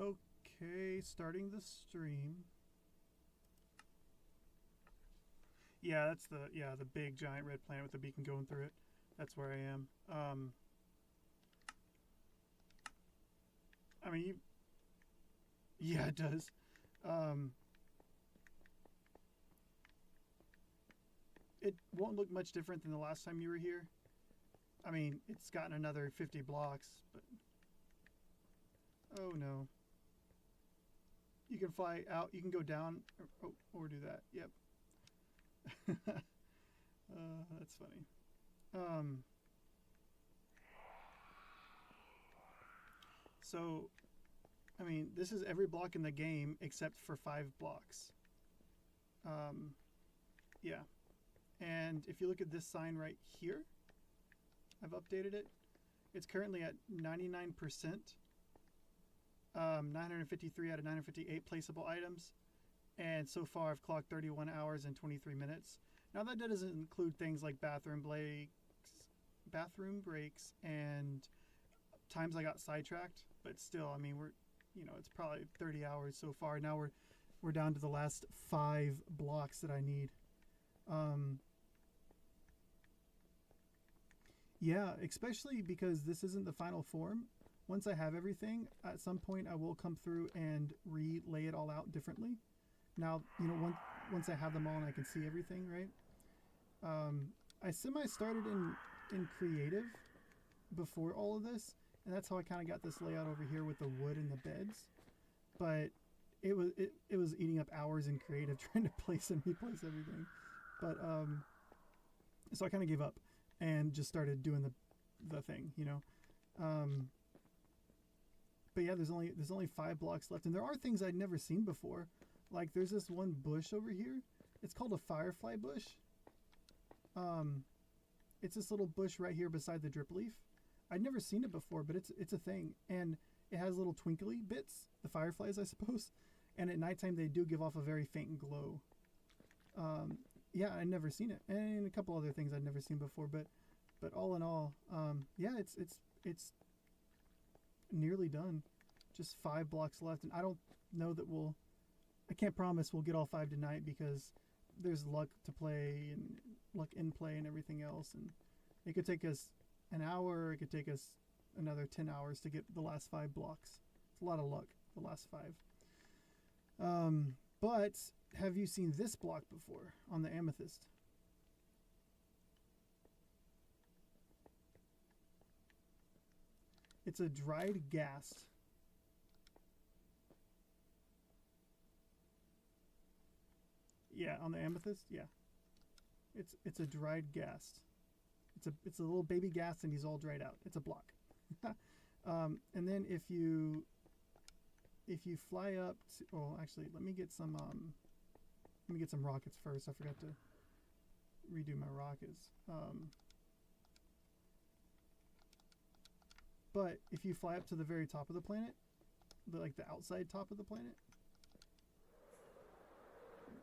Okay, starting the stream. Yeah, that's the big giant red planet with the beacon going through it. That's where I am. I mean, yeah, it does. It won't look much different than the last time you were here. I mean, it's gotten another 50 blocks, but oh no. You can fly out. You can go down or do that. Yep. That's funny. So, I mean, this is every block in the game except for 5 blocks. Yeah. And if you look at this sign right here, I've updated it. It's currently at 99%. 953 out of 958 placeable items. And so far I've clocked 31 hours and 23 minutes. Now that doesn't include things like bathroom breaks and times I got sidetracked, but still, I mean, it's probably 30 hours so far. Now we're down to the last 5 blocks that I need. Yeah, especially because this isn't the final form. Once I have everything, at some point I will come through and relay it all out differently. Now, once I have them all and I can see everything, right? I started in creative before all of this, and that's how I kind of got this layout over here with the wood and the beds. But it was eating up hours in creative trying to place and replace everything. But so I kind of gave up and just started doing the thing, But yeah, there's only 5 blocks left, and there are things I'd never seen before. Like there's this one bush over here. It's called a firefly bush. It's this little bush right here beside the drip leaf. I'd never seen it before, but it's a thing, and it has little twinkly bits, the fireflies, I suppose. And at nighttime, they do give off a very faint glow. Yeah, I'd never seen it, and a couple other things I'd never seen before. But all in all, yeah, it's nearly done. Just 5 blocks left, and I don't know that I can't promise we'll get all 5 tonight because there's luck to play and luck in play and everything else, and it could take us an hour, it could take us another 10 hours to get the last 5 blocks. It's a lot of luck, the last 5. But have you seen this block before on the amethyst? It's a dried ghast. Yeah, on the amethyst, yeah. It's a dried ghast. It's a little baby ghast, and he's all dried out. It's a block. And then if you fly up to, oh, actually, let me get some rockets first. I forgot to redo my rockets. But if you fly up to the very top of the planet, the outside top of the planet,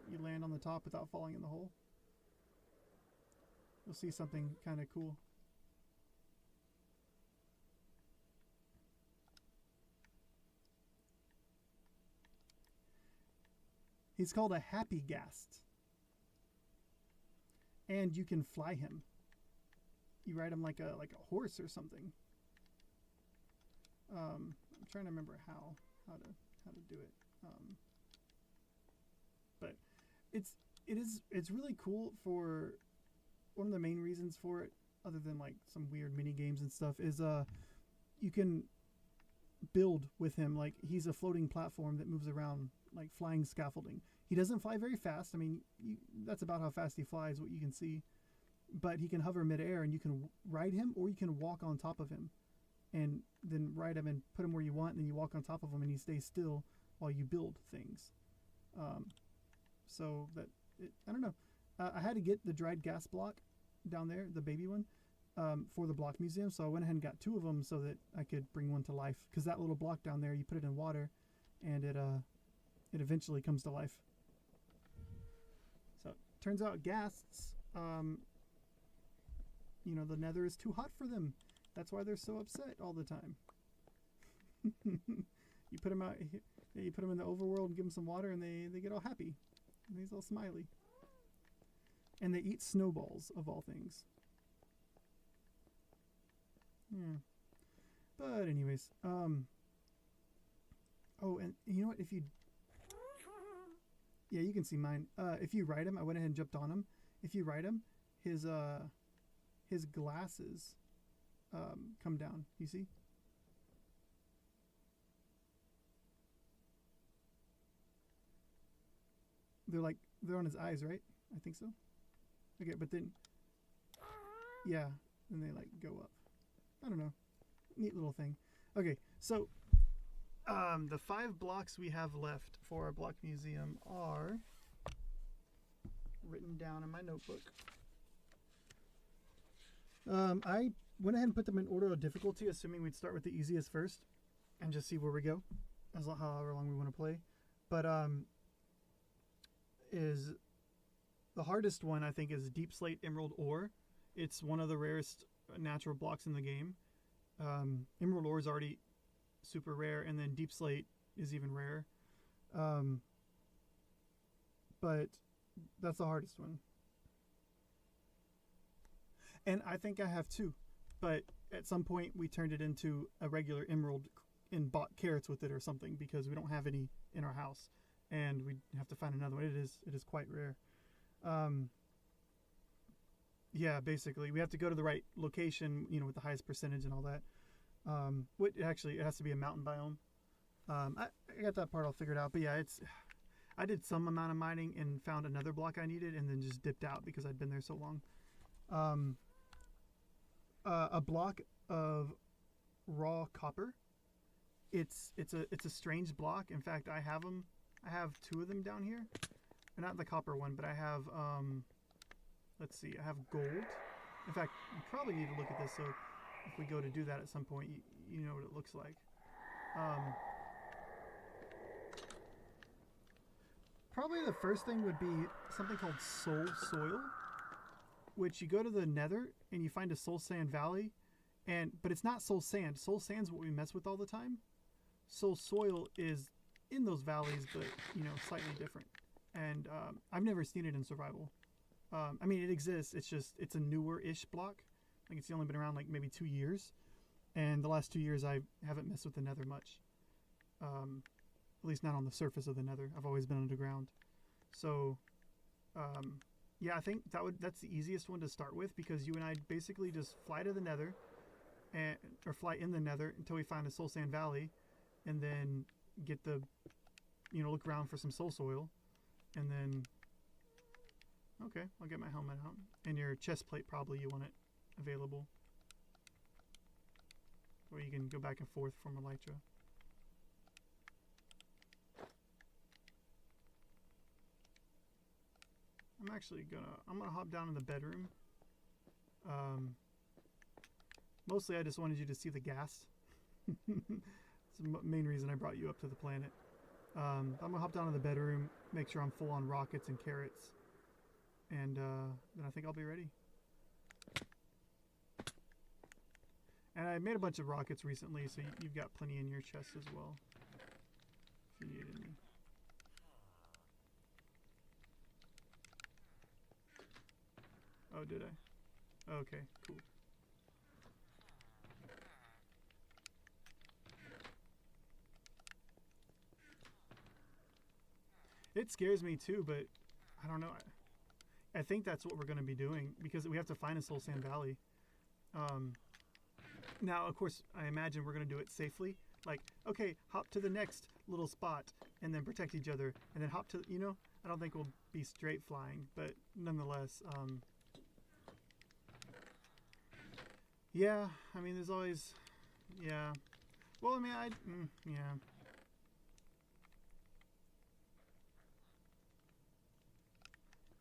you land on the top without falling in the hole, you'll see something kind of cool. He's called a happy ghast, and you can fly him. You ride him like a horse or something. I'm trying to remember how to do it. But it's really cool. For one of the main reasons for it, other than like some weird mini games and stuff, is you can build with him. Like he's a floating platform that moves around like flying scaffolding. He doesn't fly very fast. I mean, that's about how fast he flies, what you can see. But he can hover midair, and you can ride him, or you can walk on top of him, and then ride him and put him where you want, and then you walk on top of him, and he stays still while you build things. So that I don't know. I had to get the dried gas block down there, the baby one, for the block museum. So I went ahead and got 2 of them so that I could bring one to life. Because that little block down there, you put it in water, and it eventually comes to life. So turns out ghasts, the nether is too hot for them. That's why they're so upset all the time. You put them out. You put them in the overworld and give them some water, and they get all happy. And he's all smiley. And they eat snowballs of all things. Yeah. But anyways, oh, and you know what? If you, yeah, you can see mine. If you ride him, I went ahead and jumped on him. If you ride him, his glasses come down. You see? They're on his eyes, right? I think so. Okay, but then, yeah, then they like go up. I don't know. Neat little thing. Okay, so the 5 blocks we have left for our block museum are written down in my notebook. I went ahead and put them in order of difficulty, assuming we'd start with the easiest first and just see where we go, as however long we want to play. But is the hardest one, I think, is Deep Slate Emerald Ore. It's one of the rarest natural blocks in the game. Emerald Ore is already super rare, and then Deep Slate is even rarer. But that's the hardest one. And I think I have 2, but at some point we turned it into a regular emerald and bought carrots with it or something, because we don't have any in our house, and we have to find another one. It is quite rare. Yeah, basically we have to go to the right location, you know, with the highest percentage and all that. It has to be a mountain biome. I got that part all figured out, but yeah, I did some amount of mining and found another block I needed, and then just dipped out because I'd been there so long. A block of raw copper. It's a strange block. In fact, I have 2 of them down here. Not the copper one, but I have let's see, I have gold. In fact, you probably need to look at this, so if we go to do that at some point, you know what it looks like. Probably the first thing would be something called soul soil, which you go to the nether and you find a soul sand valley, but it's not soul sand. Soul sand's what we mess with all the time. Soul soil is in those valleys, but you know, slightly different. And I've never seen it in survival. I mean, it exists. It's a newer-ish block. I think it's only been around like maybe 2 years, and the last 2 years I haven't messed with the nether much. At least not on the surface of the nether. I've always been underground. So, yeah, I think that's the easiest one to start with, because you and I basically just fly to the nether, or fly in the nether until we find a soul sand valley, and then get look around for some soul soil, and then, okay, I'll get my helmet out. And your chest plate, probably you want it available, or you can go back and forth from Elytra. I'm gonna hop down in the bedroom. Mostly I just wanted you to see the gas. It's the main reason I brought you up to the planet. I'm gonna hop down in the bedroom, make sure I'm full on rockets and carrots, and then I think I'll be ready. And I made a bunch of rockets recently, so you've got plenty in your chest as well, if you need any. Oh, did I? Okay, cool. It scares me too, but I don't know. I think that's what we're going to be doing, because we have to find a Soul Sand Valley. Now, of course, I imagine we're going to do it safely. Like, okay, hop to the next little spot and then protect each other, and then hop to, you know, I don't think we'll be straight flying, but nonetheless, yeah, I mean, there's always, yeah. Well, I mean, yeah.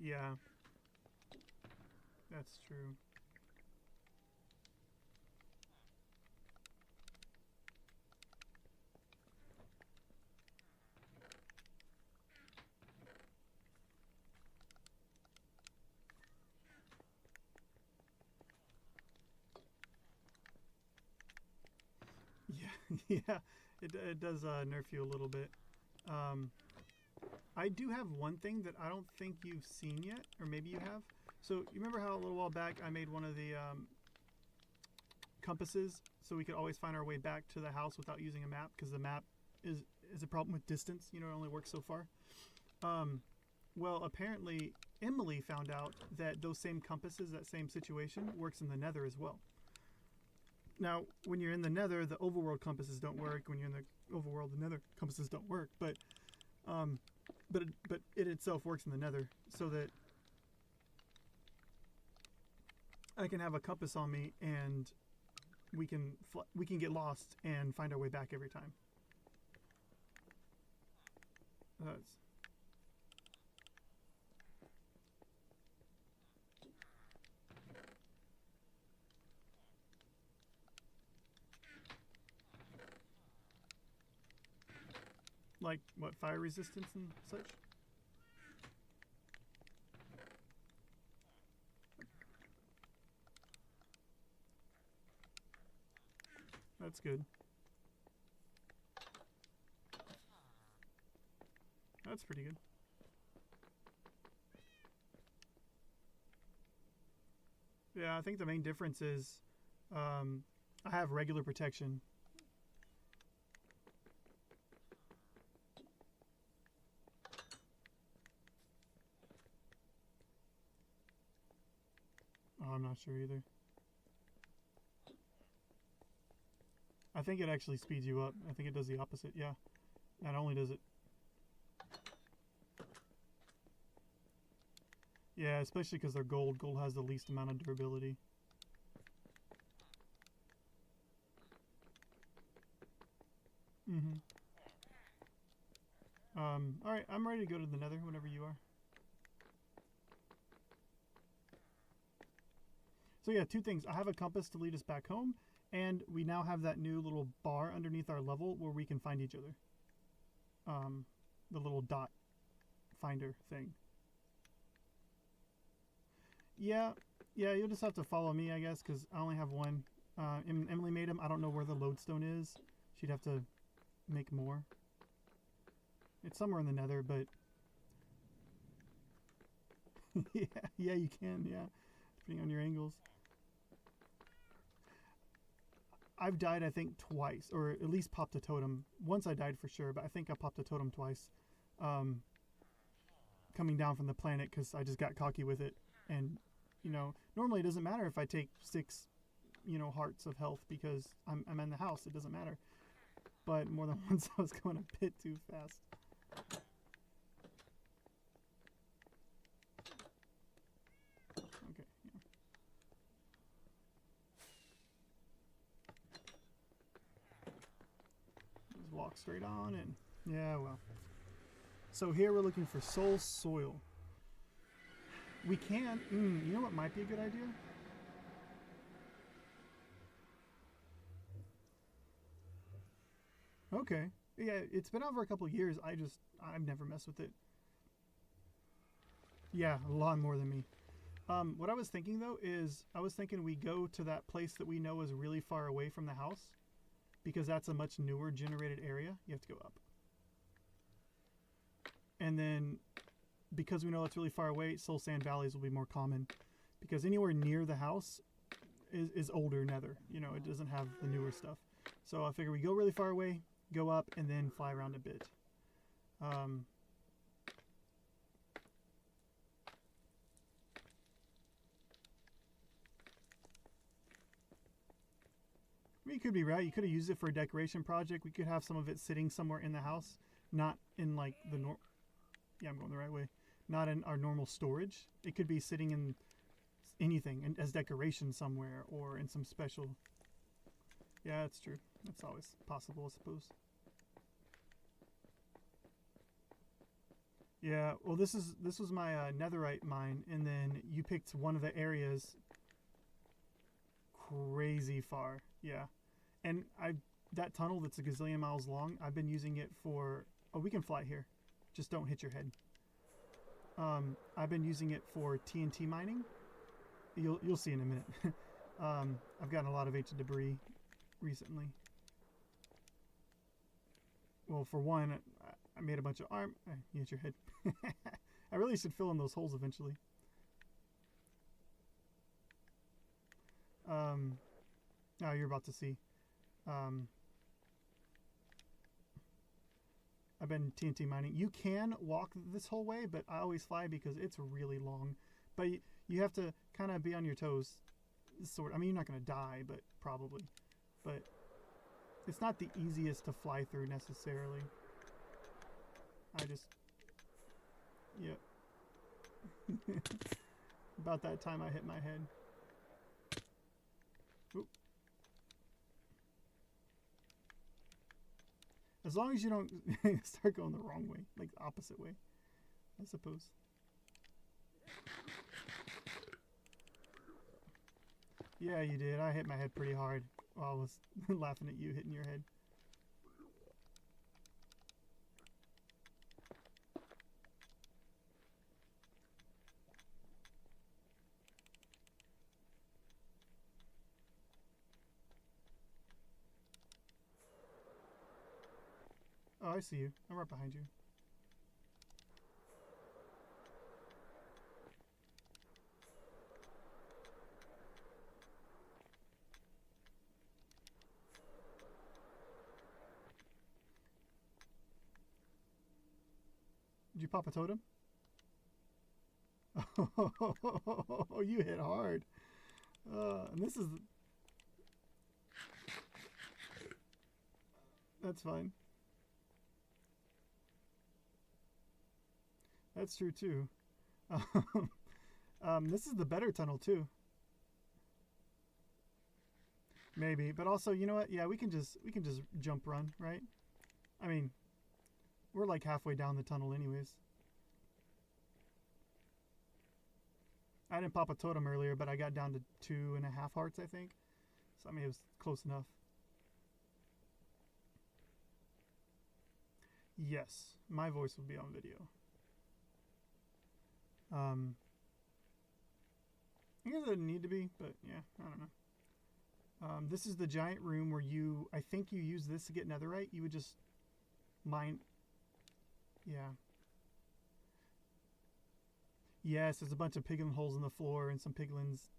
Yeah. That's true. Yeah, yeah. It does nerf you a little bit. I do have one thing that I don't think you've seen yet, or maybe you have. So you remember how a little while back I made one of the compasses so we could always find our way back to the house without using a map, because the map is a problem with distance. You know, it only works so far. Well, apparently Emily found out that those same compasses, that same situation, works in the Nether as well. Now, when you're in the Nether, the overworld compasses don't work. When you're in the overworld, the Nether compasses don't work. But it itself works in the Nether, so that I can have a compass on me and we can get lost and find our way back every time. That's like what, fire resistance and such? That's good. That's pretty good. Yeah, I think the main difference is I have regular protection. Oh, I'm not sure either. I think it actually speeds you up. I think it does the opposite, yeah. Not only does it... Yeah, especially because they're gold. Gold has the least amount of durability. Alright, I'm ready to go to the Nether whenever you are. So yeah, two things. I have a compass to lead us back home, and we now have that new little bar underneath our level where we can find each other. The little dot finder thing. Yeah, you'll just have to follow me, I guess, because I only have one. Emily made him. I don't know where the lodestone is. She'd have to make more. It's somewhere in the Nether, but... yeah, you can, yeah. Depending on your angles. I've died, I think, twice, or at least popped a totem. Once I died for sure, but I think I popped a totem twice. Coming down from the planet, because I just got cocky with it. And, you know, normally it doesn't matter if I take 6, hearts of health, because I'm in the house. It doesn't matter. But more than once I was going a bit too fast. Okay, yeah. Just walk straight on and... Yeah, well. So here we're looking for soul soil. We can... you know what might be a good idea? Okay. Yeah, it's been out for a couple of years. I've never messed with it. Yeah, a lot more than me. What I was thinking, though, is I was thinking we go to that place that we know is really far away from the house, because that's a much newer generated area. You have to go up. And then, because we know it's really far away, soul sand valleys will be more common, because anywhere near the house is older Nether. You know, it doesn't have the newer stuff. So I figure we go really far away, go up, and then fly around a bit. You could be right. You could have used it for a decoration project. We could have some of it sitting somewhere in the house, not in like the yeah, I'm going the right way. Not in our normal storage. It could be sitting in anything as decoration somewhere, or in some special... Yeah, that's true. That's always possible, I suppose. Yeah, well, this was my netherite mine, and then you picked one of the areas crazy far. Yeah, and that tunnel that's a gazillion miles long, I've been using it for... Oh, we can fly here. Just don't hit your head. I've been using it for TNT mining. You'll see in a minute. I've gotten a lot of ancient debris recently. Well, for one, I made a bunch of arm. You hit your head. I really should fill in those holes eventually. Oh, you're about to see. I've been TNT mining. You can walk this whole way, but I always fly because it's really long. But you have to kind of be on your toes. I mean, you're not going to die, but probably. But it's not the easiest to fly through necessarily. Yep. About that time I hit my head. Oop. As long as you don't start going the wrong way, like the opposite way, I suppose. Yeah, you did. I hit my head pretty hard while I was laughing at you hitting your head. Oh, I see you. I'm right behind you. Did you pop a totem? Oh, you hit hard. And this is... That's fine. That's true too. This is the better tunnel too. Maybe, but also, you know what? Yeah, we can just jump run, right? I mean, we're like halfway down the tunnel anyways. I didn't pop a totem earlier, but I got down to 2.5 hearts, I think. So I mean, it was close enough. Yes, my voice will be on video. I guess it doesn't need to be, but yeah, I don't know. This is the giant room where I think you use this to get netherite. You would just mine. Yeah. Yes, there's a bunch of piglin holes in the floor and some piglins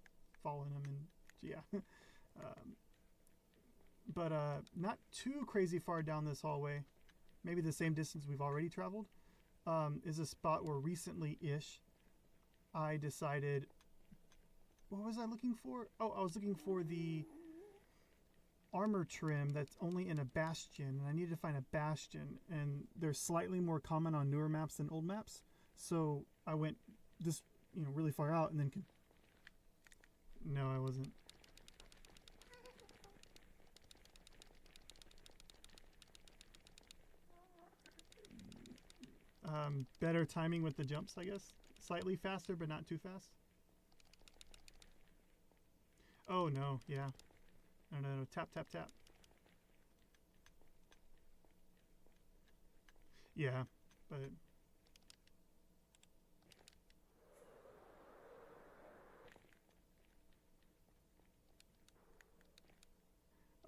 fall in them, and yeah. But not too crazy far down this hallway, maybe the same distance we've already traveled, is a spot where recently-ish I decided, what was I looking for? Oh, I was looking for the armor trim that's only in a bastion, and I needed to find a bastion, and they're slightly more common on newer maps than old maps. So I went this, really far out, and then no, I wasn't. Better timing with the jumps, I guess. Slightly faster, but not too fast. Oh no, yeah. No. Tap, tap, tap. Yeah, but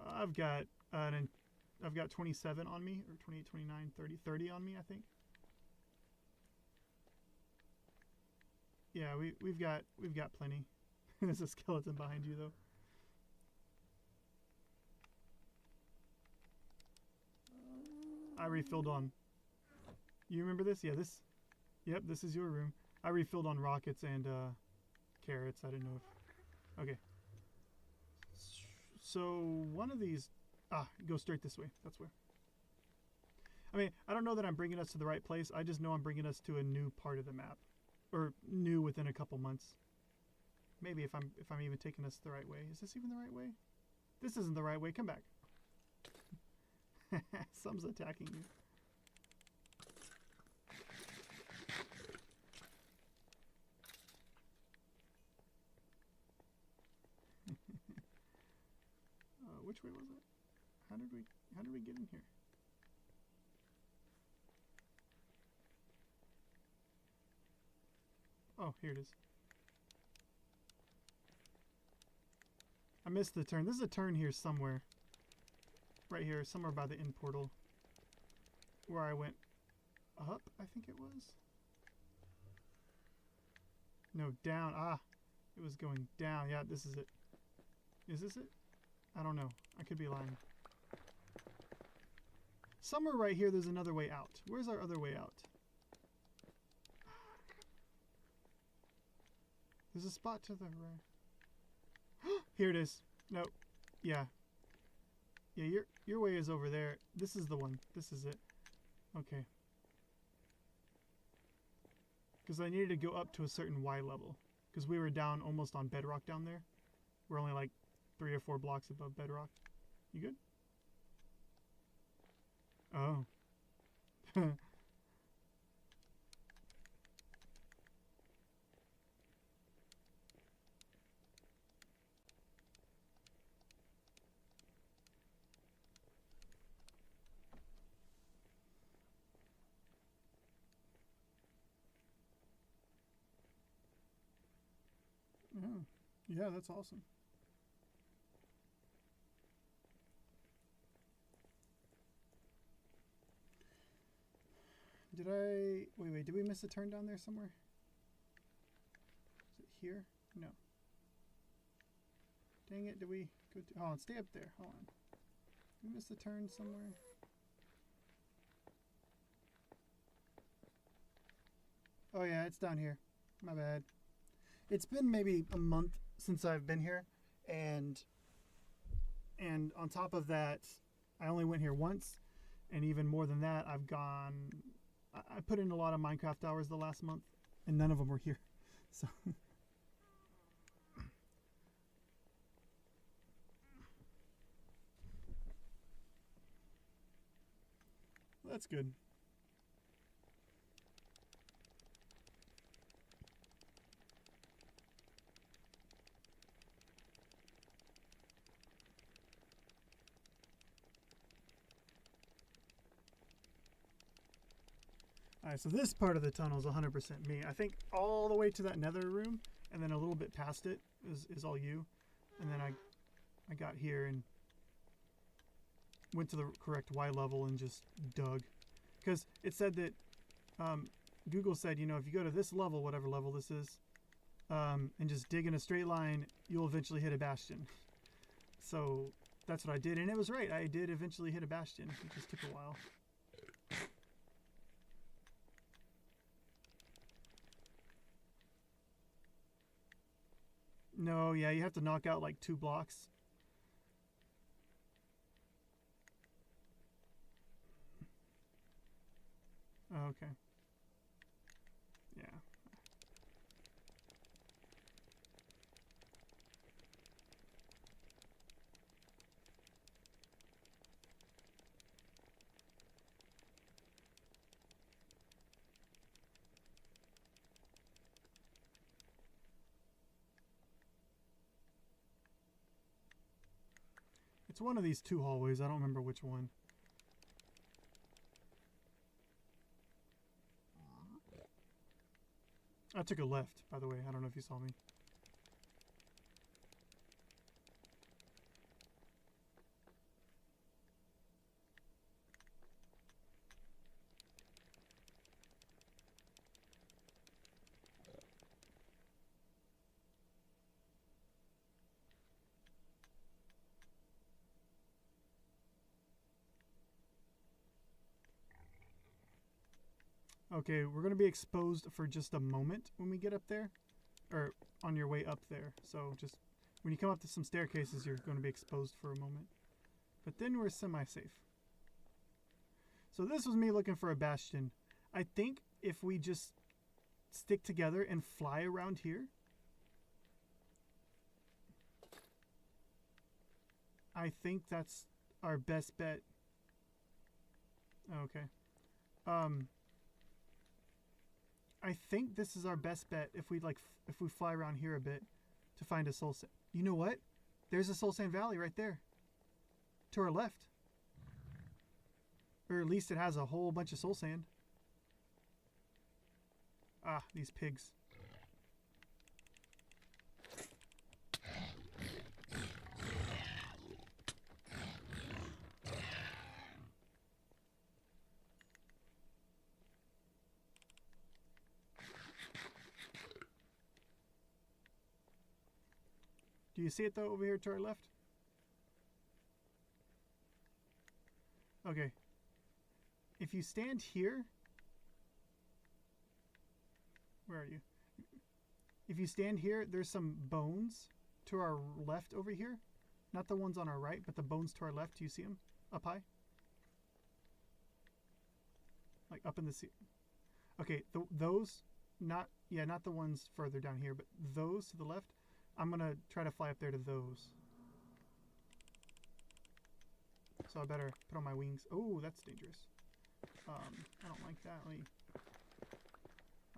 I've got 27 on me, or 28, 29, 30 on me, I think. Yeah, we've got plenty. There's a skeleton behind you though. I refilled on. You remember this? Yeah, this. Yep, this is your room. I refilled on rockets and carrots. I didn't know if. Okay. So one of these. Go straight this way. That's where. I mean, I don't know that I'm bringing us to the right place. I just know I'm bringing us to a new part of the map. Or new within a couple months. Maybe if I'm even taking us the right way. Is this even the right way? This isn't the right way. Come back. Some's attacking you. Which way was it? How did we get in here? Oh, here it is. I missed the turn. This is a turn here somewhere. Right here, somewhere by the end portal. where I went up, I think it was. No, down. Ah, it was going down. Yeah, this is it. Is this it? I don't know. I could be lying. Somewhere right here, there's another way out. Where's our other way out? There's a spot to the right. Here it is. Nope. Yeah. Yeah, your way is over there. This is the one. This is it. Okay. Because I needed to go up to a certain Y level. Because we were down almost on bedrock down there. We're only like 3 or 4 blocks above bedrock. You good? Oh. Yeah, that's awesome. Did I... Wait, did we miss a turn down there somewhere? Is it here? No. Dang it, did we go to... Hold on, stay up there. Hold on. Did we miss a turn somewhere? Oh yeah, it's down here. My bad. It's been maybe a month since I've been here, and on top of that, I only went here once, and even more than that, I put in a lot of Minecraft hours the last month, and none of them were here. So that's good. Alright, so this part of the tunnel is 100% me. I think all the way to that nether room, and then a little bit past it is all you. And then I got here and went to the correct Y level and just dug. Because it said that, Google said, you know, if you go to this level, whatever level this is, and just dig in a straight line, you'll eventually hit a bastion. So that's what I did, and it was right. I did eventually hit a bastion. It just took a while. No, yeah, you have to knock out like 2 blocks. Oh, okay. Yeah. It's one of these 2 hallways. I don't remember which one. I took a left, by the way. I don't know if you saw me. Okay, we're going to be exposed for just a moment when we get up there. Or on your way up there. So just when you come up to some staircases, you're going to be exposed for a moment. But then we're semi-safe. So this was me looking for a bastion. I think if we just stick together and fly around here, I think that's our best bet. Okay. I think this is our best bet if we fly around here a bit to find a soul sand. You know what? There's a soul sand valley right there. To our left. Or at least it has a whole bunch of soul sand. Ah, these pigs. Do you see it though over here to our left? Okay. If you stand here, where are you? If you stand here, there's some bones to our left over here. Not the ones on our right, but the bones to our left. Do you see them up high? Like up in the sea. Okay, those, not the ones further down here, but those to the left. I'm gonna try to fly up there to those. So I better put on my wings. Oh, that's dangerous. I don't like that.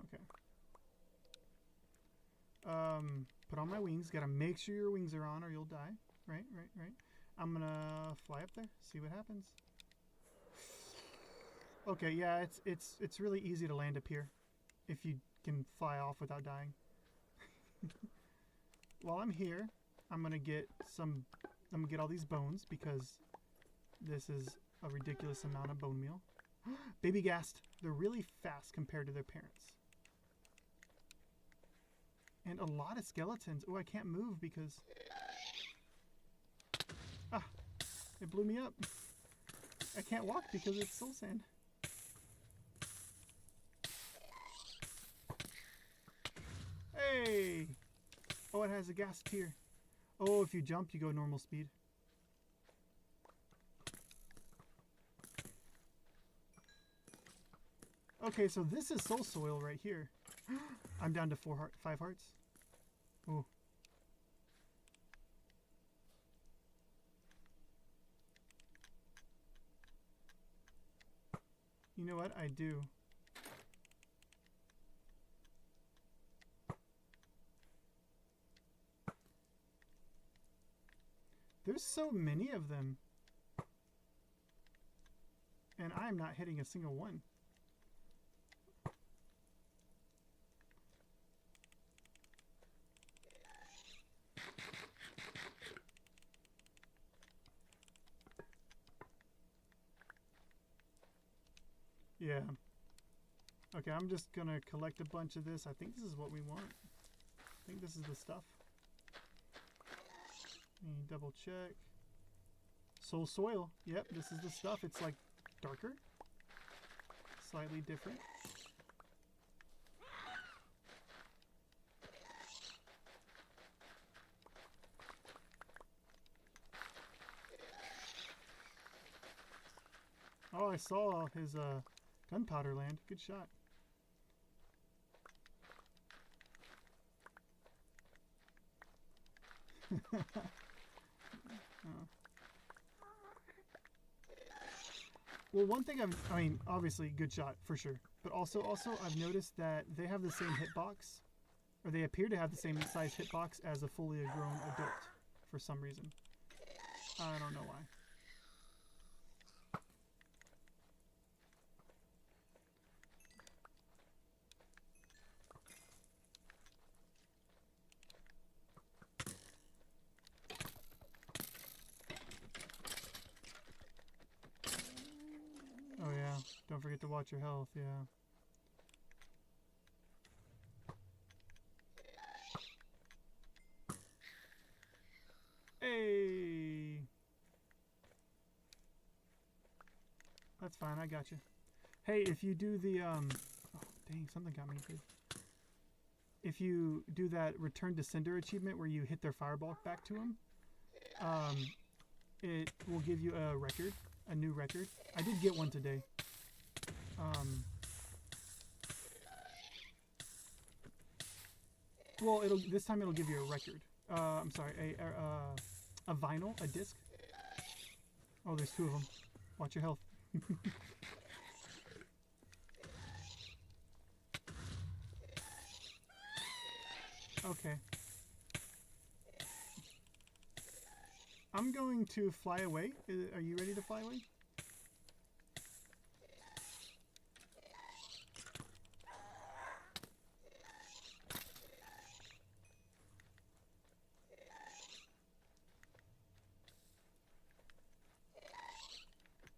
Okay. Put on my wings. Gotta make sure your wings are on or you'll die. Right. I'm gonna fly up there, see what happens. Okay, yeah, it's really easy to land up here if you can fly off without dying. While I'm here, I'm gonna get all these bones because this is a ridiculous amount of bone meal. Baby ghast. They're really fast compared to their parents. And a lot of skeletons. Oh, I can't move because... Ah, it blew me up. I can't walk because it's soul sand. Hey! Oh, it has a ghast here. Oh, if you jump, you go normal speed. Okay, so this is soul soil right here. I'm down to 5 hearts. Ooh. You know what? I do. There's so many of them. And I'm not hitting a single one. Yeah. Okay, I'm just gonna collect a bunch of this. I think this is what we want. I think this is the stuff. Let me double check. Soul soil. Yep, this is the stuff. It's like darker. Slightly different. Oh, I saw his gunpowder land. Good shot. Oh. Well, one thing I mean, obviously, good shot for sure. But also, I've noticed that they have the same hitbox, or they appear to have the same size hitbox as a fully grown adult, for some reason. I don't know why. Oh yeah, don't forget to watch your health, yeah. Hey! That's fine, I got you. Hey, if you do the, oh dang, something got me good. If you do that Return to Cinder achievement where you hit their fireball back to them, it will give you a record. A new record. I did get one today. Well, this time it'll give you a record. I'm sorry, a vinyl, a disc. Oh, there's 2 of them. Watch your health. Okay. I'm going to fly away. Are you ready to fly away?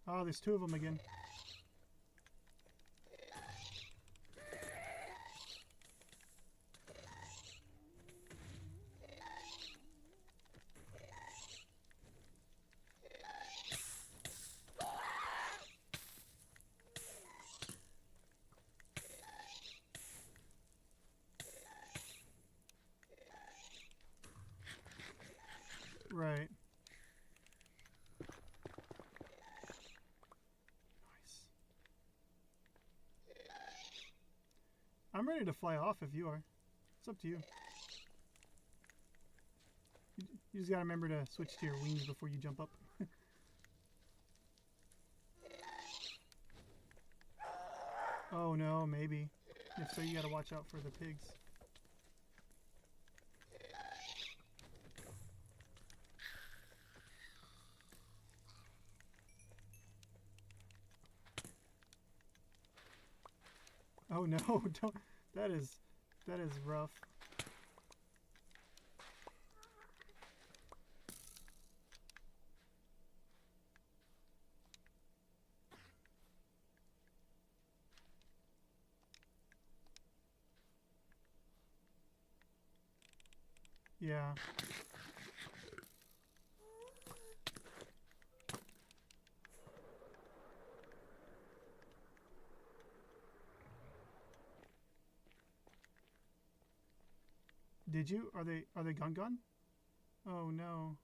Oh, there's 2 of them again. I'm ready to fly off if you are. It's up to you. You just gotta remember to switch to your wings before you jump up. Oh no, maybe. If so, you gotta watch out for the pigs. Oh no, don't. That is rough. Yeah. Did you? Are they gone? Oh no.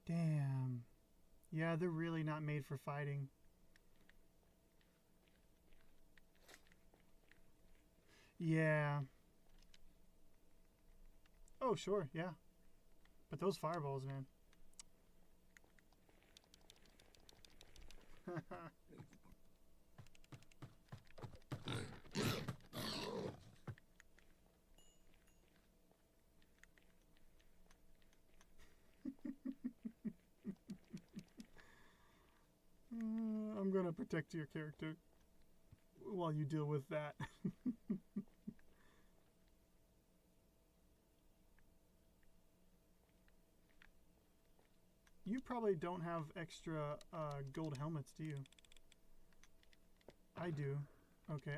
Damn. Yeah, they're really not made for fighting. Yeah. Oh, sure, yeah. But those fireballs, man. I'm gonna protect your character while you deal with that. You probably don't have extra gold helmets, do you? I do. Okay.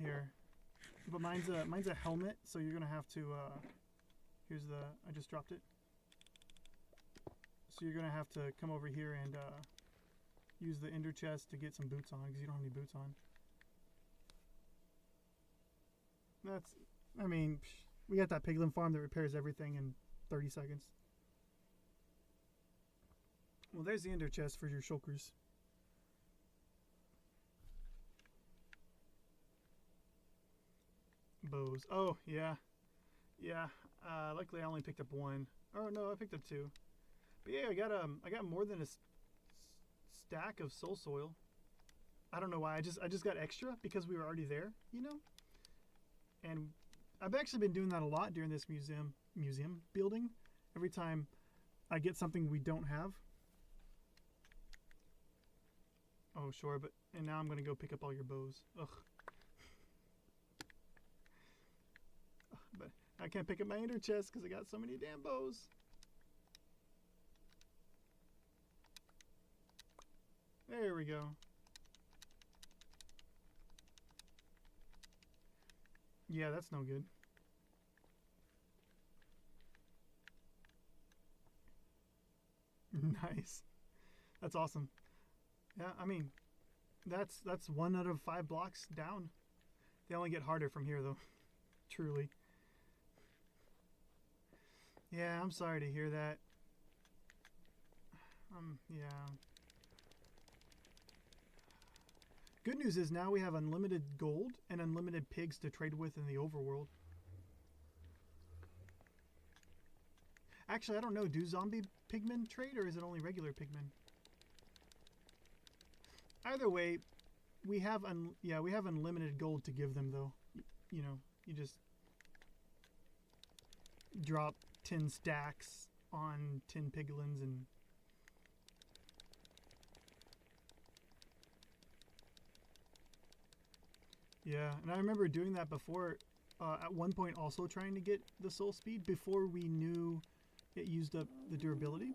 Here. But mine's a helmet, so you're gonna have to here's the I just dropped it. So you're gonna have to come over here and use the ender chest to get some boots on, because you don't have any boots on. I mean, we got that piglin farm that repairs everything in 30 seconds. Well, there's the ender chest for your shulkers. Bows. Oh, yeah. Yeah. Luckily I only picked up one. Oh no, I picked up two. But yeah, I got more than a stack of soul soil. I don't know why. I just got extra because we were already there, you know? And I've actually been doing that a lot during this museum building. Every time I get something we don't have. Oh, sure, and now I'm going to go pick up all your bows. Ugh. But I can't pick up my ender chest because I got so many damn bows. There we go. Yeah, that's no good. Nice. That's awesome. Yeah, I mean, that's 1 out of 5 blocks down. They only get harder from here, though. Truly. Yeah, I'm sorry to hear that. Yeah. Good news is now we have unlimited gold and unlimited pigs to trade with in the overworld. Actually, I don't know. Do zombie pigmen trade, or is it only regular pigmen? Either way, we have unlimited gold to give them, though. You know, you just drop 10 stacks on 10 piglins and yeah, and I remember doing that before, at one point also trying to get the soul speed before we knew it used up the durability.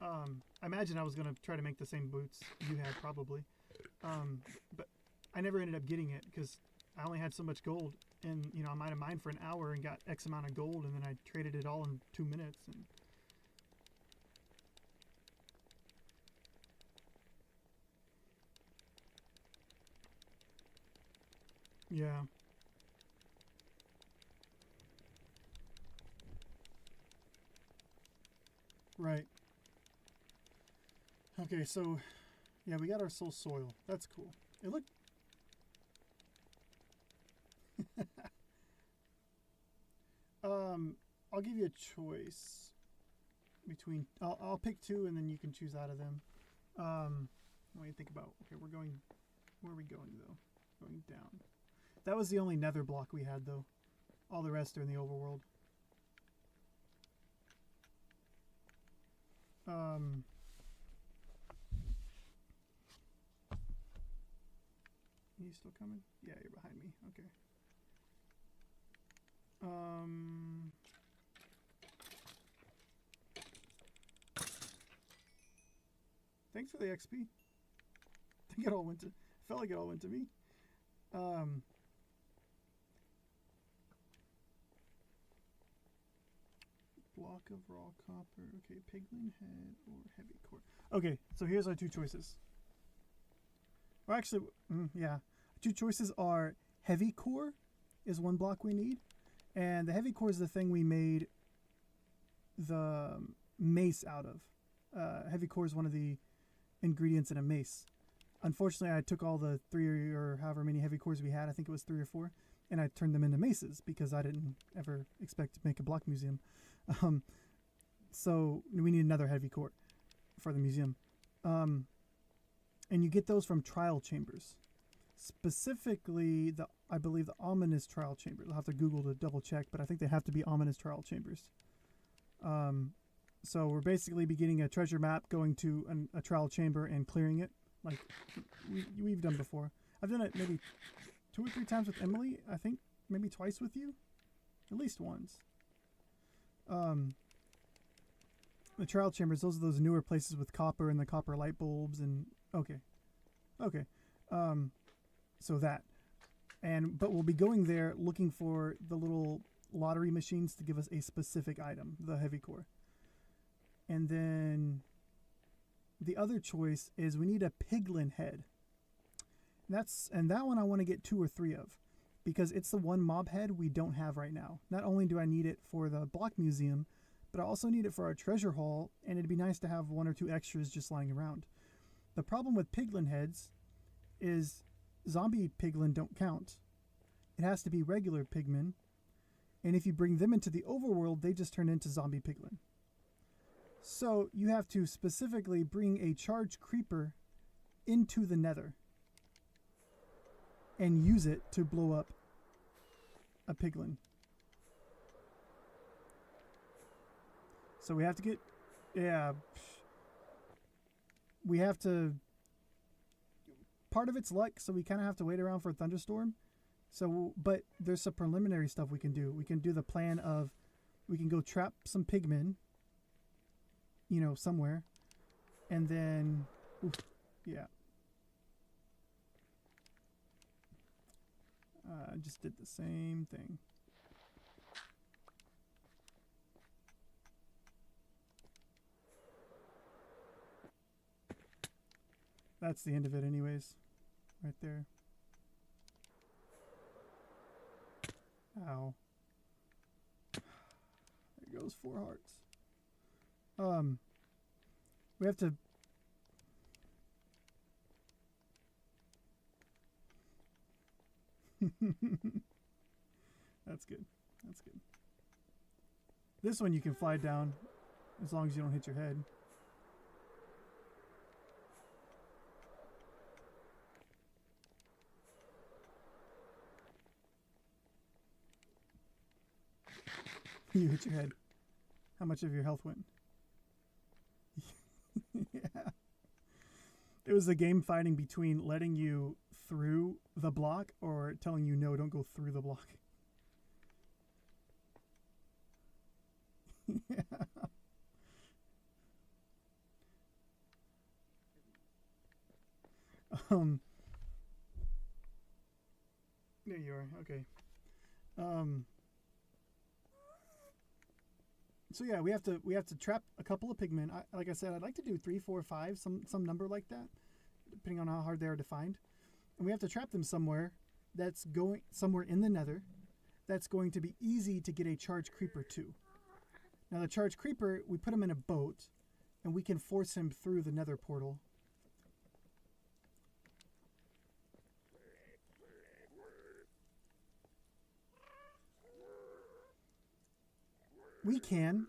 I imagine I was going to try to make the same boots you had probably, but I never ended up getting it because I only had so much gold, and you know, I might have mined for an hour and got X amount of gold, and then I traded it all in 2 minutes. And yeah. Right. Okay, so yeah, we got our soul soil. That's cool. It looked I'll give you a choice between. I'll pick two, and then you can choose out of them. What do you think about? Okay, we're going. Where are we going though? Going down. That was the only nether block we had though. All the rest are in the overworld. You still coming? Yeah, you're behind me. Okay. Thanks for the XP. I think it all went to. Felt like it all went to me. Block of raw copper. Okay, piglin head or heavy core. Okay, so here's our two choices. Or actually, yeah, two choices are heavy core is one block we need, and the heavy core is the thing we made the mace out of. Heavy core is one of the ingredients in a mace. Unfortunately, I took all the 3 or however many heavy cores we had, I think it was 3 or 4, and I turned them into maces because I didn't ever expect to make a block museum. So we need another heavy core for the museum. And you get those from trial chambers. Specifically, I believe the ominous trial chambers. I'll have to Google to double check, but I think they have to be ominous trial chambers. So we're basically beginning a treasure map, going to a trial chamber and clearing it, like we've done before. I've done it maybe 2 or 3 times with Emily. I think maybe twice with you, at least once. The trial chambers, those are those newer places with copper and the copper light bulbs and okay. So that, but we'll be going there looking for the little lottery machines to give us a specific item, the heavy core. And then the other choice is we need a piglin head. And that one I want to get 2 or 3 of, because it's the one mob head we don't have right now. Not only do I need it for the block museum, but I also need it for our treasure haul, and it'd be nice to have 1 or 2 extras just lying around. The problem with piglin heads is zombie piglin don't count. It has to be regular pigmen, and if you bring them into the overworld, they just turn into zombie piglin. So you have to specifically bring a charged creeper into the nether and use it to blow up a piglin. So we have to get, we have to, part of it's luck, so we kind of have to wait around for a thunderstorm. So, but there's some preliminary stuff we can do. We can do the plan of, we can go trap some pigmen, somewhere, and then, I just did the same thing. That's the end of it anyways. Right there. Ow. There goes 4 hearts. We have to... That's good. That's good. This one you can fly down as long as you don't hit your head. You hit your head. How much of your health went? Yeah. It was a game fighting between letting you through the block or telling you no, don't go through the block. Yeah. There you are. Okay. So yeah, we have to trap a couple of pigmen. Like I said, I'd like to do 3, 4, 5, some number like that, depending on how hard they are to find. And we have to trap them somewhere that's going somewhere in the nether that's going to be easy to get a charged creeper to. Now the charged creeper, we put him in a boat and we can force him through the nether portal. We can,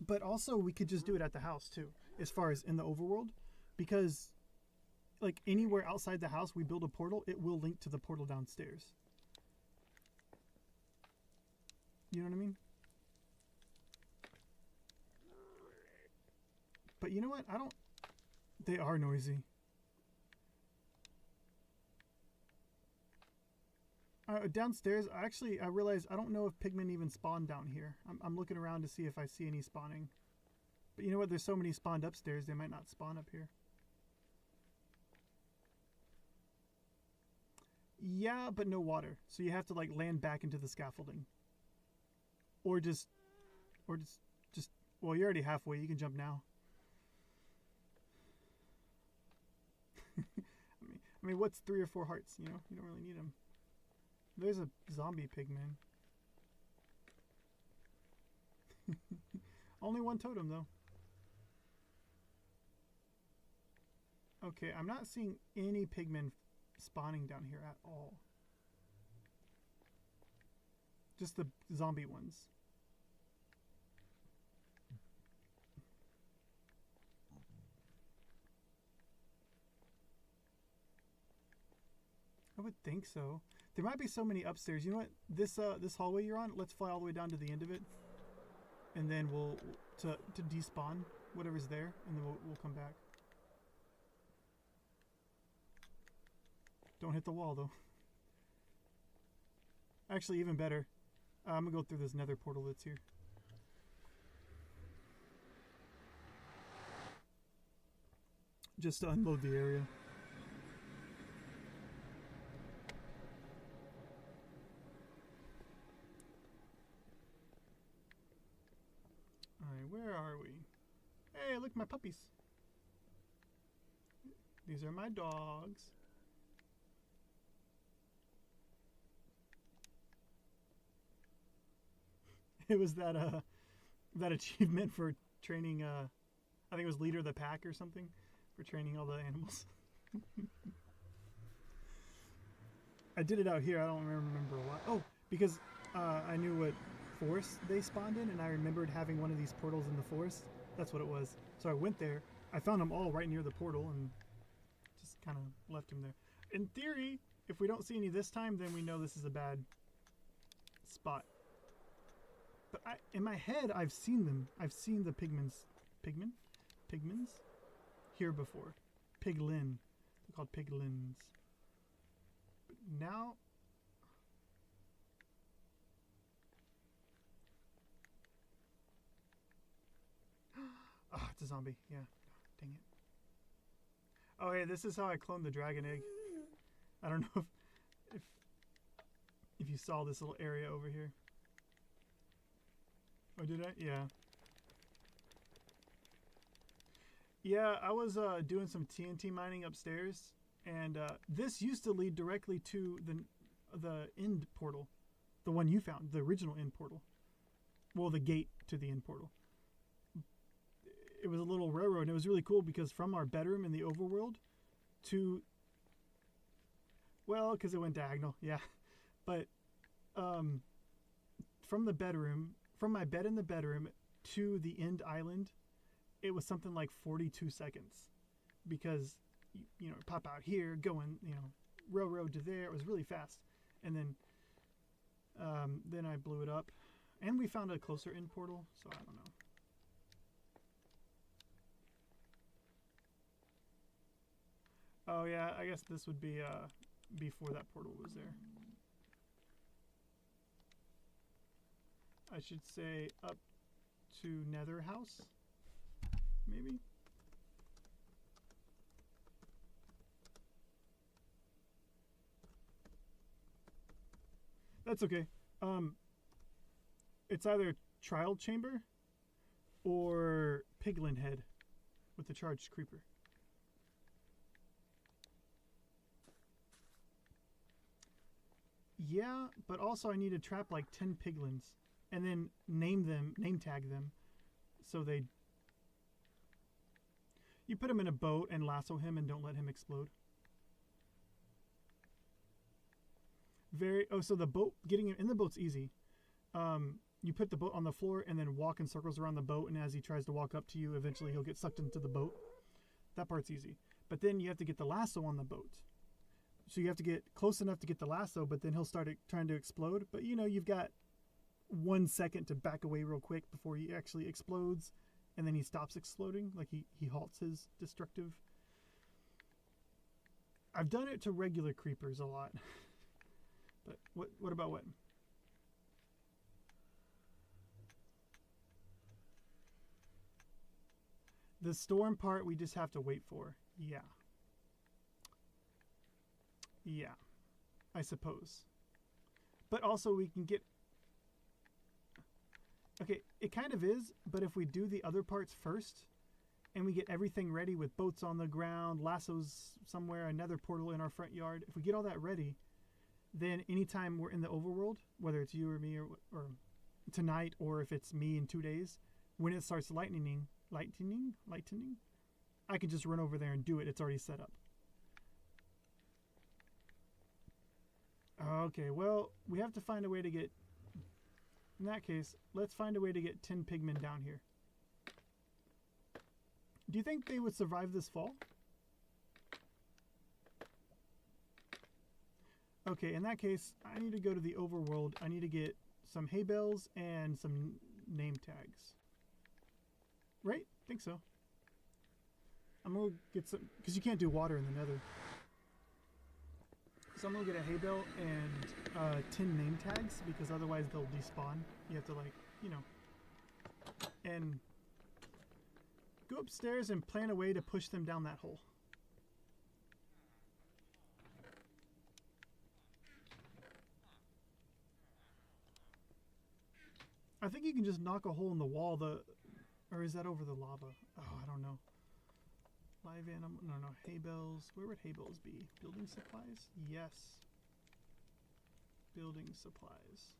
but also we could just do it at the house too, as far as in the overworld, because like anywhere outside the house we build a portal, it will link to the portal downstairs. You know what I mean? But you know what? They are noisy. Downstairs, I realized I don't know if pigmen even spawn down here. I'm looking around to see if I see any spawning. But you know what? There's so many spawned upstairs, they might not spawn up here. Yeah, but no water. So you have to like land back into the scaffolding. Or just, well, you're already halfway. You can jump now. I mean, what's 3 or 4 hearts? You know, you don't really need them. There's a zombie pigman. Only 1 totem, though. Okay, I'm not seeing any pigmen spawning down here at all. Just the zombie ones. I would think so. There might be so many upstairs. You know what? This hallway you're on, let's fly all the way down to the end of it. And then we'll to despawn whatever's there, and then we'll come back. Don't hit the wall though. Actually, even better. I'm gonna go through this nether portal that's here. Just to unload the area. Alright, where are we? Hey, look, my puppies. These are my dogs. It was that achievement for training I think it was leader of the pack or something, for training all the animals. I did it out here. I don't remember a lot. Oh, because I knew what forest they spawned in, and I remembered having one of these portals in the forest. That's what it was. So I went there. I found them all right near the portal and just kind of left them there. In theory, if we don't see any this time, then we know this is a bad spot. But in my head, I've seen them. I've seen the pigmins here before. Piglin. They're called piglins. But now... Oh, it's a zombie. Yeah. Dang it. Oh, hey, this is how I cloned the dragon egg. I don't know if you saw this little area over here. Oh, did I? Yeah. Yeah, I was doing some TNT mining upstairs, and this used to lead directly to the end portal, the one you found, the original end portal. Well, the gate to the end portal. It was a little railroad, and it was really cool because from our bedroom in the overworld to, well, because it went diagonal, yeah, but from the bedroom, from my bed in the bedroom to the end island, it was something like 42 seconds because, you know, pop out here, going, you know, railroad to there. It was really fast. And then I blew it up, and we found a closer end portal, so I don't know. Oh yeah, I guess this would be before that portal was there. I should say up to Nether House, maybe? That's okay. It's either Trial Chamber or Piglin Head with the charged creeper. Yeah, but also I need to trap like 10 piglins and then name tag them, so they... You put him in a boat and lasso him and don't let him explode. So the boat, getting him in the boat's easy. you put the boat on the floor and then walk in circles around the boat, and as he tries to walk up to you, eventually he'll get sucked into the boat. That part's easy. But then you have to get the lasso on the boat. So you have to get close enough to get the lasso, but then he'll start trying to explode. But you know, you've got 1 second to back away real quick before he actually explodes, and then he stops exploding, like he halts his destructive. I've done it to regular creepers a lot. But what about what? The storm part we just have to wait for. Yeah. Yeah. I suppose. But also we can get... Okay, it kind of is, but if we do the other parts first, and we get everything ready with boats on the ground, lassos somewhere, another portal in our front yard, if we get all that ready, then anytime we're in the overworld, whether it's you or me or tonight, or if it's me in 2 days, when it starts lightening, I can just run over there and do it. It's already set up. Okay, well, we have to find a way to get... In that case, let's find a way to get 10 pigmen down here. Do you think they would survive this fall? Okay, in that case, I need to go to the overworld. I need to get some hay bales and some name tags. Right? Think so. I'm gonna get some, because you can't do water in the nether. So I'm gonna get a hay bale and 10 name tags, because otherwise they'll despawn. You have to, like, you know, and go upstairs and plan a way to push them down that hole. I think you can just knock a hole in the wall, or is that over the lava? Oh, I don't know. Live animal, no, hay bales. Where would hay bales be? Building supplies? Yes. Building supplies.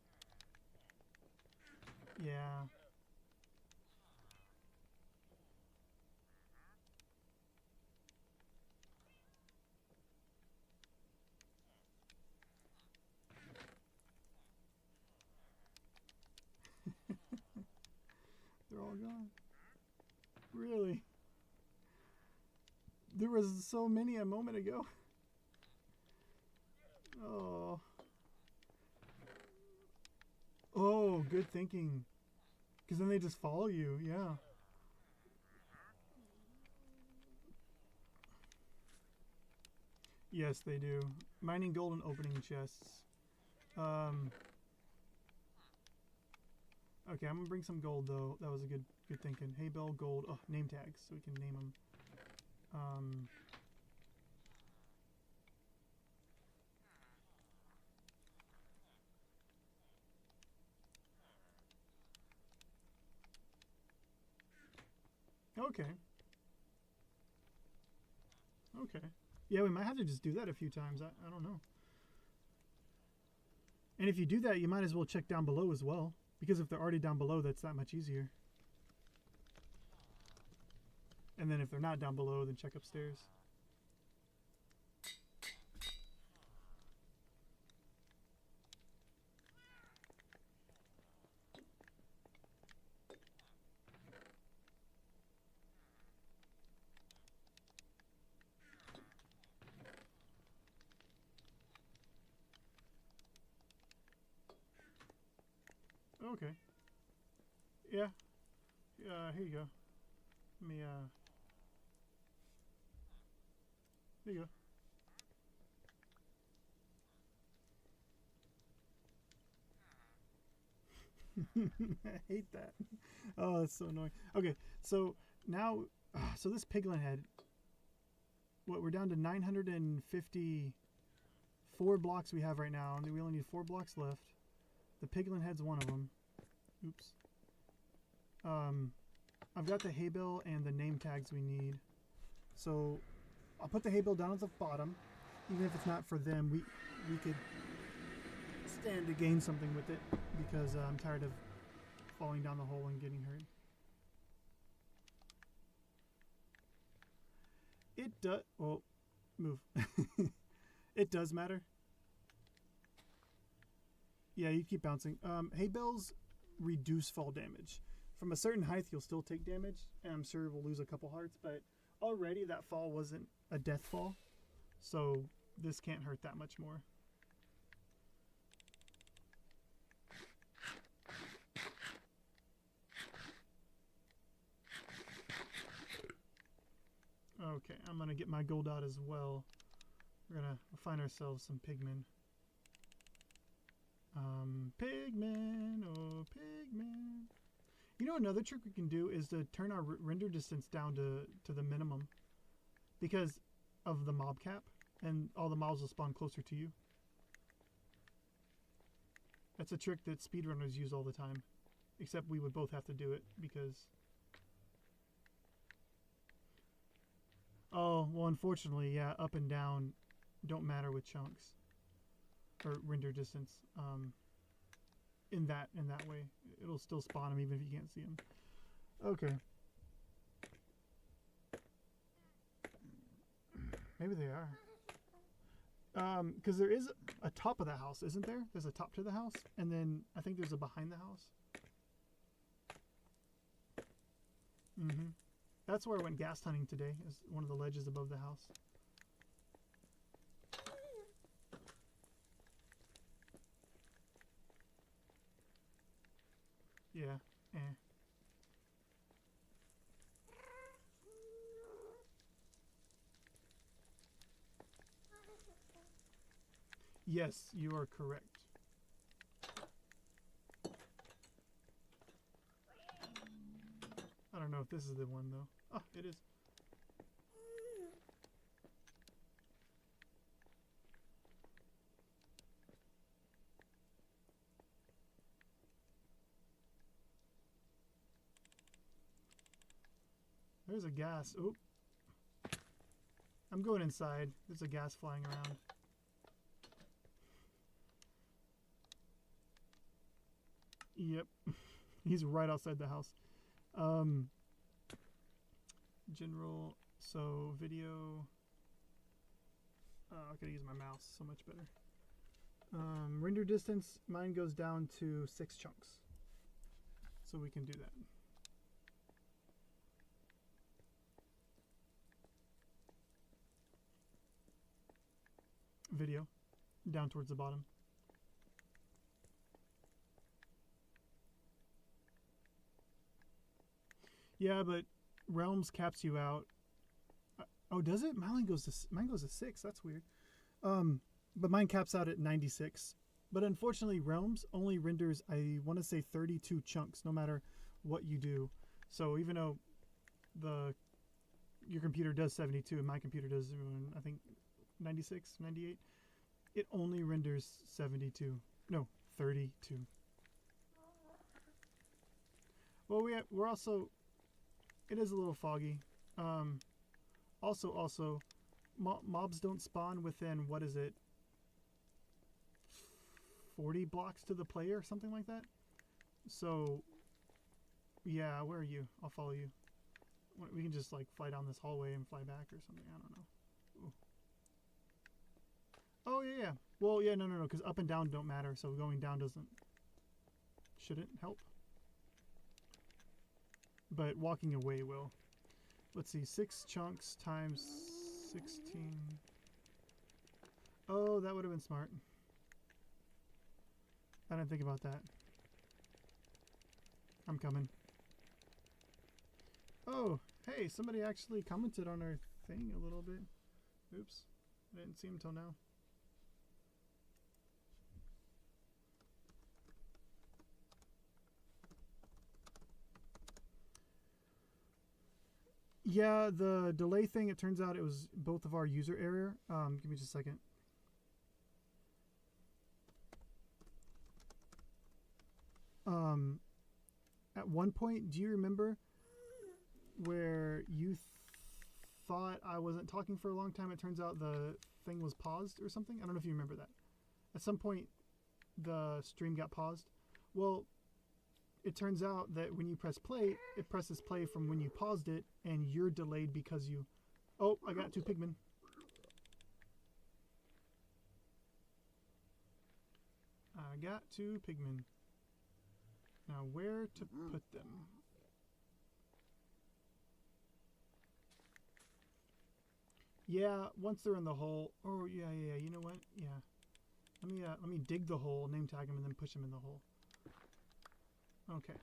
Yeah. They're all gone. Really? There was so many a moment ago. Oh. Oh, good thinking. Because then they just follow you, yeah. Yes, they do. Mining gold and opening chests. Okay, I'm gonna bring some gold though. That was a good thinking. Hay bale, gold. Oh, name tags, so we can name them. Okay. Okay. Yeah, we might have to just do that a few times. I don't know. And if you do that, you might as well check down below as well. Because if they're already down below, that's that much easier. And then if they're not down below, then check upstairs. Okay. Yeah. Here you go. Let me, there you go. I hate that. Oh, that's so annoying. Okay, so now, so this piglin head, what, we're down to 954 blocks we have right now, and we only need 4 blocks left. The piglin head's one of them. Oops. I've got the hay bale and the name tags we need. So I'll put the hay bale down at the bottom. Even if it's not for them, we could stand to gain something with it, because I'm tired of falling down the hole and getting hurt. It does... Well, move. It does matter. Yeah, you keep bouncing. Hay bales, reduce fall damage. From a certain height, you'll still take damage, and I'm sure we'll lose a couple hearts, but already that fall wasn't a death fall, so this can't hurt that much more. Okay, I'm going to get my gold out as well. We're going to find ourselves some pigmen. Pigmen, oh pigmen. You know, another trick we can do is to turn our render distance down to the minimum because of the mob cap, and all the mobs will spawn closer to you. That's a trick that speedrunners use all the time, except we would both have to do it because... Oh, well, unfortunately, yeah, up and down don't matter with chunks or render distance. In that way, it'll still spawn them even if you can't see them. Okay. Maybe they are. Because there is a top of the house, isn't there? There's a top to the house, and then I think there's a behind the house. That's where I went ghast hunting today, is one of the ledges above the house. Yeah, Yes, you are correct. I don't know if this is the one, though. Oh, it is. There's a gas. Oop. I'm going inside. There's a gas flying around. Yep. He's right outside the house. General. So, video. I gotta use my mouse. So much better. Render distance. Mine goes down to 6 chunks. So we can do that. Video down towards the bottom. Yeah, but Realms caps you out. Oh, does it? Mine goes to 6. That's weird. But mine caps out at 96. But unfortunately, Realms only renders, I want to say 32 chunks, no matter what you do. So even though your computer does 72 and my computer does, I think, 96, 98, it only renders 72. No, 32. Well, we're also, it is a little foggy. Also, mobs don't spawn within, what is it, 40 blocks to the player or something like that. So, yeah, where are you? I'll follow you. We can just like fly down this hallway and fly back or something. I don't know. Ooh. Oh, yeah. Well, yeah, no, because up and down don't matter, so going down shouldn't help. But walking away will. Let's see, 6 chunks times 16. Oh, that would have been smart. I didn't think about that. I'm coming. Oh, hey, somebody actually commented on our thing a little bit. Oops, I didn't see him till now. Yeah, the delay thing, it turns out it was both of our user error. Give me just a second. At one point, do you remember where you thought I wasn't talking for a long time? It turns out the thing was paused or something. I don't know if you remember that. At some point, the stream got paused. Well, it turns out that when you press play, it presses play from when you paused it, and you're delayed because you... Oh, I got 2 pigmen. I got 2 pigmen. Now where to put them? Yeah, once they're in the hole. Oh yeah. You know what? Yeah. Let me dig the hole, name tag them, and then push them in the hole. Okay.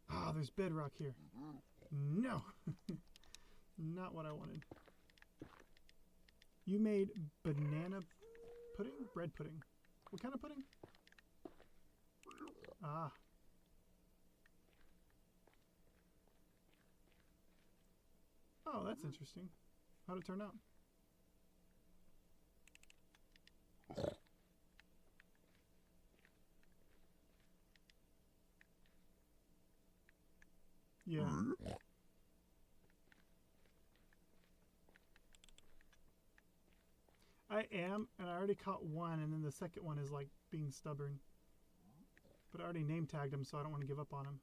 Ah, there's bedrock here. No. Not what I wanted. You made banana pudding? Bread pudding. What kind of pudding? Ah. Oh, that's interesting. How'd it turn out? Yeah. I am, and I already caught one, and then the second one is like being stubborn. But I already name tagged him, so I don't want to give up on him.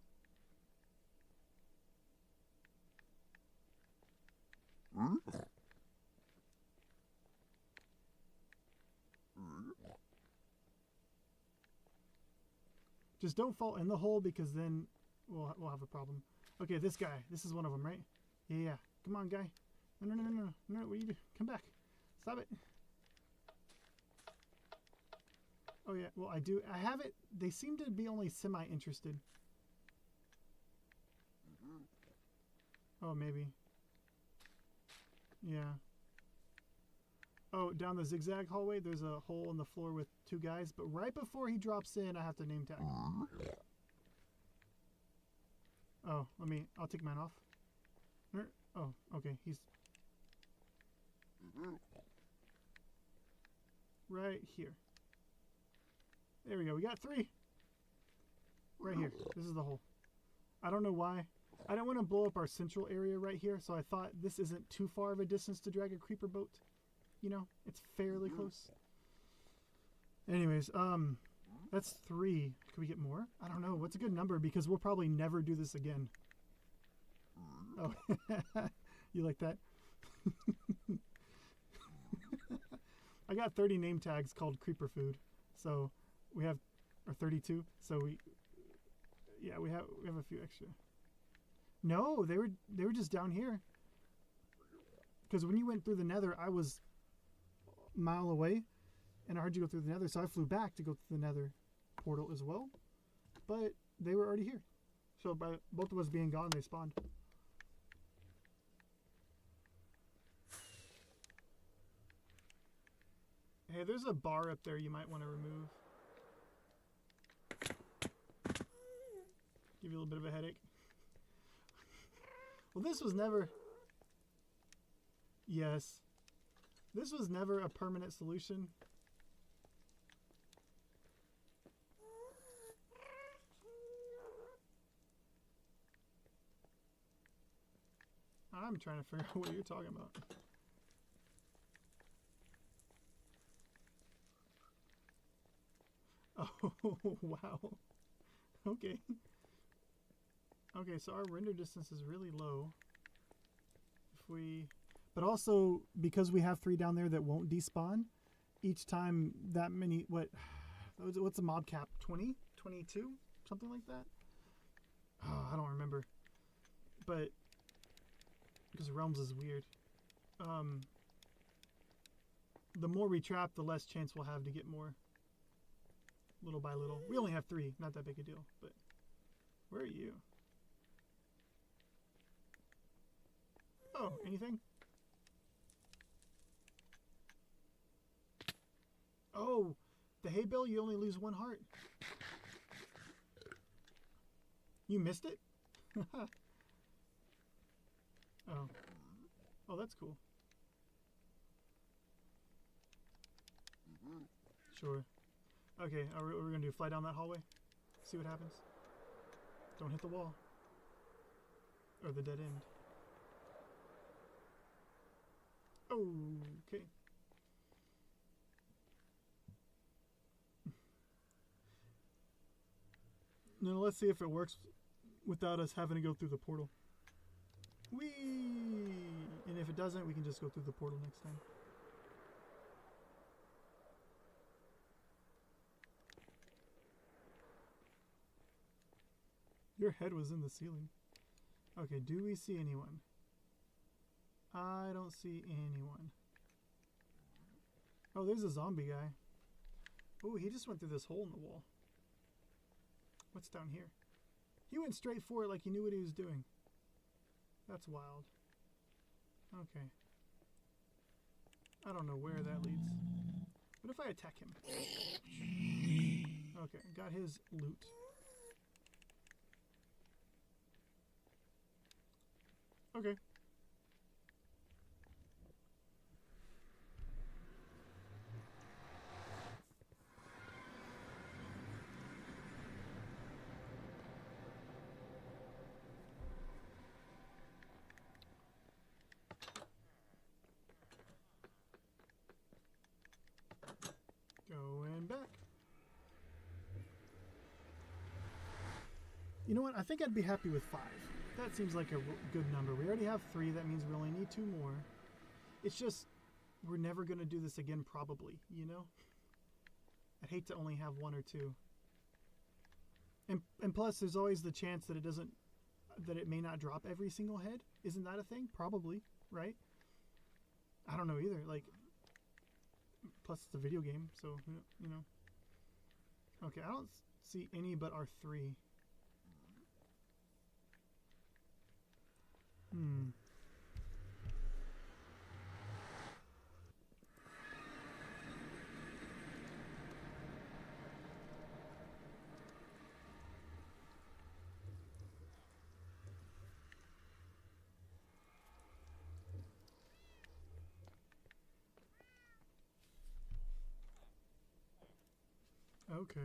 Just don't fall in the hole, because then we'll have a problem. Okay, this guy. This is one of them, right? Yeah. Come on, guy. No. What are you doing? Come back. Stop it. Oh yeah. Well, I have it. They seem to be only semi-interested. Oh, maybe. Yeah. Oh, down the zigzag hallway, there's a hole in the floor with two guys, but right before he drops in, I have to name tag. Oh, I'll take mine off. Oh, okay, he's right here. There we go, we got 3. Right here, this is the hole. I don't know why. I don't want to blow up our central area right here, so I thought this isn't too far of a distance to drag a creeper boat. You know, it's fairly close. Anyways, that's 3. Can we get more? I don't know. What's a good number? Because we'll probably never do this again. Oh, you like that? I got 30 name tags called creeper food. So we have, or 32. So we have a few extra. No, they were just down here. Because when you went through the nether, I was a mile away, and I heard you go through the nether, so I flew back to go through the nether portal as well. But they were already here. So by both of us being gone, they spawned. Hey, there's a bar up there you might want to remove. Give you a little bit of a headache. Well, this was never... Yes. This was never a permanent solution. I'm trying to figure out what you're talking about. Oh, wow. Okay. Okay, so our render distance is really low. But also, because we have 3 down there that won't despawn, each time that many, what's the mob cap? 20? 22? Something like that? Oh, I don't remember. But, because Realms is weird. The more we trap, the less chance we'll have to get more. Little by little. We only have 3, not that big a deal, but where are you? Oh, anything? Oh, the hay bale, you only lose 1 heart. You missed it? Oh. Oh, that's cool. Sure. Okay, we're gonna do fly down that hallway. See what happens. Don't hit the wall. Or the dead end. Okay. Now let's see if it works without us having to go through the portal. Whee! And if it doesn't, we can just go through the portal next time. Your head was in the ceiling. Okay, do we see anyone? I don't see anyone. Oh, there's a zombie guy. Oh, he just went through this hole in the wall. What's down here? He went straight for it like he knew what he was doing. That's wild. Okay. I don't know where that leads. What if I attack him? Okay, got his loot. Okay. Going back. You know what? I think I'd be happy with 5. That seems like a good number. We already have 3. That means we only need 2 more. It's just, we're never going to do this again probably, you know? I'd hate to only have 1 or 2. And plus, there's always the chance that it may not drop every single head. Isn't that a thing? Probably, right? I don't know either. Like, plus it's a video game, so, you know. Okay, I don't see any but our 3. Okay.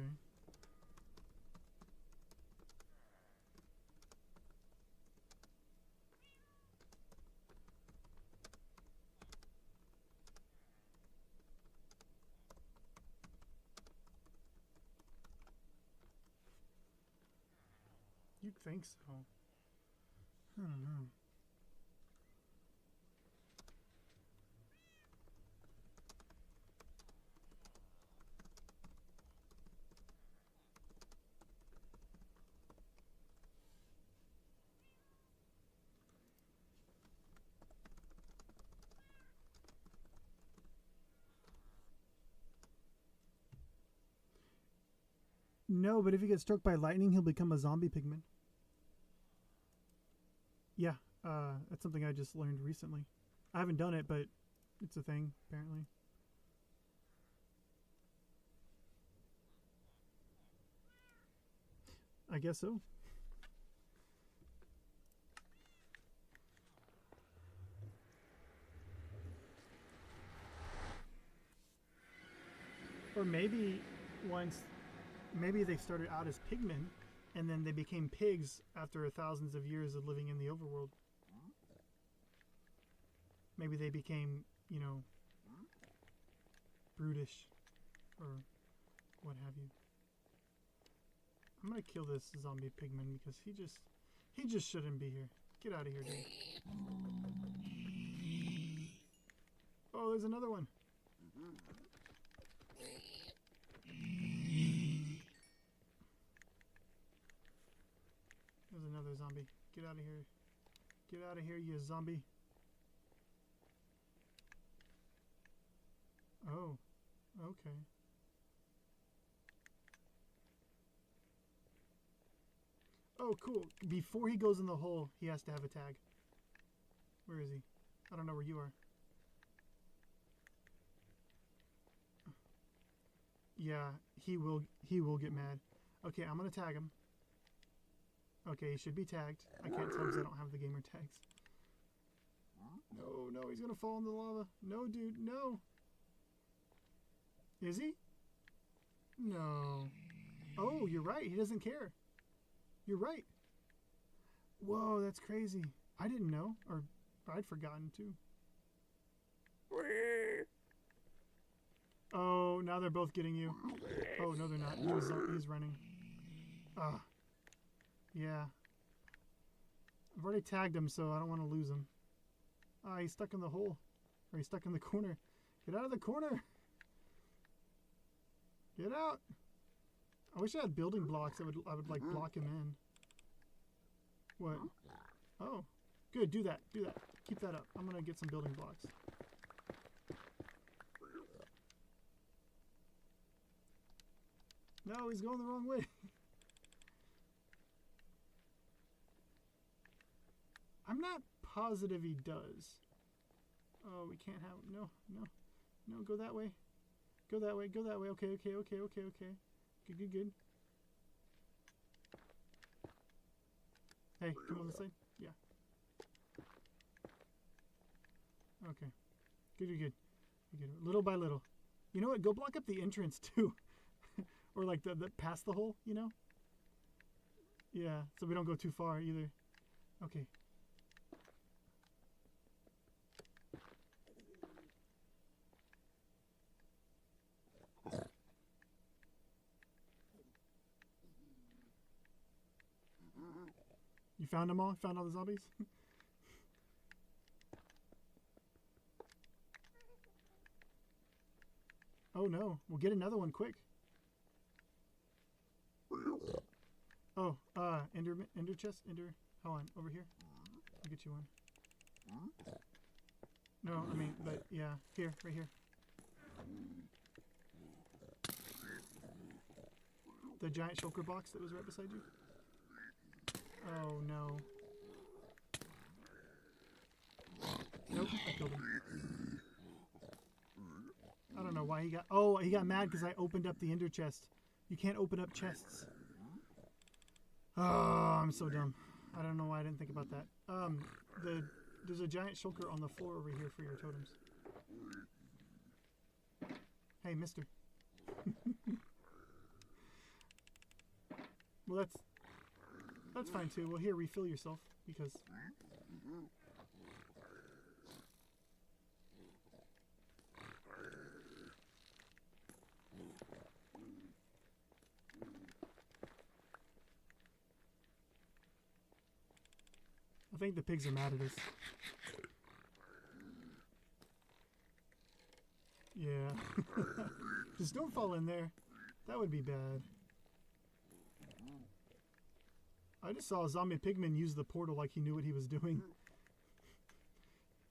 You'd think so. I don't know. No, but if he gets struck by lightning, he'll become a zombie pigman. Yeah, that's something I just learned recently. I haven't done it, but it's a thing, apparently. I guess so. Or maybe maybe they started out as pigmen and then they became pigs after thousands of years of living in the overworld. Maybe they became, you know, brutish or what have you. I'm gonna kill this zombie pigman because he just shouldn't be here. Get out of here, dude. Oh, there's another one. There's another zombie. Get out of here. Get out of here, you zombie. Oh, okay. Oh, cool. Before he goes in the hole, he has to have a tag. Where is he? I don't know where you are. Yeah, he will get mad. Okay, I'm gonna tag him. Okay, he should be tagged. I can't tell because I don't have the gamer tags. No, no, he's gonna fall in the lava. No, dude, no. Is he? No. Oh, you're right. He doesn't care. You're right. Whoa, that's crazy. I didn't know, or I'd forgotten too. Oh, now they're both getting you. Oh, no, they're not. He's running. Ah, Yeah. I've already tagged him, so I don't want to lose him. Ah, he's stuck in the hole. Or he's stuck in the corner. Get out of the corner! Get out! I wish I had building blocks. I would like block him in. What? Oh. Good, do that. Do that. Keep that up. I'm gonna get some building blocks. No, he's going the wrong way. I'm not positive he does. Oh, we can't have... No, no. No, go that way. Go that way, go that way. Okay, okay, okay, okay, okay. Good, good, good. Hey, come on this side. Yeah. Okay. Good, good, good. Good. Little by little. You know what? Go block up the entrance too. Or like the past the hole, you know? Yeah, so we don't go too far either. Okay. You found them all? Found all the zombies? Oh no. We'll get another one quick. Oh, ender chest, ender. Hold on, over here. I'll get you one. No, I mean, but yeah, here, right here. The giant shulker box that was right beside you. Oh no. Nope, I killed him. I don't know why he got... Oh, he got mad because I opened up the ender chest. You can't open up chests. Oh, I'm so dumb. I don't know why I didn't think about that. There's a giant shulker on the floor over here for your totems. Hey, mister. Well, that's fine too. Well, here, refill yourself because... I think the pigs are mad at us. Yeah. Just don't fall in there. That would be bad. I just saw a zombie pigman use the portal like he knew what he was doing.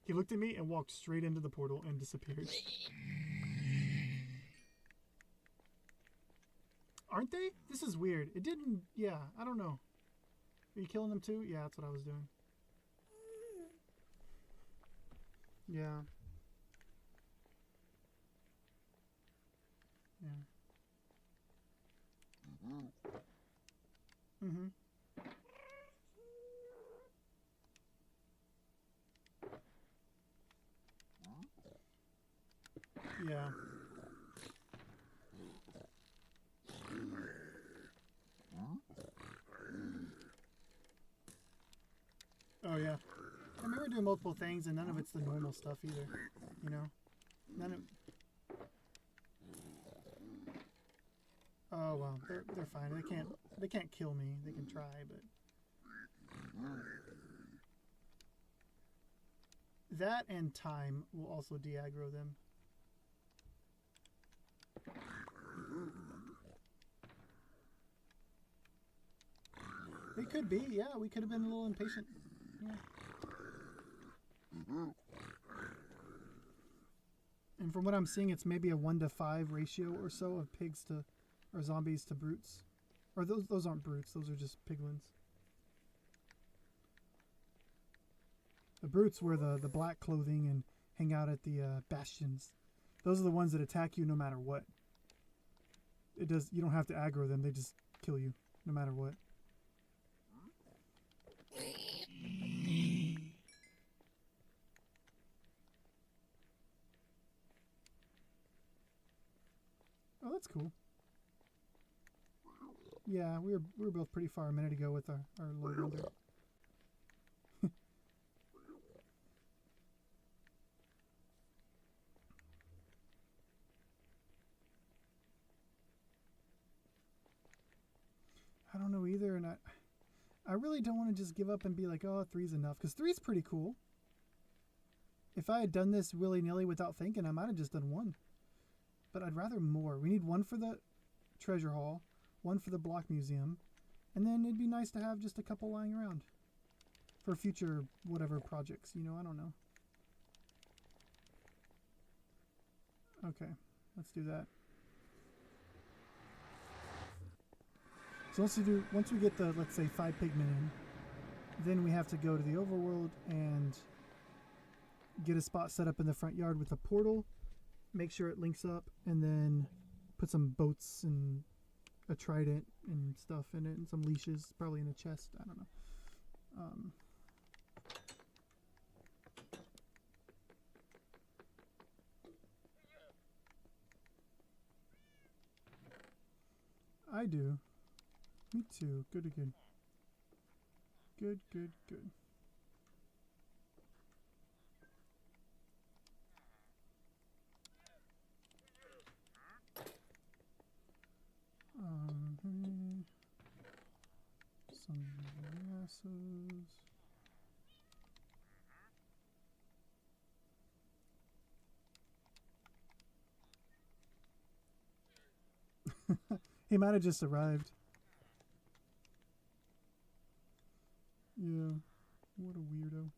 He looked at me and walked straight into the portal and disappeared. Aren't they? This is weird. It didn't... Yeah, I don't know. Are you killing them too? Yeah, that's what I was doing. Yeah. Yeah. Mm-hmm. Yeah. Oh, yeah. I remember doing multiple things, and none of it's the normal stuff either. You know? None of... Oh, well. They're fine. They can't kill me. They can try, but... That and time will also de-aggro them. They could be, yeah. We could have been a little impatient. Yeah. And from what I'm seeing, it's maybe a 1-to-5 ratio or so of pigs to, or zombies to brutes. Or those aren't brutes, those are just piglins. The brutes wear the black clothing and hang out at the bastions. Those are the ones that attack you no matter what. You don't have to aggro them, they just kill you no matter what. Oh, that's cool. Yeah, we were both pretty far a minute ago with our low render. I don't know either, and I really don't want to just give up and be like, oh, 3's enough. Because 3's pretty cool. If I had done this willy-nilly without thinking, I might have just done 1. But I'd rather more. We need 1 for the treasure hall, 1 for the block museum, and then it'd be nice to have just a couple lying around for future whatever projects, you know, I don't know. Okay, let's do that. So once we get the, let's say, 5 pigmen in, then we have to go to the overworld and get a spot set up in the front yard with a portal, make sure it links up, and then put some boats and a trident and stuff in it, and some leashes, probably in a chest, I don't know. I do. Me too. Good. Good. Some grasses. He might have just arrived. Yeah. What a weirdo.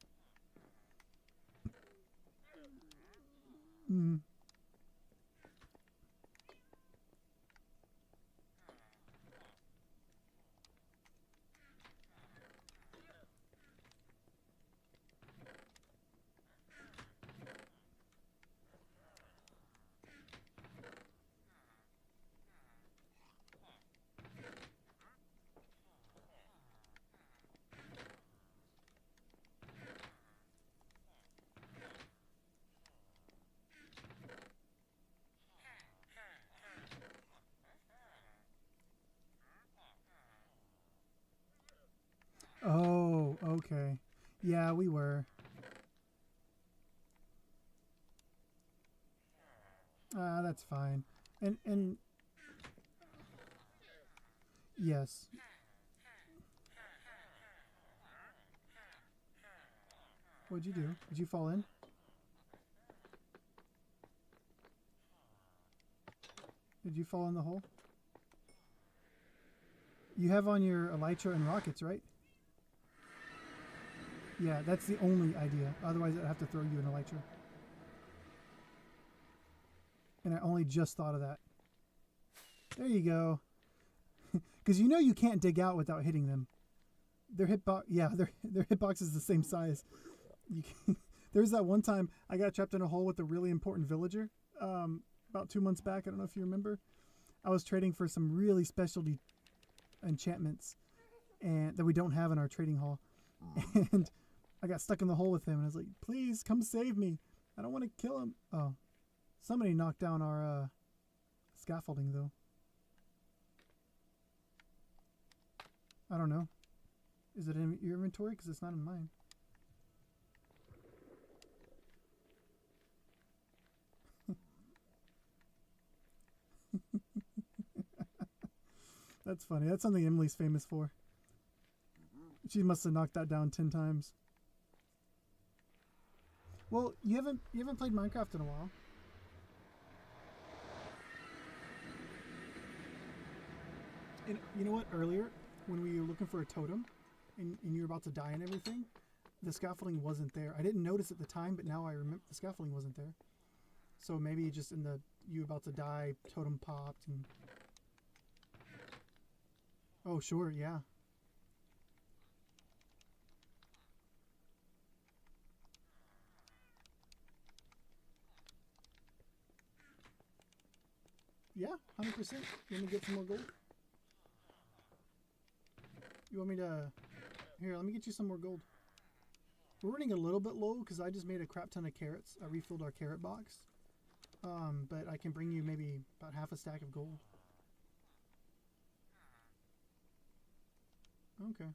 Oh, okay. Yeah, we were. That's fine. And yes. What'd you do? Did you fall in? Did you fall in the hole? You have on your elytra and rockets, right? Yeah, that's the only idea. Otherwise, I'd have to throw you an elytra. And I only just thought of that. There you go. Because you know you can't dig out without hitting them. Their hitbox, yeah, their hitbox is the same size. There's that one time I got trapped in a hole with a really important villager about 2 months back. I don't know if you remember. I was trading for some really specialty enchantments and that we don't have in our trading hall. And I got stuck in the hole with him, and I was like, please come save me. I don't want to kill him. Oh, somebody knocked down our scaffolding, though. I don't know. Is it in your inventory? Because it's not in mine. That's funny. That's something Emily's famous for. She must have knocked that down 10 times. Well, you haven't played Minecraft in a while. And you know what? Earlier, when we were looking for a totem, and you were about to die and everything, the scaffolding wasn't there. I didn't notice at the time, but now I remember the scaffolding wasn't there. So maybe just in the you were about to die, totem popped and. Oh sure, yeah. Yeah, 100%. You want me to get some more gold? You want me to... Here, let me get you some more gold. We're running a little bit low because I just made a crap ton of carrots. I refilled our carrot box. But I can bring you maybe about half a stack of gold. Okay.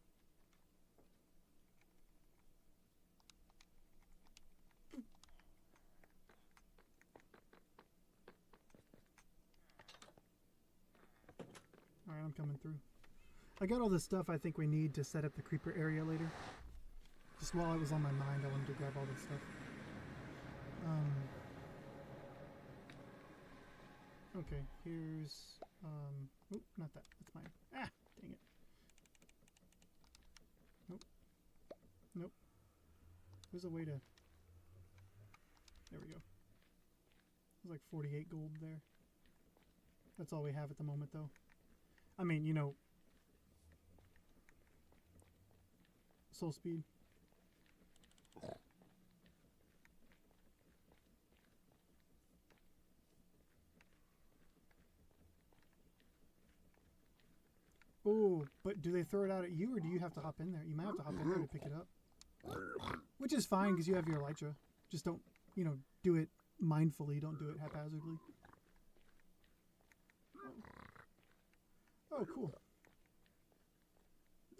Alright, I'm coming through. I got all the stuff I think we need to set up the creeper area later. Just while it was on my mind, I wanted to grab all this stuff. Okay, here's... Oop, not that. That's mine. Ah, dang it. Nope. Nope. There's a way to... There we go. There's like 48 gold there. That's all we have at the moment, though. I mean, you know... Soul speed. Oh, but do they throw it out at you, or do you have to hop in there? You might have to hop in there to pick it up. Which is fine, because you have your elytra. Just don't, you know, do it mindfully. Don't do it haphazardly. Oh, cool.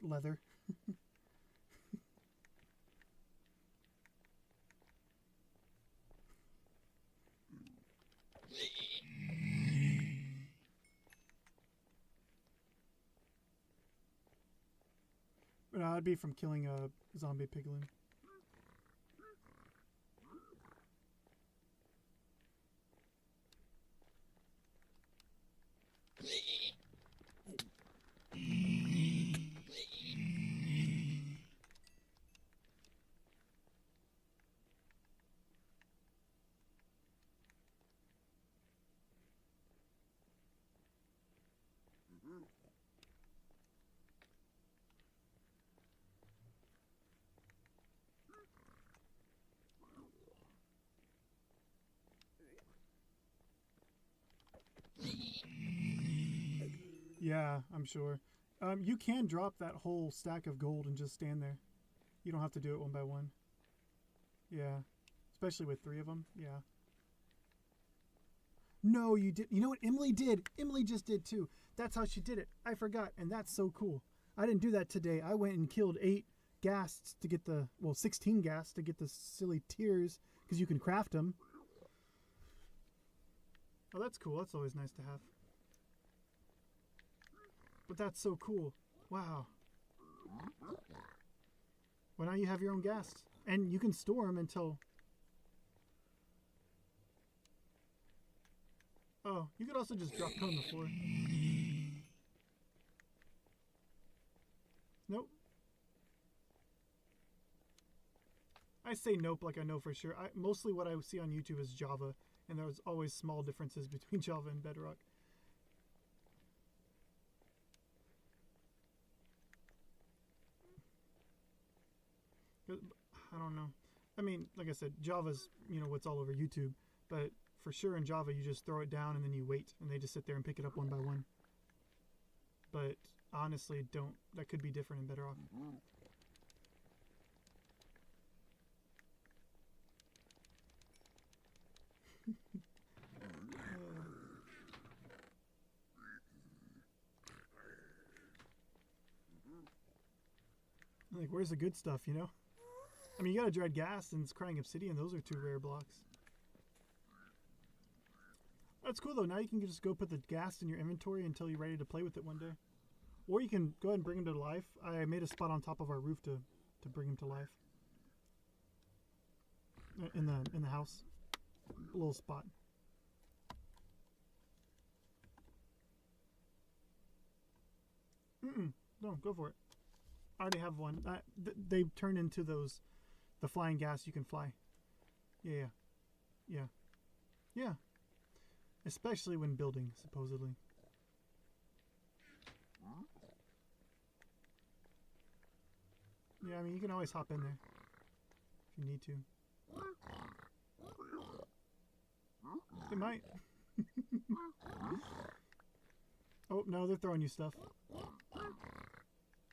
Leather. It'd be from killing a zombie piglin. Yeah, I'm sure. You can drop that whole stack of gold and just stand there. You don't have to do it one by one. Yeah. Especially with 3 of them. Yeah. No, you did. You know what Emily did? Emily just did too. That's how she did it. I forgot. And that's so cool. I didn't do that today. I went and killed 8 ghasts to get the, well, 16 ghasts to get the silly tears, because you can craft them. Oh, that's cool. That's always nice to have. But that's so cool. Wow. Well, now you have your own ghasts. And you can store them until... Oh, you could also just drop them on the floor. Nope. I say nope like I know for sure. Mostly what I see on YouTube is Java, and there's always small differences between Java and Bedrock. I don't know. I mean, like I said, Java's, you know, what's all over YouTube, but for sure in Java you just throw it down and then you wait, and they just sit there and pick it up one by one. But honestly, that could be different in Bedrock. Like, where's the good stuff, you know? I mean, you got a Dread Ghast and it's Crying Obsidian. Those are 2 rare blocks. That's cool, though. Now you can just go put the Ghast in your inventory until you're ready to play with it one day. Or you can go ahead and bring him to life. I made a spot on top of our roof to bring him to life. In the house. A little spot. No, go for it. I already have one. They turn into the flying ghast you can fly. Yeah. Especially when building, supposedly. Yeah, I mean, you can always hop in there if you need to. They might. Oh, no, they're throwing you stuff.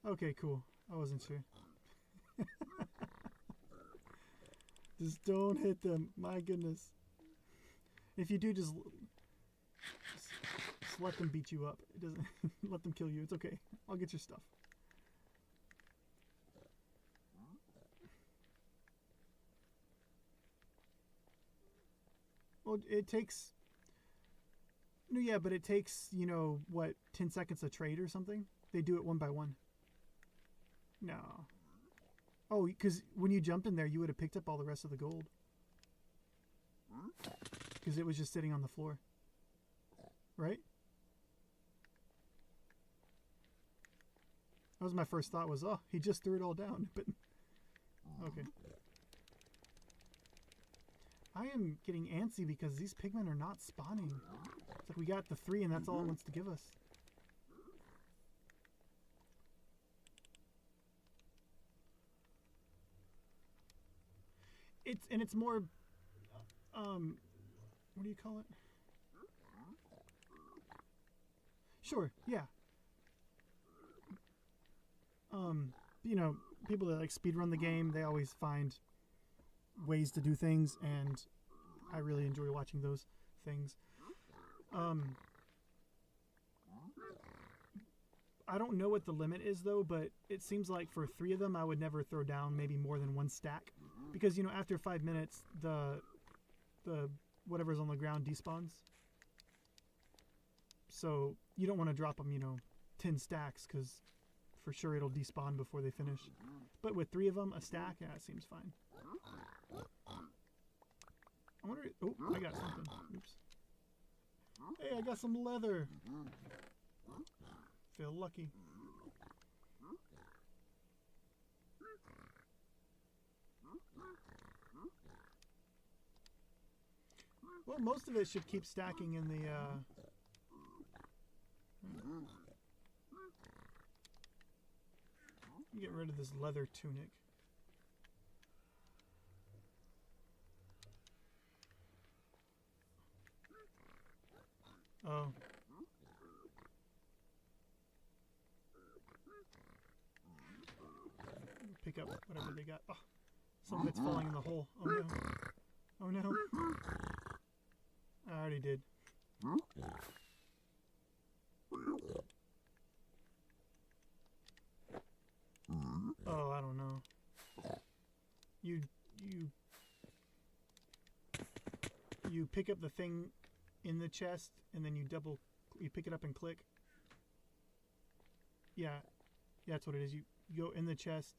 Okay, cool. I wasn't sure. Just don't hit them. My goodness. If you do, just let them beat you up. It doesn't let them kill you. It's okay. I'll get your stuff. Well, it takes... No, yeah, but it takes, you know, what, 10 seconds to trade or something? they do it one by one. No. Oh, because when you jumped in there, you would have picked up all the rest of the gold. Because it was just sitting on the floor. Right? That was my first thought was, oh, he just threw it all down. But okay. I am getting antsy because these pigmen are not spawning. It's like we got the 3 and that's all it wants to give us. It's more, what do you call it? Sure, yeah. You know, people that like speedrun the game, they always find ways to do things, and I really enjoy watching those things. I don't know what the limit is though, but it seems like for 3 of them I would never throw down maybe more than 1 stack, because you know after 5 minutes the whatever's on the ground despawns, so you don't want to drop them, you know, 10 stacks, because for sure it'll despawn before they finish. But with 3 of them, a stack, yeah, it seems fine. I wonder, oh, I got something. Oops. Hey, I got some leather. Feel lucky. Well, most of it should keep stacking in the, get rid of this leather tunic. Oh. Pick up whatever they got. Oh, some of it's falling in the hole. Oh no. Oh no. I already did. Oh, I don't know. You pick up the thing in the chest and then you pick it up and click. Yeah, that's what it is. You go in the chest.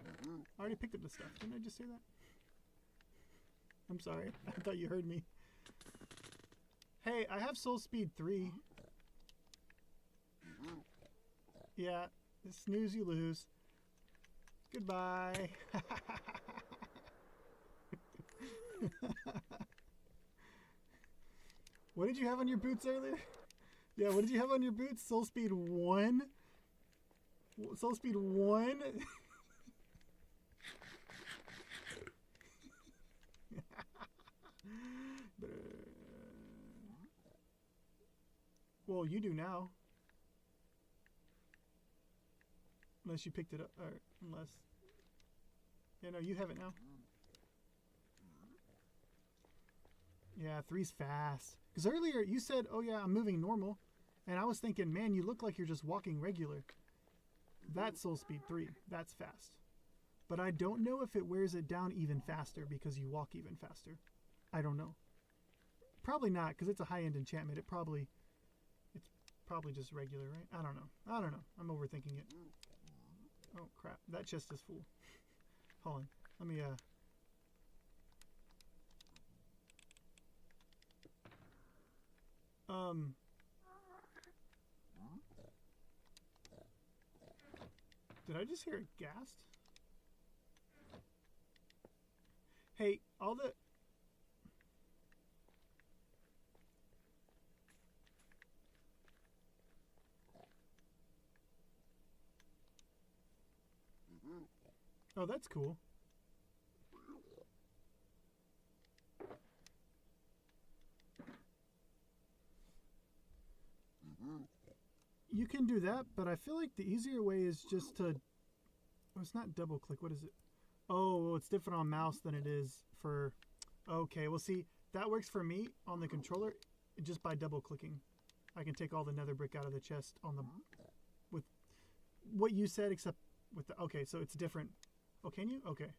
I already picked up the stuff. Didn't I just say that? I'm sorry. I thought you heard me. Hey, I have Soul Speed 3. Yeah, snooze you lose. Goodbye. What did you have on your boots earlier? Yeah, what did you have on your boots? Soul Speed 1? Soul Speed 1? Well, you do now. Unless you picked it up, or unless... Yeah, no, you have it now. Yeah, 3's fast. Because earlier you said, oh yeah, I'm moving normal. And I was thinking, man, you look like you're just walking regular. That's Soul Speed 3. That's fast. But I don't know if it wears it down even faster because you walk even faster. I don't know. Probably not, because it's a high-end enchantment. It's probably just regular, right? I don't know. I'm overthinking it. Oh, crap. That chest is full. Hold on. Let me, did I just hear a ghast? Hey, all the... Oh, that's cool. You can do that, but I feel like the easier way is just to... Oh, it's not double click. What is it? Oh, well, it's different on mouse than it is for... Okay, well, see, that works for me on the controller just by double clicking. I can take all the nether brick out of the chest on the... With what you said, except with the... Okay, so it's different. Oh, can you? Okay.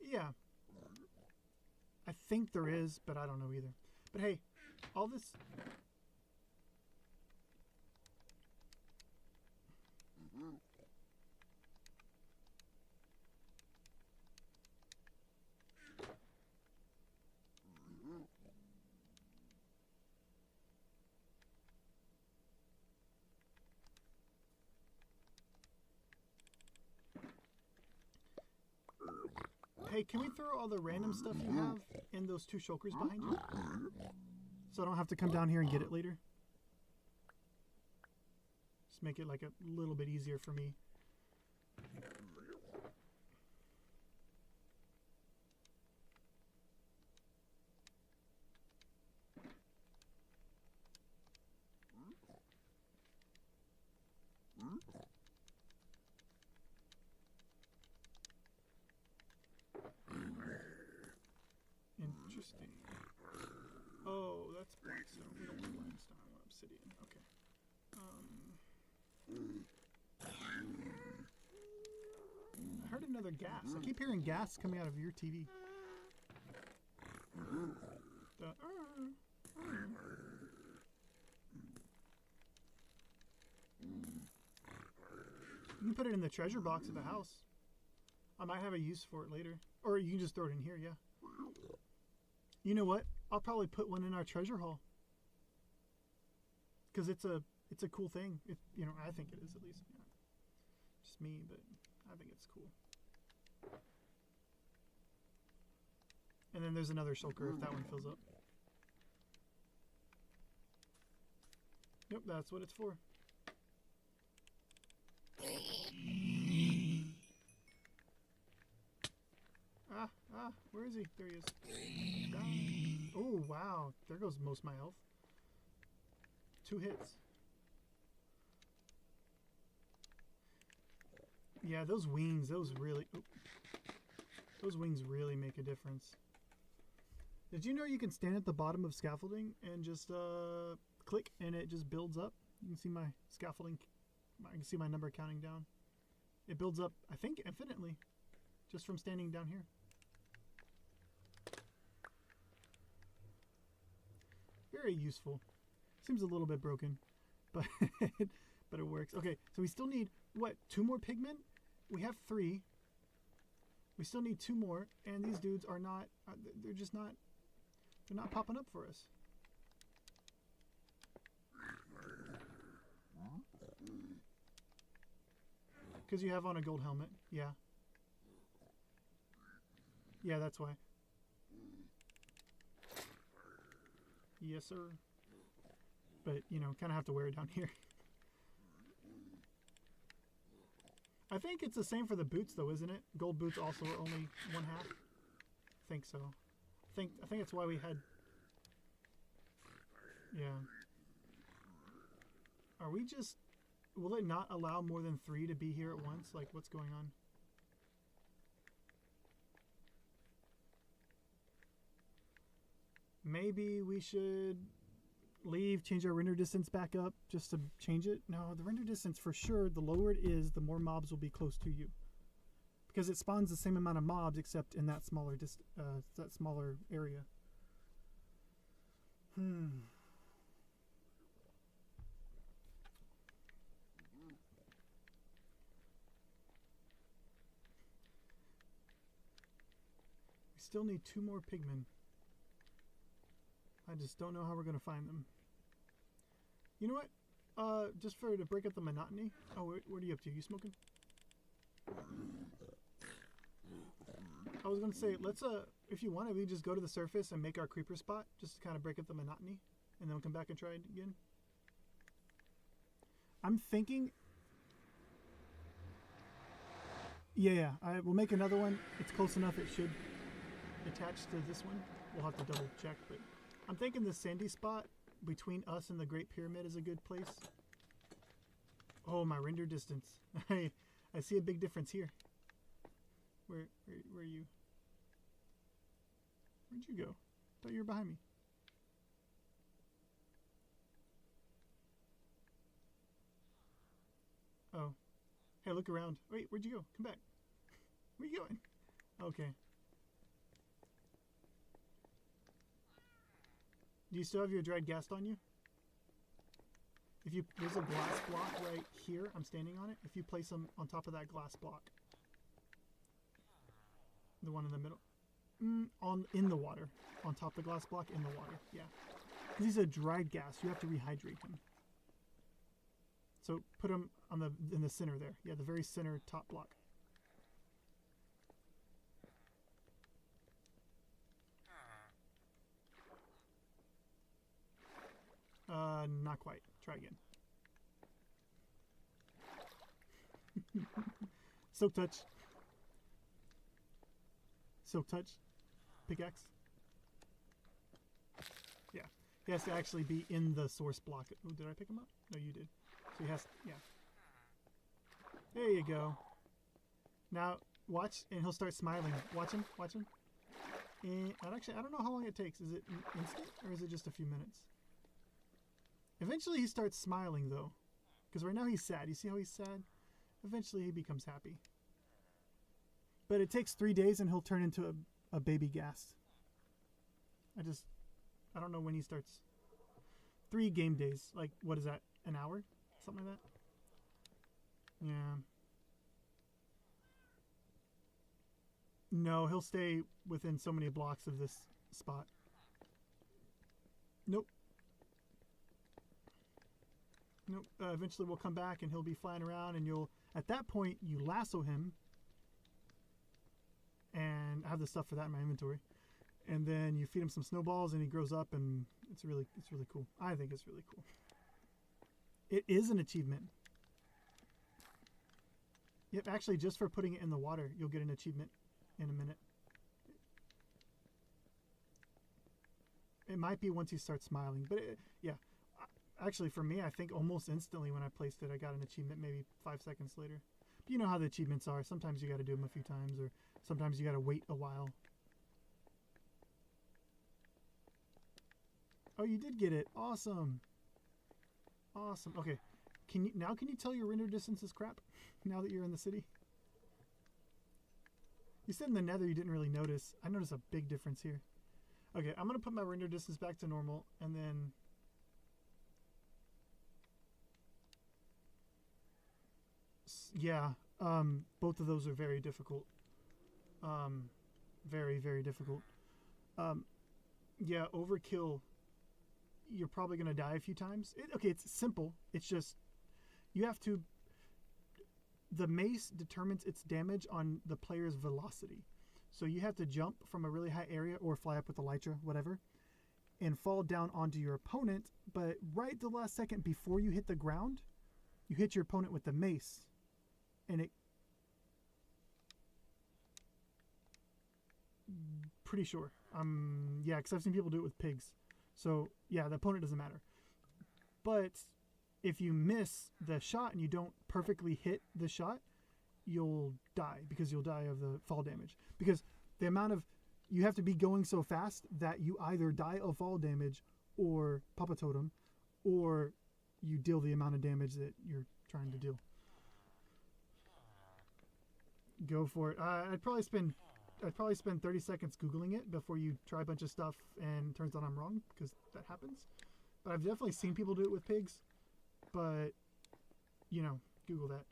Yeah. I think there is, but I don't know either. But hey, all this... Hey, can we throw all the random stuff you have in those 2 shulkers behind you? So I don't have to come down here and get it later. Just make it like a little bit easier for me. Interesting. Oh, that's blackstone. We don't want blackstone. I want obsidian. Okay. I heard another gas. I keep hearing gas coming out of your TV. You can put it in the treasure box of the house. I might have a use for it later. Or you can just throw it in here, yeah. You know what? I'll probably put one in our treasure hall. Because it's a cool thing. You know, I think it is at least. Yeah. Just me, but I think it's cool. And then there's another shulker if that one fills up. Yep, that's what it's for. Where is he? There he is. Oh, wow. There goes most of my health. 2 hits. Yeah, those wings, those wings really make a difference. Did you know you can stand at the bottom of scaffolding and just click and it just builds up? You can see my scaffolding, I can see my number counting down. It builds up, I think, infinitely just from standing down here. Very useful. Seems a little bit broken, but but it works. Okay, so we still need, what, 2 more pigmen? We have 3. We still need 2 more, and these dudes are not, they're just not, they're not popping up for us. Because you have on a gold helmet, yeah. Yeah, that's why. Yes, sir. But, you know, kind of have to wear it down here. I think it's the same for the boots, though, isn't it? Gold boots also are only 1/2. I think so. I think that's why we had... Yeah. Are we just... Will it not allow more than 3 to be here at once? Like, what's going on? Maybe we should leave, change our render distance back up just to change it. No, the render distance for sure, the lower it is, the more mobs will be close to you. Because it spawns the same amount of mobs except in that smaller area. We still need 2 more pigmen. I just don't know how we're going to find them. You know what? Just to break up the monotony. Oh, what are you up to? You smoking? I was going to say, let's, if you want, we just go to the surface and make our creeper spot, just to kind of break up the monotony, and then we'll come back and try it again. I'm thinking... Yeah, I will make another one. It's close enough, it should attach to this one. We'll have to double check, but... I'm thinking the sandy spot between us and the Great Pyramid is a good place. Oh, my render distance. I see a big difference here. Where are you? Where'd you go? I thought you were behind me. Oh. Hey, look around. Wait, where'd you go? Come back. Where are you going? Okay. Do you still have your dried ghast on you? There's a glass block right here. I'm standing on it. If you place them on top of that glass block, the one in the middle, in the water, on top of the glass block in the water. Yeah, because he's a dried ghast. You have to rehydrate him. So put him in the center there. Yeah, the very center top block. Not quite. Try again. Silk touch. Silk touch. Pickaxe. Yeah. He has to actually be in the source block. Oh, did I pick him up? No, you did. So he has, yeah. There you go. Now, watch, and he'll start smiling. Watch him, watch him. And actually, I don't know how long it takes. Is it instant, or is it just a few minutes? Eventually he starts smiling, though. Because right now he's sad. You see how he's sad? Eventually he becomes happy. But it takes 3 days, and he'll turn into a baby ghast. I don't know when he starts. 3 game days. Like, what is that? An hour? Something like that? Yeah. No, he'll stay within so many blocks of this spot. Nope. Nope. Eventually we'll come back and he'll be flying around, and at that point, you lasso him. And I have the stuff for that in my inventory. And then you feed him some snowballs, and he grows up, and it's really cool. I think it's really cool. It is an achievement. Yep, actually, just for putting it in the water, you'll get an achievement in a minute. It might be once you start smiling, but yeah. Actually, for me, I think almost instantly when I placed it, I got an achievement maybe 5 seconds later. But you know how the achievements are. Sometimes you got to do them a few times, or sometimes you got to wait a while. Oh, you did get it. Awesome. Awesome. Okay. Can you tell your render distance is crap now that you're in the city? You said in the nether you didn't really notice. I noticed a big difference here. Okay, I'm going to put my render distance back to normal, and then yeah, both of those are very difficult. Very, very difficult. Yeah, overkill. You're probably going to die a few times. Okay, it's simple. It's just you have to. The mace determines its damage on the player's velocity. So you have to jump from a really high area or fly up with the elytra, whatever, and fall down onto your opponent. But right the last second before you hit the ground, you hit your opponent with the mace. And it... Pretty sure. Yeah, because I've seen people do it with pigs. So, yeah, the opponent doesn't matter. But if you miss the shot and you don't perfectly hit the shot, you'll die, because you'll die of the fall damage. Because the amount of... You have to be going so fast that you either die of fall damage or pop a totem, or you deal the amount of damage that you're trying to deal. Go for it. I'd probably spend 30 seconds Googling it before you try a bunch of stuff and it turns out I'm wrong, because that happens. But I've definitely seen people do it with pigs. But, you know, Google that.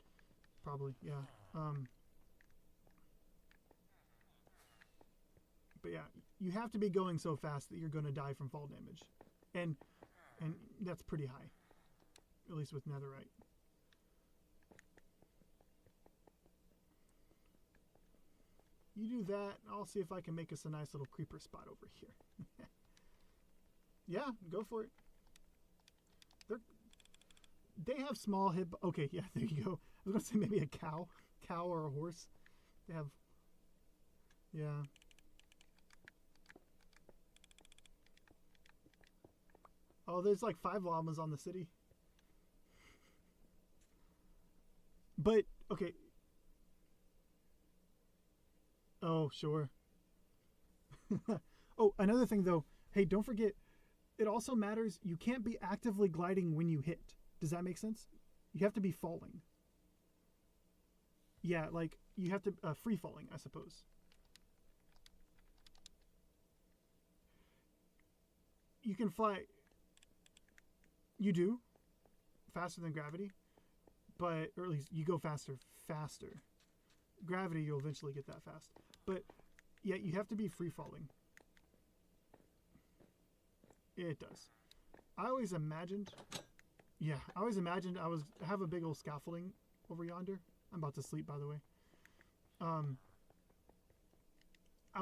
Probably, yeah. But yeah, you have to be going so fast that you're going to die from fall damage. And that's pretty high. At least with netherite. You do that, I'll see if I can make us a nice little creeper spot over here. Yeah, go for it. They have small hip... Okay, yeah, there you go. I was going to say maybe a cow. Cow or a horse. They have... Yeah. Oh, there's like 5 llamas on the city. But, okay... Oh, sure. Oh, another thing, though. Hey, don't forget, it also matters, you can't be actively gliding when you hit. Does that make sense? You have to be falling. Yeah, like, you have to... free falling, I suppose. you can fly. You do faster than gravity, but or at least you go faster. Gravity, you'll eventually get that fast, but yeah, you have to be free falling. It does. I always imagined I have a big old scaffolding over yonder. I'm about to sleep, by the way. I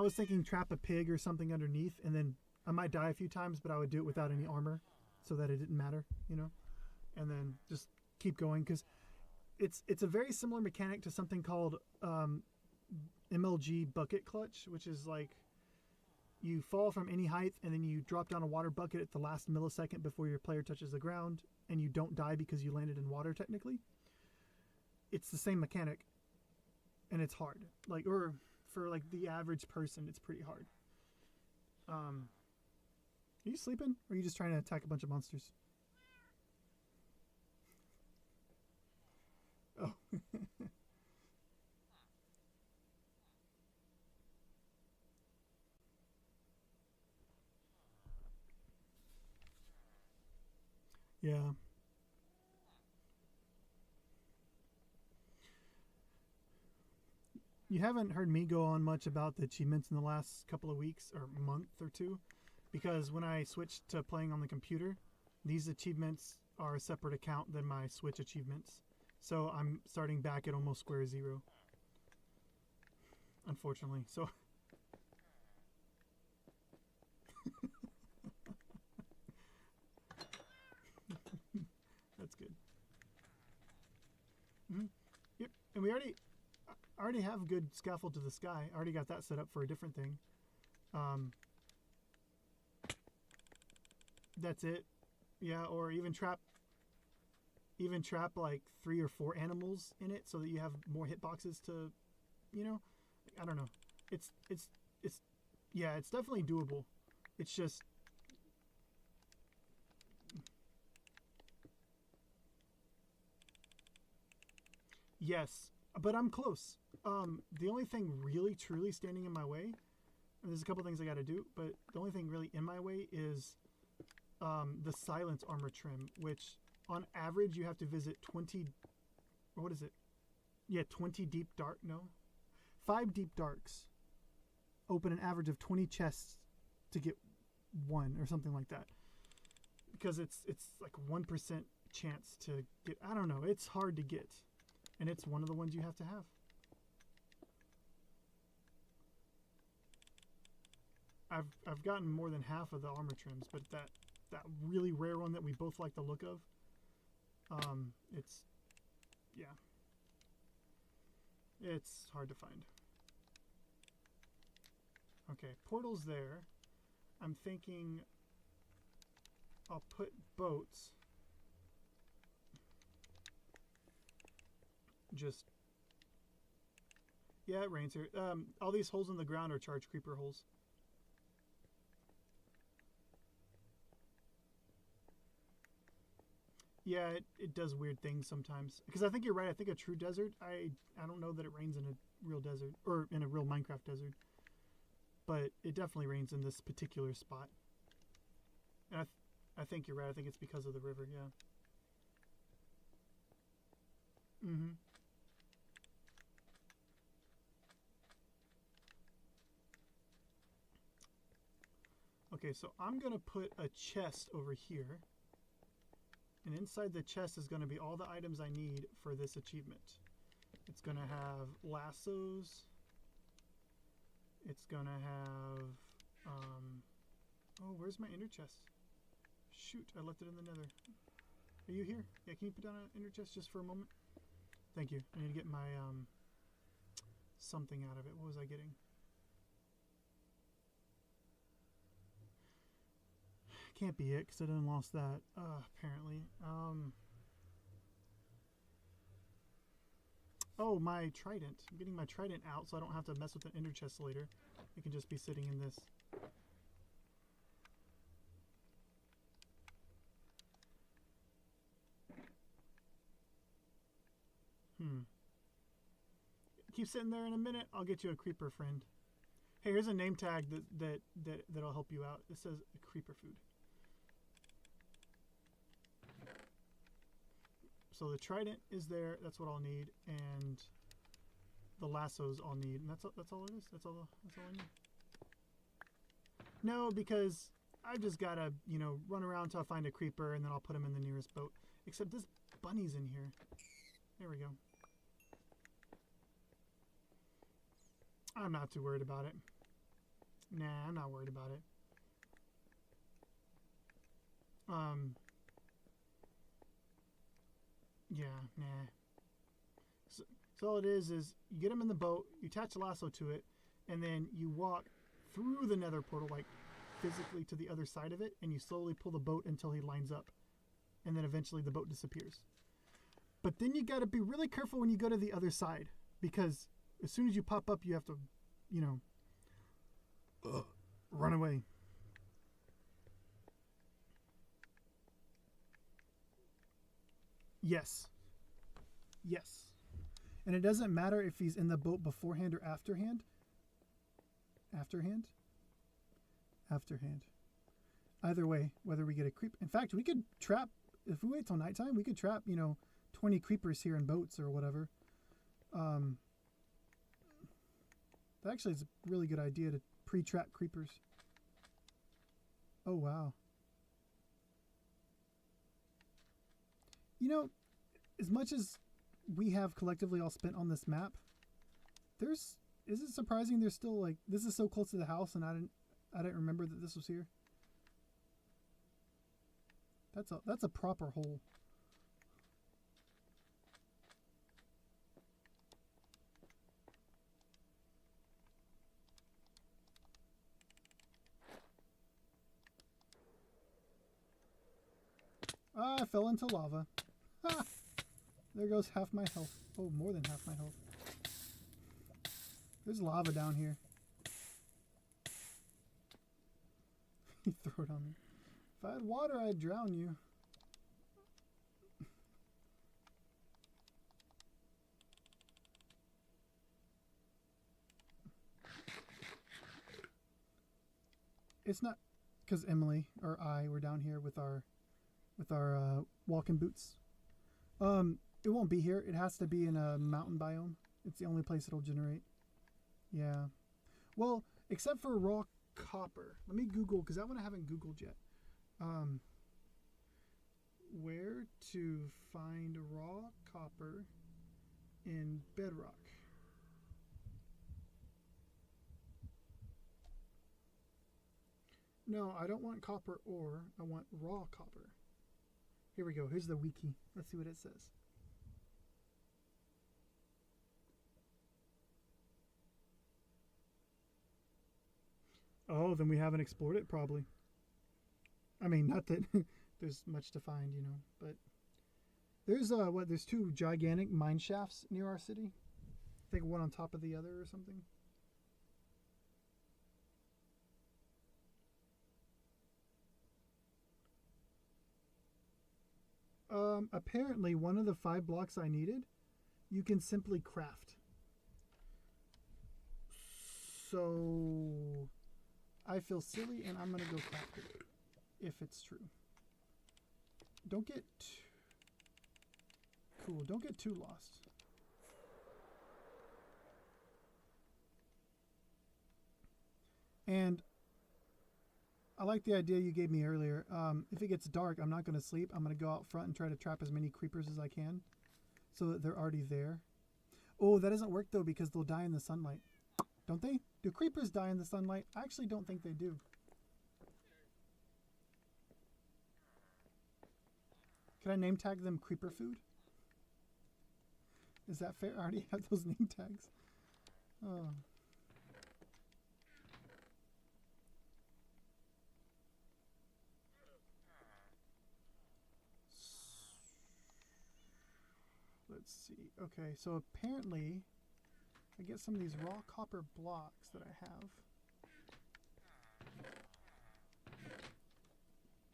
was thinking trap a pig or something underneath, and then I might die a few times, but I would do it without any armor, so that it didn't matter, you know. And then just keep going, because it's a very similar mechanic to something called MLG bucket clutch, which is like you fall from any height and then you drop down a water bucket at the last millisecond before your player touches the ground, and you don't die because you landed in water technically. It's the same mechanic, and it's hard. Like, or for like the average person, it's pretty hard. Are you sleeping, or are you just trying to attack a bunch of monsters? Oh. Yeah. You haven't heard me go on much about the achievements in the last couple of weeks or month or two, because when I switched to playing on the computer, these achievements are a separate account than my Switch achievements. So I'm starting back at almost square zero, unfortunately. So that's good. Mm-hmm. Yep, and I already have good scaffold to the sky. I already got that set up for a different thing. That's it. Yeah, or even trap like 3 or 4 animals in it so that you have more hitboxes to, you know, I don't know. It's yeah, it's definitely doable. It's just yes, but I'm close. The only thing really truly standing in my way, and there's a couple things I got to do, but the only thing really in my way is the silence armor trim, which on average you have to visit 20, or what is it? Yeah, 20 deep dark, no, 5 deep darks open an average of 20 chests to get one or something like that, because it's like 1% chance to get. I don't know, it's hard to get, and it's one of the ones you have to have. I've gotten more than half of the armor trims, but that really rare one that we both like the look of, it's, yeah, it's hard to find. Okay, portal's there. I'm thinking I'll put boats just, yeah, it rains here. All these holes in the ground are charged creeper holes. Yeah, it does weird things sometimes. Because I think you're right. I think a true desert, I don't know that it rains in a real desert, or in a real Minecraft desert. But it definitely rains in this particular spot. And I think you're right. I think it's because of the river, yeah. Mm-hmm. Okay, so I'm going to put a chest over here. And inside the chest is going to be all the items I need for this achievement. It's going to have lassos. It's going to have... oh, where's my ender chest? Shoot, I left it in the nether. Are you here? Yeah, can you put down an ender chest just for a moment? Thank you. I need to get my something out of it. What was I getting? Can't be it, because I didn't lost that, apparently. Oh, my trident. I'm getting my trident out so I don't have to mess with an ender chest later. It can just be sitting in this. Keep sitting there. In a minute, I'll get you a creeper friend. Hey, here's a name tag that'll help you out. It says creeper food. So the trident is there. That's what I'll need, and the lassos I'll need, and that's all it is. That's all I need. No, because I've just gotta, you know, run around until I find a creeper, and then I'll put him in the nearest boat. Except this bunny's in here. There we go. I'm not too worried about it. Nah, I'm not worried about it. Yeah, nah. So all it is you get him in the boat, you attach a lasso to it, and then you walk through the nether portal, like physically to the other side of it, and you slowly pull the boat until he lines up. And then eventually the boat disappears. But then you got to be really careful when you go to the other side, because as soon as you pop up, you have to, you know, run away. Yes. Yes. And it doesn't matter if he's in the boat beforehand or afterhand. Afterhand? Afterhand. Either way, whether we get a creep. In fact, we could trap, if we wait till nighttime, we could trap, you know, 20 creepers here in boats or whatever. That actually is a really good idea to pre-trap creepers. Oh, wow. You know, as much as we have collectively all spent on this map, is it surprising there's still, like, this is so close to the house and I didn't remember that this was here. That's a proper hole. Ah, I fell into lava. Ha! There goes half my health. Oh, more than half my health. There's lava down here. You throw it on me. If I had water, I'd drown you. It's not because Emily or I were down here with our walking boots. It won't be here. It has to be in a mountain biome. It's the only place it'll generate. Yeah. Well, except for raw copper. Let me Google, because that one I haven't Googled yet. Where to find raw copper in bedrock. No, I don't want copper ore. I want raw copper. Here we go. Here's the wiki. Let's see what it says. Oh, then we haven't explored it, probably. I mean, not that there's much to find, you know, but there's there's two gigantic mine shafts near our city. I think one on top of the other or something. Apparently one of the 5 blocks I needed, you can simply craft. So I feel silly and I'm gonna go craft it, if it's true. Don't get cool. Don't get too lost. And I like the idea you gave me earlier. If it gets dark, I'm not going to sleep. I'm going to go out front and try to trap as many creepers as I can so that they're already there. Oh, that doesn't work, though, because they'll die in the sunlight. Don't they? Do creepers die in the sunlight? I actually don't think they do. Can I name tag them creeper food? Is that fair? I already have those name tags. Oh. Let's see. Okay, so apparently I get some of these raw copper blocks that I have.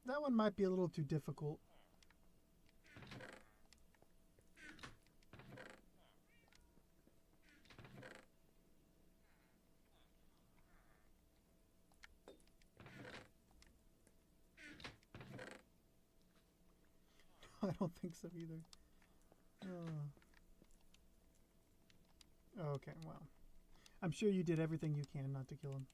That one might be a little too difficult. I don't think so either. Okay, well. I'm sure you did everything you can not to kill him.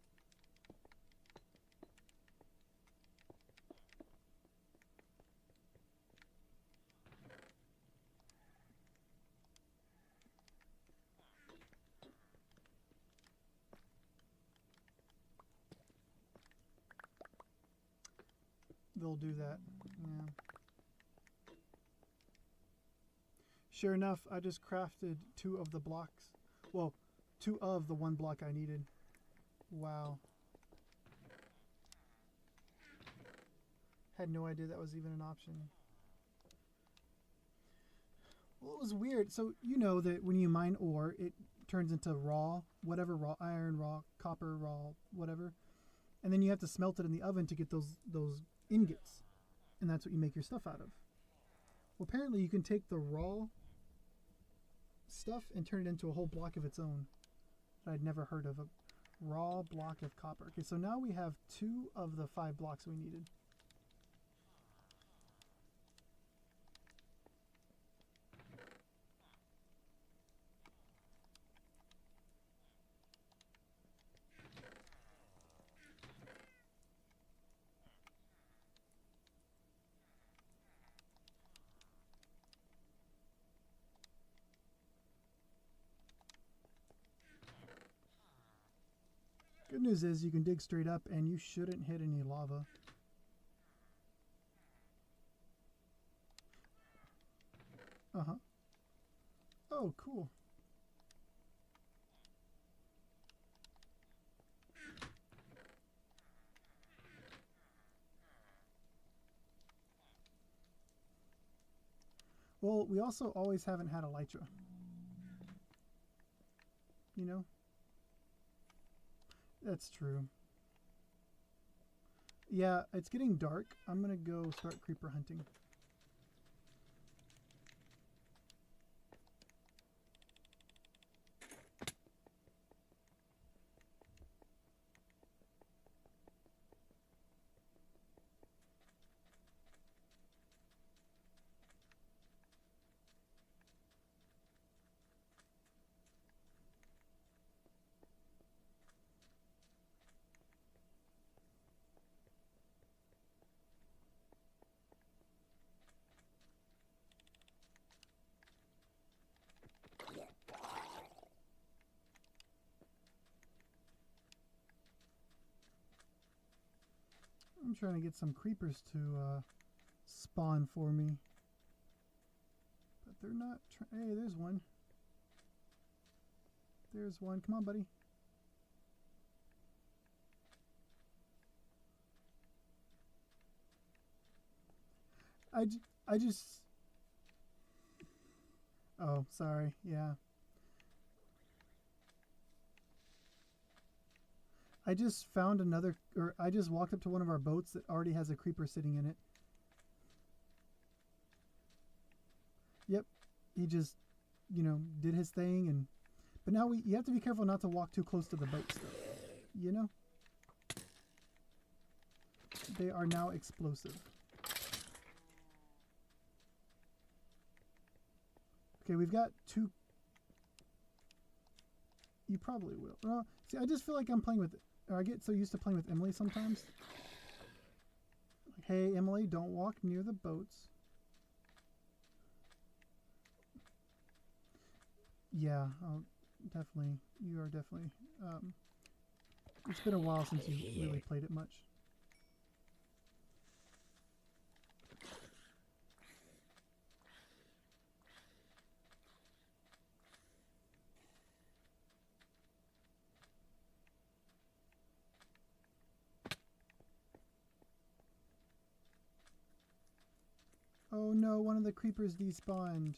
They'll do that. Yeah. Sure enough, I just crafted 2 of the blocks. Well, 2 of the 1 block I needed. Wow. Had no idea that was even an option. Well, it was weird. So you know that when you mine ore, it turns into raw, whatever, raw iron, raw copper, raw whatever. And then you have to smelt it in the oven to get those ingots. And that's what you make your stuff out of. Well, apparently you can take the raw stuff and turn it into a whole block of its own. I'd never heard of a raw block of copper. Okay, so now we have 2 of the 5 blocks we needed. Good news is you can dig straight up and you shouldn't hit any lava. Uh-huh. Oh, cool. Well, we also always haven't had elytra. You know? That's true. Yeah, it's getting dark. I'm gonna go start creeper hunting. I'm trying to get some creepers to spawn for me. But they're not hey, there's one. There's one. Come on, buddy. I just... Oh, sorry. Yeah. I just found another... Or I just walked up to one of our boats that already has a creeper sitting in it. Yep. He just, you know, did his thing and... But now you have to be careful not to walk too close to the boat stuff. You know? They are now explosive. Okay, we've got 2... You probably will. Well, see, I just feel like I'm playing with... Or I get so used to playing with Emily sometimes. Like, hey, Emily, don't walk near the boats. Yeah, I'll definitely... You are definitely... it's been a while since you really played it much. Oh no, one of the creepers despawned.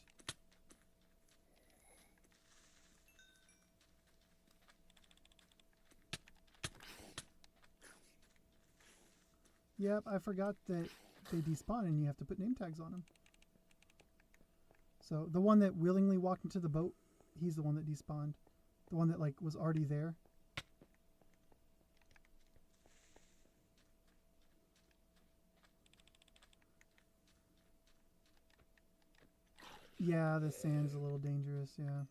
Yep, I forgot that they despawn and you have to put name tags on them. So the one that willingly walked into the boat, he's the one that despawned. The one that like was already there. Yeah, the sand's a little dangerous, yeah.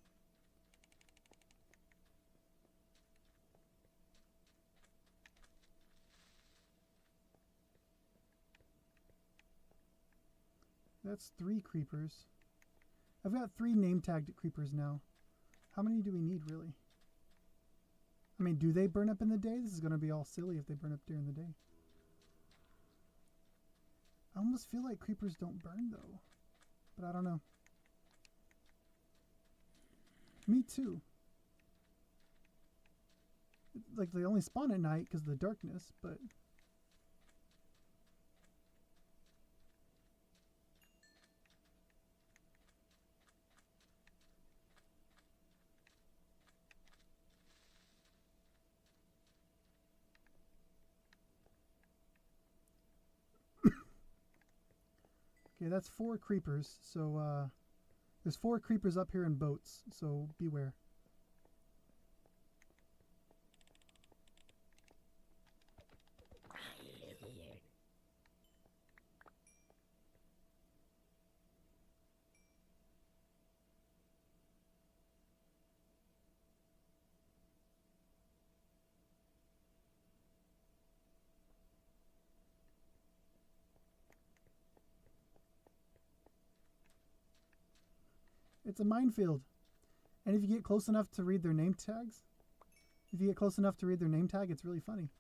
That's 3 creepers. I've got 3 name-tagged creepers now. How many do we need, really? I mean, do they burn up in the day? This is going to be all silly if they burn up during the day. I almost feel like creepers don't burn, though. But I don't know. Me too. Like, they only spawn at night because of the darkness, but... Okay, that's 4 creepers, so, there's 4 creepers up here in boats, so beware. It's a minefield. And if you get close enough to read their name tags, it's really funny.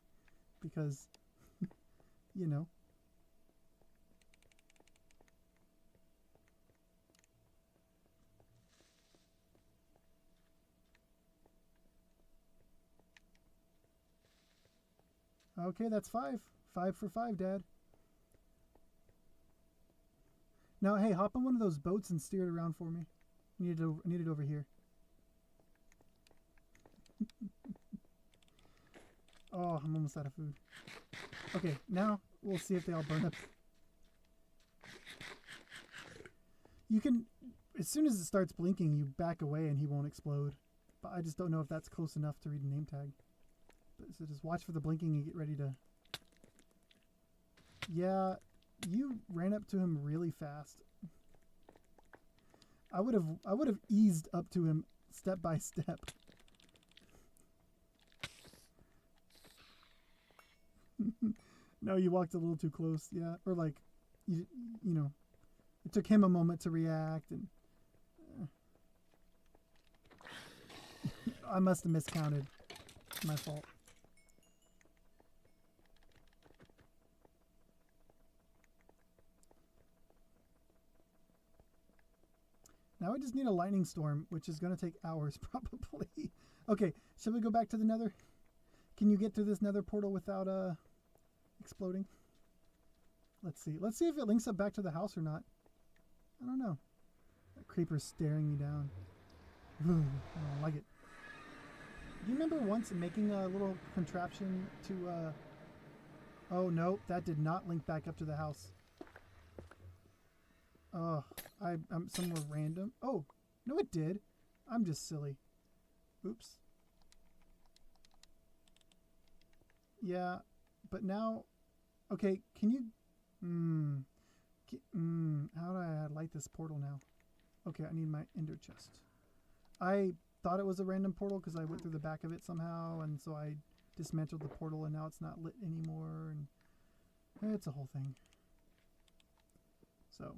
Because, you know. Okay, that's 5. 5 for 5, Dad. Now, hey, hop on one of those boats and steer it around for me. I need it over here. Oh, I'm almost out of food. Okay, now we'll see if they all burn up. You can, as soon as it starts blinking, you back away and he won't explode. But I just don't know if that's close enough to read a name tag. So just watch for the blinking and get ready to... Yeah, you ran up to him really fast. I would have eased up to him step by step. No, you walked a little too close, yeah. Or like, you know, it took him a moment to react, and I must have miscounted. My fault. Now I just need a lightning storm, which is going to take hours probably. Okay, shall we go back to the nether? Can you get to this nether portal without exploding? Let's see. Let's see if it links up back to the house or not. I don't know. That creeper's staring me down. I don't like it. Do you remember once making a little contraption to... Oh, no. That did not link back up to the house. Oh, I'm somewhere random. Oh, no it did. I'm just silly. Oops. Yeah, but now... Okay, can you... how do I light this portal now? Okay, I need my ender chest. I thought it was a random portal because I went through the back of it somehow, and so I dismantled the portal, and now it's not lit anymore, and it's a whole thing. So...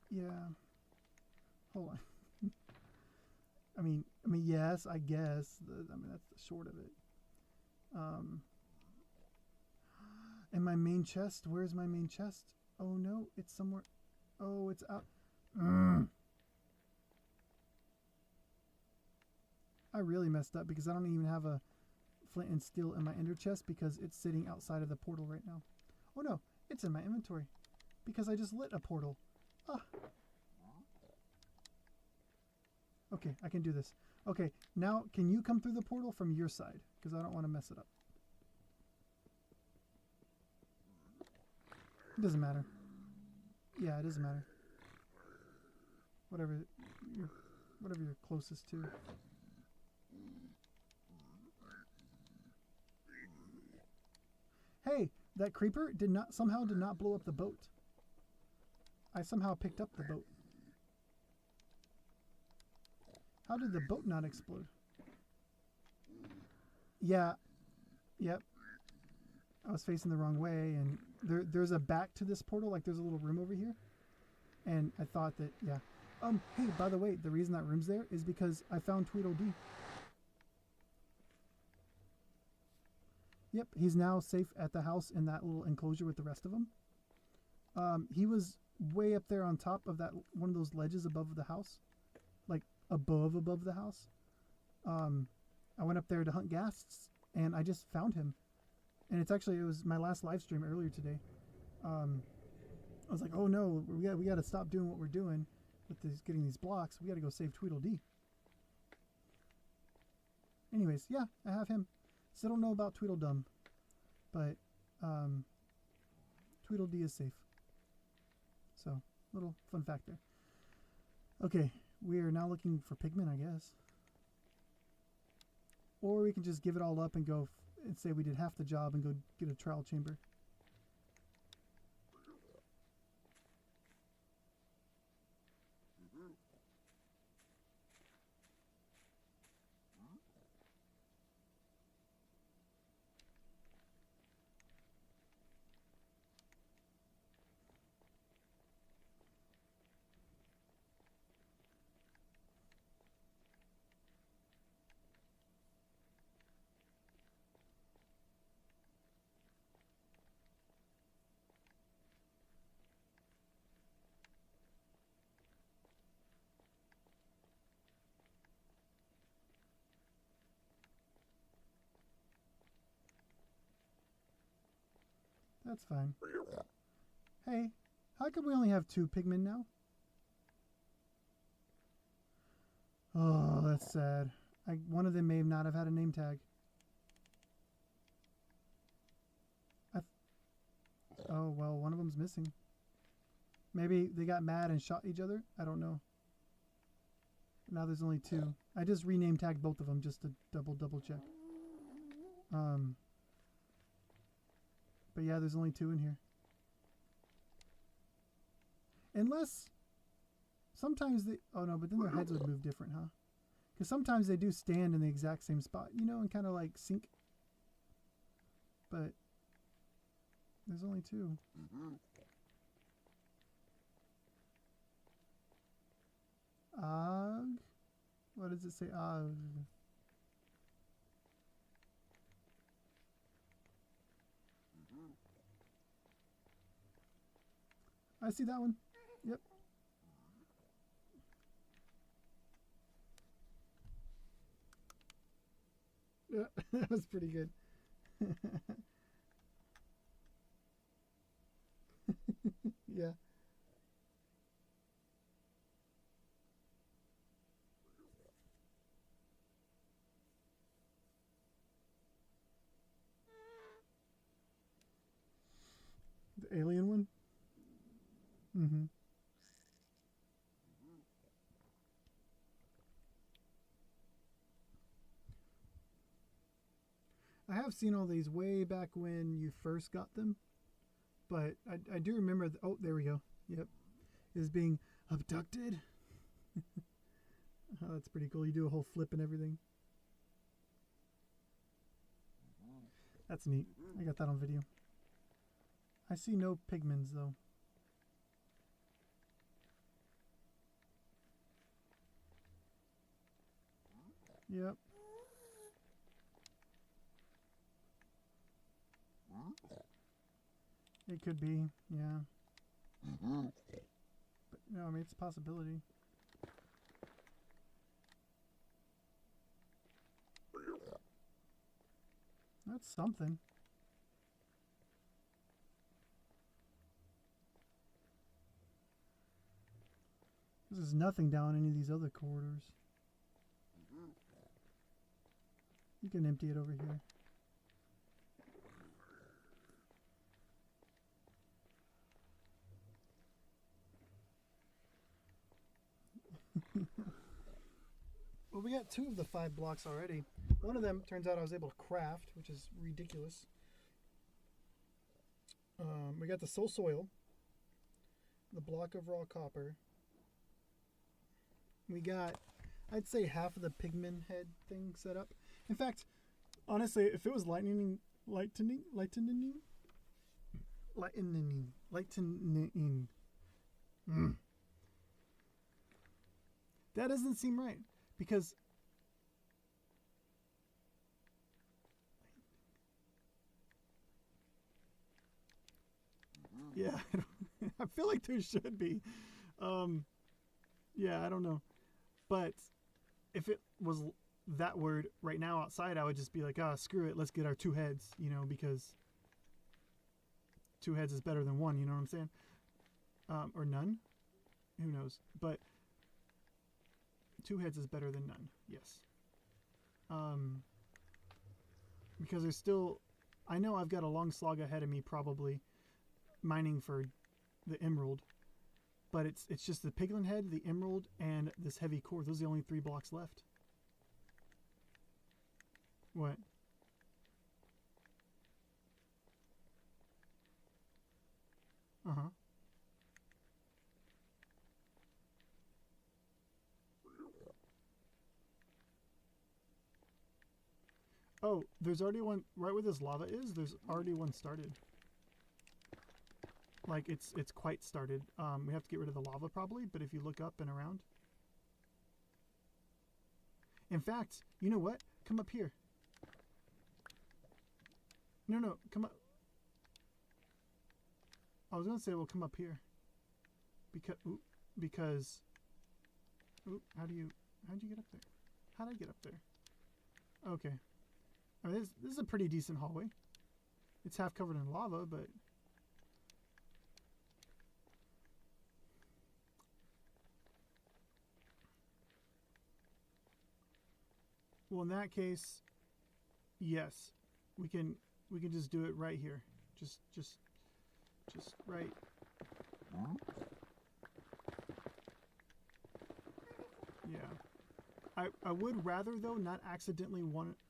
Yeah. Hold on. I mean, yes, I guess. That's the short of it. And my main chest. Where's my main chest? Oh no, it's somewhere. Oh, it's out. I really messed up because I don't even have a flint and steel in my ender chest because it's sitting outside of the portal right now. Oh no, it's in my inventory because I just lit a portal. Ah. Okay, I can do this. Okay, now can you come through the portal from your side? Because I don't want to mess it up. It doesn't matter. Yeah, it doesn't matter. Whatever you're closest to. Hey, that creeper somehow did not blow up the boat. I somehow picked up the boat. How did the boat not explode? Yeah. Yep. I was facing the wrong way, and there's a back to this portal, like there's a little room over here. And I thought that, yeah. Hey, by the way, the reason that room's there is because I found Tweedledee. Yep, he's now safe at the house in that little enclosure with the rest of them. He was way up there on top of that one of those ledges above the house, like above the house. I went up there to hunt ghasts, and I just found him. And it was my last live stream earlier today. I was like, oh no, we got to stop doing what we're doing with getting these blocks. We got to go save Tweedledee. Anyways, yeah, I have him. Still don't know about Tweedledum, but Tweedledee is safe. So, little fun fact there. Okay, we are now looking for pigment, I guess. Or we can just give it all up and go and say we did half the job and go get a trial chamber. That's fine. Hey, how come we only have 2 pigmen now? Oh, that's sad. One of them may not have had a name tag. Oh, well, one of them's missing. Maybe they got mad and shot each other? I don't know. Now there's only 2. I just rename tagged both of them just to double check. But yeah, there's only 2 in here. Unless sometimes they... Oh no, but then their heads would move different, huh? Because sometimes they do stand in the exact same spot, you know, and kind of like sync. But there's only 2. Og? What does it say? Og. I see that one. Yep. Yeah, that was pretty good. Yeah. The alien one? Mm-hmm. I have seen all these way back when you first got them, but I do remember... Oh, there we go. Yep. Is being abducted. Oh, that's pretty cool. You do a whole flip and everything. That's neat. I got that on video. I see no pigments, though. Yep. It could be, yeah. But no, I mean, it's a possibility. That's something. This is nothing down any of these other corridors. You can empty it over here. Well, we got 2 of the 5 blocks already. One of them, turns out I was able to craft, which is ridiculous. We got the soul soil. the block of raw copper. We got, I'd say, half of the pigment head thing set up. In fact, honestly, if it was lightning, that doesn't seem right because yeah, I feel like there should be. Yeah, I don't know. But if it was that word right now outside, I would just be like, screw it. Let's get our 2 heads, because 2 heads is better than 1. You know what I'm saying? Or none. Who knows? But 2 heads is better than none. Yes. Because there's still, I know I've got a long slog ahead of me probably mining for the emerald. But it's just the piglin head, the emerald, and this heavy core. Those are the only 3 blocks left. What? Uh-huh. Oh, there's already one right where this lava is. There's already one started. Like it's quite started. We have to get rid of the lava probably, but if you look up and around. In fact, you know what? Come up here. No, come up. I was gonna say, well, come up here. Because, how'd you get up there? How'd I get up there? Okay. I mean, this is a pretty decent hallway. It's half covered in lava, but well, in that case, yes, we can just do it right here. Just right. Yeah. I would rather though not accidentally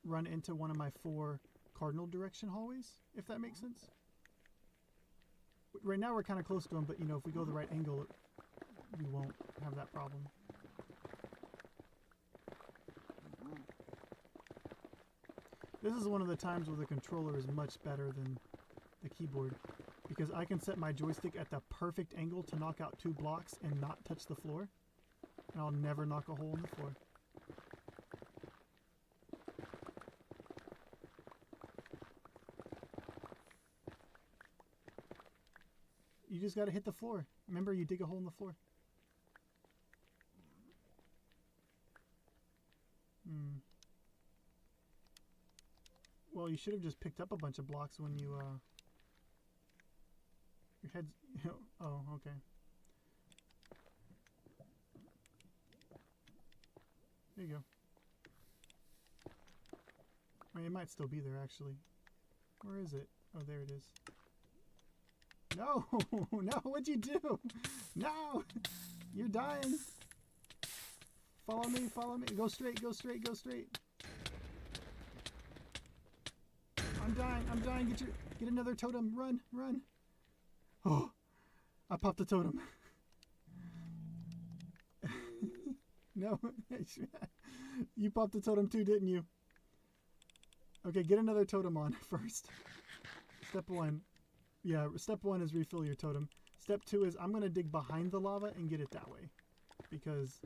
run into one of my 4 cardinal direction hallways, if that makes sense. Right now we're kind of close to them, but if we go the right angle, we won't have that problem. This is one of the times where the controller is much better than the keyboard, because I can set my joystick at the perfect angle to knock out 2 blocks and not touch the floor, and I'll never knock a hole in the floor. You just gotta hit the floor. Remember, you dig a hole in the floor. Well, you should have just picked up a bunch of blocks when you, your head's, oh, okay. There you go. I mean, it might still be there, actually. Where is it? Oh, there it is. No! No, what'd you do? No! You're dying! Follow me, follow me. Go straight, go straight, go straight. I'm dying. Get another totem. Run, run. Oh, I popped the totem. No, you popped the totem too, didn't you? Okay, get another totem on first. Step 1. Yeah, step 1 is refill your totem. Step 2 is I'm going to dig behind the lava and get it that way. Because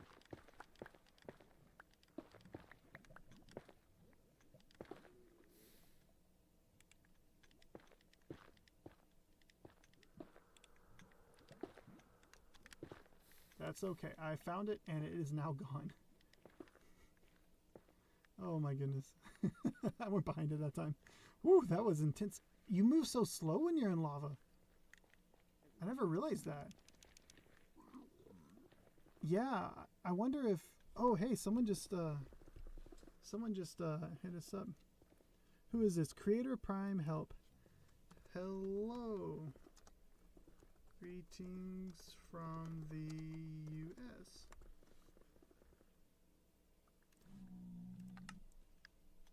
that's okay. I found it and it is now gone. Oh my goodness. I went behind it that time. Whew, that was intense. You move so slow when you're in lava. I never realized that. Yeah, I wonder if... Oh, hey, someone just hit us up. Who is this? Creator Prime Help. Hello. Greetings from the US.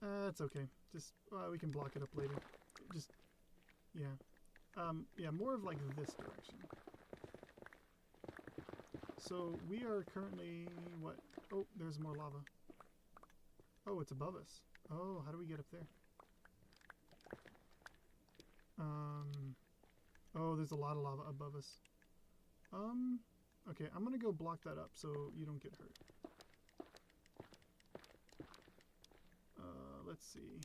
That's okay. Just, we can block it up later. Just, yeah. Yeah, more of like this direction. So we are currently, what? Oh, there's more lava. Oh, it's above us. Oh, how do we get up there? Oh, there's a lot of lava above us. Okay, I'm gonna go block that up so you don't get hurt. Let's see.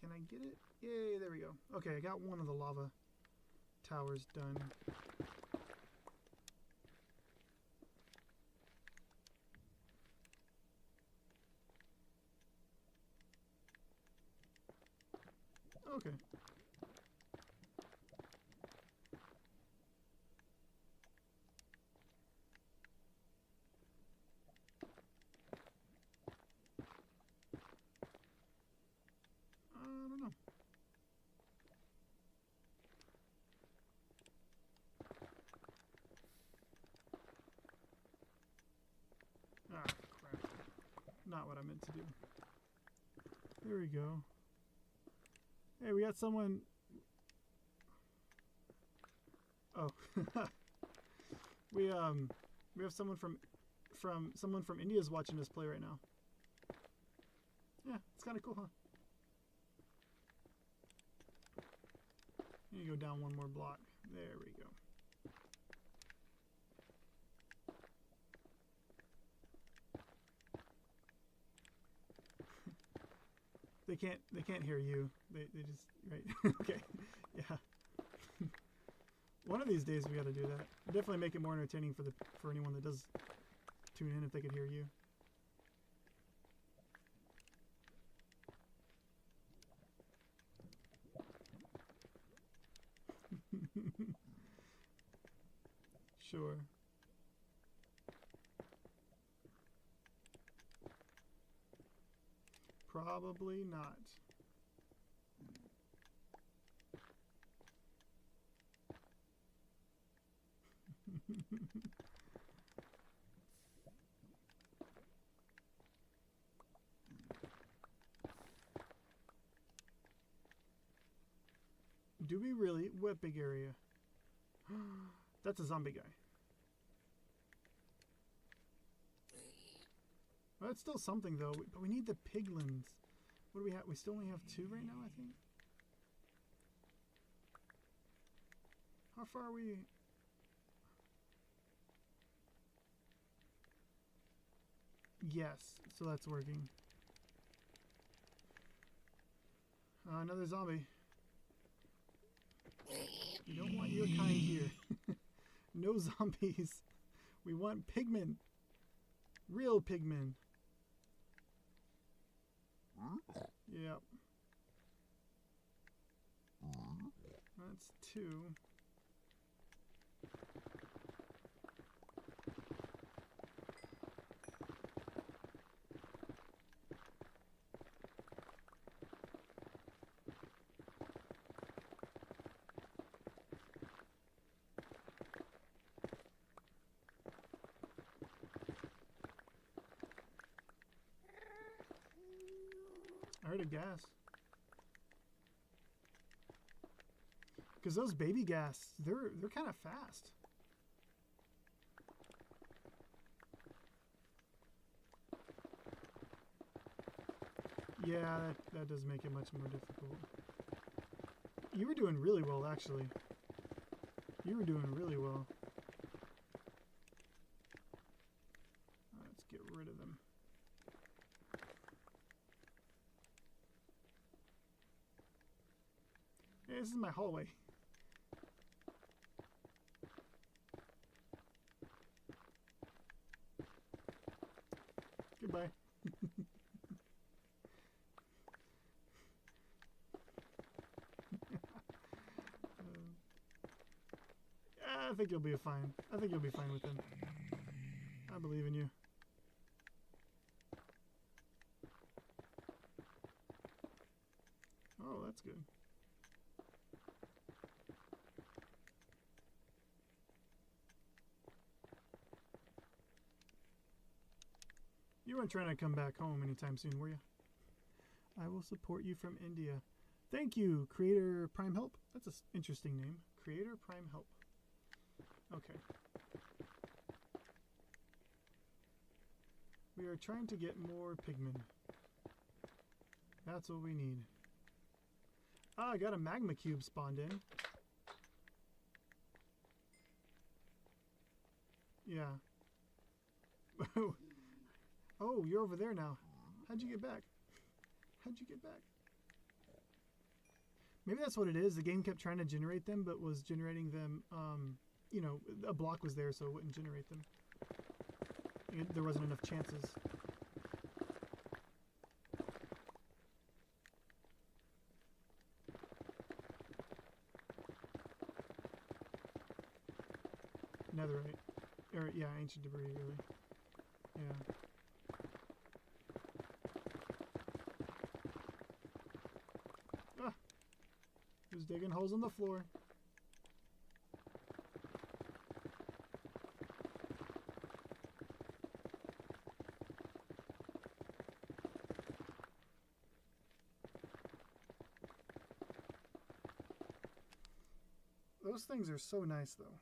Can I get it? Yay, there we go. Okay, I got one of the lava towers done. Okay. I don't know. Ah, crap. Not what I meant to do. There we go. Hey, we got someone. Oh, we have someone from India's watching us play right now. Yeah, it's kind of cool, huh? You go down one more block. There we go. They can't hear you. They just right. Okay. Yeah. One of these days we got to do that. Definitely make it more entertaining for anyone that does tune in if they could hear you. Sure. Probably not. Do we really? What big area? That's a zombie guy. Well, that's still something though. But we need the piglins. What do we have? We still only have 2 right now, I think. How far are we? Yes, so that's working. Another zombie. We don't want your kind here. No zombies. We want pigmen. Real pigmen. Yep. That's 2. I heard a gas. Because those baby gas, they're kind of fast. Yeah, that does make it much more difficult. You were doing really well, actually. You were doing really well. Let's get rid of them. Hey, this is my hallway. Goodbye. I think you'll be fine. I think you'll be fine with him. I believe in you. Oh, that's good. You weren't trying to come back home anytime soon, were you? I will support you from India. Thank you, Creator Prime Help. That's an interesting name. Creator Prime Help. Okay. We are trying to get more pigmen. That's what we need. Ah, I got a magma cube spawned in. Yeah. Oh, you're over there now. How'd you get back? How'd you get back? Maybe that's what it is. The game kept trying to generate them, but was generating them, you know, a block was there, so it wouldn't generate them. There wasn't enough chances. Netherite. Or, yeah, ancient debris, really. Yeah. Ah! Who's digging holes in the floor? Those things are so nice, though.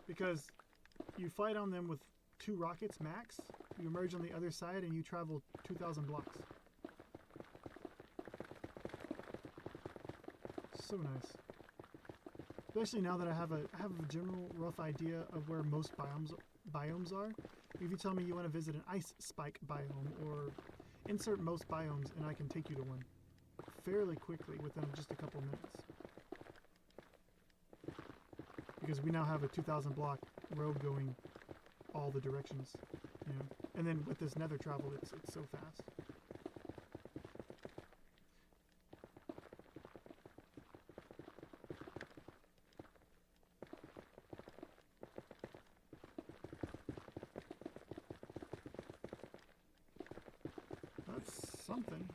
Because you fight on them with 2 rockets max, you emerge on the other side, and you travel 2,000 blocks. So nice. Especially now that I have a general rough idea of where most biomes are. If you tell me you want to visit an ice spike biome, or insert most biomes, and I can take you to one fairly quickly within just a couple minutes. Because we now have a 2,000 block road going all the directions, you know. And then with this nether travel, it's so fast. That's something.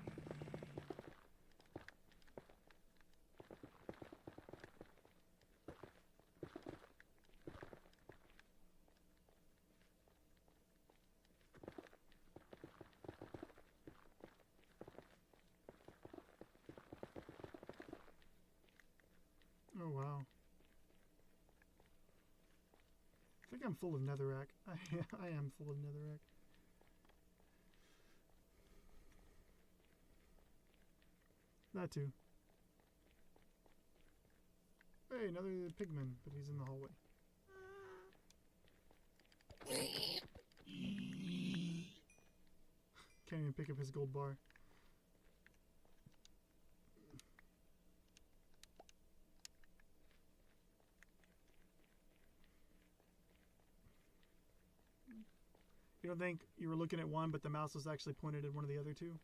Oh, wow. I think I'm full of netherrack. I am full of netherrack. That too. Hey, another pigman, but he's in the hallway. Can't even pick up his gold bar. You don't think you were looking at one, but the mouse was actually pointed at one of the other two?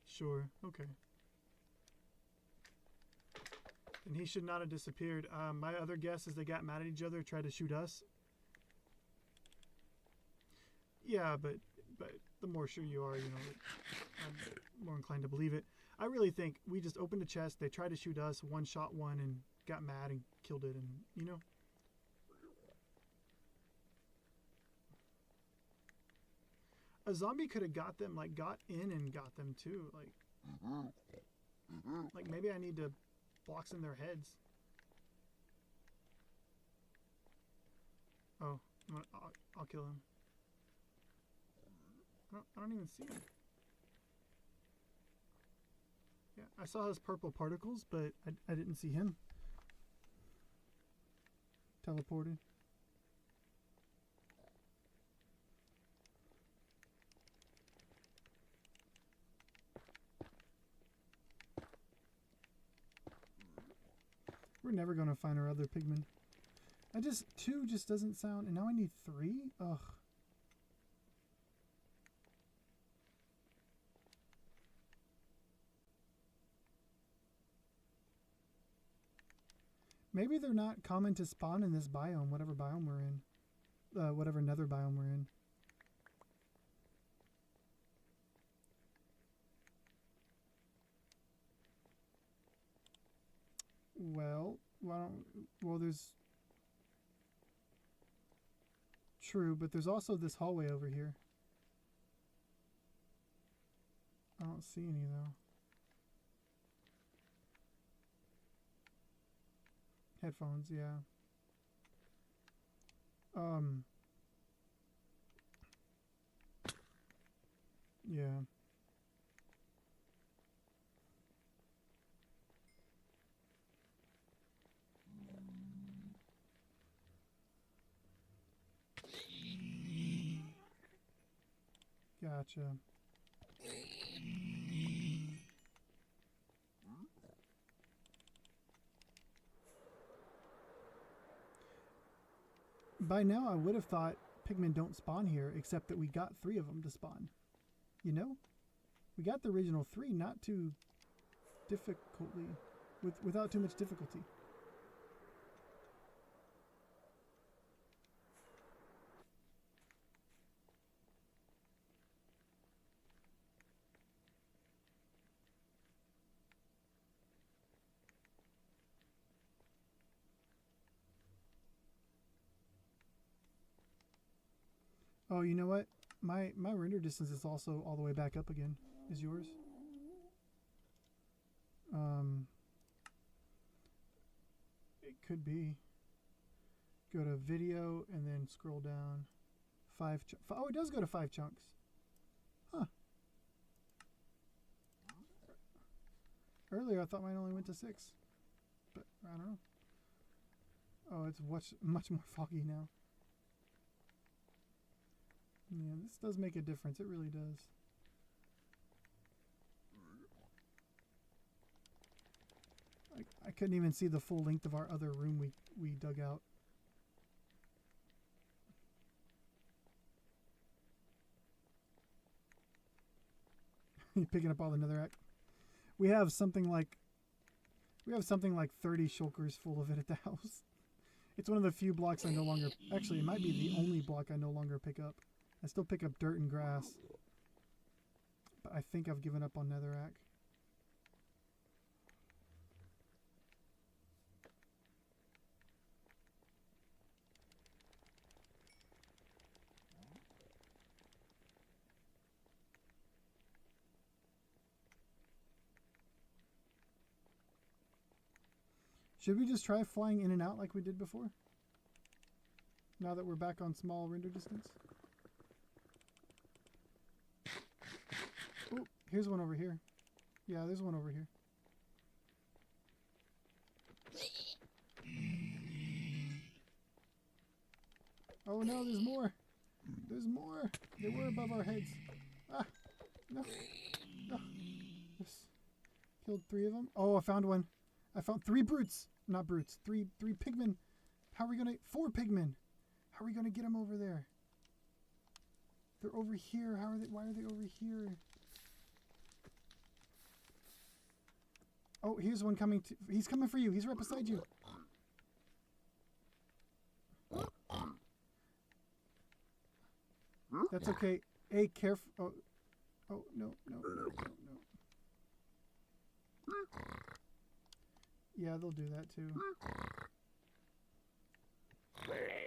Sure, okay. And he should not have disappeared. My other guess is they got mad at each other, tried to shoot us. Yeah, but the more sure you are, you know, I'm more inclined to believe it. I really think we just opened a chest, they tried to shoot us, one shot one, and got mad and killed it, and, you know. A zombie could have got them, like, got in and got them, too. Like maybe I need to box in their heads. Oh, I'll kill him. I don't even see him. Yeah, I saw his purple particles, but I didn't see him. Teleported. We're never going to find our other pigmen. Two just doesn't sound, and now I need 3? Ugh. Maybe they're not common to spawn in this biome, whatever biome we're in. Whatever nether biome we're in. Well, there's... True, but there's also this hallway over here. I don't see any, though. Headphones, yeah. Yeah. Gotcha. By now, I would have thought pigmen don't spawn here, except that we got 3 of them to spawn. You know? We got the original 3 not too difficultly, without too much difficulty. Oh, you know what? My render distance is also all the way back up again. Is yours? It could be. Go to video and then scroll down. Oh, it does go to 5 chunks. Huh. Earlier I thought mine only went to 6. But I don't know. Oh, it's much more foggy now. Yeah, this does make a difference. It really does. I couldn't even see the full length of our other room we dug out. You're picking up all the netherrack. We have something like 30 shulkers full of it at the house. It's one of the few blocks I no longer... Actually, it might be the only block I no longer pick up. I still pick up dirt and grass. But I think I've given up on netherrack. Should we just try flying in and out like we did before? Now that we're back on small render distance? Oh, here's one over here. Yeah, there's one over here. Oh no, there's more. There's more. They were above our heads. Ah, no. No. Yes. Killed 3 of them. Oh, I found one. I found 3 brutes. Not brutes. 3 pigmen. How are we gonna... 4 pigmen. How are we gonna get them over there? They're over here. How are they... Why are they over here? Oh, here's one coming to... He's coming for you. He's right beside you. That's okay. Hey, careful. Oh, oh no, no, no, no, no. Yeah, they'll do that too.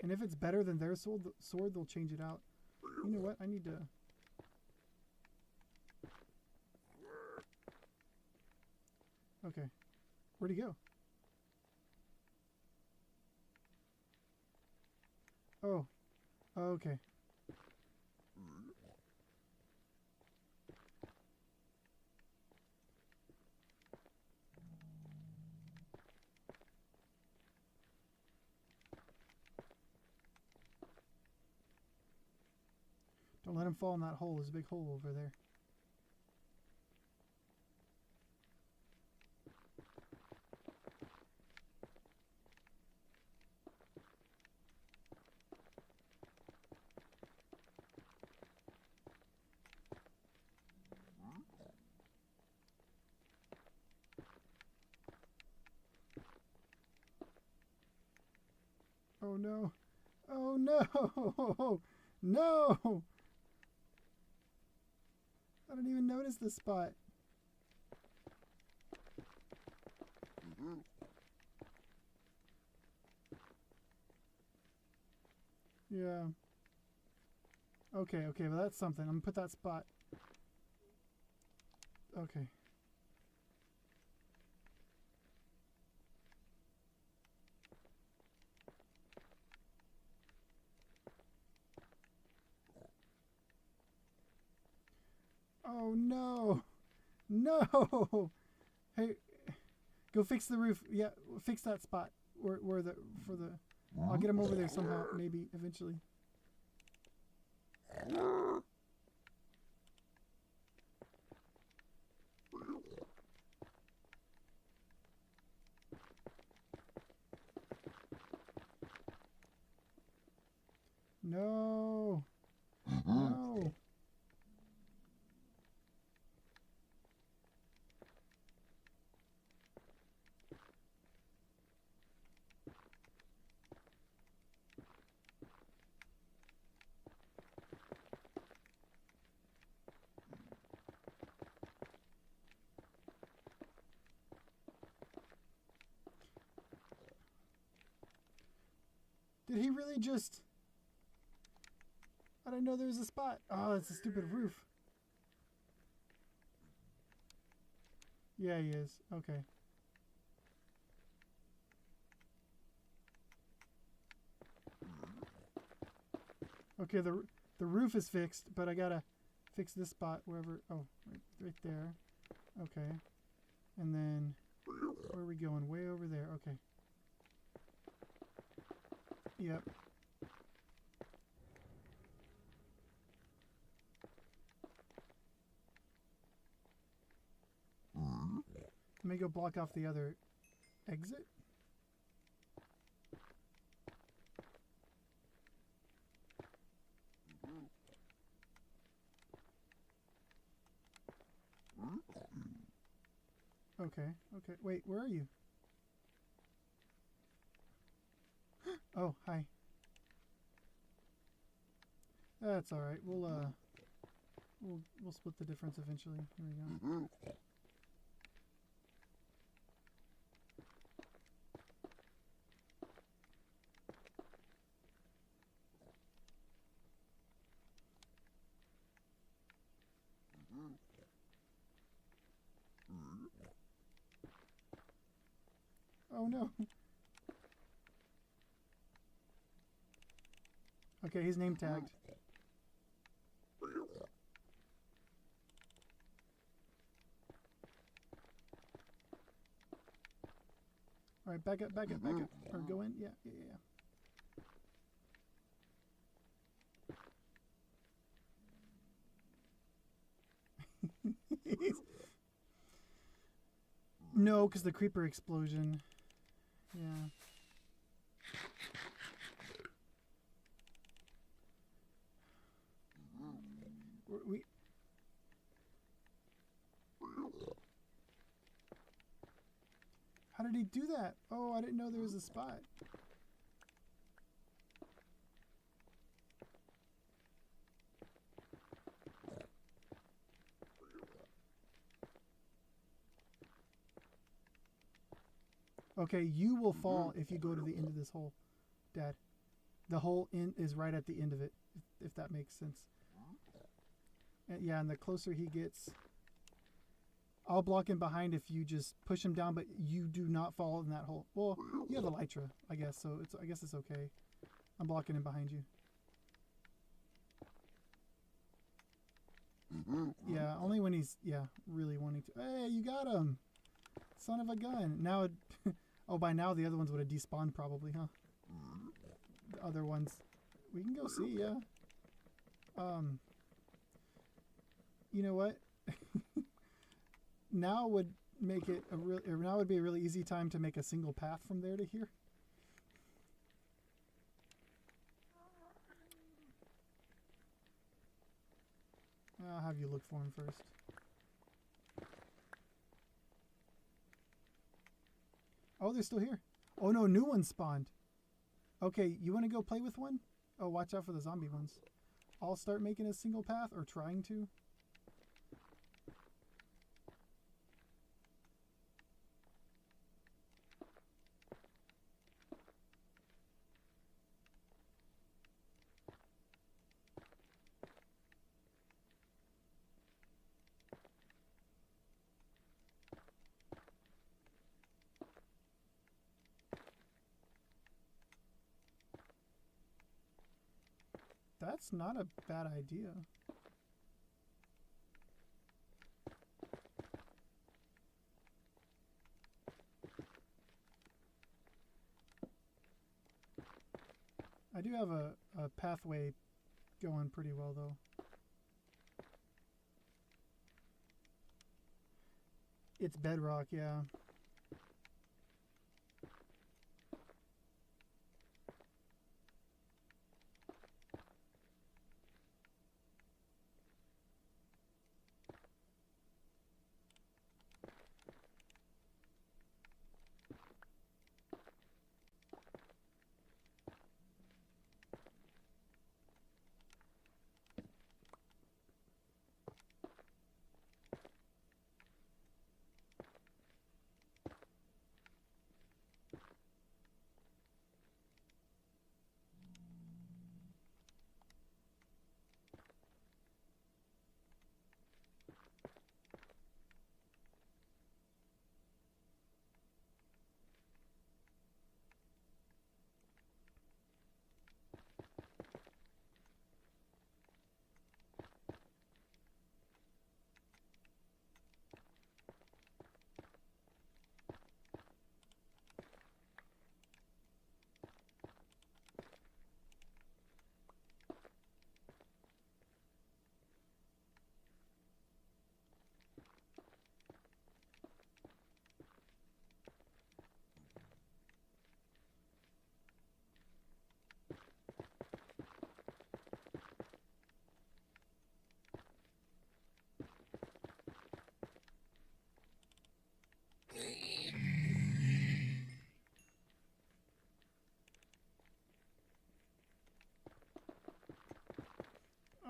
And if it's better than their sword, they'll change it out. You know what? I need to... Okay. Where'd he go? Oh. Oh, okay. Don't let him fall in that hole. There's a big hole over there. Oh no. Oh no. No. I didn't even notice the spot. Yeah. Okay, okay, well that's something. I'm gonna put that spot. Okay. Oh no. No. Hey, go fix the roof. Yeah, fix that spot where the for the. I'll get him over there somehow, maybe eventually. No. No. Did he really just... I didn't know there was a spot. Oh, it's a stupid roof. Yeah, he is. Okay. Okay, the roof is fixed, but I gotta fix this spot wherever... Oh, right there. Okay. And then... Where are we going? Way over there. Okay. Yep. Let me go block off the other exit. Okay, okay. Wait, where are you? Oh, hi. That's all right. We'll split the difference eventually. Here we go. Oh no. Okay, he's name tagged. All right, back up, back up, back up. Or go in. Yeah, yeah, yeah. No, because the creeper explosion. Yeah. We. How did he do that? Oh, I didn't know there was a spot. Okay, you will fall if you go to the end of this hole, Dad. The hole in is right at the end of it, if that makes sense. And yeah, and the closer he gets, I'll block him behind if you just push him down, but you do not fall in that hole. Well, you have elytra, I guess, so I guess it's okay. I'm blocking him behind you. Yeah, only when he's really wanting to. Hey, you got him, son of a gun. Now it. Oh, by now the other ones would have despawned probably, huh? The other ones. We can go see, yeah. You know what? Now would make it now would be a really easy time to make a single path from there to here. I'll have you look for him first. Oh, they're still here. Oh no, new ones spawned. Okay, you want to go play with one? Oh, watch out for the zombie ones. I'll start making a single path, or trying to. That's not a bad idea. do have a pathway going pretty well, though. It's bedrock, yeah.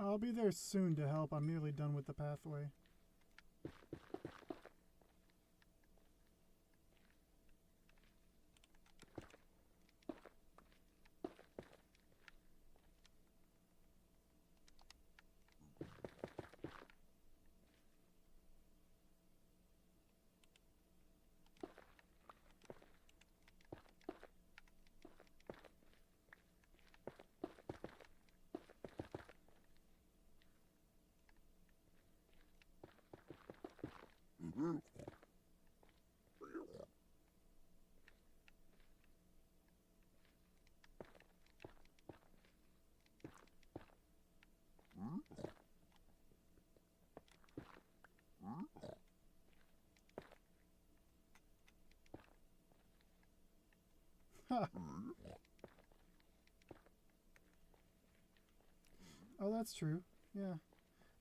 I'll be there soon to help. I'm nearly done with the pathway. Oh, that's true. Yeah.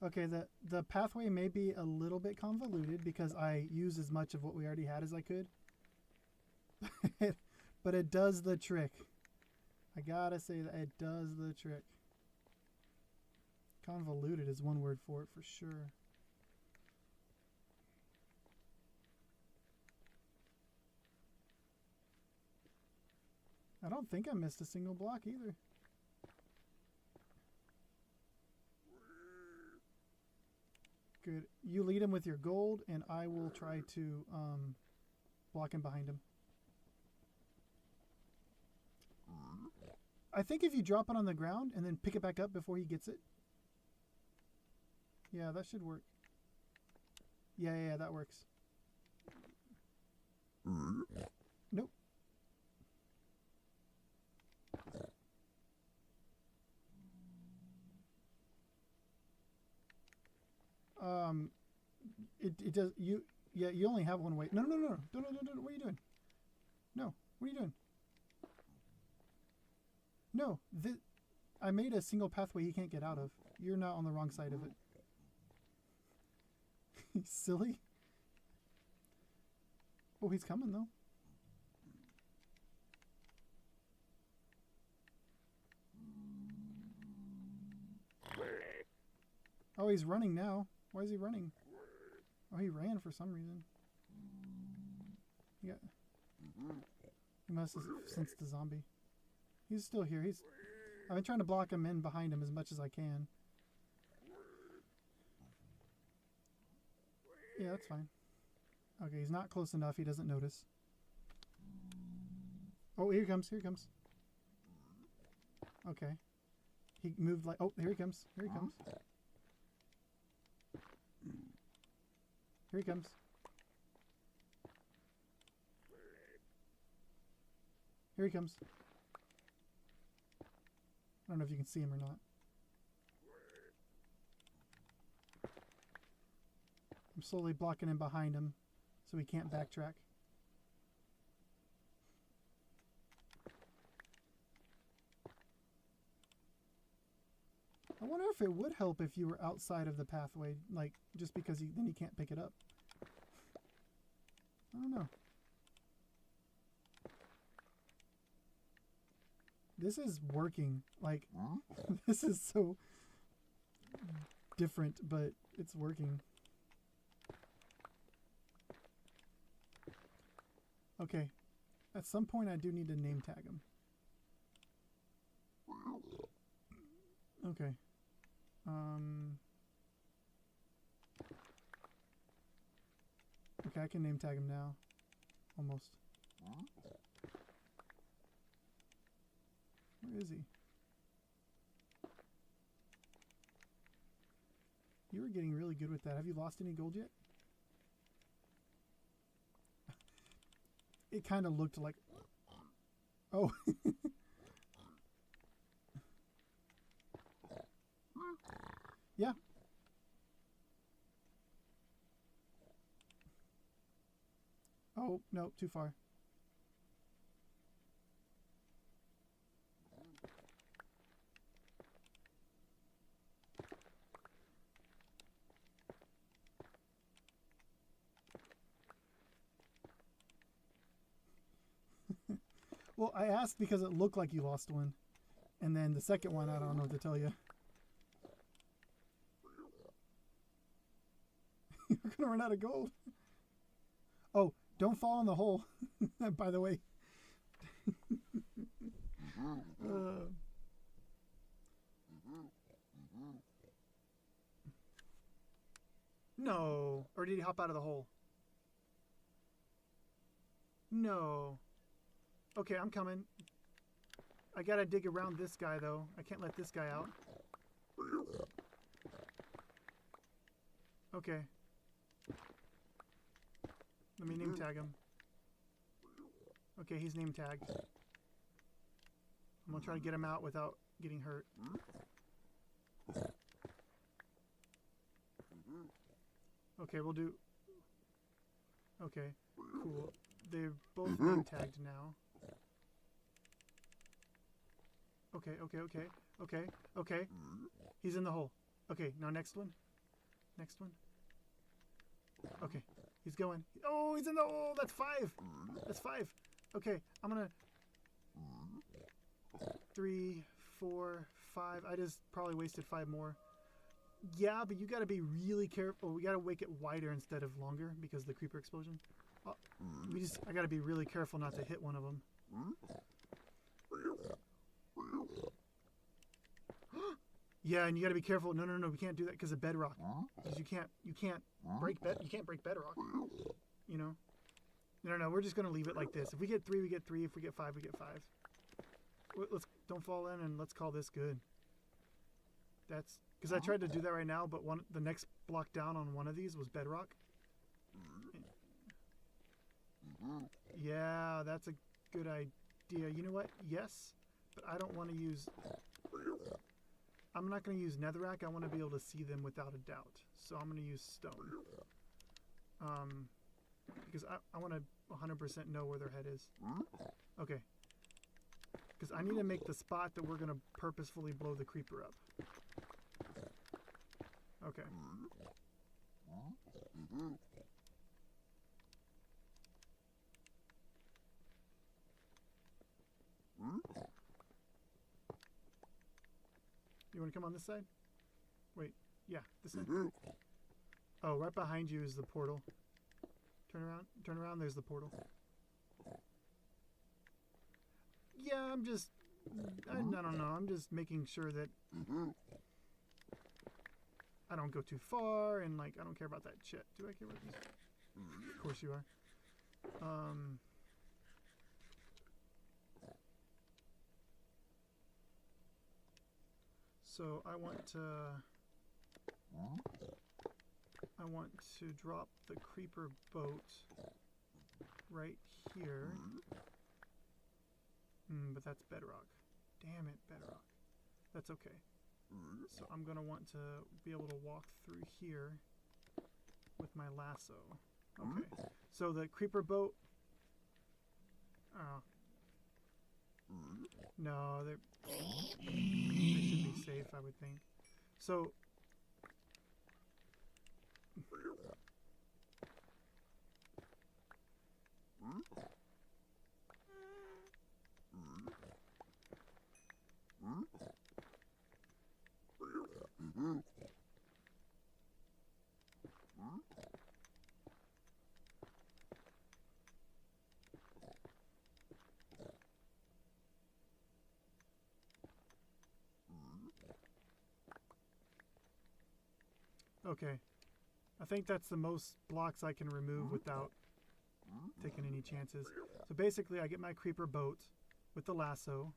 Okay, the pathway may be a little bit convoluted because I used as much of what we already had as I could. But it does the trick. I gotta say that it does the trick. Convoluted is one word for it for sure. I don't think I missed a single block either. Good. You lead him with your gold, and I will try to block him behind him. I think if you drop it on the ground and then pick it back up before he gets it. Yeah, that should work. Yeah, that works. Nope. It does you. Yeah, you only have one way. No. What are you doing? No, what are you doing? No, I made a single pathway he can't get out of. You're not on the wrong side of it. He's silly. Oh, he's coming though. Oh, he's running now. Why is he running? Oh, he ran for some reason. Yeah. He must have sensed the zombie. He's still here. I've been trying to block him in behind him as much as I can. Yeah, that's fine. Okay, he's not close enough. He doesn't notice. Oh, here he comes. Here he comes. Okay. He moved like... Oh, here he comes. Here he comes. Here he comes. Here he comes. I don't know if you can see him or not. I'm slowly blocking him behind him so he can't backtrack. I wonder if it would help if you were outside of the pathway, like, just because then he can't pick it up. I don't know. This is working. Like, this is so different, but it's working. Okay. At some point, I do need to name tag him. Okay. Okay, I can name tag him now. Almost. Where is he? You were getting really good with that. Have you lost any gold yet? It kind of looked like... Oh. Yeah. Oh, no, too far. Well, I asked because it looked like you lost one. And then the second one, I don't know what to tell you. You're going to run out of gold. Oh, don't fall in the hole, by the way. No. Or did he hop out of the hole? No. Okay, I'm coming. I gotta dig around this guy, though. I can't let this guy out. Okay. Let me name tag him. Okay, he's name tagged. I'm gonna try to get him out without getting hurt. Okay, we'll do... Okay, cool. They're both name tagged now. Okay. He's in the hole. Okay, now next one. Next one. Okay, he's going. Oh, he's in the hole. That's 5. That's 5. Okay, I'm gonna... 3, 4, 5. I just probably wasted 5 more. Yeah, but you gotta be really careful. We gotta make it wider instead of longer because of the creeper explosion. I gotta be really careful not to hit one of them. Yeah, and you got to be careful. No, we can't do that because of bedrock. Because you can't break bedrock. You know. No. We're just gonna leave it like this. If we get 3, we get 3. If we get 5, we get 5. Let's don't fall in and let's call this good. That's because I tried to do that right now, but the next block down on one of these was bedrock. Yeah, that's a good idea. You know what? Yes, but I don't want to use... I'm not going to use netherrack. I want to be able to see them without a doubt. So I'm going to use stone. Because I want to 100% know where their head is. Okay. Because I need to make the spot that we're going to purposefully blow the creeper up. Okay. You want to come on this side? Wait, yeah, this side. Oh, right behind you is the portal. Turn around, there's the portal. Yeah, I don't know, I'm just making sure that I don't go too far, and like, I don't care about that shit. Do I care about this? Of course you are. So I want to drop the creeper boat right here. But that's bedrock. Damn it, bedrock. That's okay. So I'm going to want to be able to walk through here with my lasso. Okay. So the creeper boat... Oh. No, they should be safe, I would think. So... Okay. I think that's the most blocks I can remove without taking any chances. So basically, I get my creeper boat with the lasso,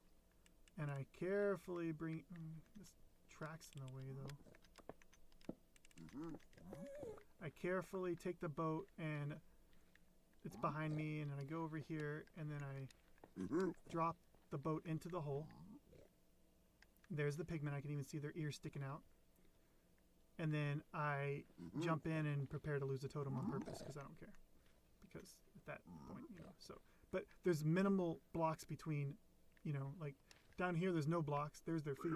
and I carefully bring... this track's in the way, though. I carefully take the boat, and it's behind me, and then I go over here, and then I drop the boat into the hole. There's the pigmen. I can even see their ears sticking out. And then I jump in and prepare to lose a totem on purpose because I don't care. Because at that point, you know, so. But there's minimal blocks between, you know, like down here there's no blocks. There's their feet.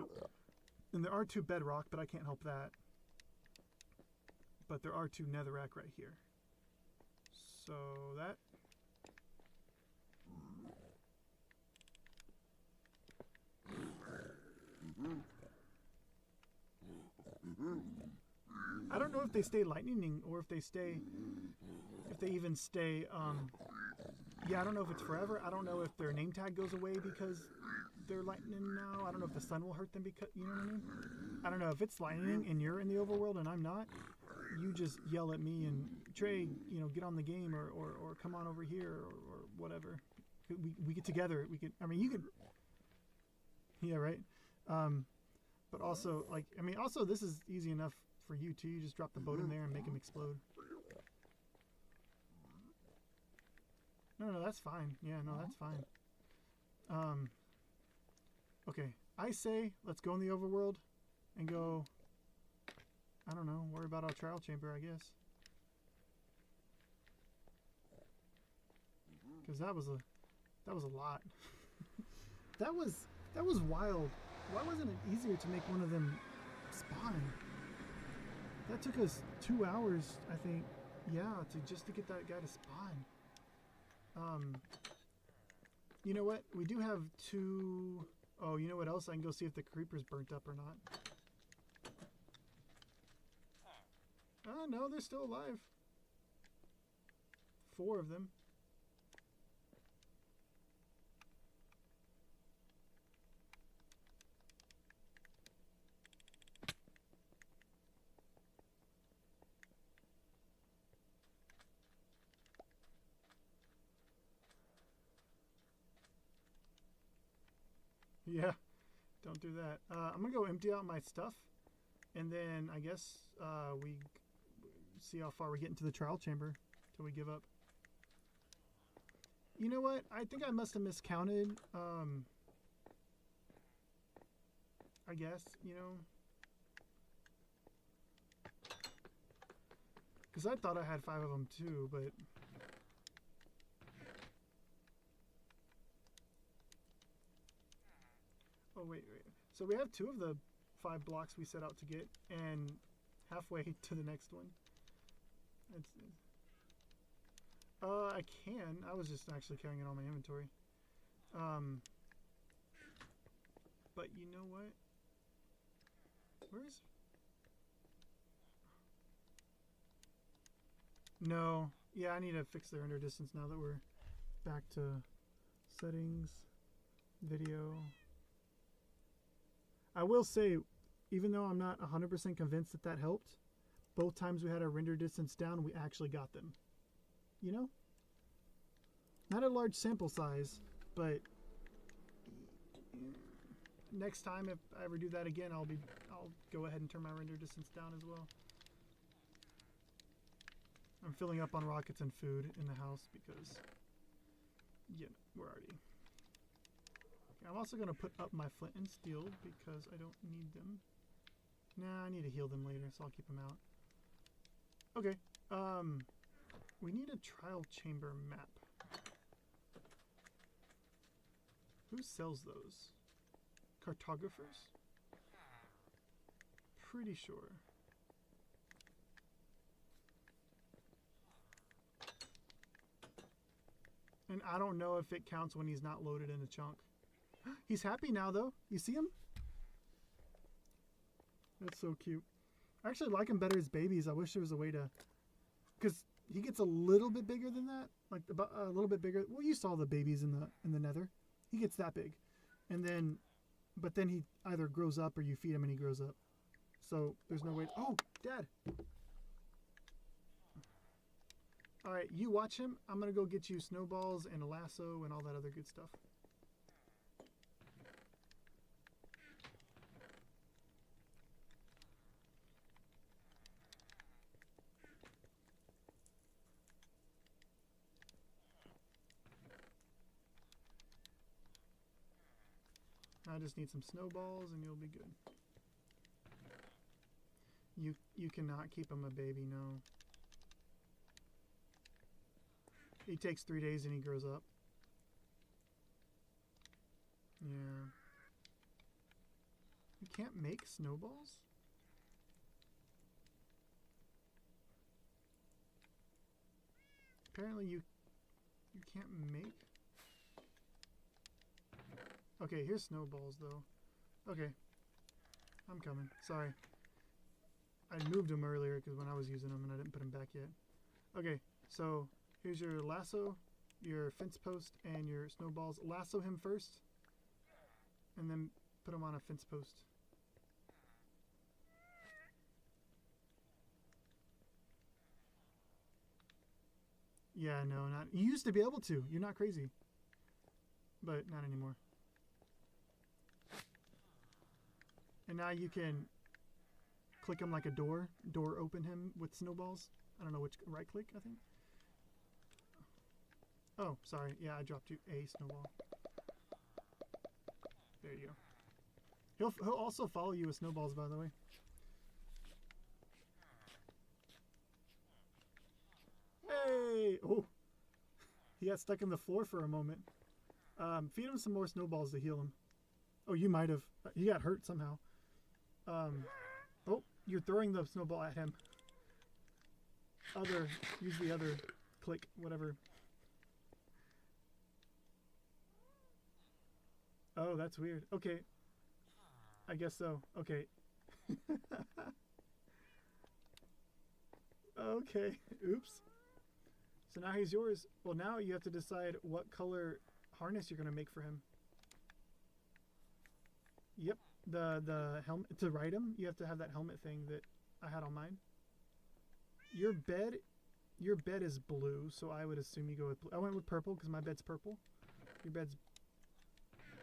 And there are 2 bedrock, but I can't help that. But there are 2 netherrack right here. So that... I don't know if they stay lightning or if they even stay, yeah, I don't know if it's forever. I don't know if their name tag goes away because they're lightning now. I don't know if the sun will hurt them because, you know what I mean? I don't know if it's lightning and you're in the overworld and I'm not. You just yell at me and, Trey, you know, get on the game or come on over here or whatever. We get together. We could, I mean, you could, yeah, right? But also, like, I mean, also this is easy enough for you too. You just drop the boat in there and make them explode. No, that's fine. Yeah, no, that's fine. Okay, I say let's go in the overworld and go, I don't know, worry about our trial chamber, I guess. Because that was a lot. that was wild. Why wasn't it easier to make one of them spawn? That took us 2 hours, I think. Yeah, just to get that guy to spawn. You know what? We do have 2... Oh, you know what else? I can go see if the creeper's burnt up or not. Oh, no, they're still alive. 4 of them. Yeah, don't do that. I'm going to go empty out my stuff, and then I guess we see how far we get into the trial chamber till we give up. You know what? I think I must have miscounted. I guess, you know. Because I thought I had 5 of them too, but... Oh, wait. So we have 2 of the 5 blocks we set out to get, and halfway to the next one. I can. I was just actually carrying it on my inventory. But you know what? Where's... No. Yeah, I need to fix the render distance now that we're back to settings, video. I will say, even though I'm not 100% convinced that that helped, both times we had our render distance down, we actually got them. You know? Not a large sample size, but next time if I ever do that again, I'll go ahead and turn my render distance down as well. I'm filling up on rockets and food in the house because, yeah, we're already... I'm also going to put up my flint and steel because I don't need them. Nah, I need to heal them later, so I'll keep them out. Okay, we need a trial chamber map. Who sells those? Cartographers? Pretty sure. And I don't know if it counts when he's not loaded in a chunk. He's happy now, though. You see him? That's so cute. I actually like him better as babies. I wish there was a way to... Because he gets a little bit bigger than that. Like, about a little bit bigger. Well, you saw the babies in the nether. He gets that big. And then... But then he either grows up or you feed him and he grows up. So, there's no way... Oh, Dad! Alright, you watch him. I'm going to go get you snowballs and a lasso and all that other good stuff. I just need some snowballs and you'll be good. You cannot keep him a baby, no. He takes 3 days and he grows up. Yeah. You can't make snowballs? Apparently you can't make... Okay, here's snowballs though. Okay. I'm coming. Sorry. I moved them earlier because when I was using them and I didn't put them back yet. Okay, so here's your lasso, your fence post, and your snowballs. Lasso him first, and then put him on a fence post. Yeah, no, not... You used to be able to. You're not crazy. But not anymore. And now you can click him like a door open him with snowballs. I don't know which, right click, I think. Oh, sorry. Yeah, I dropped you a snowball. There you go. He'll also follow you with snowballs, by the way. Hey! Oh! He got stuck in the floor for a moment. Feed him some more snowballs to heal him. Oh, you might have. He got hurt somehow. Oh, you're throwing the snowball at him. Use the other click, whatever. Oh, that's weird. Okay. I guess so. Okay. Okay. Oops. So now he's yours. Well, now you have to decide what color harness you're going to make for him. Yep. The helmet to ride him, you have to have that helmet thing that I had on mine. Your bed is blue, so I would assume you go with blue. I went with purple because my bed's purple. Your bed's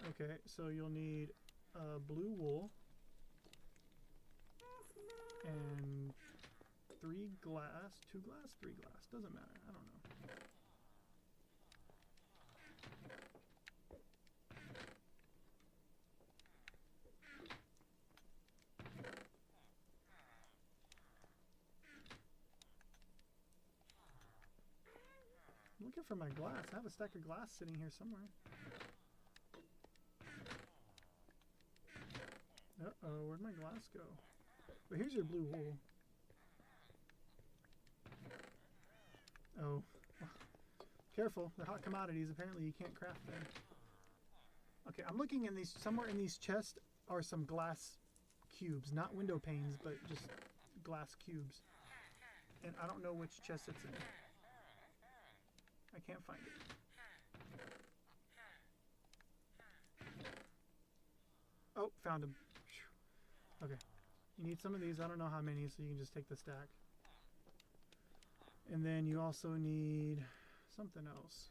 okay, so you'll need blue wool and 2 glass, doesn't matter. I don't know. I'm looking for my glass. I have a stack of glass sitting here somewhere. Uh-oh, where'd my glass go? But here's your blue wool. Oh. Careful, they're hot commodities. Apparently you can't craft them. Okay, I'm looking in these, somewhere in these chests are some glass cubes. Not window panes, but just glass cubes. And I don't know which chest it's in. I can't find it. Oh, found him. Okay. You need some of these. I don't know how many, so you can just take the stack. And then you also need something else.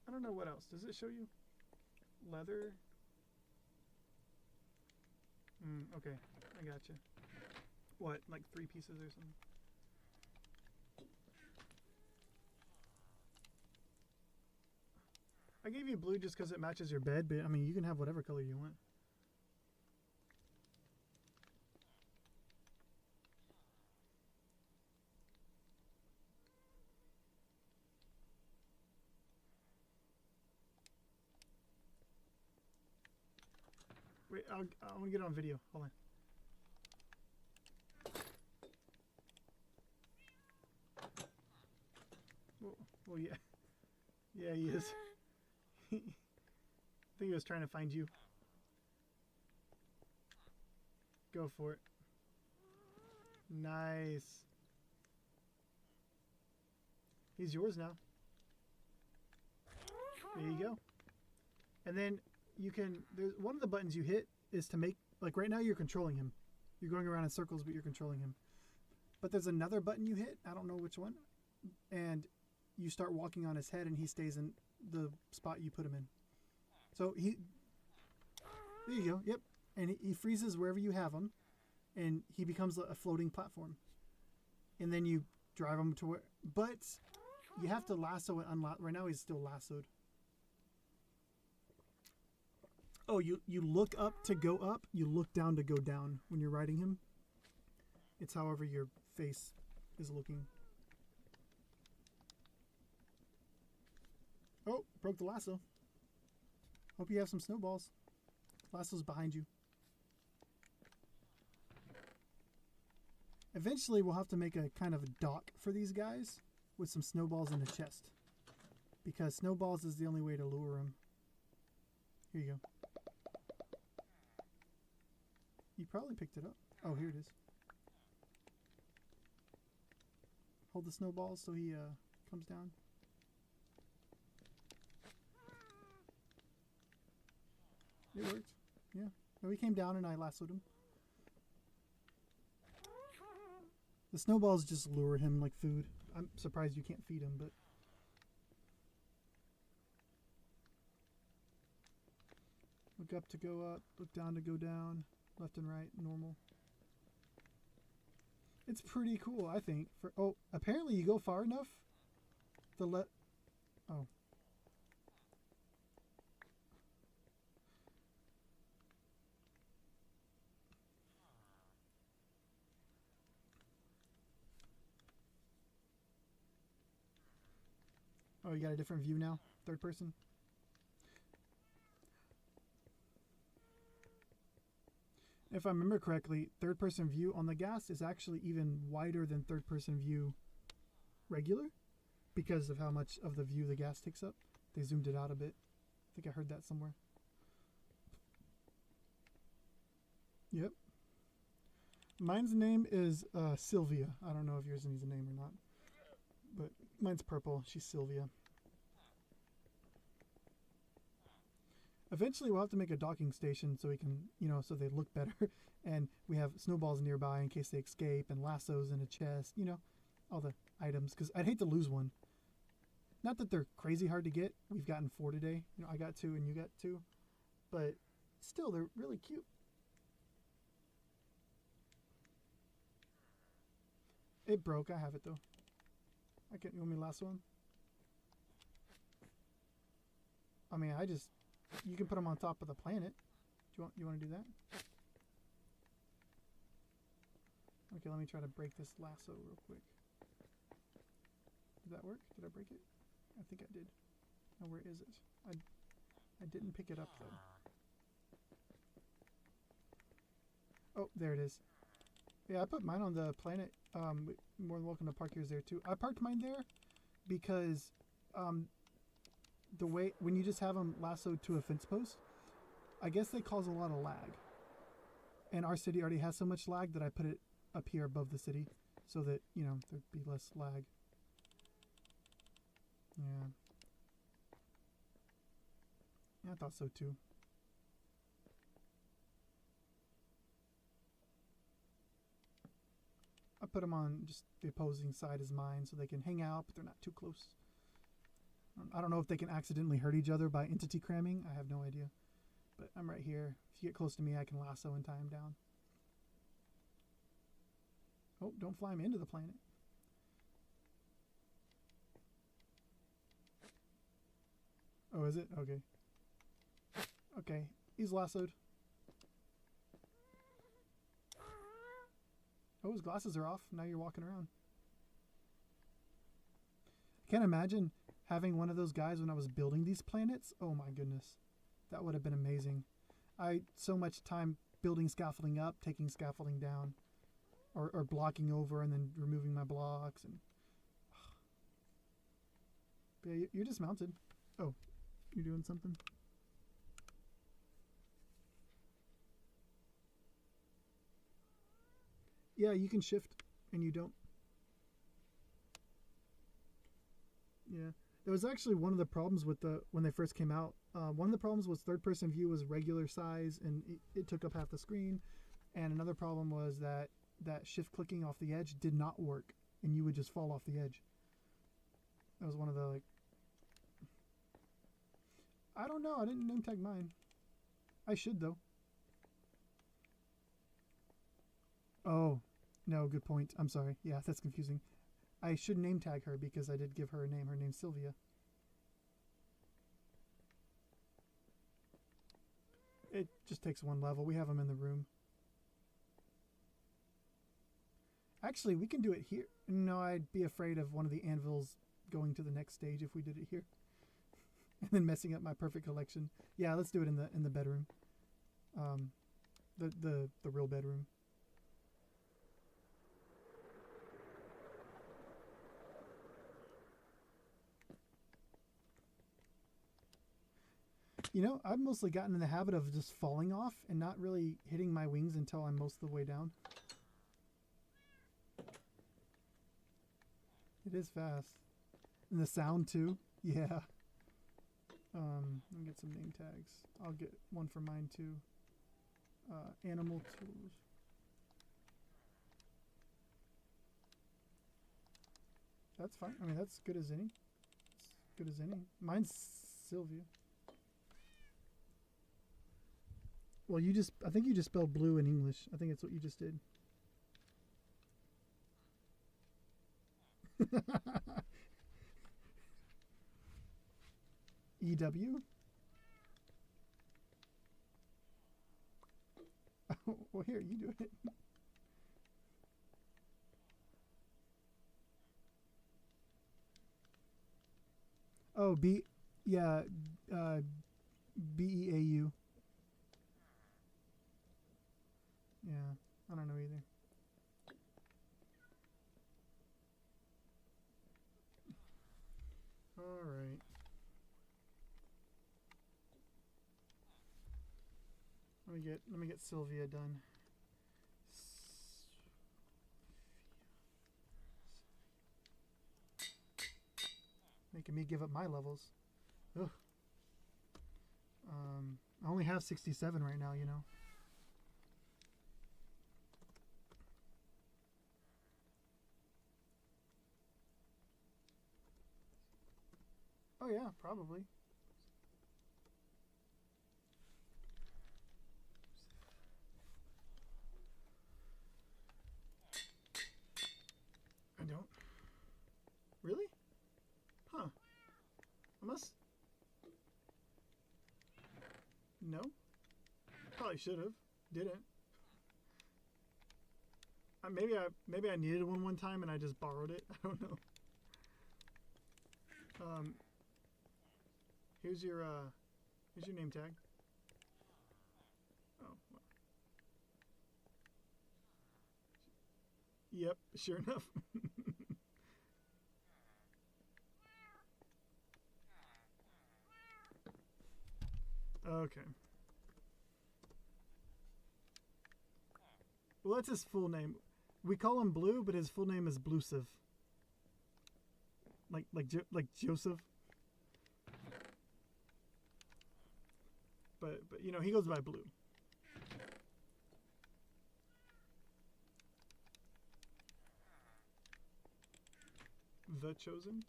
I don't know what else. Does it show you? Leather, Okay, I gotcha. What, like 3 pieces or something? I gave you blue just because it matches your bed, but I mean, you can have whatever color you want. Wait, I want to get it on video. Hold on. Well, yeah. Yeah, he is. I think he was trying to find you. Go for it. Nice. He's yours now. There you go. And then you can, there's one of the buttons you hit is to make, like right now you're controlling him. You're going around in circles, but you're controlling him. But there's another button you hit, I don't know which one, and you start walking on his head and he stays in the spot you put him in. So there you go, yep. And he freezes wherever you have him, and he becomes a floating platform. And then you drive him to where, but you have to lasso and unlasso. Right now he's still lassoed. Oh, you look up to go up, you look down to go down when you're riding him. It's however your face is looking. Oh, broke the lasso. Hope you have some snowballs. Lasso's behind you. Eventually we'll have to make a kind of a dock for these guys with some snowballs in the chest, because snowballs is the only way to lure them. Here you go. You probably picked it up. Oh, here it is. Hold the snowballs so he comes down. It worked. Yeah. No, he came down and I lassoed him. The snowballs just lure him like food. I'm surprised you can't feed him, but... Look up to go up, look down to go down, left and right, normal. It's pretty cool, I think. Oh, apparently you go far enough to let... Oh. Oh, you got a different view now? Third person? If I remember correctly, third person view on the gas is actually even wider than third person view regular because of how much of the view the gas takes up. They zoomed it out a bit. I think I heard that somewhere. Yep. Mine's name is Sylvia. I don't know if yours needs a name or not, but mine's purple. She's Sylvia. Eventually we'll have to make a docking station so we can, so they look better. And we have snowballs nearby in case they escape, and lassos in a chest, all the items. Because I'd hate to lose one. Not that they're crazy hard to get. We've gotten 4 today. I got 2 and you got 2. But still, they're really cute. It broke. I have it, though. You want me to lasso him? I mean, you can put them on top of the planet. You want to do that? Okay, let me try to break this lasso real quick. Did that work? Did I break it? I think I did. Now where is it? I didn't pick it up though. Oh, there it is. Yeah, I put mine on the planet. More than welcome to park yours there too. I parked mine there because the way when you just have them lassoed to a fence post, I guess they cause a lot of lag. And our city already has so much lag that I put it up here above the city so that, there'd be less lag. Yeah. Yeah, I thought so too. I put them on just the opposing side as mine so they can hang out, but they're not too close. I don't know if they can accidentally hurt each other by entity cramming. I have no idea. But I'm right here. If you get close to me, I can lasso and tie him down. Oh, don't fly him into the planet. Oh, is it? Okay. Okay, he's lassoed. Oh, his glasses are off. Now you're walking around. I can't imagine having one of those guys when I was building these planets. Oh my goodness. That would have been amazing. I so much time building scaffolding up, taking scaffolding down, or blocking over and then removing my blocks. And yeah, you're dismounted. Oh, you're doing something? Yeah, you can shift and you don't. Yeah, that was actually one of the problems with when they first came out. One of the problems was third-person view was regular size and it took up half the screen, and another problem was that shift clicking off the edge did not work, and you would just fall off the edge. That was one of the like. I don't know. I didn't name tag mine. I should though. Oh, no, good point. I'm sorry. Yeah, that's confusing. I should name tag her because I did give her a name. Her name's Sylvia. It just takes one level. We have them in the room. Actually, we can do it here. No, I'd be afraid of one of the anvils going to the next stage if we did it here. And then messing up my perfect collection. Yeah, let's do it in the bedroom. The real bedroom. You know, I've mostly gotten in the habit of just falling off and not really hitting my wings until I'm most of the way down. It is fast. And the sound too. Yeah. Let me get some name tags. I'll get one for mine too. Animal tools. That's fine. I mean, that's good as any. It's good as any. Mine's Sylvia. Well, I think you just spelled blue in English. I think that's what you just did. EW? Oh, well, here, you do it. Oh, yeah, BEAU. Yeah, I don't know either. All right. Let me get Sylvia done. Making me give up my levels. Ugh. I only have 67 right now, you know. Oh yeah, probably. I don't. Really? Huh. I must. No. Probably should have. Didn't. Maybe I needed one time and I just borrowed it. I don't know. Here's your name tag. Oh. Well. Yep. Sure enough. Okay. Well, that's his full name. We call him Blue, but his full name is Bluesive. Like Joseph. But you know, he goes by Blue. The Chosen.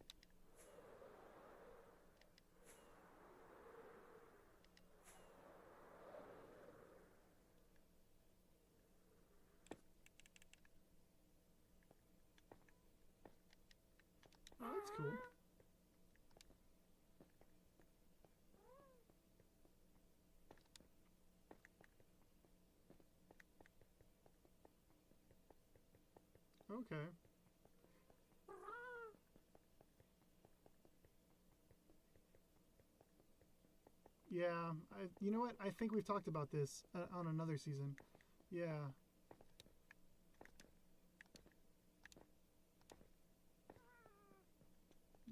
cool. Okay. Yeah, you know what? I think we've talked about this on another season. Yeah.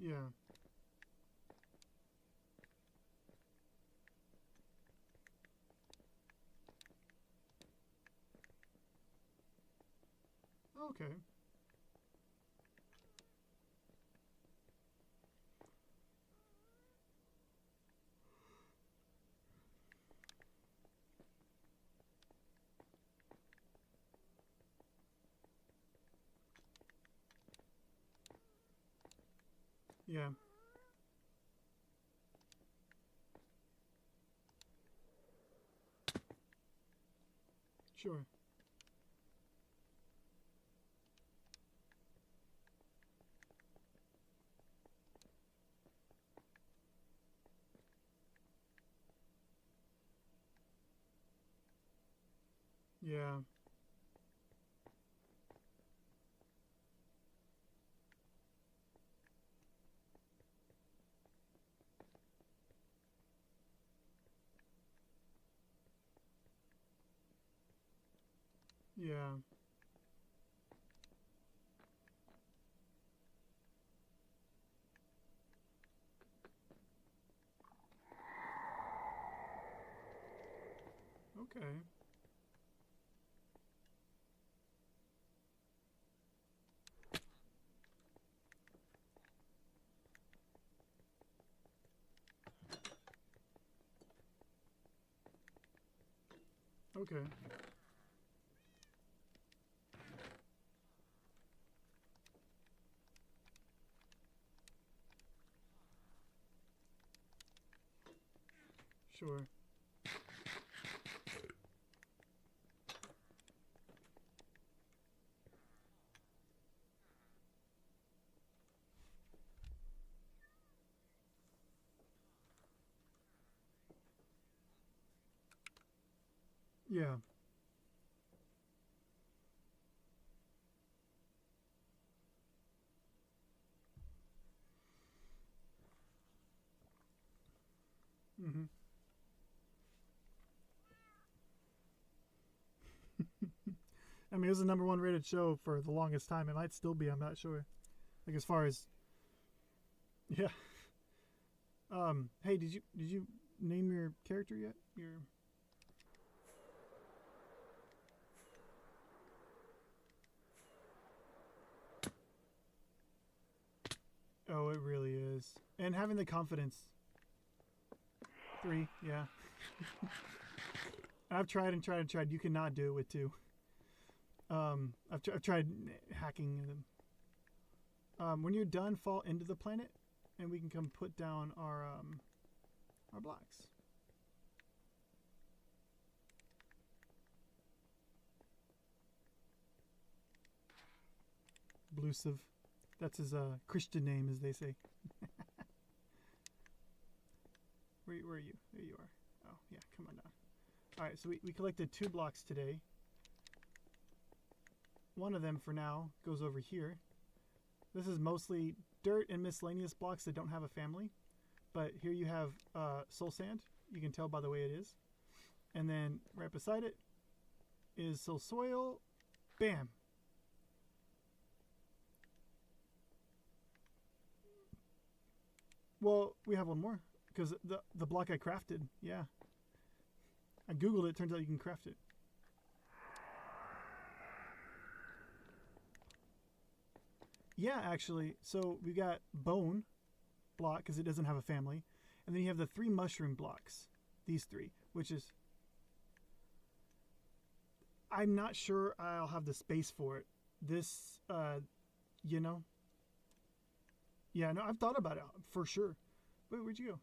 Yeah. Okay. Yeah. Sure. Yeah. Yeah. Okay. Okay. Sure. Yeah. Mm-hmm. I mean, it was the number one rated show for the longest time. It might still be. I'm not sure. Like as far as yeah. Hey, did you name your character yet? Your oh, it really is. And having the confidence. 3, yeah. I've tried and tried and tried. You cannot do it with 2. I've tried hacking them. When you're done, fall into the planet, and we can come put down our blocks. Bluesive. That's his Christian name, as they say. Where are you? There you are. Oh, yeah, come on down. Alright, so we collected 2 blocks today. One of them, for now, goes over here. This is mostly dirt and miscellaneous blocks that don't have a family. But here you have soul sand. You can tell by the way it is. And then right beside it is soul soil. Bam. Well, we have one more. Because the block I crafted, yeah. I googled it, turns out you can craft it. Yeah, actually. So we got bone block because it doesn't have a family. And then you have the 3 mushroom blocks. These 3, which is... I'm not sure I'll have the space for it. This, you know? Yeah, no, I've thought about it for sure. Wait, where'd you go?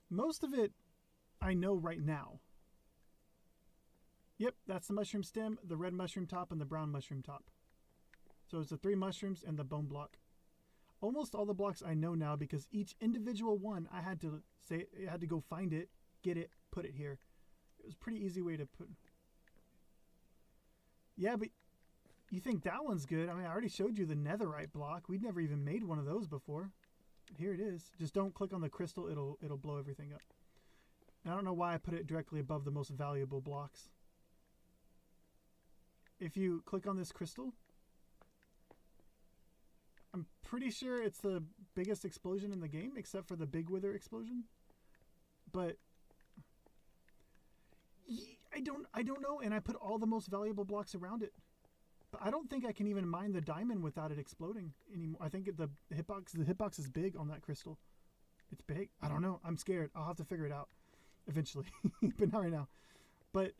Most of it I know right now. Yep, that's the mushroom stem, the red mushroom top, and the brown mushroom top. So it's the 3 mushrooms and the bone block. Almost all the blocks I know now because each individual one I had to go find it, get it, put it here. It was a pretty easy way to put. Yeah, but you think that one's good? I mean, I already showed you the netherite block. We'd never even made one of those before. But here it is. Just don't click on the crystal. It'll blow everything up. And I don't know why I put it directly above the most valuable blocks. If you click on this crystal, I'm pretty sure it's the biggest explosion in the game, except for the big wither explosion. But I don't know, and I put all the most valuable blocks around it. But I don't think I can even mine the diamond without it exploding anymore. I think the hitbox is big on that crystal. It's big. I don't know. I'm scared. I'll have to figure it out eventually, but not right now. But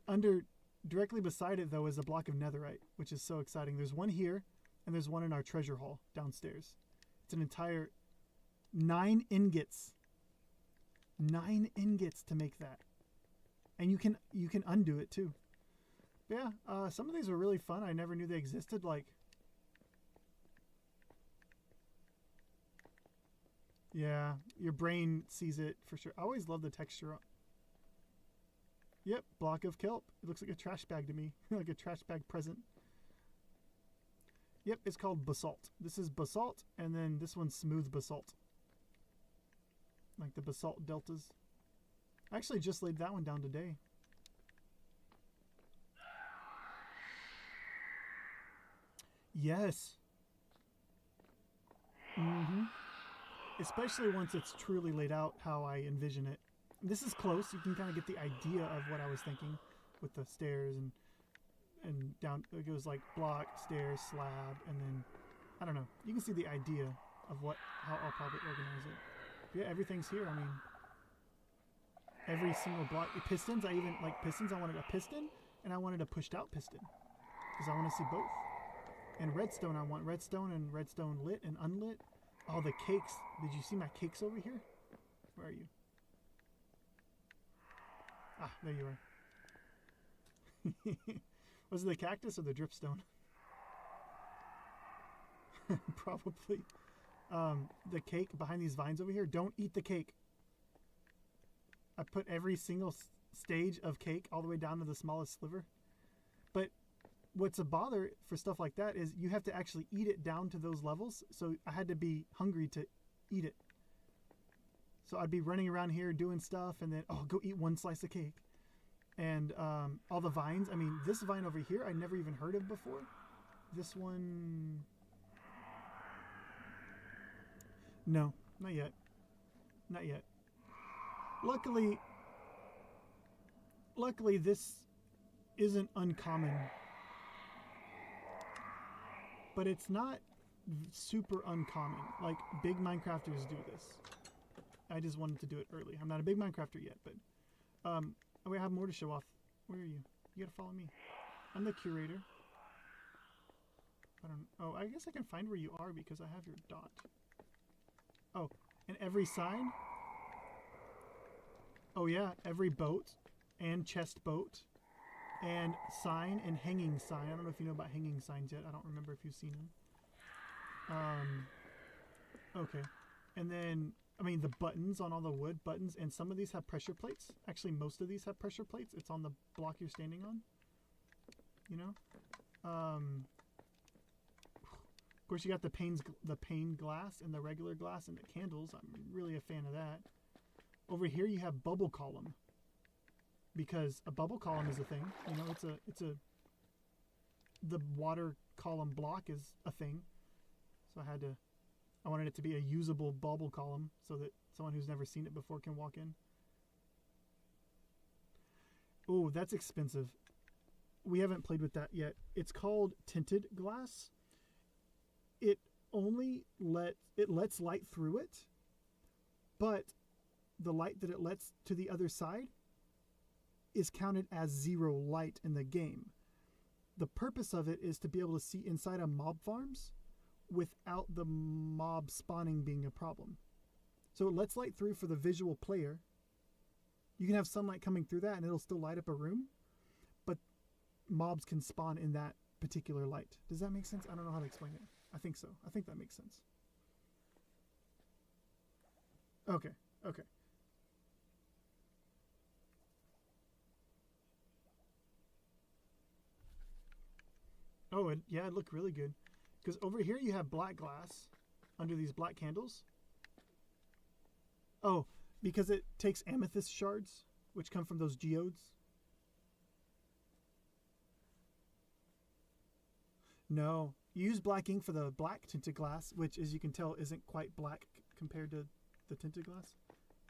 directly beside it though is a block of netherite, which is so exciting. There's one here, and there's one in our treasure hall downstairs. It's an entire 9 ingots. 9 ingots to make that. And you can undo it too. But yeah, some of these are really fun. I never knew they existed. Like, yeah, your brain sees it for sure. I always love the texture. Yep, block of kelp. It looks like a trash bag to me. Like a trash bag present. Yep, it's called basalt. This is basalt, and then this one's smooth basalt. Like the basalt deltas. I actually just laid that one down today. Yes. Especially once it's truly laid out how I envision it. This is close. You can kind of get the idea of what I was thinking with the stairs and down. It goes like block, stairs, slab, and then I don't know. You can see the idea of how I'll probably organize it. But yeah, everything's here. I mean, every single block. Pistons, I even like pistons. I wanted a piston and I wanted a pushed out piston because I want to see both. And redstone, I want redstone and redstone lit and unlit. Oh, the cakes. Did you see my cakes over here? Where are you? Ah, there you are. Was it the cactus or the dripstone? Probably. The cake behind these vines over here. Don't eat the cake. I put every single stage of cake all the way down to the smallest sliver. But what's a bother for stuff like that is you have to actually eat it down to those levels. So I had to be hungry to eat it. So I'd be running around here doing stuff and then, oh, go eat one slice of cake. And all the vines. I mean, this vine over here I never even heard of before. This one... No, not yet. Not yet. Luckily, this isn't uncommon. But it's not super uncommon. Like, big Minecrafters do this. I just wanted to do it early. I'm not a big Minecrafter yet, but... I have more to show off. Where are you? You gotta follow me. I'm the curator. I don't... Oh, I guess I can find where you are because I have your dot. Oh, and every sign... Oh yeah, every boat and chest boat and sign and hanging sign. I don't know if you know about hanging signs yet. I don't remember if you've seen them. Okay. And then, I mean, the buttons on all the wood buttons, and some of these have pressure plates. Actually, most of these have pressure plates. It's on the block you're standing on. You know? Of course, you got the pane glass and the regular glass and the candles. I'm really a fan of that. Over here, you have bubble column. Because a bubble column is a thing. You know, the water column block is a thing. So I wanted it to be a usable bubble column so that someone who's never seen it before can walk in. Oh, that's expensive. We haven't played with that yet. It's called tinted glass. It lets light through it, but the light that it lets to the other side is counted as 0 light in the game. The purpose of it is to be able to see inside of mob farms without the mob spawning being a problem. So it lets light through for the visual player. You can have sunlight coming through that and it'll still light up a room, but mobs can spawn in that particular light. Does that make sense? I don't know how to explain it. I think so. I think that makes sense. Okay. Okay. Oh, yeah, it looked really good. Because over here you have black glass under these black candles. Oh, because it takes amethyst shards, which come from those geodes. No, you use black ink for the black tinted glass, which, as you can tell, isn't quite black compared to the tinted glass.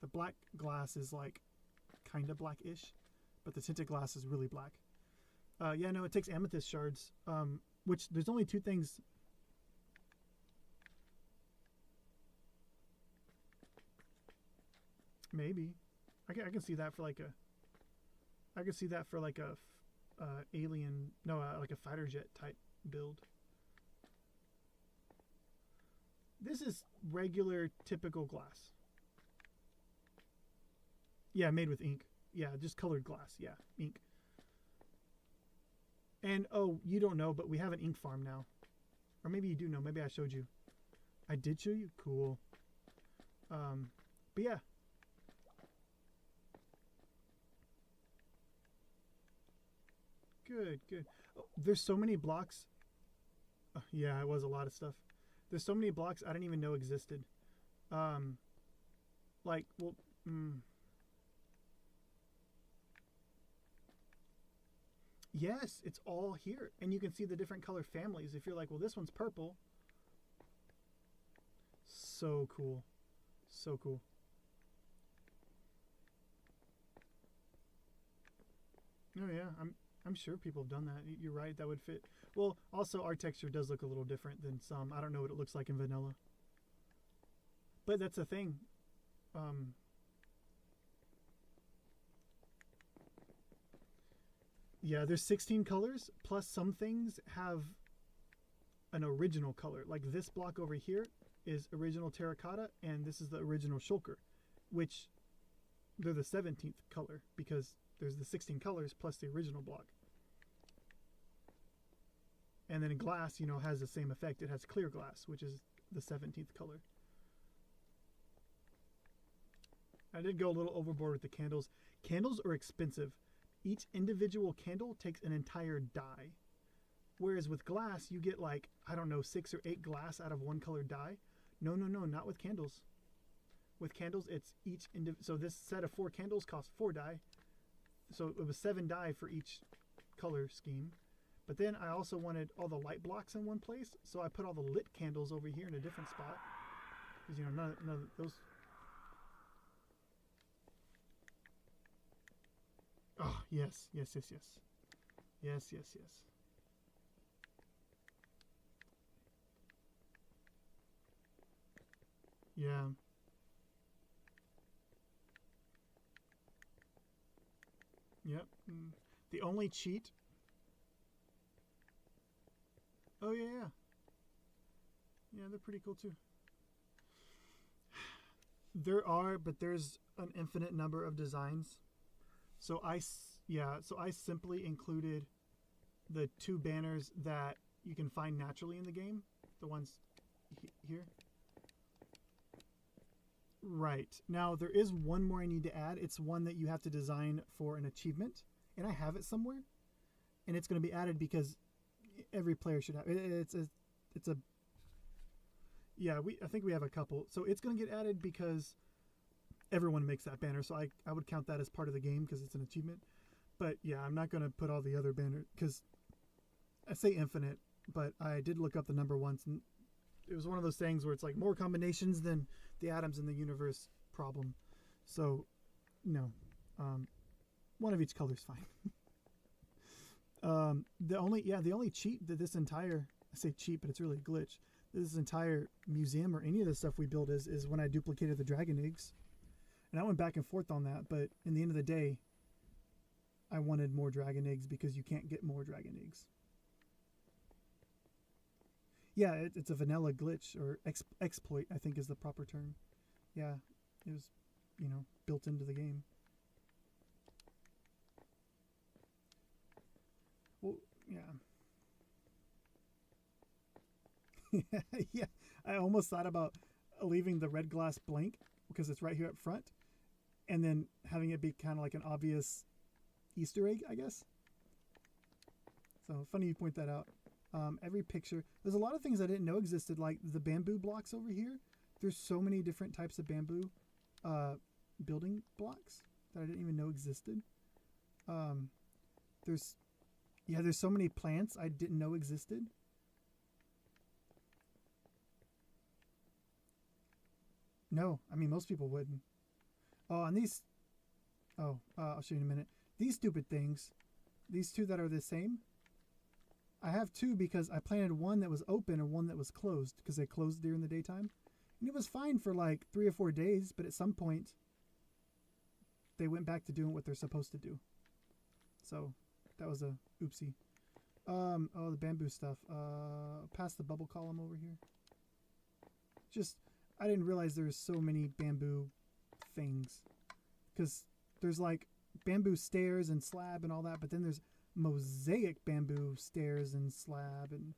The black glass is like kind of blackish, but the tinted glass is really black. Yeah, no, it takes amethyst shards, which there's only two things. Maybe. I can see that for like a. I can see that for like a alien, no, like a fighter jet type build. This is regular, typical glass. Yeah, made with ink. Yeah, just colored glass. Yeah, ink. And, oh, you don't know, but we have an ink farm now. Or maybe you do know. Maybe I showed you. I did show you? Cool. But yeah. Good, good. Oh, there's so many blocks. Yeah, it was a lot of stuff. There's so many blocks I didn't even know existed. Like, well, yes, it's all here. And you can see the different color families. If you're like, well, this one's purple. So cool. So cool. Oh yeah, I'm sure people have done that. You're right, that would fit. Well, also our texture does look a little different than some. I don't know what it looks like in vanilla. But that's the thing. Yeah, there's 16 colors, plus some things have an original color. Like this block over here is original terracotta, and this is the original shulker, which they're the 17th color because there's the 16 colors plus the original block. And then glass, you know, has the same effect. It has clear glass, which is the 17th color. I did go a little overboard with the candles. Candles are expensive. Each individual candle takes an entire die. Whereas with glass, you get like, I don't know, 6 or 8 glass out of one colored die. No, not with candles. With candles, it's each so this set of 4 candles costs 4 die. So it was 7 die for each color scheme. But then I also wanted all the light blocks in one place, so I put all the lit candles over here in a different spot. Because, you know, none of those... Oh, yes. Yes. Yeah. Yep. The only cheat... Oh, yeah. Yeah, they're pretty cool, too. There are, but there's an infinite number of designs. So I simply included the 2 banners that you can find naturally in the game. The ones here. Right. Now, there is one more I need to add. It's one that you have to design for an achievement. And I have it somewhere. And it's going to be added because every player should have it. I think we have a couple. So it's going to get added because everyone makes that banner. So I would count that as part of the game because it's an achievement. But yeah, I'm not going to put all the other banners because I say infinite, but I did look up the number once, and it was one of those things where it's like more combinations than the atoms in the universe problem. So, no, one of each color is fine. The only cheat that this entire, I say cheat, but it's really a glitch. This entire museum or any of the stuff we build is when I duplicated the dragon eggs. And I went back and forth on that, but in the end of the day, I wanted more dragon eggs because you can't get more dragon eggs. Yeah, it's a vanilla glitch, or exploit, I think is the proper term. Yeah, it was, built into the game. Well, yeah. Yeah, I almost thought about leaving the red glass blank because it's right here up front, and then having it be kind of like an obvious Easter egg, I guess. So funny you point that out. Every picture, there's a lot of things I didn't know existed, like the bamboo blocks over here. There's so many different types of bamboo building blocks that I didn't even know existed. There's so many plants I didn't know existed. No, I mean, most people wouldn't. Oh, and these, I'll show you in a minute. These stupid things, these two that are the same, I have two because I planted one that was open and one that was closed because they closed during the daytime. And it was fine for like 3 or 4 days, but at some point, they went back to doing what they're supposed to do. So, that was a oopsie. Oh, the bamboo stuff. Past the bubble column over here. Just, I didn't realize there's so many bamboo things. Because there's like bamboo stairs and slab and all that, but then there's mosaic bamboo stairs and slab, and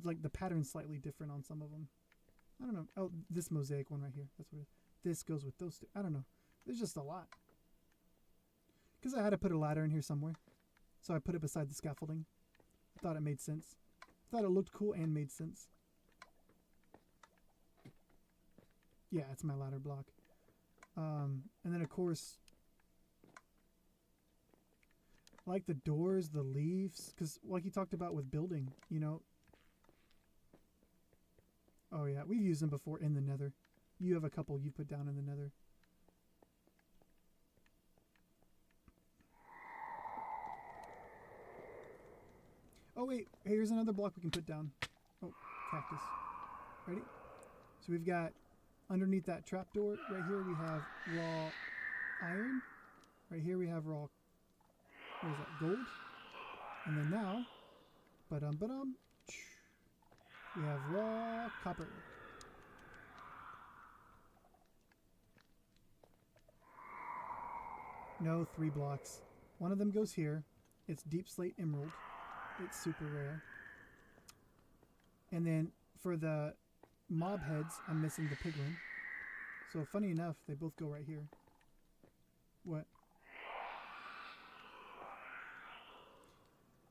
like the pattern's slightly different on some of them. I don't know. Oh, this mosaic one right here. That's what it is. This goes with those two. I don't know. There's just a lot. Because I had to put a ladder in here somewhere. So I put it beside the scaffolding. I thought it made sense. I thought it looked cool and made sense. Yeah, it's my ladder block. And then, of course, like the doors, the leaves, because like you talked about with building, you know. Oh, yeah, we've used them before in the nether. You have a couple you put down in the nether. Oh, wait, here's another block we can put down. Oh, cactus. Ready? So we've got, underneath that trapdoor, right here we have raw iron. Right here we have raw, what is that, gold? And then now, ba-dum, we have raw copper. No, 3 blocks. One of them goes here. It's deep slate emerald. It's super rare. And then for the mob heads, I'm missing the piglin. So funny enough, they both go right here. What?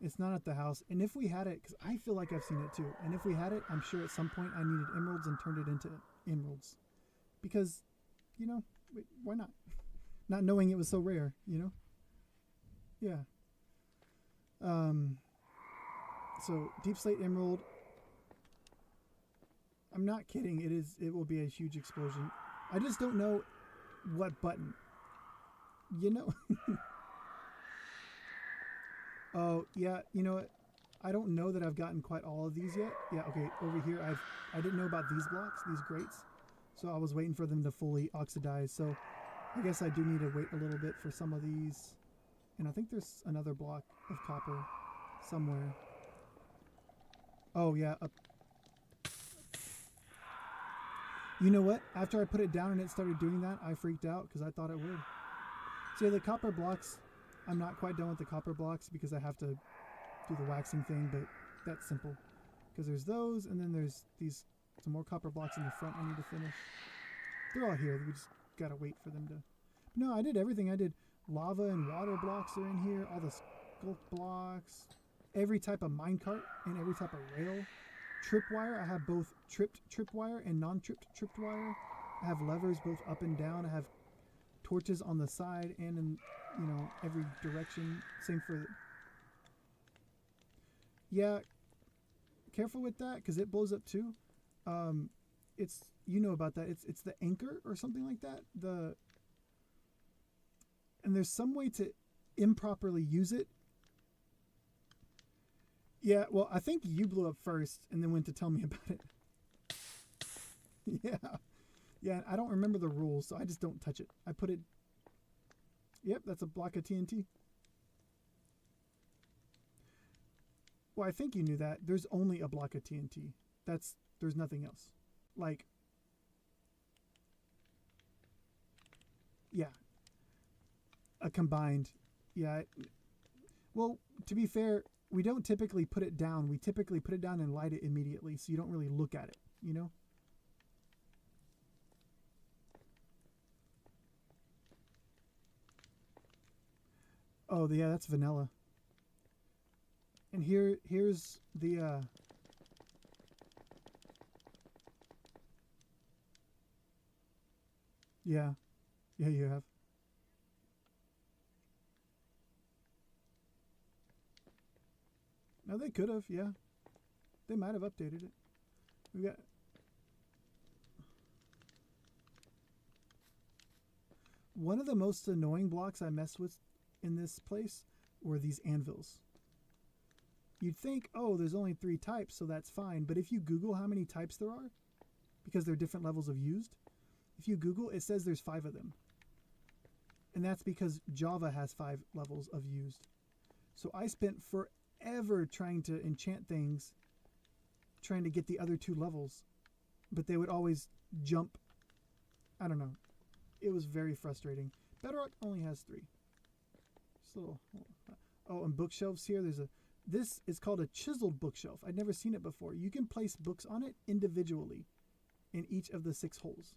It's not at the house. And if we had it, because I feel like I've seen it too. And if we had it, I'm sure at some point I needed emeralds and turned it into emeralds. Because, you know, why not? Not knowing it was so rare, you know? Yeah. So deep slate emerald. I'm not kidding. It will be a huge explosion. I just don't know what button. You know? Oh, yeah, you know what? I don't know that I've gotten quite all of these yet. Yeah, okay, over here I didn't know about these blocks, these grates. So I was waiting for them to fully oxidize. So I guess I do need to wait a little bit for some of these. And I think there's another block of copper somewhere. Oh, yeah, up. You know what? After I put it down and it started doing that, I freaked out because I thought it would. So yeah, the copper blocks, I'm not quite done with the copper blocks because I have to do the waxing thing, but that's simple. Because there's those, and then there's these, some more copper blocks in the front I need to finish. They're all here. We just gotta wait for them to... No, I did everything. I did lava and water blocks are in here, all the sculk blocks, every type of minecart and every type of rail. Tripwire, I have both tripped tripwire and non-tripped tripped wire. I have levers both up and down. I have torches on the side and in, you know, every direction. Same for... Yeah, careful with that because it blows up too. It's, you know about that. It's the anchor or something like that. And there's some way to improperly use it. Yeah, well, I think you blew up first and then went to tell me about it. Yeah. Yeah, I don't remember the rules, so I just don't touch it. I put it... Yep, that's a block of TNT. Well, I think you knew that. There's only a block of TNT. There's nothing else. Like... Yeah. A combined... Yeah. Well, to be fair... we don't typically put it down. We typically put it down and light it immediately, so you don't really look at it, you know? Oh, yeah, that's vanilla. And here's the yeah. Yeah, you have. No, they could have, yeah. They might have updated it. We got one of the most annoying blocks I messed with in this place were these anvils. You'd think, oh, there's only 3 types, so that's fine. But if you Google how many types there are, because they're different levels of used, if you Google, it says there's 5 of them. And that's because Java has 5 levels of used. So I spent forever trying to enchant things, trying to get the other 2 levels. But they would always jump. I don't know. It was very frustrating. Bedrock only has 3. Just a little. Oh, and bookshelves here. This is called a chiseled bookshelf. I'd never seen it before. You can place books on it individually in each of the 6 holes.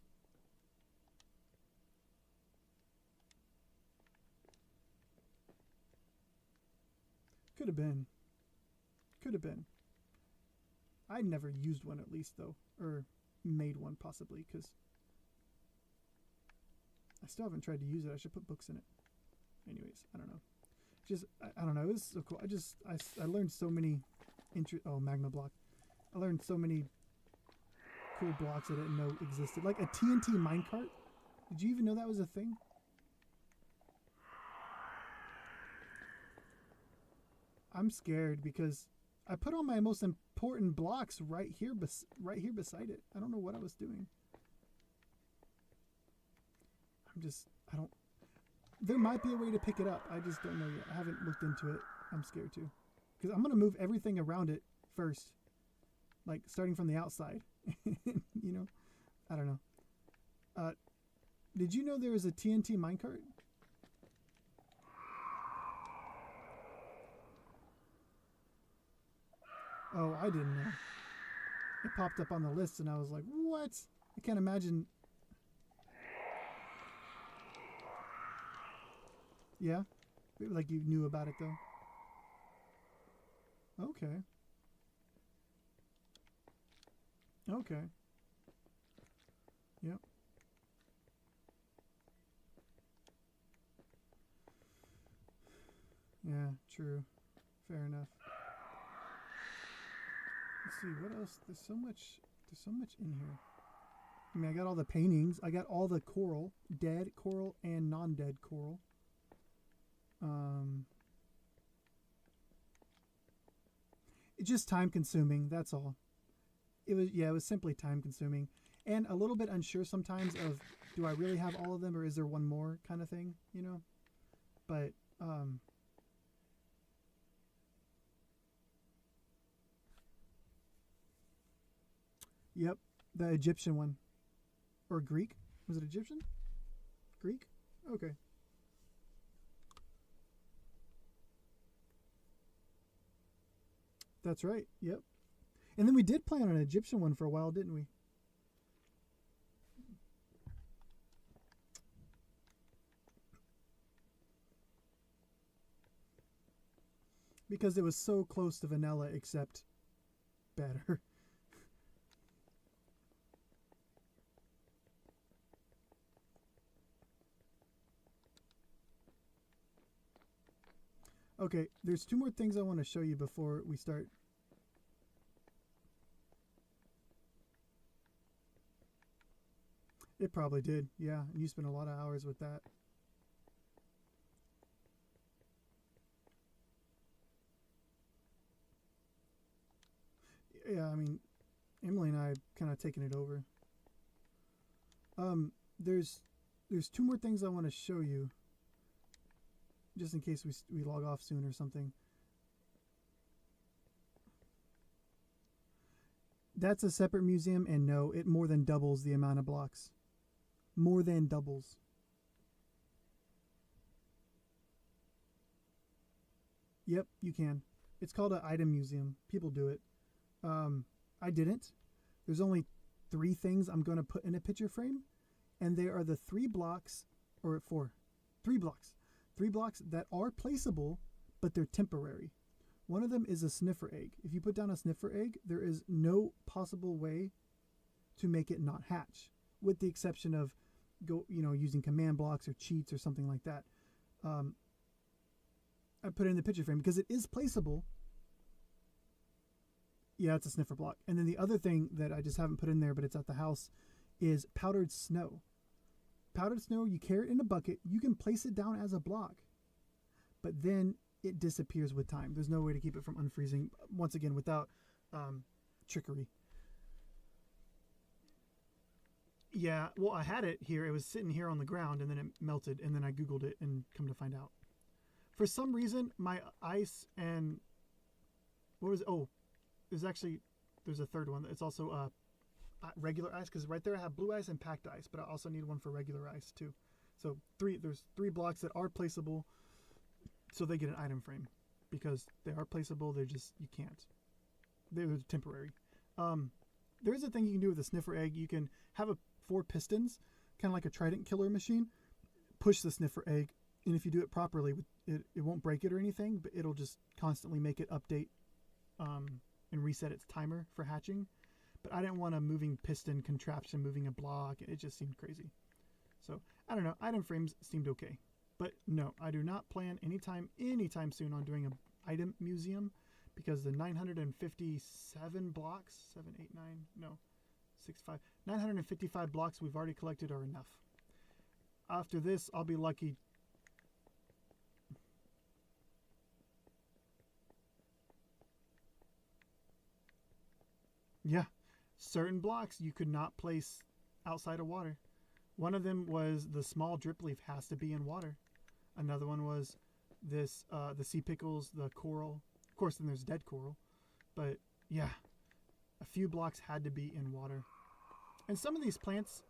Could have been. Could have been. I'd never used one, at least, though. Or made one, possibly, because I still haven't tried to use it. I should put books in it. Anyways, I don't know. Just, I don't know. It was so cool. I learned so many magma block. I learned so many cool blocks I didn't know existed. Like a TNT minecart. Did you even know that was a thing? I'm scared because I put all my most important blocks right here beside it. I don't know what I was doing. I don't. There might be a way to pick it up. I just don't know yet. I haven't looked into it. I'm scared too. Because I'm going to move everything around it first. Like, starting from the outside. You know? I don't know. Did you know there was a TNT minecart? Oh, I didn't know. It popped up on the list and I was like, what? I can't imagine. Yeah? Like you knew about it though? Okay. Okay. Yep. Yeah, true. Fair enough. Let's see, what else? There's so much in here. I mean, I got all the paintings. I got all the coral, dead coral and non-dead coral. It's just time consuming, that's all. It was simply time consuming. And a little bit unsure sometimes of, do I really have all of them or is there one more kind of thing, you know? But, yep, the Egyptian one. Or Greek. Was it Egyptian? Greek? Okay. That's right. Yep. And then we did play on an Egyptian one for a while, didn't we? Because it was so close to vanilla, except better. Okay, there's 2 more things I want to show you before we start. It probably did, yeah. And you spent a lot of hours with that. Yeah, I mean, Emily and I kind of taken it over. There's 2 more things I want to show you. Just in case we log off soon or something. That's a separate museum, and no, it more than doubles the amount of blocks. More than doubles. Yep, you can. It's called an item museum. People do it. I didn't. There's only 3 things I'm going to put in a picture frame, and they are the 3 blocks, or 4, 3 blocks. 3 blocks that are placeable, but they're temporary. One of them is a sniffer egg. If you put down a sniffer egg, there is no possible way to make it not hatch, with the exception of using command blocks or cheats or something like that. I put it in the picture frame because it is placeable. Yeah, it's a sniffer block. And then the other thing that I just haven't put in there, but it's at the house, is powdered snow. Powdered snow, you carry it in a bucket. You can place it down as a block, but then it disappears with time. There's no way to keep it from unfreezing, once again, without trickery. Yeah, well, I had it here. It was sitting here on the ground, and then it melted, and then I Googled it, and come to find out. For some reason, my ice and... What was it? Oh, there's a third one. It's also regular ice, because right there I have blue ice and packed ice, but I also need one for regular ice, too. So there's 3 blocks that are placeable, so they get an item frame. Because they are placeable, they're just... You can't. They're temporary. There is a thing you can do with a sniffer egg. You can have 4 pistons, kind of like a Trident killer machine, push the sniffer egg, and if you do it properly, it won't break it or anything, but it'll just constantly make it update and reset its timer for hatching. But I didn't want a moving piston contraption moving a block. It just seemed crazy. So, I don't know. Item frames seemed okay. But no, I do not plan anytime soon on doing an item museum, because the 957 blocks, 7, 8, 9, no, 6, 5, 955 blocks we've already collected are enough. After this, I'll be lucky. Yeah, certain blocks you could not place outside of water. One of them was the small drip leaf has to be in water. Another one was this, the sea pickles, the coral. Of course, then there's dead coral. But yeah, a few blocks had to be in water. And some of these plants,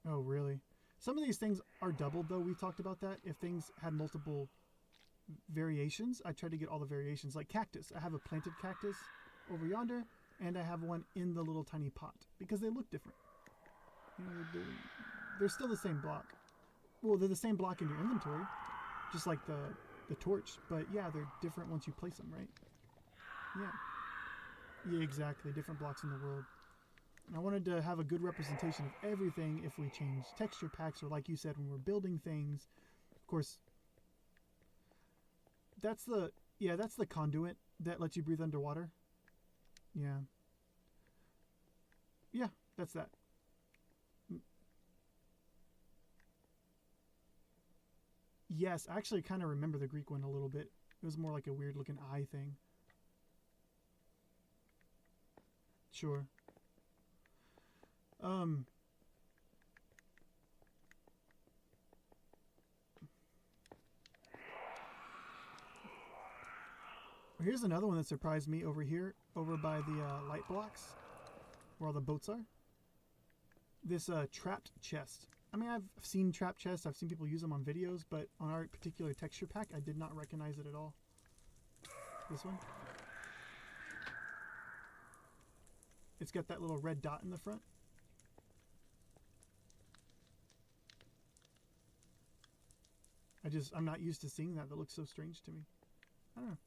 oh really? Some of these things are doubled though. We talked about that. If things had multiple variations, I tried to get all the variations. Like cactus. I have a planted cactus over yonder, and I have one in the little tiny pot because they look different. You know, they're still the same block. Well, they're the same block in your inventory, just like the torch. But yeah, they're different once you place them, right? Yeah, exactly. Different blocks in the world. And I wanted to have a good representation of everything if we change texture packs, or like you said, when we're building things. Of course, that's the conduit that lets you breathe underwater. Yeah. Yeah, that's that. Yes, I actually kind of remember the Greek one a little bit. It was more like a weird looking eye thing. Sure. Here's another one that surprised me over here, over by the light blocks, where all the boats are. This trapped chest. I mean, I've seen trap chests, I've seen people use them on videos, but on our particular texture pack, I did not recognize it at all. This one. It's got that little red dot in the front. I'm not used to seeing that. That looks so strange to me. I don't know.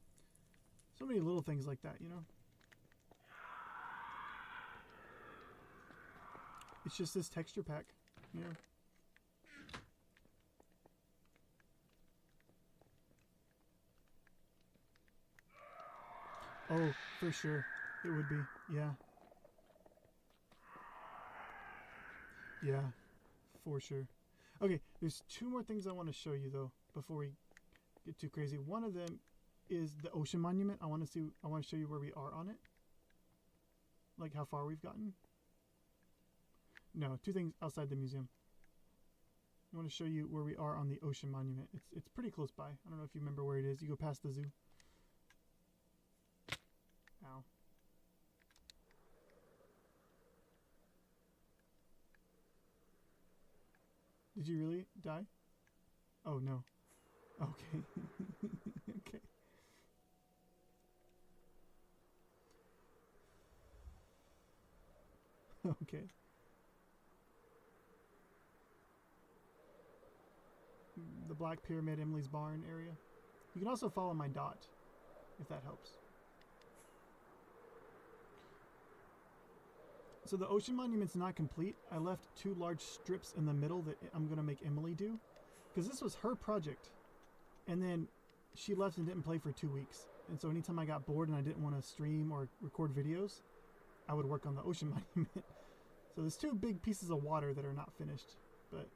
So many little things like that, you know? It's just this texture pack, you know? Oh, for sure. It would be. Yeah. Yeah, for sure. Okay, there's 2 more things I want to show you, though, before we get too crazy. One of them is the ocean monument. I want to show you where we are on it. Like how far we've gotten. No, 2 things outside the museum. I want to show you where we are on the ocean monument. It's pretty close by. I don't know if you remember where it is. You go past the zoo. Ow. Did you really die? Oh no. Okay. Okay. Okay. The Black Pyramid, Emily's Barn area. You can also follow my dot, if that helps. So the ocean monument's not complete. I left 2 large strips in the middle that I'm going to make Emily do. Because this was her project. And then she left and didn't play for 2 weeks. And so anytime I got bored and I didn't want to stream or record videos, I would work on the ocean monument. So there's 2 big pieces of water that are not finished. But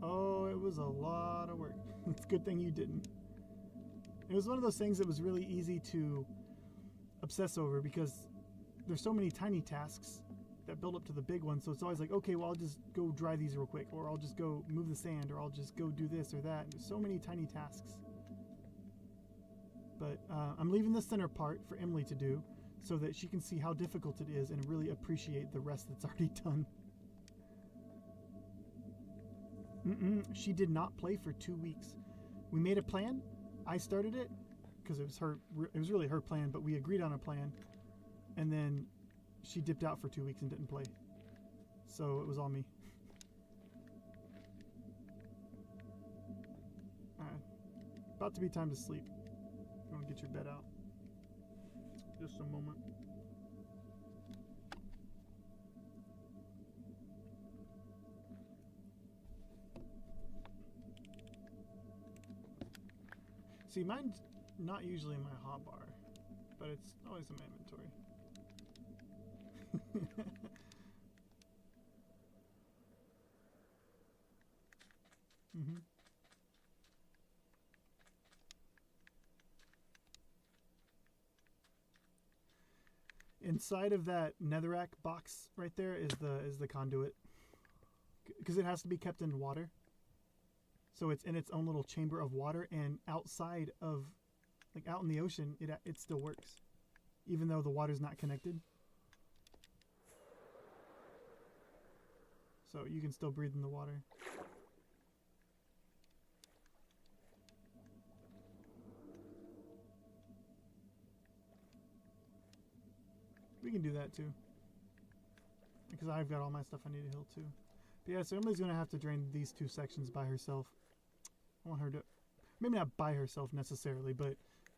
oh, it was a lot of work. It's a good thing you didn't. It was one of those things that was really easy to obsess over because there's so many tiny tasks that build up to the big one. So it's always like, okay, well, I'll just go dry these real quick, or I'll just go move the sand, or I'll just go do this or that. There's so many tiny tasks. But I'm leaving the center part for Emily to do so that she can see how difficult it is and really appreciate the rest that's already done. She did not play for 2 weeks. We made a plan. I started it because it was really her plan, but we agreed on a plan. And then she dipped out for 2 weeks and didn't play. So it was all me. About to be time to sleep. You want to get your bed out? Just a moment. See, mine's not usually in my hotbar, but it's always in my inventory. Inside of that netherrack box right there is the conduit, because it has to be kept in water. So it's in its own little chamber of water, and outside of, like out in the ocean, it still works, even though the water's not connected. So you can still breathe in the water. We can do that too, because I've got all my stuff I need to heal too. But yeah, so Emily's going to have to drain these 2 sections by herself. I want her to, maybe not by herself necessarily, but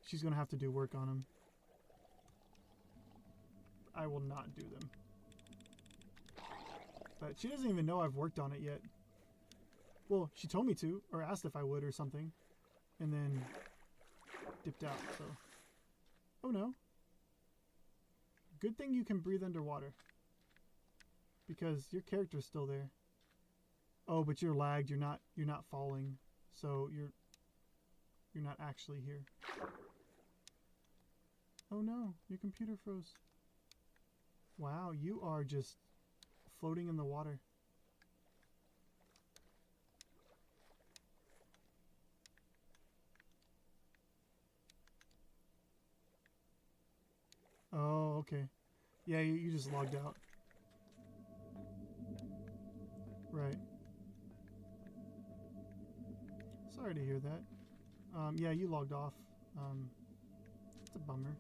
she's going to have to do work on them. I will not do them. But she doesn't even know I've worked on it yet. Well, she told me to, or asked if I would or something, and then dipped out, so. Oh no. Good thing you can breathe underwater, because your character's still there. Oh, but you're lagged. You're not falling, so you're not actually here. Oh no, your computer froze. Wow, you are just floating in the water. Oh, okay. Yeah, you just logged out. Right. Sorry to hear that. Yeah, you logged off. It's a bummer.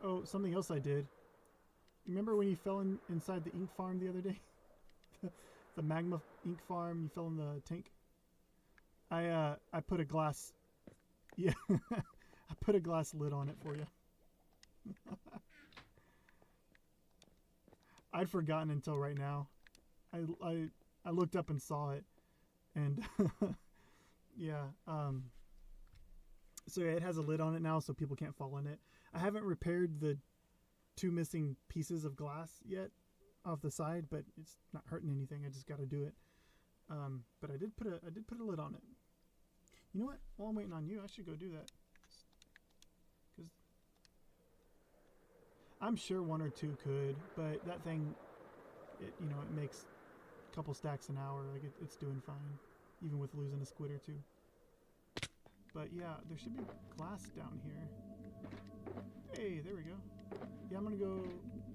Oh, something else I did. You remember when you fell inside the ink farm the other day? The magma ink farm, you fell in the tank? I put a glass... Yeah, I put a glass lid on it for you. I'd forgotten until right now. I looked up and saw it, and yeah. So yeah, it has a lid on it now, so people can't fall in it. I haven't repaired the 2 missing pieces of glass yet off the side, but it's not hurting anything. I just got to do it. But I did put a lid on it. You know what? While I'm waiting on you, I should go do that. Because I'm sure 1 or 2 could, but that thing, it makes a couple stacks an hour. Like it's doing fine, even with losing a squid or 2. But yeah, there should be glass down here. Hey, there we go. Yeah, I'm gonna go.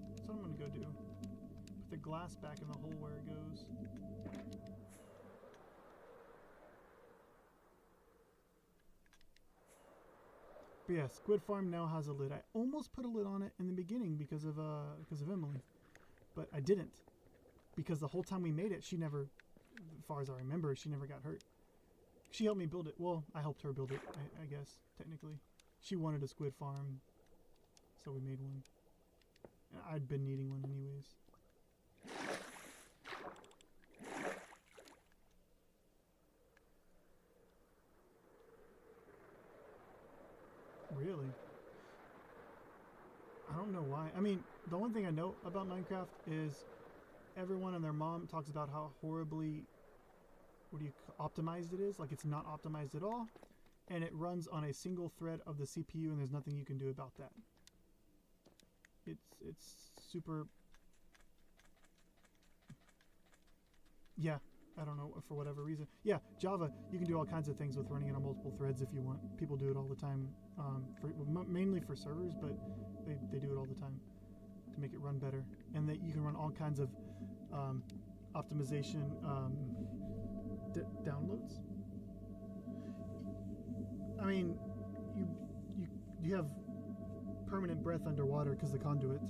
That's what I'm gonna go do. Put the glass back in the hole where it goes. But yeah, Squid Farm now has a lid. I almost put a lid on it in the beginning because of Emily, but I didn't, because the whole time we made it, she never, as far as I remember, she never got hurt. She helped me build it. Well, I helped her build it, I guess, technically. She wanted a squid farm, so we made one. And I'd been needing one anyways. Really? I don't know why. I mean, the one thing I know about Minecraft is everyone and their mom talks about how horribly, optimized it is. Like, it's not optimized at all, and it runs on a single thread of the CPU, and there's nothing you can do about that. It's super. Yeah, I don't know, for whatever reason. Yeah, Java, you can do all kinds of things with running it on multiple threads if you want. People do it all the time, mainly for servers, but they do it all the time to make it run better. And that you can run all kinds of optimization downloads. I mean, you have permanent breath underwater because the conduit.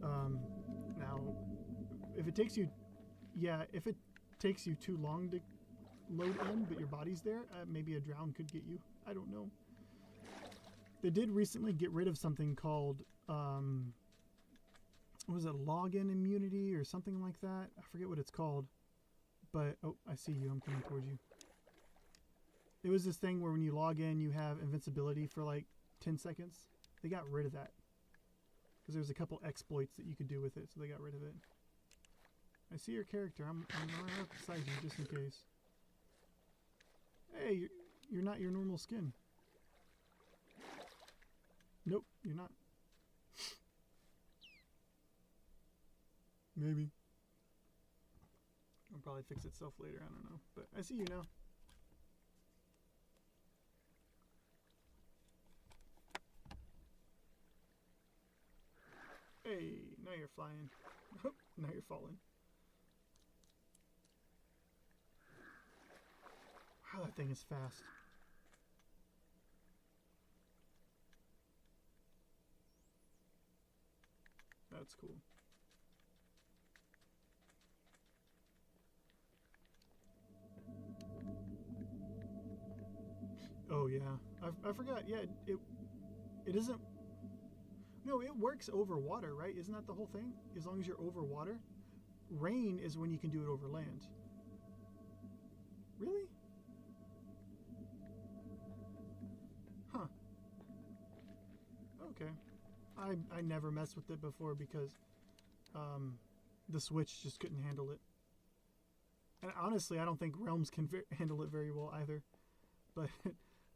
Now, if it takes you too long to load in, but your body's there, maybe a drown could get you. I don't know. They did recently get rid of something called, what was it, login immunity or something like that? I forget what it's called. But, oh, I see you. I'm coming towards you. It was this thing where when you log in, you have invincibility for like 10 seconds. They got rid of that. Because there's a couple exploits that you could do with it, so they got rid of it. I see your character. I'm right up beside you just in case. Hey, you're not your normal skin. Nope, you're not. Maybe. It'll probably fix itself later, I don't know. But I see you now. Hey, now you're flying. Now you're falling. Wow, that thing is fast. That's cool. Oh yeah, I forgot. Yeah, it isn't. No, it works over water, right? Isn't that the whole thing? As long as you're over water. Rain is when you can do it over land. Really? Huh. Okay. I never messed with it before because the Switch just couldn't handle it. And honestly, I don't think Realms can handle it very well either. But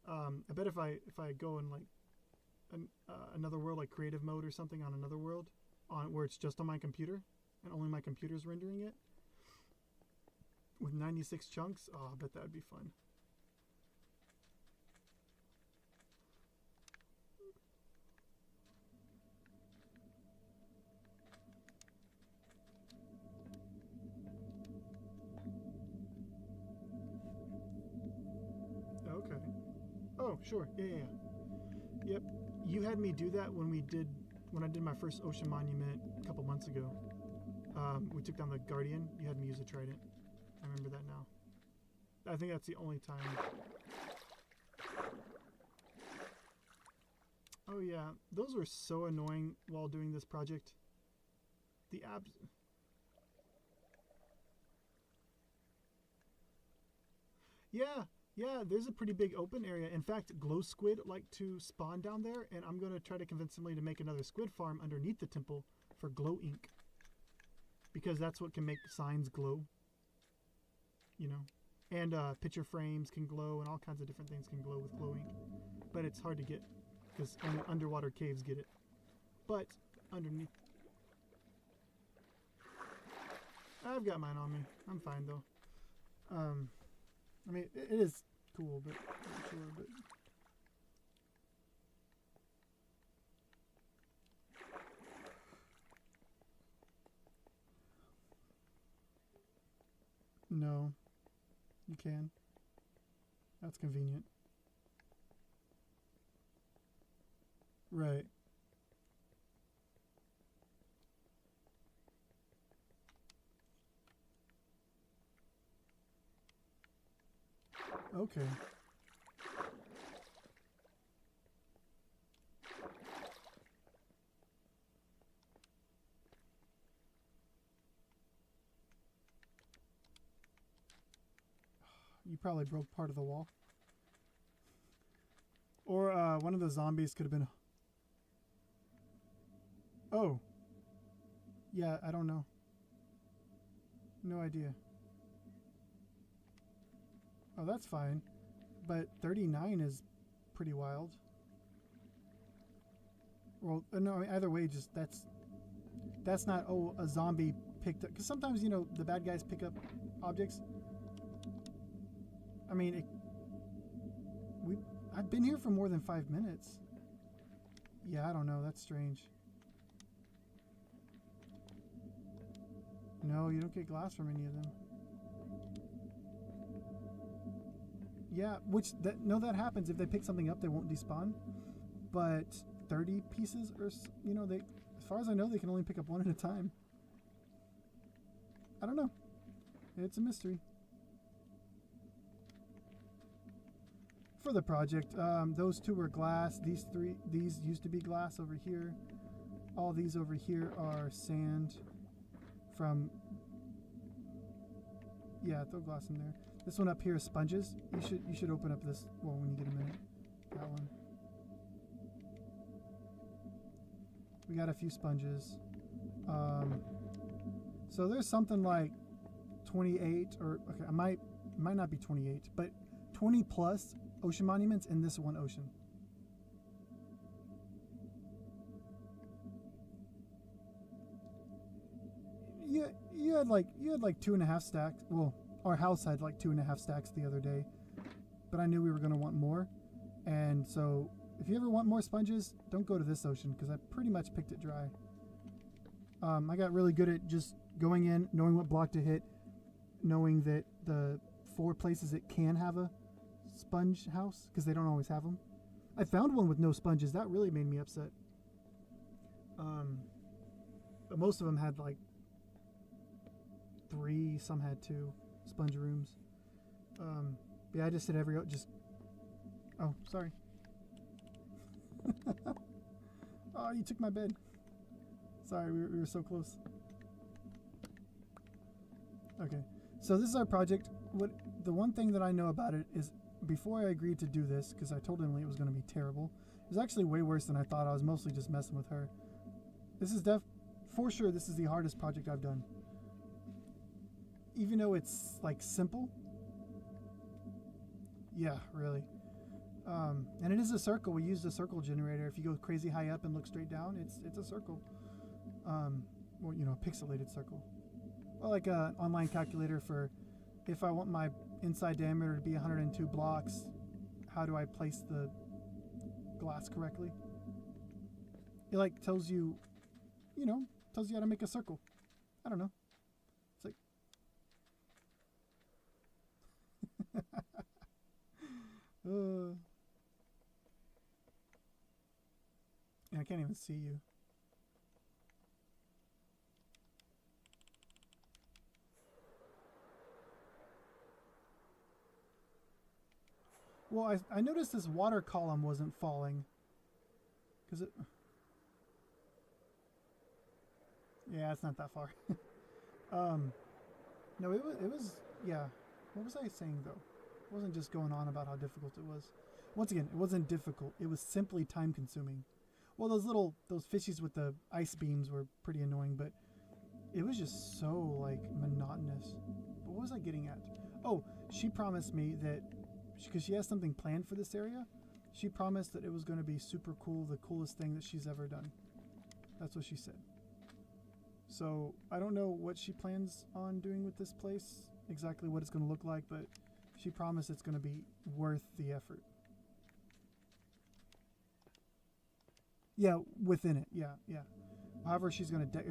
I bet if I go in like another world, like creative mode or something on another world, where it's just on my computer and only my computer's rendering it with 96 chunks, oh, I bet that would be fun. Okay. Oh, sure. Yeah. Yep. You had me do that when I did my first ocean monument a couple months ago. We took down the Guardian. You had me use a trident. I remember that now. I think that's the only time. Oh yeah, those were so annoying while doing this project. The abs. Yeah, there's a pretty big open area. In fact, glow squid like to spawn down there, and I'm going to try to convince somebody to make another squid farm underneath the temple for glow ink. Because that's what can make signs glow. You know? And picture frames can glow, and all kinds of different things can glow with glow ink. But it's hard to get, because only underwater caves get it. But underneath... I've got mine on me. I'm fine, though. I mean, it is cool, but not sure, but... No, you can. That's convenient. Right. Okay. You probably broke part of the wall. Or one of the zombies could have been... Oh. Yeah, I don't know. No idea. Oh, that's fine. But 39 is pretty wild. Well, no, I mean, either way, just that's not, oh, a zombie picked up. Because sometimes, you know, the bad guys pick up objects. I mean, I've been here for more than 5 minutes. Yeah, I don't know. That's strange. No, you don't get glass from any of them. Yeah, that happens. If they pick something up, they won't despawn. But 30 pieces, or, you know, as far as I know, they can only pick up one at a time. I don't know. It's a mystery. For the project, those two were glass. These used to be glass over here. All these over here are sand from... Yeah, throw glass in there. This one up here is sponges. You should open up this, well, when you get a minute. That one. We got a few sponges. So there's something like 28, or okay, it might not be 28, but 20 plus ocean monuments in this one ocean. You had like 2.5 stacks. Well, our house had like 2.5 stacks the other day, but I knew we were going to want more, and so if you ever want more sponges, don't go to this ocean because I pretty much picked it dry. I got really good at just going in, knowing what block to hit, knowing that the 4 places it can have a sponge house, because they don't always have them. I found one with no sponges. That really made me upset. But most of them had like 3, some had 2 sponge rooms. Yeah, I just hit every... Oh, sorry. Oh, you took my bed. Sorry, we were so close. Okay, so this is our project. The one thing that I know about it is, before I agreed to do this, because I told Emily it was going to be terrible, it was actually way worse than I thought. I was mostly just messing with her. This is for sure, this is the hardest project I've done. Even though it's like simple. Yeah, really. And it is a circle. We used a circle generator. If you go crazy high up and look straight down, it's a circle. Well, you know, a pixelated circle. Well, like an online calculator for if I want my inside diameter to be 102 blocks, how do I place the glass correctly? It like tells you, you know, tells you how to make a circle. I don't know. It's like... I can't even see you. Well, I noticed this water column wasn't falling. Because it... Yeah, it's not that far. No, it was, yeah. What was I saying, though? It wasn't just going on about how difficult it was. Once again, it wasn't difficult. It was simply time-consuming. Well, those fishies with the ice beams were pretty annoying, but it was just so, like, monotonous. But what was I getting at? Oh, she promised me that, because she has something planned for this area, she promised that it was going to be super cool, the coolest thing that she's ever done. That's what she said. So, I don't know what she plans on doing with this place, exactly what it's going to look like, but she promised it's going to be worth the effort. Yeah, within it. Yeah. However, she's going to...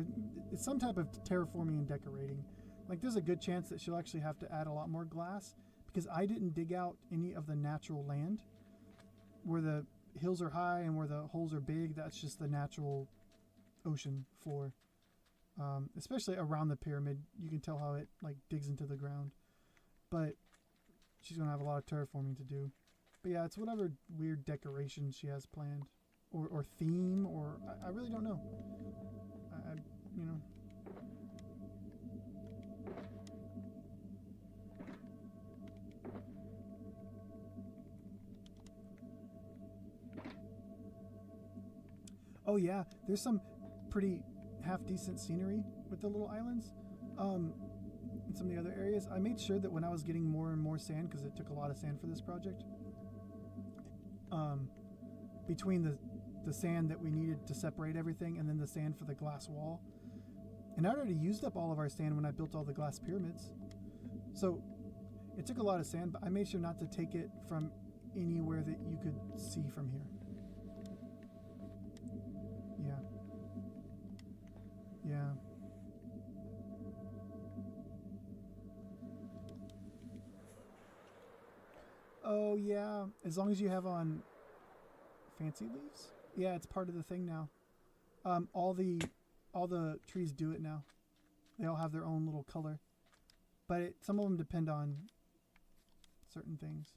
It's some type of terraforming and decorating. Like there's a good chance that she'll actually have to add a lot more glass because I didn't dig out any of the natural land where the hills are high and where the holes are big. That's just the natural ocean floor. Especially around the pyramid, you can tell how it like digs into the ground. But she's gonna have a lot of terraforming to do. But yeah, it's whatever weird decoration she has planned, or theme, or I really don't know. You know. Oh yeah, there's some pretty half-decent scenery with the little islands. In some of the other areas, I made sure that when I was getting more and more sand, because it took a lot of sand for this project, between the sand that we needed to separate everything and then the sand for the glass wall, and I already used up all of our sand when I built all the glass pyramids. So it took a lot of sand, but I made sure not to take it from anywhere that you could see from here. Yeah. Yeah. Oh yeah, as long as you have on fancy leaves. Yeah, it's part of the thing now. All the trees do it now. They all have their own little color, but some of them depend on certain things.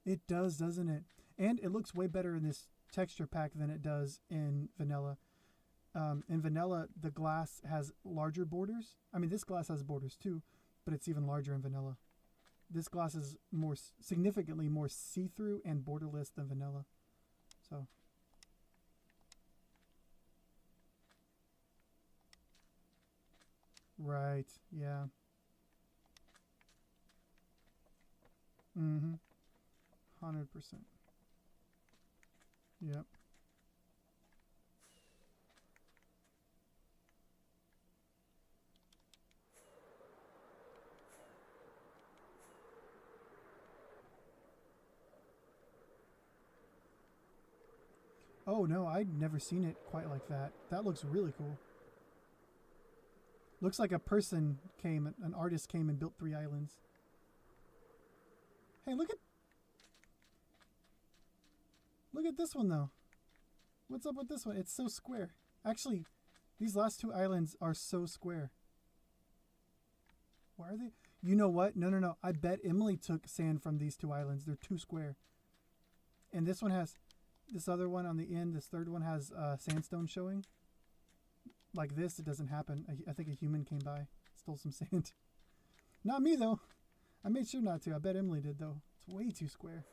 It does, doesn't it? And it looks way better in this texture pack than it does in vanilla. In vanilla, the glass has larger borders. I mean, this glass has borders too, but it's even larger in vanilla. This glass is significantly more see-through and borderless than vanilla. So. Right, yeah. 100%. Yep. Oh no, I'd never seen it quite like that. That looks really cool. Looks like an artist came and built 3 islands. Hey, look at this one though. What's up with this one? It's so square. Actually, these last 2 islands are so square. Why are they? You know what? No. I bet Emily took sand from these 2 islands. They're too square. And this one has, this other one on the end, this third one has sandstone showing. Like this, it doesn't happen. I think a human came by, stole some sand. Not me though. I made sure not to. I bet Emily did though. It's way too square.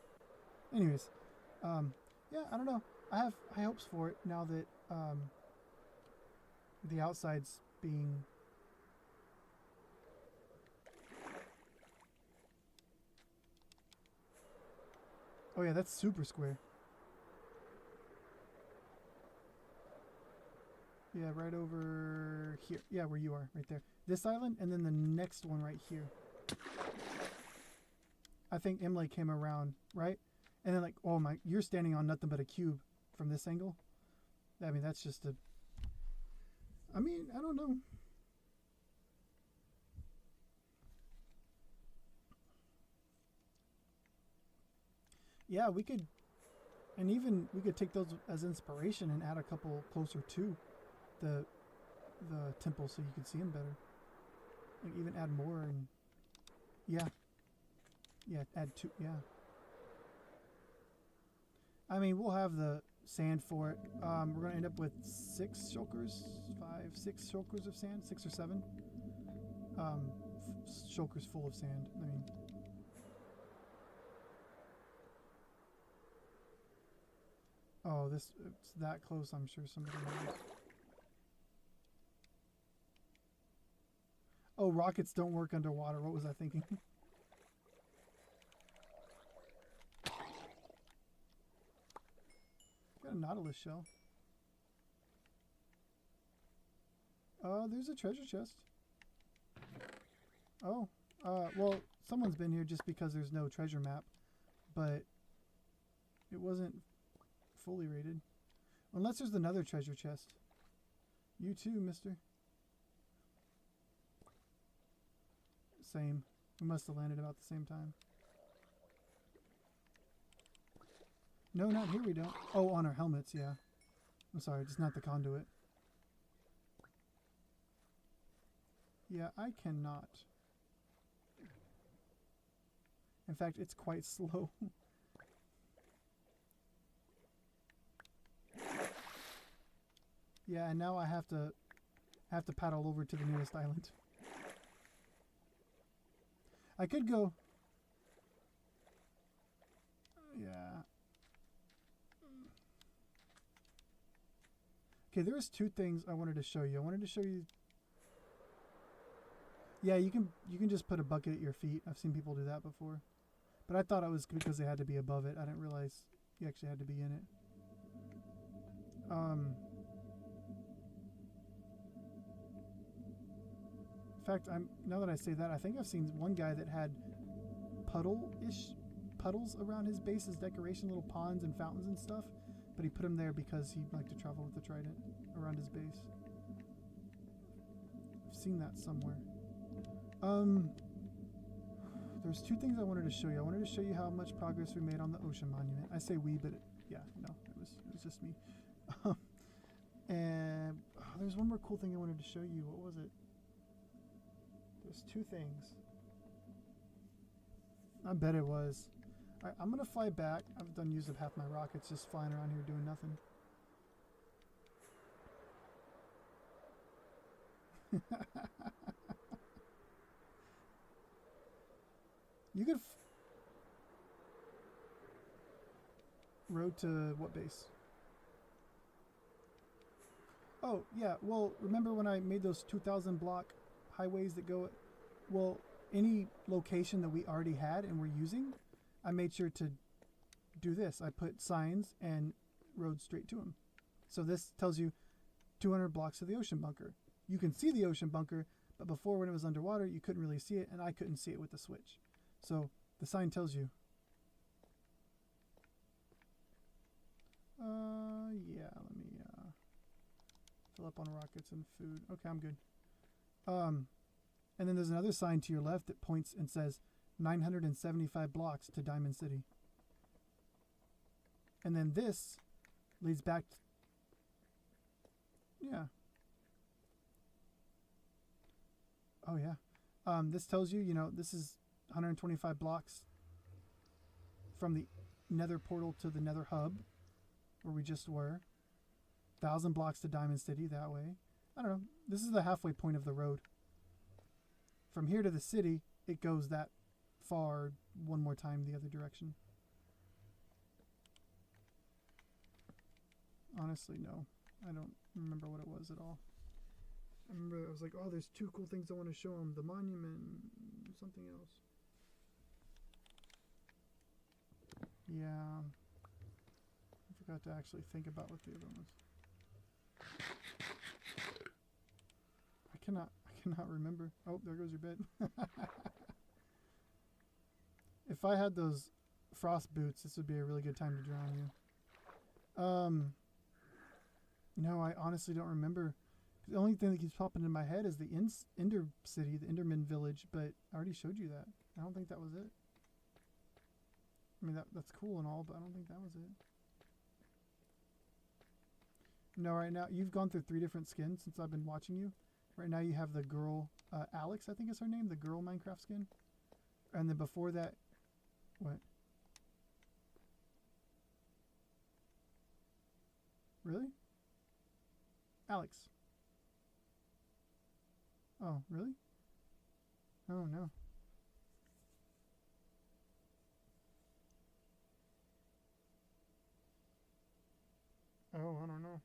Anyways, yeah, I don't know. I have high hopes for it now that the outside's being. Oh yeah, that's super square. Yeah, right over here. Yeah, where you are, right there. This island, and then the next one right here. I think Emily came around, right? And then like, oh my, you're standing on nothing but a cube from this angle. I mean, that's just I don't know. Yeah, we could, and even we could take those as inspiration and add a couple closer to the temple so you could see them better. Like even add more and yeah, add 2. Yeah. I mean, we'll have the sand for it. We're gonna end up with 6 shulkers, 6 shulkers of sand, 6 or 7. Shulkers full of sand. I mean. Oh, it's that close. I'm sure somebody knows. Oh, rockets don't work underwater. What was I thinking? Got a nautilus shell. Oh, there's a treasure chest. Oh, well, someone's been here just because there's no treasure map, but it wasn't fully rated. Unless there's another treasure chest. You too, mister. Same. We must have landed about the same time. No, not here we don't. Oh, on our helmets, yeah. I'm sorry, just not the conduit. Yeah, I cannot. In fact, it's quite slow. Yeah, and now I have to paddle over to the nearest island. I could go. Yeah. Okay, there was two things I wanted to show you. I wanted to show you. Yeah, you can just put a bucket at your feet. I've seen people do that before. But I thought it was because they had to be above it. I didn't realize you actually had to be in it. In fact, now that I say that, I think I've seen one guy that had puddles around his base as decoration, little ponds and fountains and stuff. But he put them there because he liked to travel with the trident around his base. I've seen that somewhere. There's two things I wanted to show you. I wanted to show you how much progress we made on the ocean monument. I say we, but yeah, no, it was just me. And there's one more cool thing I wanted to show you. What was it? There's two things. I bet it was. Alright, I'm gonna fly back. I've done used up half my rockets just flying around here doing nothing. You could road to what base? Oh, yeah. Well, remember when I made those 2,000 block highways that go... Well, any location that we already had and we're using, I made sure to do this. I put signs and roads straight to them. So this tells you 200 blocks to the ocean bunker. You can see the ocean bunker, but before when it was underwater, you couldn't really see it, and I couldn't see it with the switch. So the sign tells you. Yeah, let me fill up on rockets and food. Okay, I'm good. And then there's another sign to your left that points and says 975 blocks to Diamond City. And then this leads back to, yeah. Oh yeah. This tells you, this is 125 blocks from the nether portal to the nether hub where we just were. 1,000 blocks to Diamond City that way. I don't know. This is the halfway point of the road. From here to the city, it goes that far one more time the other direction. Honestly, no. I don't remember what it was at all. I remember I was like, oh, there's two cool things I want to show them. The monument and something else. Yeah. I forgot to actually think about what the other one was. I cannot remember. Oh, there goes your bed. If I had those frost boots, this would be a really good time to drown you. No, I honestly don't remember. The only thing that keeps popping in my head is the Ender City, the Enderman Village, but I already showed you that. I don't think that was it. I mean, that's cool and all, but I don't think that was it. No, right now, you've gone through 3 different skins since I've been watching you. Right now you have the girl, Alex, I think is her name, the girl Minecraft skin. And then before that, what? Really? Alex. Oh, really? Oh, no. Oh, I don't know.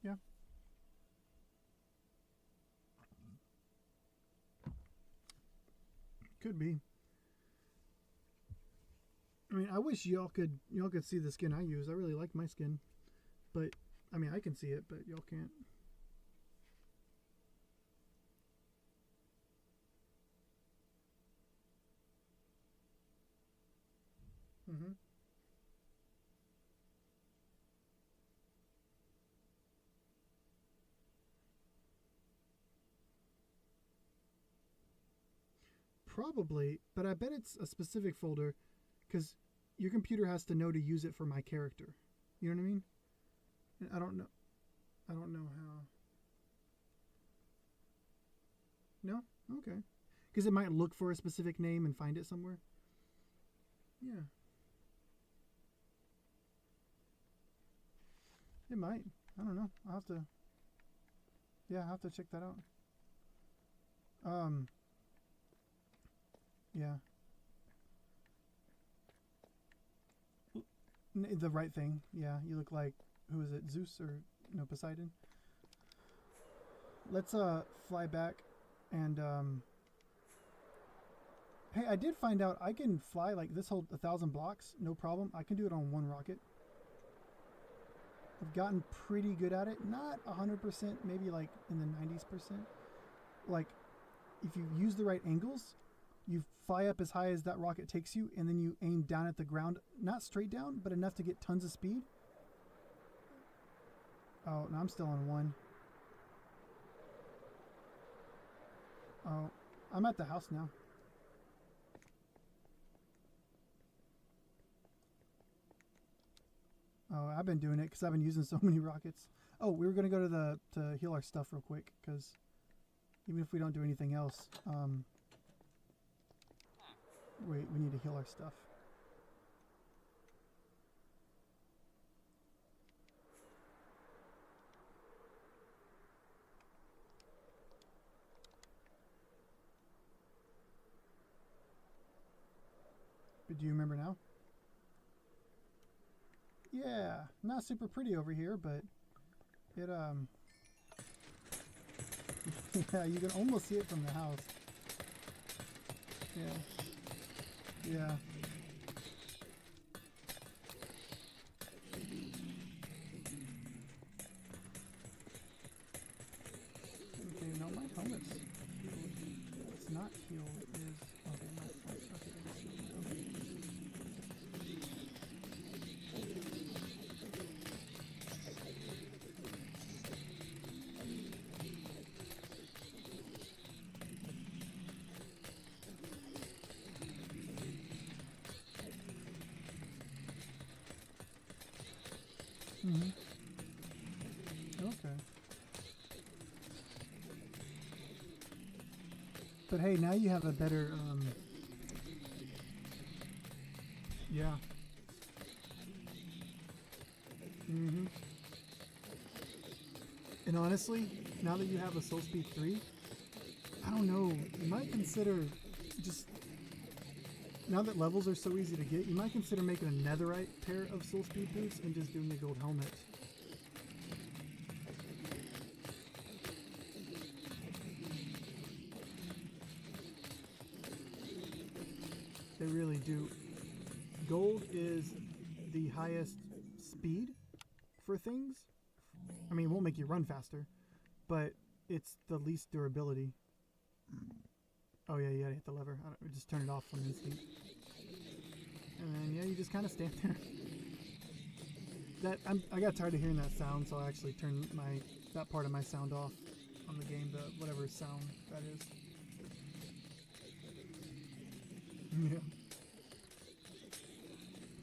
Yeah. Could be. I mean, I wish y'all could see the skin I use. I really like my skin. But I mean, I can see it, but y'all can't. Mm-hmm. Probably, but I bet it's a specific folder because your computer has to know to use it for my character. You know what I mean? And I don't know. I don't know how. No? Okay. Because it might look for a specific name and find it somewhere. Yeah. It might. I don't know. I'll have to. Yeah, I'll have to check that out. Um. Yeah. The right thing. Yeah, you look like, who is it? Zeus or no, Poseidon? Let's fly back and hey, I did find out I can fly like this whole 1,000 blocks, no problem. I can do it on one rocket. I've gotten pretty good at it. Not 100%, maybe like in the 90s%. Like, if you use the right angles, you fly up as high as that rocket takes you, and then you aim down at the ground, not straight down, but enough to get tons of speed. Oh, no, I'm still on one. Oh, I'm at the house now. Oh, I've been doing it because I've been using so many rockets. Oh, we were going to go to heal our stuff real quick, because even if we don't do anything else, we need to heal our stuff. But do you remember now? Yeah, not super pretty over here, but it yeah, you can almost see it from the house. Yeah. Yeah. Okay, no, my helmet's healed. What's not healed is, okay, my flesh. Okay, I see. Okay. Mm-hmm. Okay. But hey, now you have a better, yeah. Mm-hmm. And honestly, now that you have a Soul Speed 3, I don't know, you might consider just, now that levels are so easy to get, you might consider making a netherite pair of Soul Speed boots and just doing the gold helmet. They really do. Gold is the highest speed for things. I mean, it won't make you run faster, but it's the least durability. Oh yeah, you gotta hit the lever. Just turn it off from instinct. And then yeah, you just kind of stand there. I got tired of hearing that sound, so I actually turned that part of my sound off on the game, the whatever sound that is. Yeah.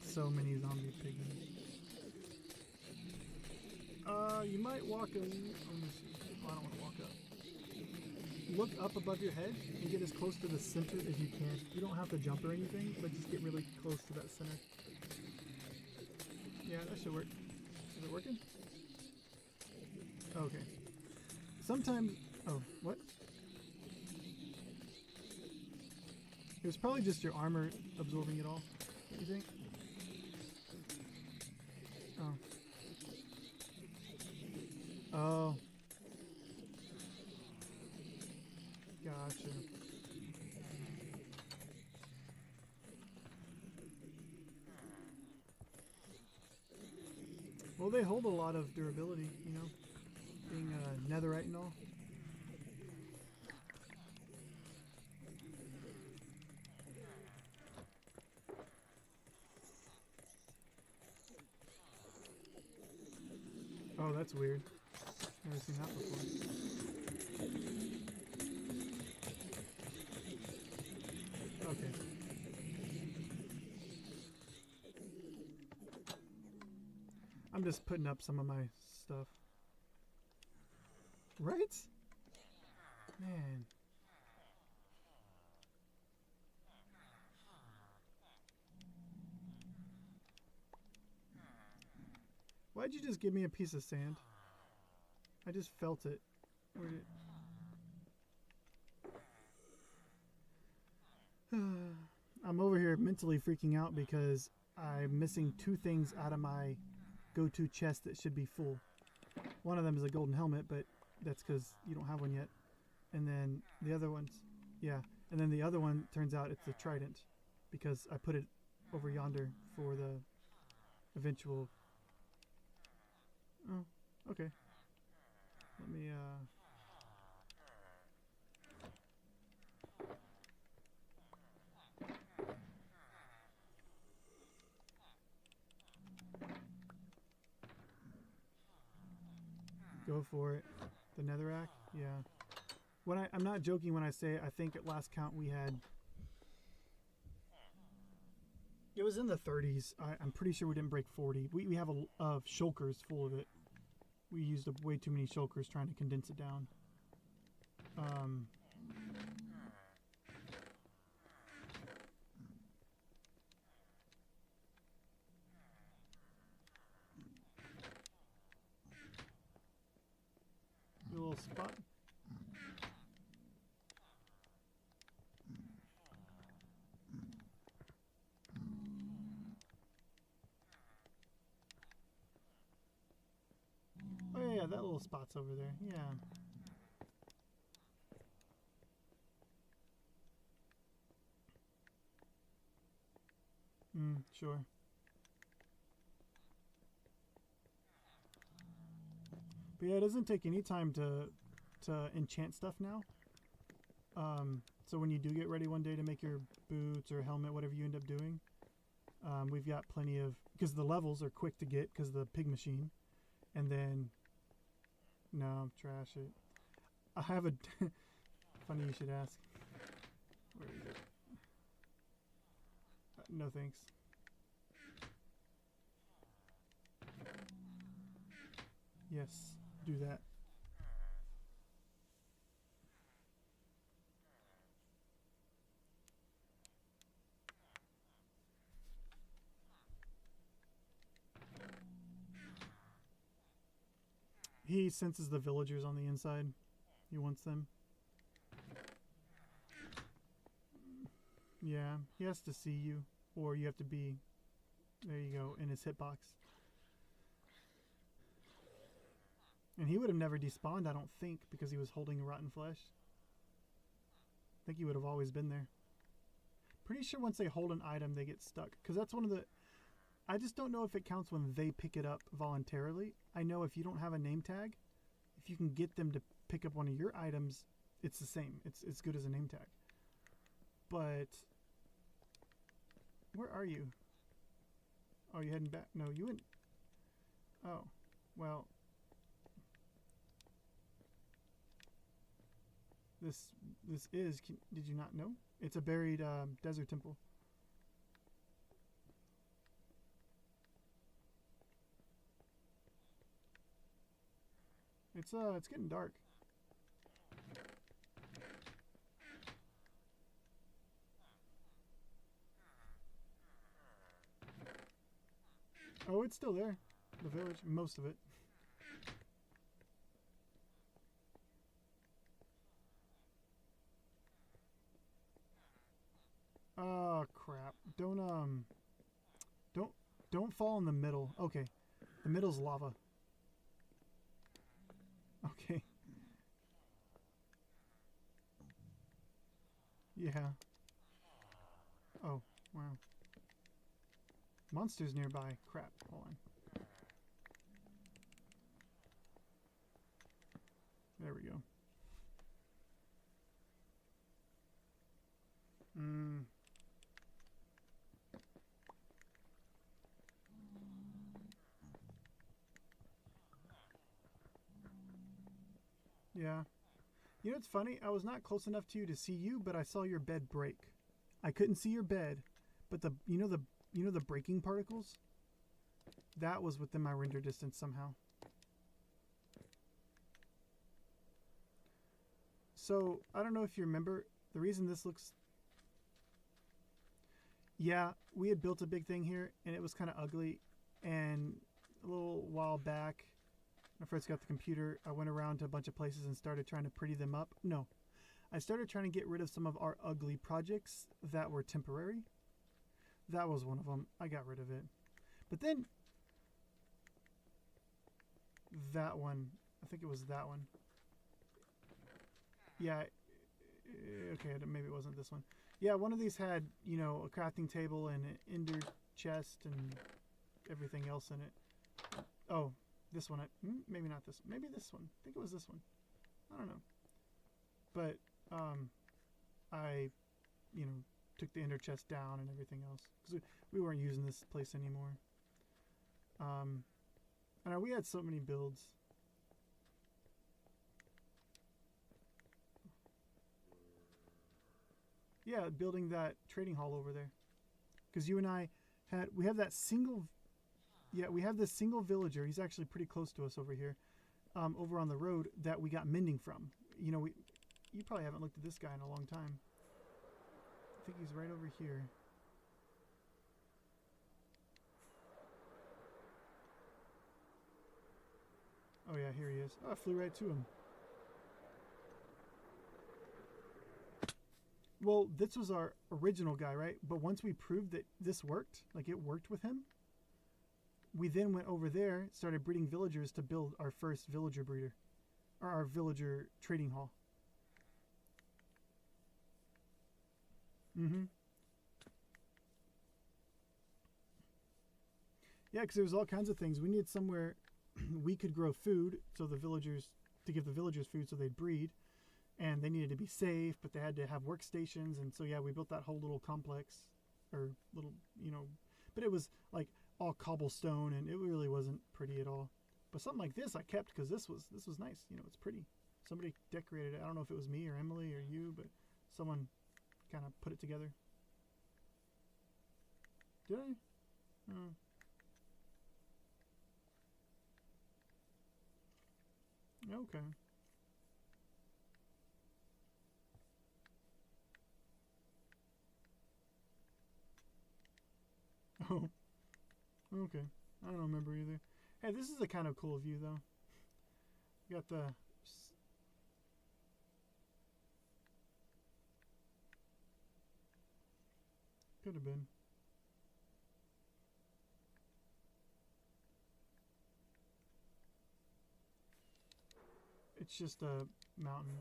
So many zombie pigmen. You might walk a... Let me see. Oh, I don't want to walk up. Look up above your head and get as close to the center as you can. You don't have to jump or anything, but just get really close to that center. Yeah, that should work. Is it working? Okay. Sometimes... Oh, what? It was probably just your armor absorbing it all, you think? Oh. Oh. Gotcha. Well, they hold a lot of durability, you know, being netherite and all. that's weird. Never seen that before. Okay. I'm just putting up some of my stuff. Right? Man. Why'd you just give me a piece of sand? I just felt it. Where did it... I'm over here mentally freaking out because I'm missing 2 things out of my go-to chest that should be full. One of them is a golden helmet, but that's because you don't have one yet. And then the other one's... Yeah. And then the other one, turns out it's the trident. Because I put it over yonder for the eventual... Oh, okay. Let me, go for it. The netherrack? Yeah. I'm not joking when I say I think at last count we had... It was in the 30s. I'm pretty sure we didn't break 40. We have a shulkers full of it. We used up way too many shulkers trying to condense it down. A little spot. Oh yeah, that little spot's over there. Yeah. Sure. But yeah, it doesn't take any time to enchant stuff now. So when you do get ready one day to make your boots or helmet, whatever you end up doing, we've got plenty of... Because the levels are quick to get because of the pig machine. And then... No, trash it. I have a... Funny you should ask. Where is it? No thanks. Yes, do that. He senses the villagers on the inside. He wants them. Yeah, he has to see you. Or you have to be... There you go, in his hitbox. And he would have never despawned, I don't think, because he was holding rotten flesh. I think he would have always been there. Pretty sure once they hold an item, they get stuck. Because that's one of the... I just don't know if it counts when they pick it up voluntarily. I know if you don't have a name tag, if you can get them to pick up one of your items, it's the same. It's as good as a name tag. But... Where are you? Oh, you heading back? No, you went... Oh, well... This is... Did you not know? It's a buried desert temple. It's getting dark. Oh, it's still there. The village, most of it. Oh crap! Don't fall in the middle. Okay, the middle's lava. Okay. Yeah. Oh wow. Monsters nearby. Crap. Hold on. There we go. You know, it's funny. I was not close enough to you to see you, but I saw your bed break. I couldn't see your bed, but the breaking particles. That was within my render distance somehow. So I don't know if you remember the reason this looks. Yeah, we had built a big thing here, and it was kind of ugly. And a little while back, when I first got the computer, I went around to a bunch of places and started trying to pretty them up. No, I started trying to get rid of some of our ugly projects that were temporary. That was one of them. I got rid of it. But then, that one, I think it was that one. Yeah, okay, maybe it wasn't this one. Yeah, one of these had, you know, a crafting table and an ender chest and everything else in it. Oh, this one. Maybe not this. Maybe this one. I think it was this one. I don't know. But I, you know, took the ender chest down and everything else because we weren't using this place anymore. I know we had so many builds. Yeah, building that trading hall over there. Because you and I we have that single, yeah, we have this single villager. He's actually pretty close to us over here, over on the road that we got mending from. You know, you probably haven't looked at this guy in a long time. I think he's right over here. Oh yeah, here he is. Oh, I flew right to him. Well, this was our original guy, right? But once we proved that this worked, like it worked with him, we then went over there, started breeding villagers to build our first villager breeder, or our villager trading hall. Mm-hmm. Yeah, because there was all kinds of things. We needed somewhere we could grow food, so the villagers, to give the villagers food so they'd breed. And they needed to be safe, but they had to have workstations. And so, yeah, we built that whole little complex, or little, you know, but it was like all cobblestone, and it really wasn't pretty at all. But something like this I kept because this was nice. You know, it's pretty. Somebody decorated it. I don't know if it was me or Emily or you, but someone kind of put it together. Did I? Oh. Okay. Oh, okay. I don't remember either. Hey, this is a kind of cool view, though. You got the... Could have been. It's just a mountain.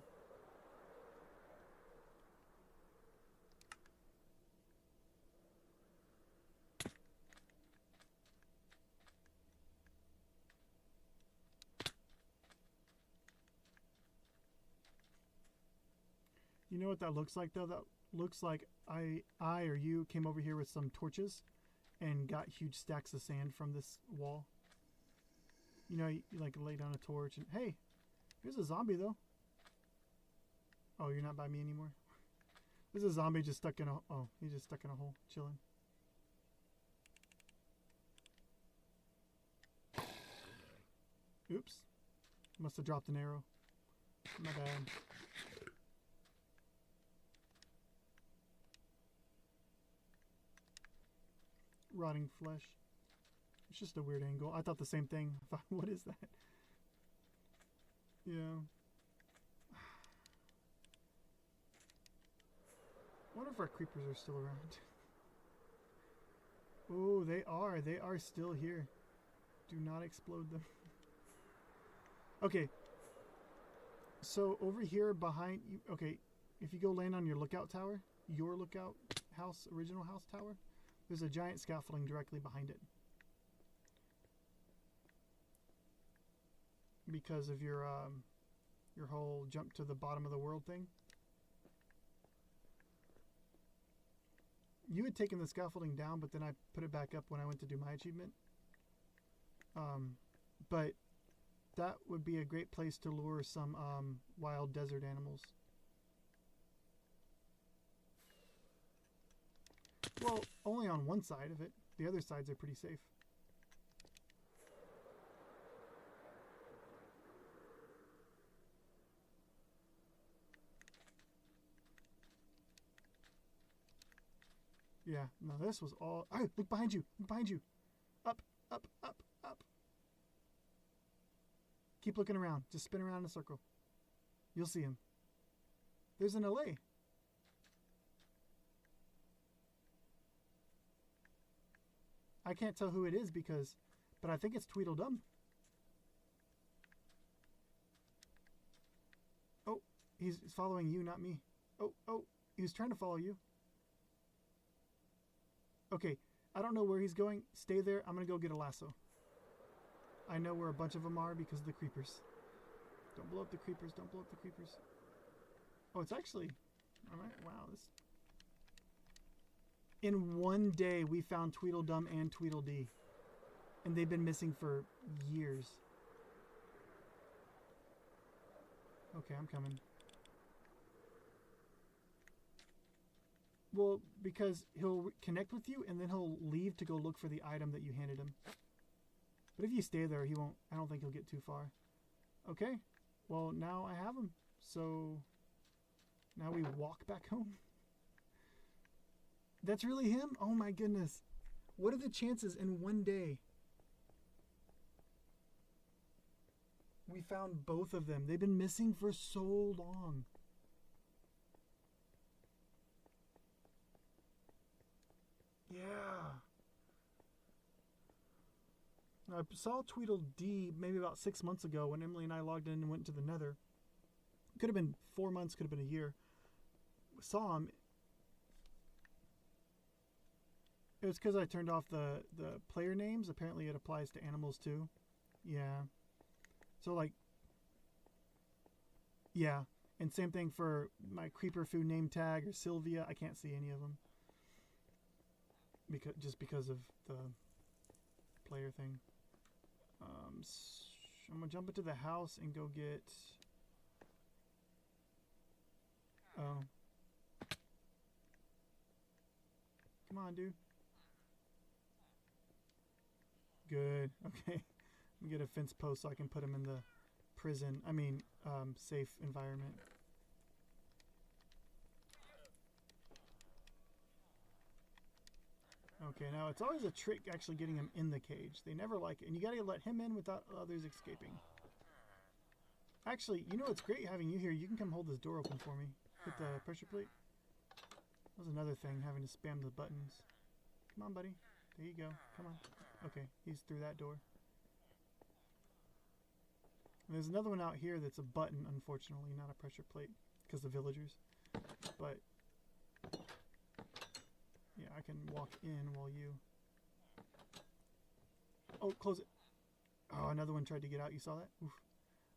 You know what that looks like, though? That looks like I or you came over here with some torches and got huge stacks of sand from this wall. You know, you like lay down a torch and... Hey, here's a zombie, though. Oh, you're not by me anymore? There's a zombie just stuck in a... Oh, he's just stuck in a hole, chilling. Oops. Must have dropped an arrow. My bad. Rotting flesh. It's just a weird angle. I thought the same thing. What is that? Yeah. I wonder if our creepers are still around. Oh, they are. They are still here. Do not explode them. Okay. So over here behind you, okay, if you go land on your lookout tower, your lookout house, original house tower, there's a giant scaffolding directly behind it. Because of your whole jump to the bottom of the world thing. You had taken the scaffolding down, but then I put it back up when I went to do my achievement. But that would be a great place to lure some wild desert animals. Well, only on one side of it. The other sides are pretty safe. Yeah, no, this was all... Oh, look behind you! Look behind you! Up, up, up, up. Keep looking around. Just spin around in a circle. You'll see him. There's an LA. I can't tell who it is because... But I think it's Tweedledum. Oh, he's following you, not me. Oh, he was trying to follow you. Okay, I don't know where he's going. Stay there. I'm going to go get a lasso. I know where a bunch of them are because of the creepers. Don't blow up the creepers. Don't blow up the creepers. Oh, it's actually... Alright, wow. This... In one day, we found Tweedledum and Tweedledee. And they've been missing for years. Okay, I'm coming. Well, because he'll connect with you and then he'll leave to go look for the item that you handed him. But if you stay there, he won't... I don't think he'll get too far. Okay. Well, now I have him. So... Now we walk back home. That's really him? Oh my goodness. What are the chances in one day? We found both of them. They've been missing for so long. Yeah. I saw Tweedledee maybe about 6 months ago when Emily and I logged in and went to the Nether. Could have been 4 months, could have been a year. Saw him. It was because I turned off the player names. Apparently it applies to animals too. Yeah. So like... Yeah. And same thing for my creeper food name tag or Sylvia. I can't see any of them. Just because of the player thing. I'm going to jump into the house and go get... Oh. Come on, dude. Good. Okay. Let me get a fence post so I can put him in the prison. I mean, safe environment. Okay, now it's always a trick actually getting him in the cage. They never like it. And you gotta let him in without others escaping. Actually, you know what's great having you here? You can come hold this door open for me. Hit the pressure plate. That was another thing, having to spam the buttons. Come on, buddy. There you go. Come on. Okay, he's through that door. And there's another one out here that's a button, unfortunately, not a pressure plate, because the villagers. But... yeah, I can walk in while you... Oh, close it. Oh, another one tried to get out. You saw that? Oof.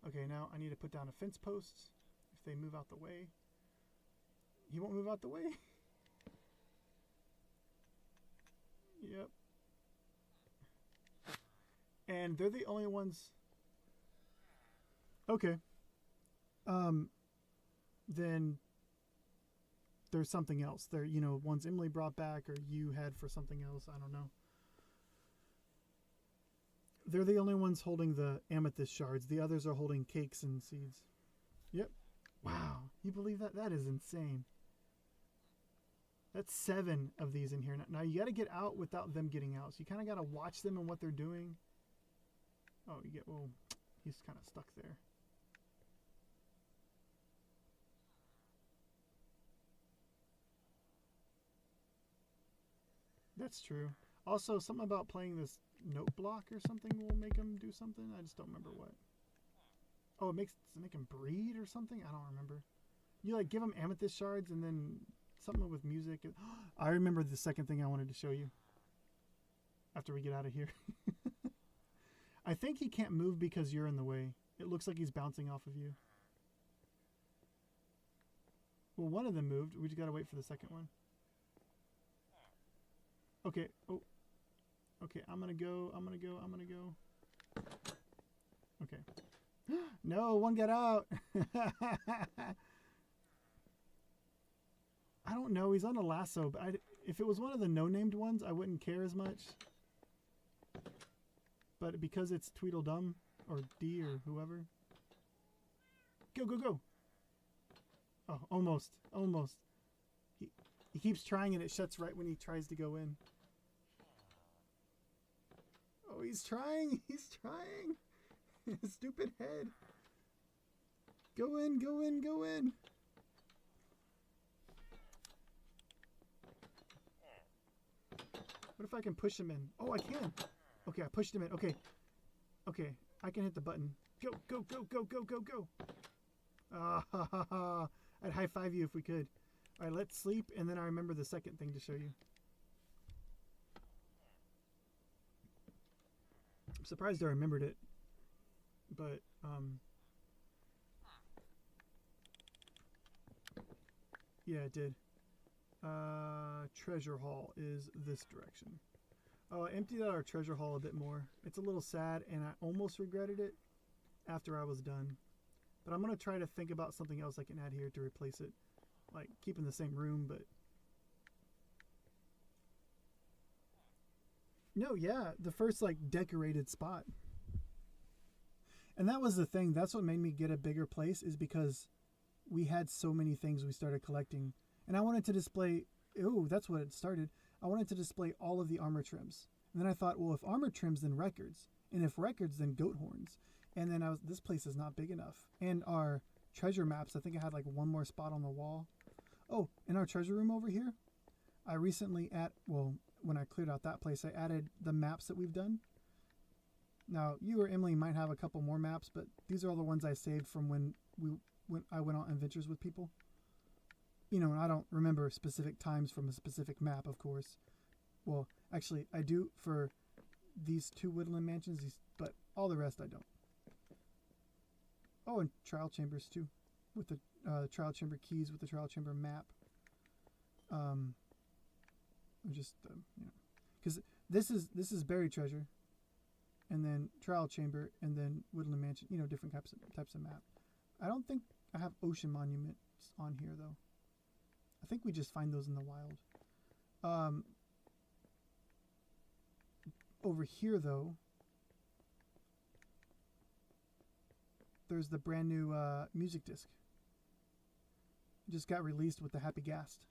Okay, now I need to put down a fence post. If they move out the way. He won't move out the way. Yep. And they're the only ones... Okay. Then... there's something else. There, you know, ones Emily brought back or you had for something else. I don't know. They're the only ones holding the amethyst shards. The others are holding cakes and seeds. Yep. Wow. You believe that? That is insane. That's 7 of these in here. Now you got to get out without them getting out. So you kind of got to watch them and what they're doing. Oh, you get, well, he's kind of stuck there. That's true. Also, something about playing this note block or something will make him do something. I just don't remember what. Oh, does it make him breed or something? I don't remember. You like give him amethyst shards and then something with music. I remember the second thing I wanted to show you. After we get out of here. I think he can't move because you're in the way. It looks like he's bouncing off of you. Well, one of them moved. We just gotta wait for the second one. Okay. Oh. Okay, I'm gonna go. Okay. No, one got out. I don't know. He's on a lasso, but if it was one of the no-named ones, I wouldn't care as much. But because it's Tweedledum or D or whoever. Go, go, go. Oh, almost. Almost. He keeps trying and it shuts right when he tries to go in. Oh, he's trying. He's trying. Stupid head. Go in, go in, go in. What if I can push him in? Oh, I can. Okay, I pushed him in. Okay. Okay, I can hit the button. Go, go, go, go, go, go, go. I'd high five you if we could. All right, let's sleep, and then I remember the second thing to show you. I'm surprised I remembered it, but yeah, it did. Treasure Hall is this direction. Oh, I emptied out our treasure hall a bit more. It's a little sad, and I almost regretted it after I was done. But I'm going to try to think about something else I can add here to replace it. Like, keep in the same room, but... No, yeah, the first, like, decorated spot. And that was the thing. That's what made me get a bigger place, is because we had so many things we started collecting. And I wanted to display... Ooh, that's what it started. I wanted to display all of the armor trims. And then I thought, well, if armor trims, then records. And if records, then goat horns. And then this place is not big enough. And our treasure maps, I think I had like one more spot on the wall. Oh, in our treasure room over here, I recently when I cleared out that place, I added the maps that we've done. Now, you or Emily might have a couple more maps, but these are all the ones I saved from when I went on adventures with people. You know, and I don't remember specific times from a specific map, of course. Well, actually, I do for these two woodland mansions, but all the rest I don't. Oh, and trial chambers too, with the trial chamber keys, with the trial chamber map. Just you know, because this is buried treasure, and then trial chamber, and then woodland mansion. You know, different types of map. I don't think I have ocean monuments on here though. I think we just find those in the wild. Over here though, there's the brand new music disc. It just got released with the Happy Gast.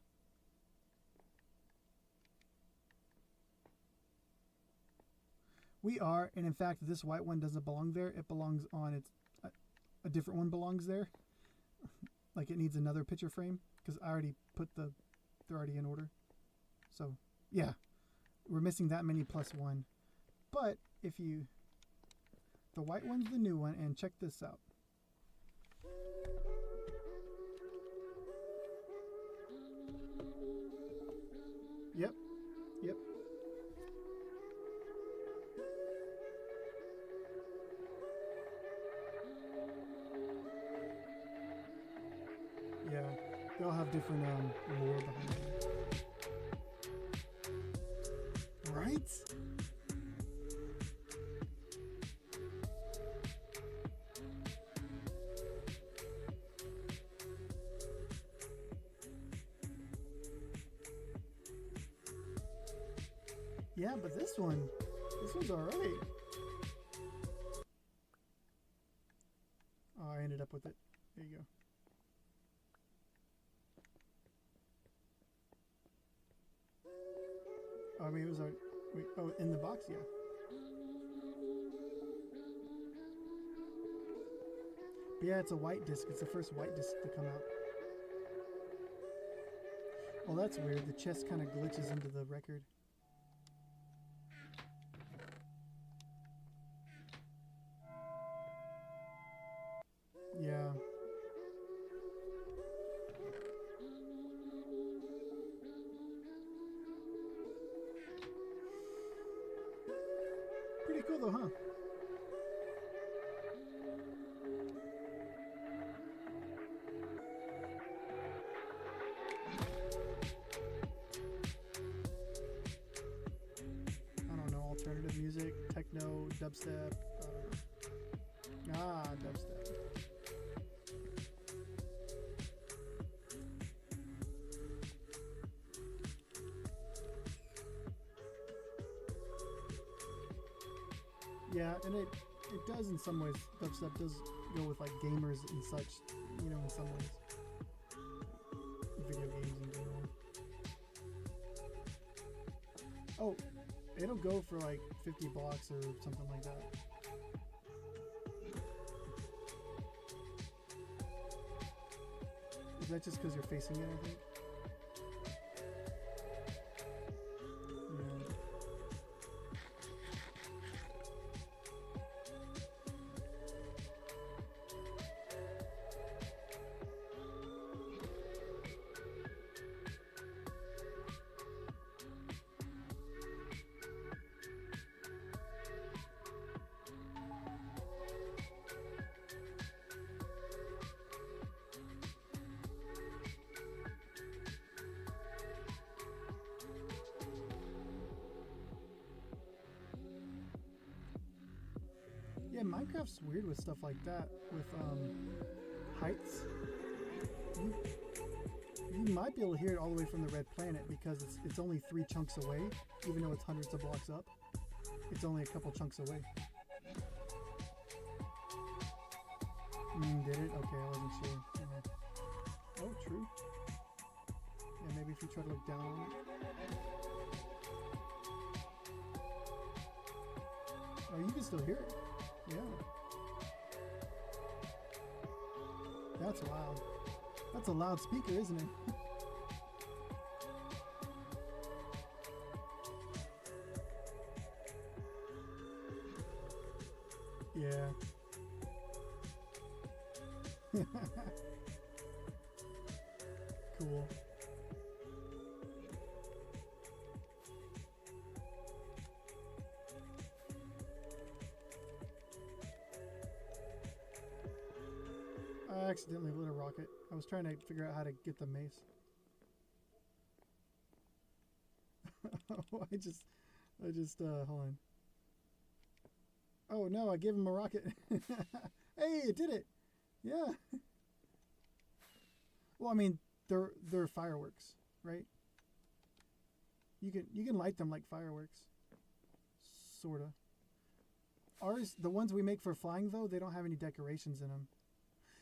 We are, and in fact, this white one doesn't belong there. It belongs on a different one belongs there. Like it needs another picture frame because I already put they're already in order. So yeah, we're missing that many plus one. But if the white one's the new one, and check this out. Yep. Yeah, they all have different lore behind them. Right? Yeah, but this one's alright. Oh, I ended up with it. There you go. Oh, I mean, it was in the box, yeah. But yeah, it's a white disc. It's the first white disc to come out. Well, that's weird. The chest kind of glitches into the record. Yeah. Pretty cool though, huh? I don't know, alternative music, techno, dubstep, Yeah, and it does in some ways. Dubstep does go with like gamers and such, you know, in some ways. Video games in general. Oh, it'll go for like 50 blocks or something like that. Is that just because you're facing it, I think? Yeah. Yeah, Minecraft's weird with stuff like that. With heights, you might be able to hear it all the way from the red planet because it's only 3 chunks away, even though it's hundreds of blocks up. It's only a couple chunks away. Did it? Okay, I wasn't sure. Oh, true. Yeah, maybe if you try to look down on it. Oh, you can still hear it. Yeah. That's loud. That's a loud speaker, isn't it? Yeah. Cool. I accidentally lit a rocket. I was trying to figure out how to get the mace. I just, hold on. Oh no, I gave him a rocket. Hey, it did it. Yeah. Well, I mean, they're fireworks, right? You can light them like fireworks. Sorta. Ours, the ones we make for flying though, they don't have any decorations in them.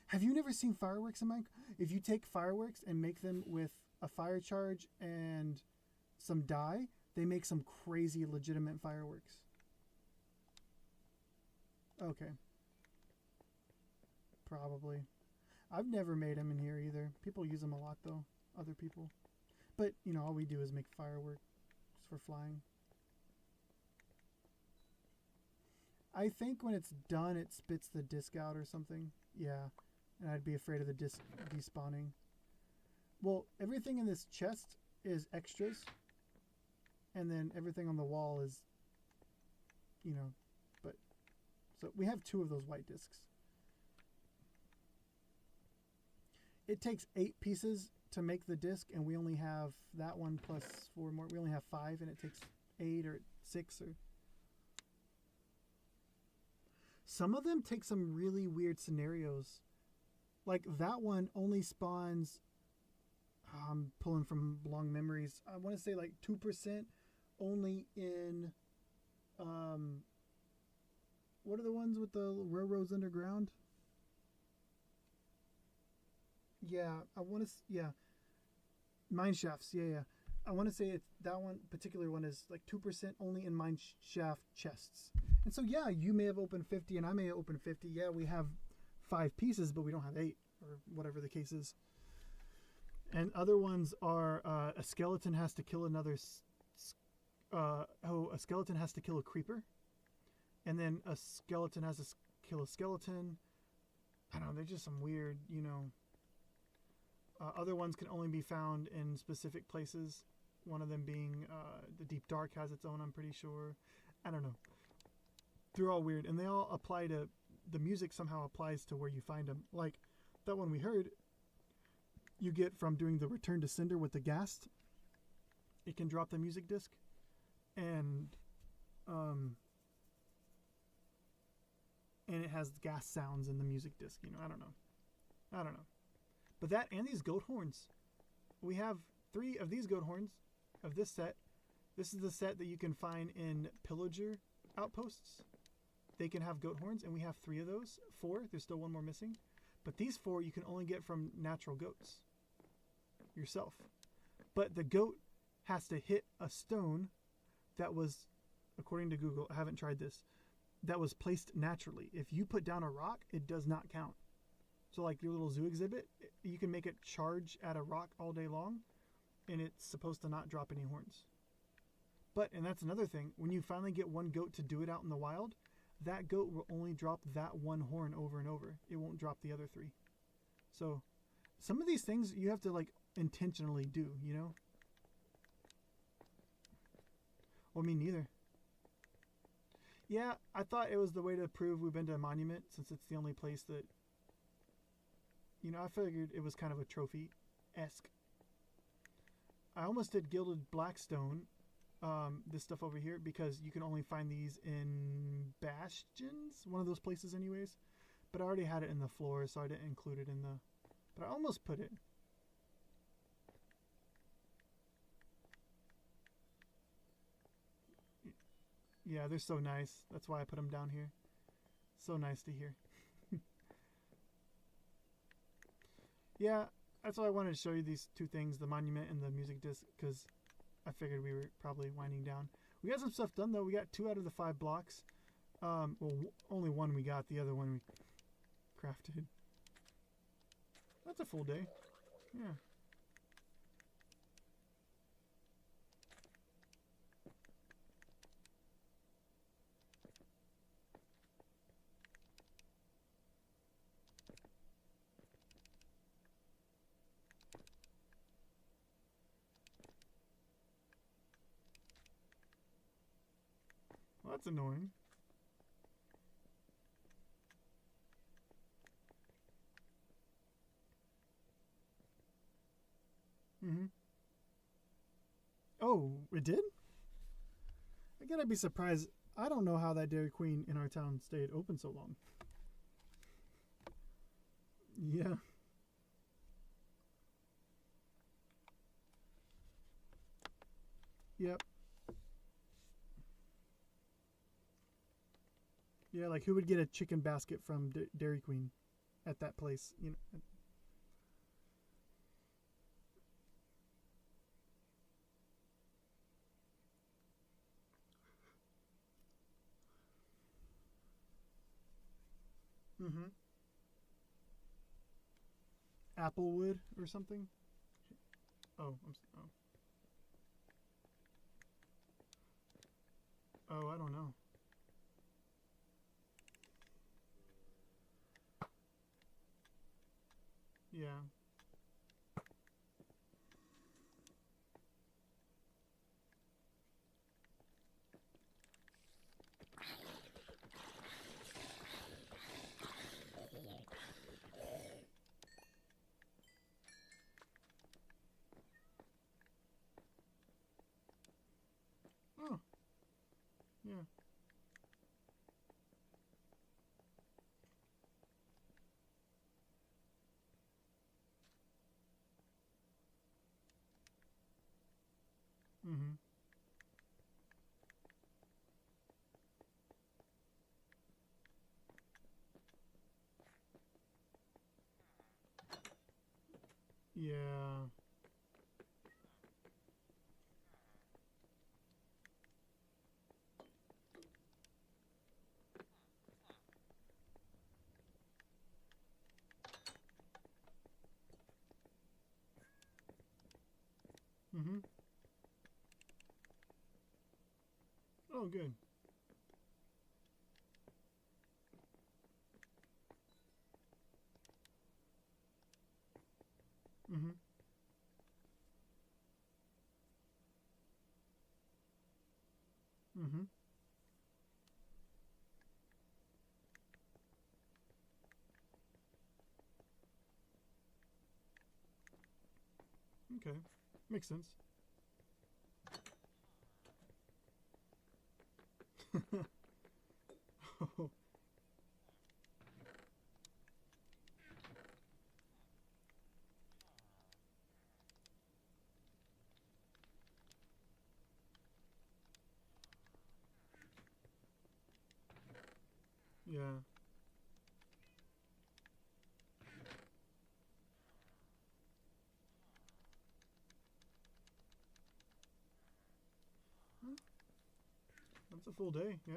Have you never seen fireworks in Minecraft? If you take fireworks and make them with a fire charge and some dye, they make some crazy legitimate fireworks. Okay. Probably. I've never made them in here either. People use them a lot though. Other people. But, you know, all we do is make fireworks for flying. I think when it's done, it spits the disc out or something. Yeah. And I'd be afraid of the disc despawning. Well, everything in this chest is extras. And then everything on the wall is, you know, but... So we have 2 of those white discs. It takes 8 pieces to make the disc, and we only have that one plus 4 more. We only have 5, and it takes 8 or 6 or... Some of them take some really weird scenarios. Like that one only spawns, I'm pulling from long memories, I want to say like 2% only in, what are the ones with the railroads underground? Yeah, I want to, yeah, mine shafts, yeah. I want to say it's that one particular one is like 2% only in mine shaft chests. And so, yeah, you may have opened 50 and I may have opened 50. Yeah, we have 5 pieces, but we don't have 8 or whatever the case is. And other ones are a skeleton has to kill another. A skeleton has to kill a creeper, and then a skeleton has to kill a skeleton. I don't know. They're just some weird, you know. Other ones can only be found in specific places. One of them being the Deep Dark has its own. I'm pretty sure. I don't know. They're all weird, and they all apply to the music. Somehow applies to where you find them. Like that one we heard. You get from doing the Return to Cinder with the ghast. It can drop the music disc, and it has gas sounds in the music disc. You know, I don't know. But that and these goat horns. We have 3 of these goat horns of this set. This is the set that you can find in pillager outposts. they can have goat horns, and we have 3 of those. 4, there's still 1 more missing. But these 4 you can only get from natural goats yourself. But the goat has to hit a stone that was, according to Google, I haven't tried this, that was placed naturally. If you put down a rock, it does not count. So like your little zoo exhibit, you can make it charge at a rock all day long, and it's supposed to not drop any horns. But, and that's another thing, when you finally get one goat to do it out in the wild, that goat will only drop that 1 horn over and over. It won't drop the other 3. So some of these things you have to like intentionally do, you know? Well, me neither. Yeah, I thought it was the way to prove we've been to a monument, since it's the only place that, you know, I figured it was kind of a trophy-esque. I almost did gilded blackstone, this stuff over here, because you can only find these in bastions, one of those places anyways. But I already had it in the floor, so I didn't include it in the, but I almost put it. Yeah, they're so nice. That's why I put them down here. So nice to hear. Yeah, that's why I wanted to show you these 2 things, the monument and the music disc, because I figured we were probably winding down. We got some stuff done, though. We got 2 out of the 5 blocks. Well, only 1 we got. The other one we crafted. That's a full day. Yeah. Well, that's annoying. Mm-hmm. Oh, it did? I gotta be surprised. I don't know how that Dairy Queen in our town stayed open so long. Yeah. Yep. Yeah, like who would get a chicken basket from Dairy Queen at that place? You know. Mm-hmm. Applewood or something. Oh, oh, I don't know. Yeah. Oh, yeah. Mm-hmm. Yeah. Mm-hmm. Oh, good. Mm-hmm. Mm-hmm. Okay. Makes sense. Oh. Yeah. That's a full day, yeah.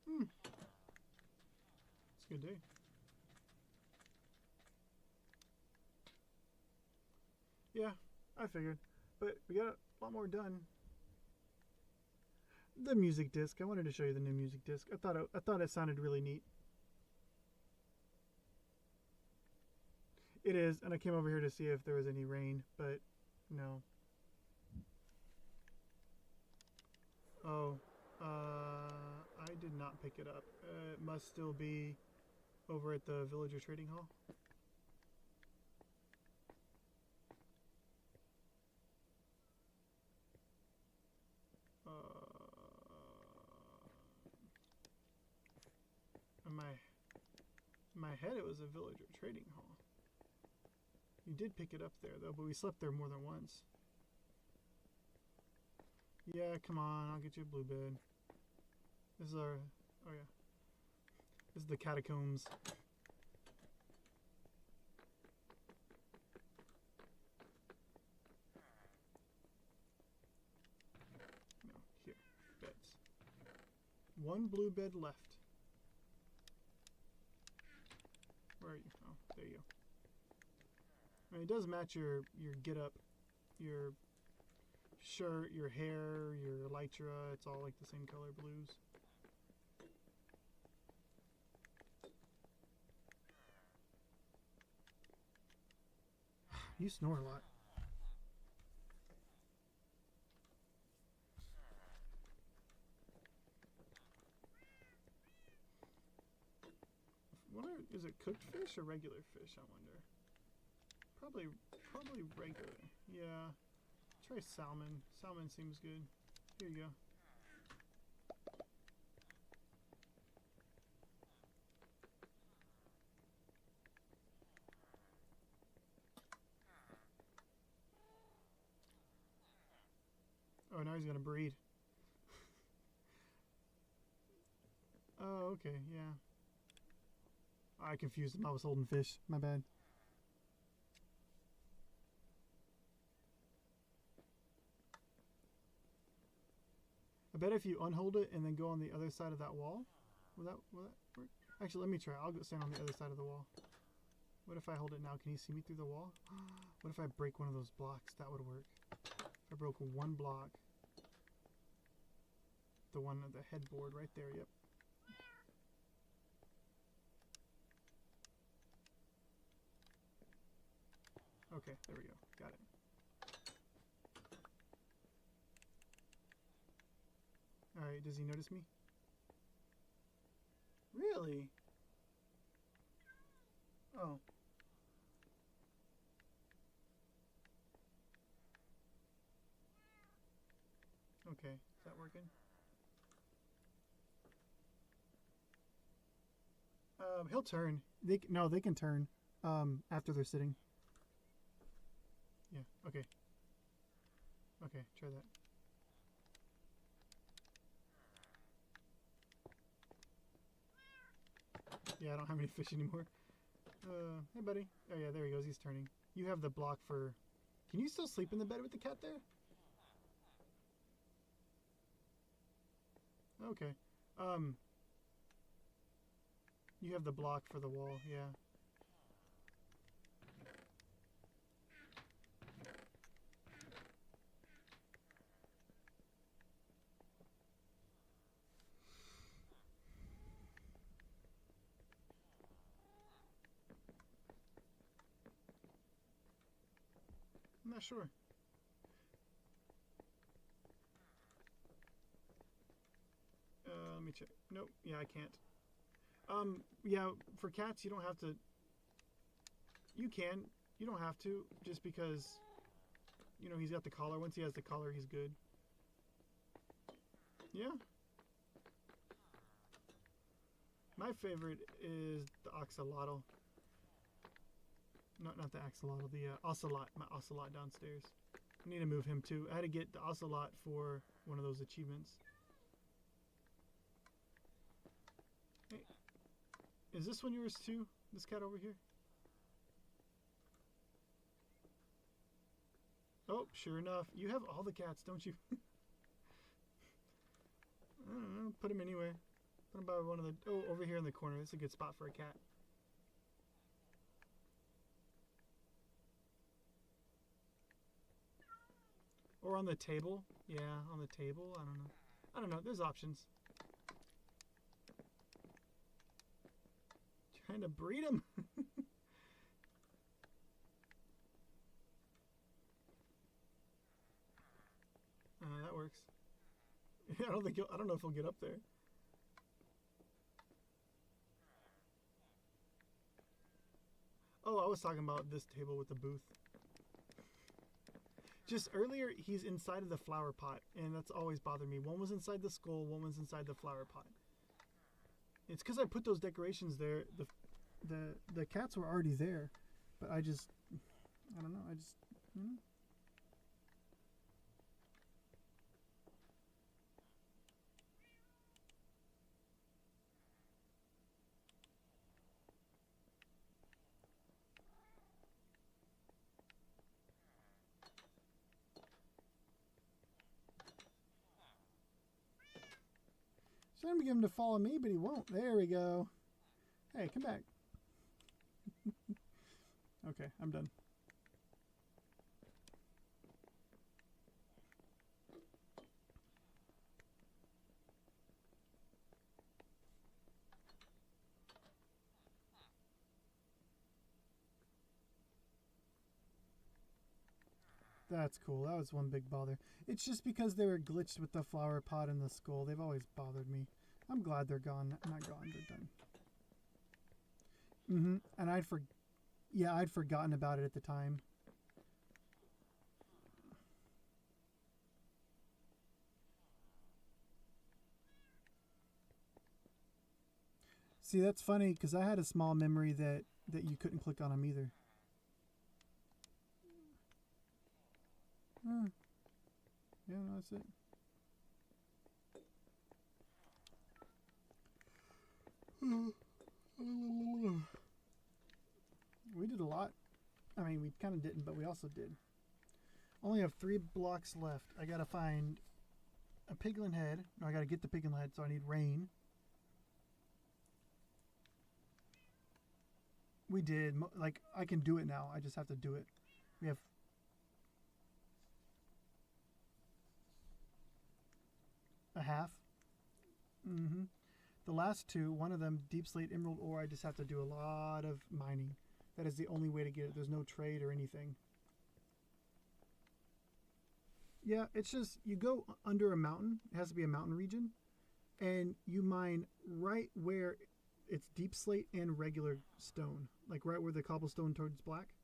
Hmm. It's a good day. Yeah, I figured. But we got a lot more done. The music disc. I wanted to show you the new music disc. I thought it sounded really neat. It is, and I came over here to see if there was any rain, but no. Oh, I did not pick it up. It must still be over at the Villager Trading Hall. In my head, it was a Villager Trading Hall. You did pick it up there, though, but we slept there more than once. Yeah, come on, I'll get you a blue bed. This is our... Oh, yeah. This is the catacombs. No, here. Beds. One blue bed left. Where are you? Oh, there you go. I mean, it does match your get up, your shirt, your hair, your elytra. It's all like the same color blues. You snore a lot. Wonder, is it cooked fish or regular fish? I wonder. Probably regular. Yeah. Try salmon. Salmon seems good. Here you go. Oh, now he's gonna breed. Oh, okay, yeah. I confused him. I was holding fish. My bad. I bet if you unhold it and then go on the other side of that wall, will that work? Actually, let me try. I'll go stand on the other side of the wall. What if I hold it now? Can you see me through the wall? What if I break one of those blocks? That would work. If I broke one block. The one at the headboard right there, yep. Okay, there we go. Got it. Alright, does he notice me? Really? Oh. Okay, is that working? He'll turn. No, they can turn after they're sitting. Yeah, okay. Okay, try that. Yeah, I don't have any fish anymore. Hey buddy. Oh yeah, there he goes, he's turning. You have the block for... Can you still sleep in the bed with the cat there? Okay. You have the block for the wall, yeah. I'm not sure. Let me check. Nope. Yeah, I can't. Yeah, for cats, you don't have to. You can. You don't have to, just because, you know, he's got the collar. Once he has the collar, he's good. Yeah. My favorite is the axolotl. Not the axolotl, the ocelot. My ocelot downstairs. I need to move him too. I had to get the ocelot for one of those achievements. Hey, is this one yours too? This cat over here? Oh, sure enough. You have all the cats, don't you? I don't know. Put him anywhere. Put him by one of the... Oh, over here in the corner. This is a good spot for a cat. Or on the table. Yeah, on the table. I don't know. I don't know. There's options. Trying to breed him. That works. I don't know if he'll get up there. Oh, I was talking about this table with the booth. Just earlier, he's inside of the flower pot, and that's always bothered me. One was inside the skull, one was inside the flower pot. It's because I put those decorations there. The cats were already there, but I don't know. So I'm going to get him to follow me, but he won't. There we go. Hey, come back. Okay, I'm done. That's cool. That was one big bother. It's just because they were glitched with the flower pot and the skull. They've always bothered me. I'm glad they're gone. Not gone. They're done. And I'd forgotten about it at the time. See, that's funny because I had a small memory that you couldn't click on them either. Yeah, no, that's it. We did a lot. I mean, we kind of didn't, but we also did. Only have 3 blocks left. I gotta find a piglin head. No, I gotta get the piglin head, so I need rain. We did. Like, I can do it now. I just have to do it. We have... a half. The last 2, one of them, deep slate emerald ore, I just have to do a lot of mining. That is the only way to get it. There's no trade or anything. Yeah, it's just, you go under a mountain. It has to be a mountain region. And you mine right where it's deep slate and regular stone. Like right where the cobblestone turns black.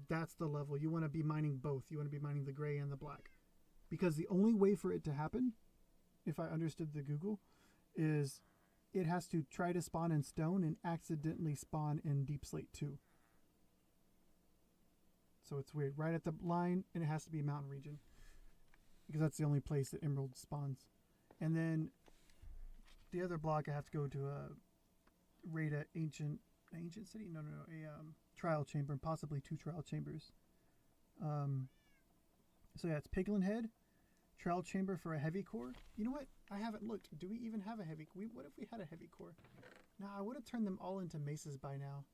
That's the level. You want to be mining both. You want to be mining the gray and the black. Because the only way for it to happen, if I understood the Google, is it has to try to spawn in stone and accidentally spawn in deep slate too. So it's weird. Right at the line, and it has to be mountain region. Because that's the only place that emerald spawns. And then the other block, I have to go to a raid a ancient city? No, a trial chamber, and possibly 2 trial chambers. So yeah, it's piglin head, trial chamber for a heavy core. You know what? I haven't looked. Do we even have a heavy? What if we had a heavy core? No, I would have turned them all into maces by now.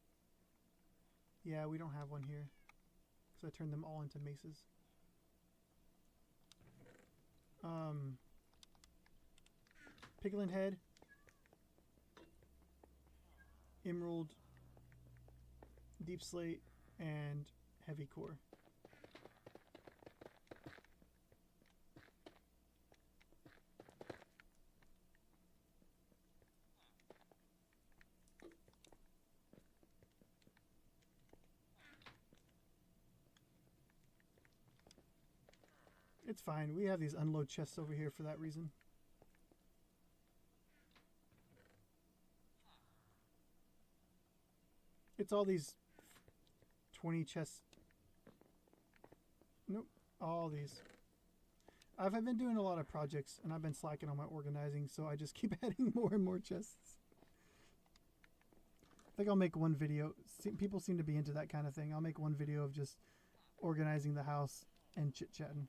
Yeah, we don't have one here. So I turned them all into maces. Piglin head, emerald, deep slate, and heavy core. It's fine. We have these unload chests over here for that reason. It's all these 20 chests. Nope. All these. I've been doing a lot of projects and I've been slacking on my organizing, so I just keep adding more and more chests. I think I'll make one video. People seem to be into that kind of thing. I'll make one video of just organizing the house and chit-chatting.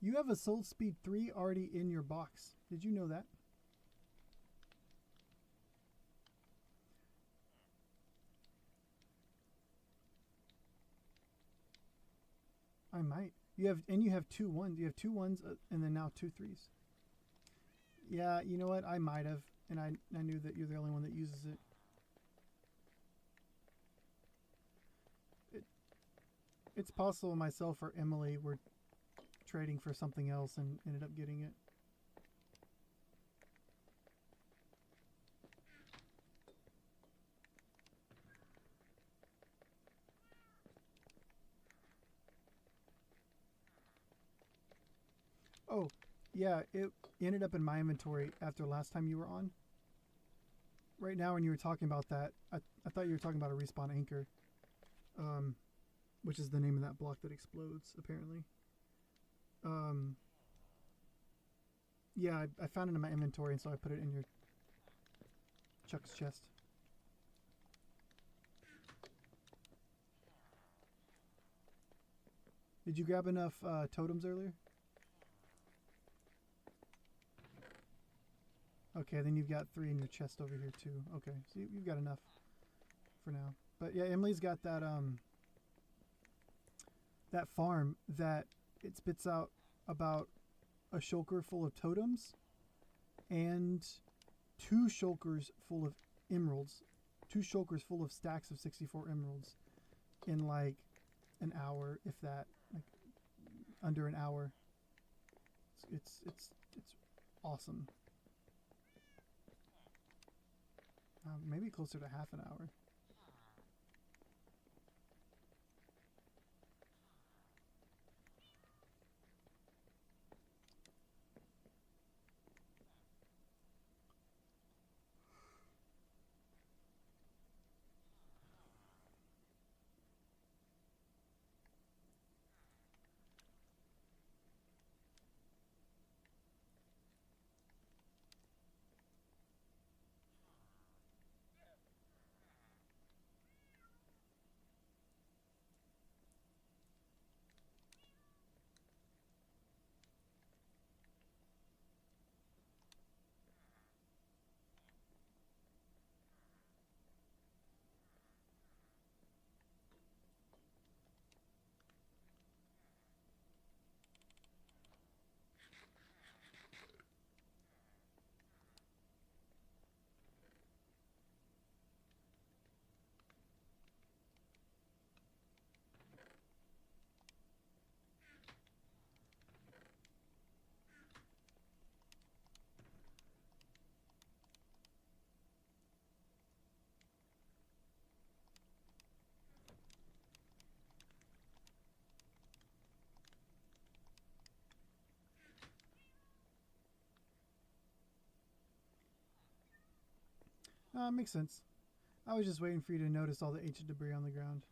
You have a Soul Speed 3 already in your box. Did you know that? I might. You have 2 1s. You have 2 1s and then now 2 3s. Yeah, you know what? I might have, and I knew that you're the only one that uses it. It's possible myself or Emily were trading for something else and ended up getting it. Oh, yeah, it ended up in my inventory after last time you were on. Right now, when you were talking about that, I thought you were talking about a respawn anchor, which is the name of that block that explodes, apparently. Yeah, I found it in my inventory, and so I put it in your Chuck's chest. Did you grab enough totems earlier? Okay, then you've got 3 in your chest over here too. Okay, so you've got enough for now. But yeah, Emily's got that that farm that it spits out about a shulker full of totems and 2 shulkers full of emeralds, 2 shulkers full of stacks of 64 emeralds in like an hour, if that, like under an hour. It's awesome. Maybe closer to half an hour. Makes sense. I was just waiting for you to notice all the ancient debris on the ground.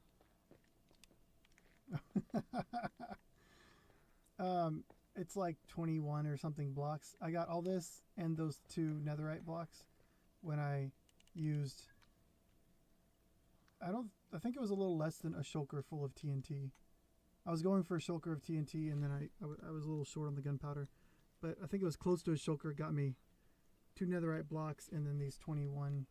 It's like 21 or something blocks. I got all this and those 2 netherite blocks when I used... I think it was a little less than a shulker full of TNT. I was going for a shulker of TNT, and then I was a little short on the gunpowder. But I think it was close to a shulker. Got me 2 netherite blocks and then these 21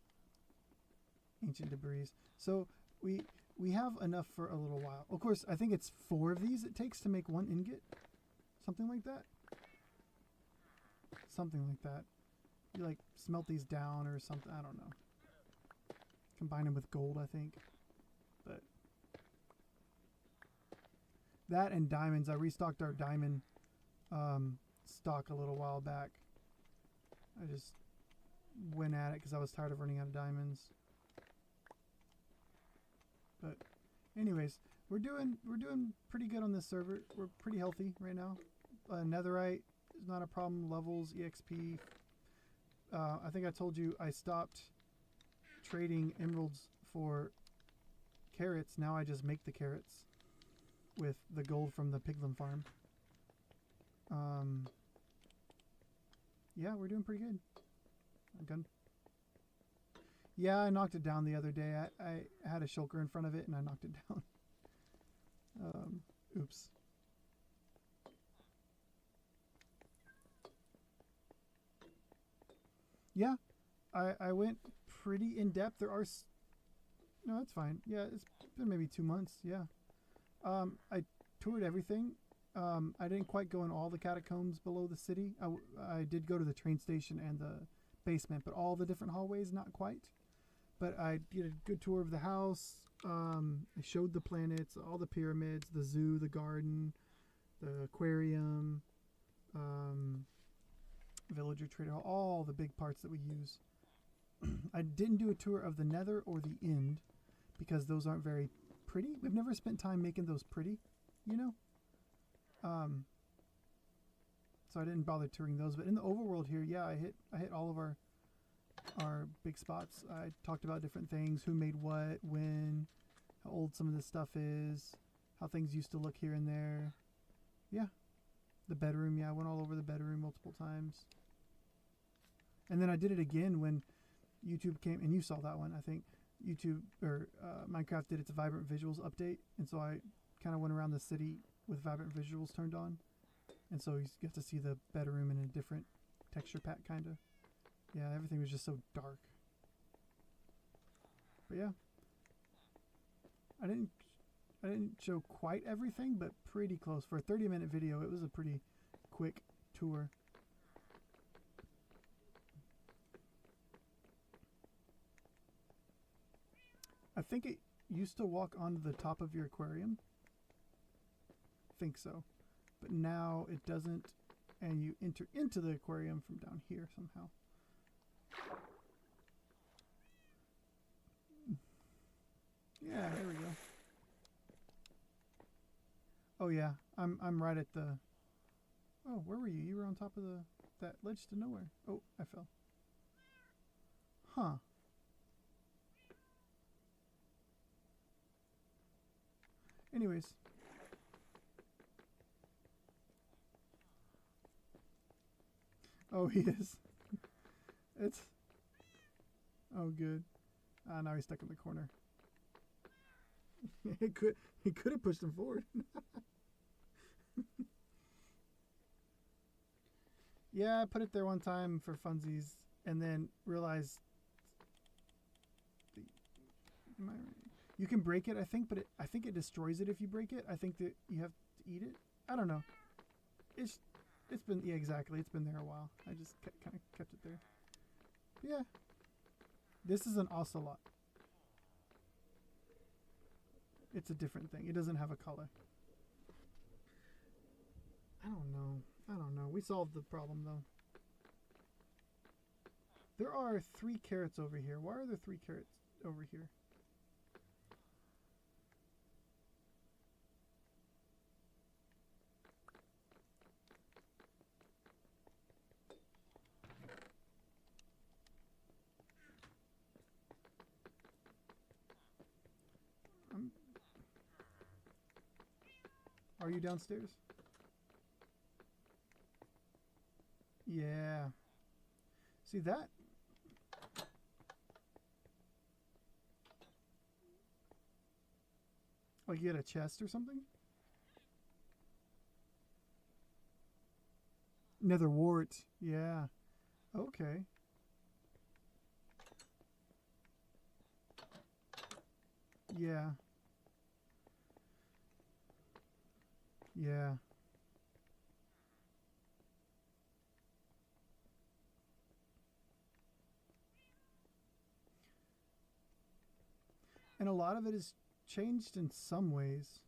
ancient debris. So we have enough for a little while. Of course, I think it's 4 of these it takes to make 1 ingot. Something like that. Something like that. You like smelt these down or something. I don't know. Combine them with gold, I think. But that and diamonds. I restocked our diamond stock a little while back. I just went at it because I was tired of running out of diamonds. But anyways, we're doing pretty good on this server. We're pretty healthy right now. Netherite is not a problem. Levels, EXP. I think I told you I stopped trading emeralds for carrots. Now I just make the carrots with the gold from the piglin farm. Yeah, we're doing pretty good. Gun. Yeah, I knocked it down the other day. I had a shulker in front of it and I knocked it down. Oops. Yeah, I went pretty in depth. There are... No, that's fine. Yeah, it's been maybe 2 months. Yeah. I toured everything. I didn't quite go in all the catacombs below the city. I did go to the train station and the basement, but all the different hallways, not quite. But I did a good tour of the house. I showed the planets, all the pyramids, the zoo, the garden, the aquarium, villager trader hall, all the big parts that we use. I didn't do a tour of the nether or the end because those aren't very pretty. We've never spent time making those pretty, you know? So I didn't bother touring those. But in the overworld here, yeah, I hit all of our big spots. I talked about different things, who made what, when, how old some of this stuff is, how things used to look here and there. Yeah. The bedroom, yeah, I went all over the bedroom multiple times. And then I did it again when YouTube came, and you saw that one, I think. YouTube, or Minecraft did its Vibrant Visuals update, and so I kind of went around the city with Vibrant Visuals turned on. And so you get to see the bedroom in a different texture pack, kind of. Yeah, everything was just so dark. But yeah. I didn't show quite everything, but pretty close. For a 30-minute video, it was a pretty quick tour. I think it used to walk onto the top of your aquarium. I think so. But now it doesn't, and you enter into the aquarium from down here somehow. Yeah, there we go. Oh yeah, I'm right at the... Oh, where were you? You were on top of that ledge to nowhere. Oh, I fell. Huh. Anyways. Oh, he is. It's... Oh, good. Now he's stuck in the corner. He could have pushed him forward. Yeah, I put it there one time for funsies, and then realized you can break it, I think, but I think it destroys it if you break it. I think that you have to eat it. I don't know. It's been, yeah, exactly. It's been there a while. I just kind of kept it there. Yeah. This is an ocelot. It's a different thing. It doesn't have a color. I don't know. We solved the problem, though. There are 3 carrots over here. Why are there 3 carrots over here? Are you downstairs? Yeah. See that? Like you get a chest or something? Nether wart. Yeah. Okay. Yeah. Yeah. And a lot of it is changed in some ways.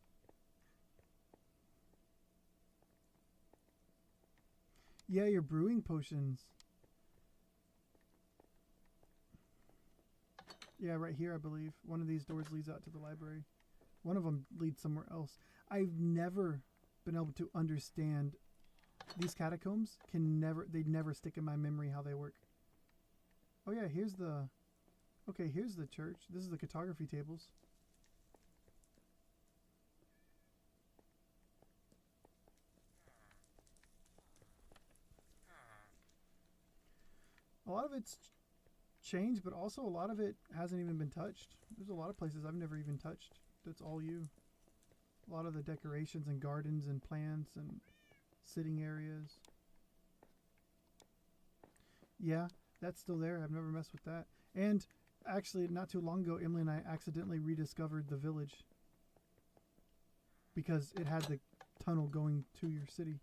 Yeah, your brewing potions. Yeah, right here, I believe. One of these doors leads out to the library. One of them leads somewhere else. I've never been able to understand these catacombs. They never stick in my memory how they work. Oh yeah, here's the church. This is the cartography tables. A lot of it's changed, but also a lot of it hasn't even been touched. There's a lot of places I've never even touched. That's all you. A lot of the decorations and gardens and plants and sitting areas. Yeah, that's still there. I've never messed with that. And actually, not too long ago, Emily and I accidentally rediscovered the village because it had the tunnel going to your city.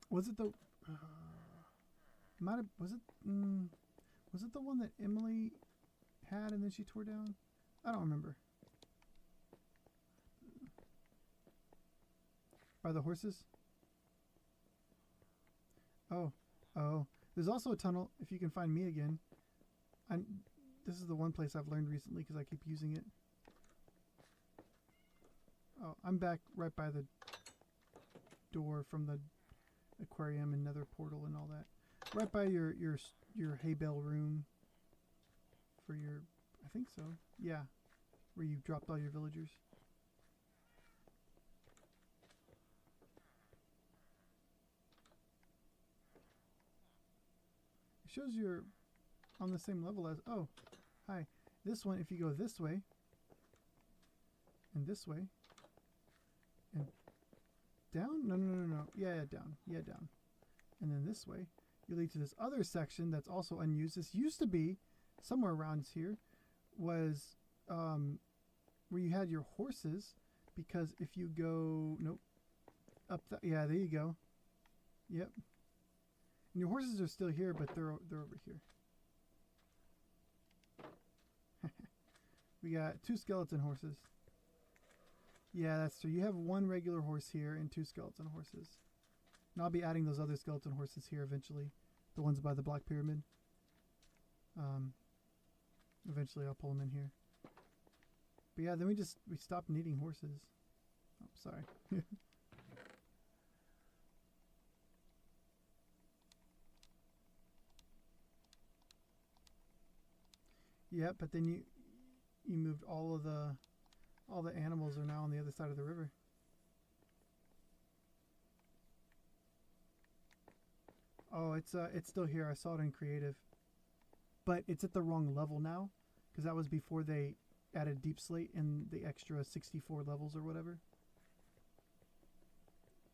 Was it the... was it the one that Emily had and then she tore down? I don't remember. By the horses? Oh. There's also a tunnel, if you can find me again. This is the one place I've learned recently because I keep using it. Oh, I'm back right by the door from the aquarium and nether portal and all that. Right by your hay bale room for your, I think so. Yeah, where you dropped all your villagers. It shows you're on the same level as, oh, hi. This one, if you go this way, and this way, and down? No. Yeah, down. Yeah, down. And then this way, you lead to this other section that's also unused. This used to be, somewhere around here, was where you had your horses, because if you go, nope, up that, yeah, there you go. Yep. And your horses are still here, but they're over here. We got 2 skeleton horses. Yeah, that's true. You have 1 regular horse here and 2 skeleton horses. And I'll be adding those other skeleton horses here eventually. The ones by the Black Pyramid. Eventually I'll pull them in here. But yeah, then we stopped needing horses. Oh, sorry. Yeah, but then you moved all the animals are now on the other side of the river. Oh, it's still here. I saw it in creative. But it's at the wrong level now, because that was before they added deep slate and the extra 64 levels or whatever.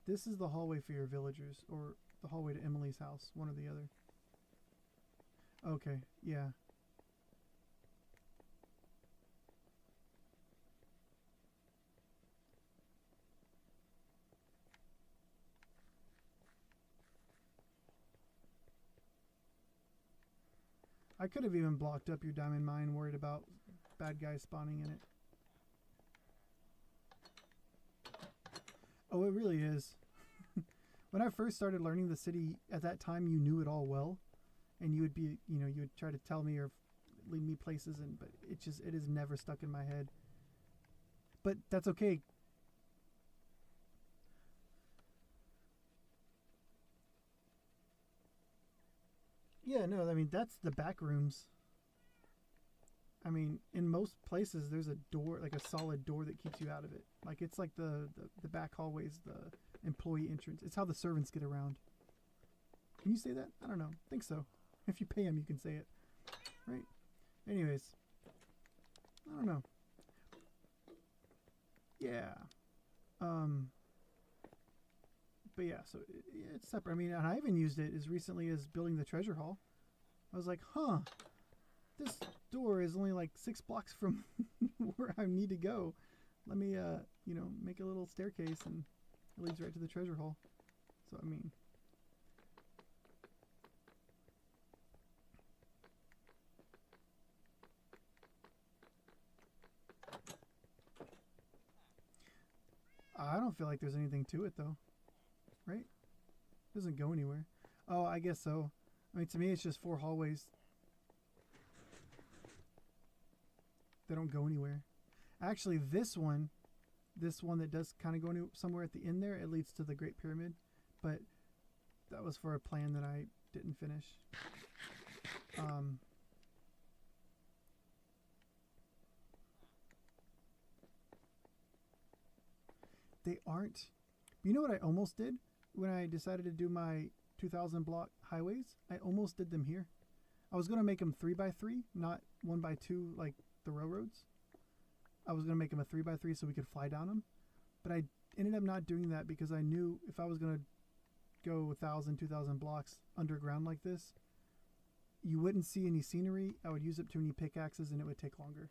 This is the hallway for your villagers, or the hallway to Emily's house, one or the other. Okay, yeah. I could have even blocked up your diamond mine, worried about bad guys spawning in it. Oh, it really is. When I first started learning the city, at that time you knew it all well, and you would be, you would try to tell me or lead me places, but it is never stuck in my head. But that's okay. Yeah, no, I mean, that's the back rooms. I mean, in most places, there's a door, like a solid door that keeps you out of it. Like it's like the back hallways, the employee entrance. It's how the servants get around. Can you say that? I don't know. I think so. If you pay them, you can say it. Right? Anyways. I don't know. Yeah. But yeah, so it's separate. I mean, and I even used it as recently as building the treasure hall. I was like, huh, this door is only like 6 blocks from where I need to go. Let me, make a little staircase and it leads right to the treasure hall. So, I mean, I don't feel like there's anything to it though, right? It doesn't go anywhere. Oh, I guess so. I mean, to me, it's just 4 hallways. They don't go anywhere. Actually, this one that does kind of go somewhere at the end there, it leads to the Great Pyramid. But that was for a plan that I didn't finish. They aren't. You know what I almost did when I decided to do my 2,000 block highways? I almost did them here. I was going to make them 3x3, not 1x2 like the railroads. I was going to make them a 3x3 so we could fly down them. But I ended up not doing that because I knew if I was going to go 1,000, 2,000 blocks underground like this, you wouldn't see any scenery. I would use up too many pickaxes and it would take longer.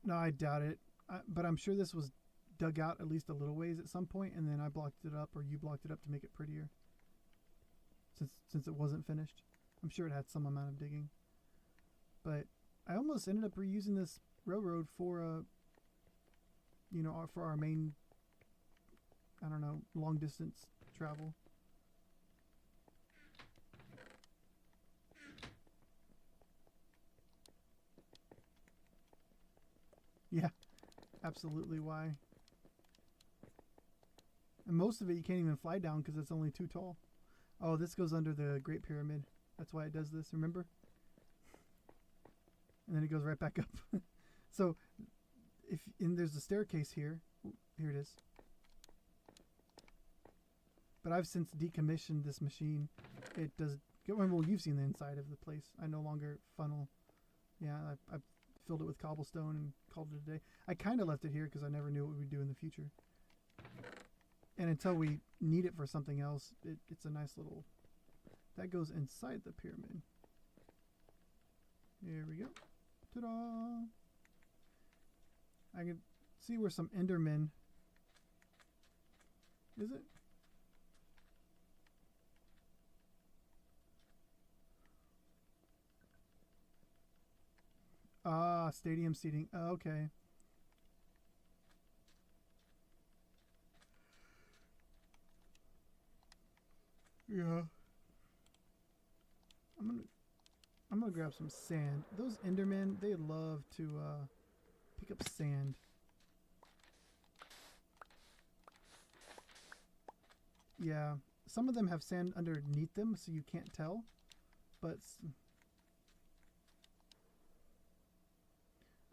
No, I doubt it. But I'm sure this was dug out at least a little ways at some point, and then I blocked it up, or you blocked it up to make it prettier. Since it wasn't finished, I'm sure it had some amount of digging. But I almost ended up reusing this railroad for for our main, I don't know, long distance travel. Yeah, absolutely why. And most of it you can't even fly down because it's only too tall. Oh, this goes under the Great Pyramid. That's why it does this, remember? And then it goes right back up. So, there's a staircase here. Ooh, here it is. But I've since decommissioned this machine. It does... Well, you've seen the inside of the place. I no longer funnel. Yeah, I've filled it with cobblestone and called it a day. I kind of left it here because I never knew what we'd do in the future. And until we need it for something else, it's a nice little... That goes inside the pyramid. Here we go. Ta-da! I can see where some Endermen... Is it? Ah, stadium seating. Oh, okay. Yeah. I'm gonna grab some sand. Those Endermen, they love to pick up sand. Yeah, some of them have sand underneath them, so you can't tell. But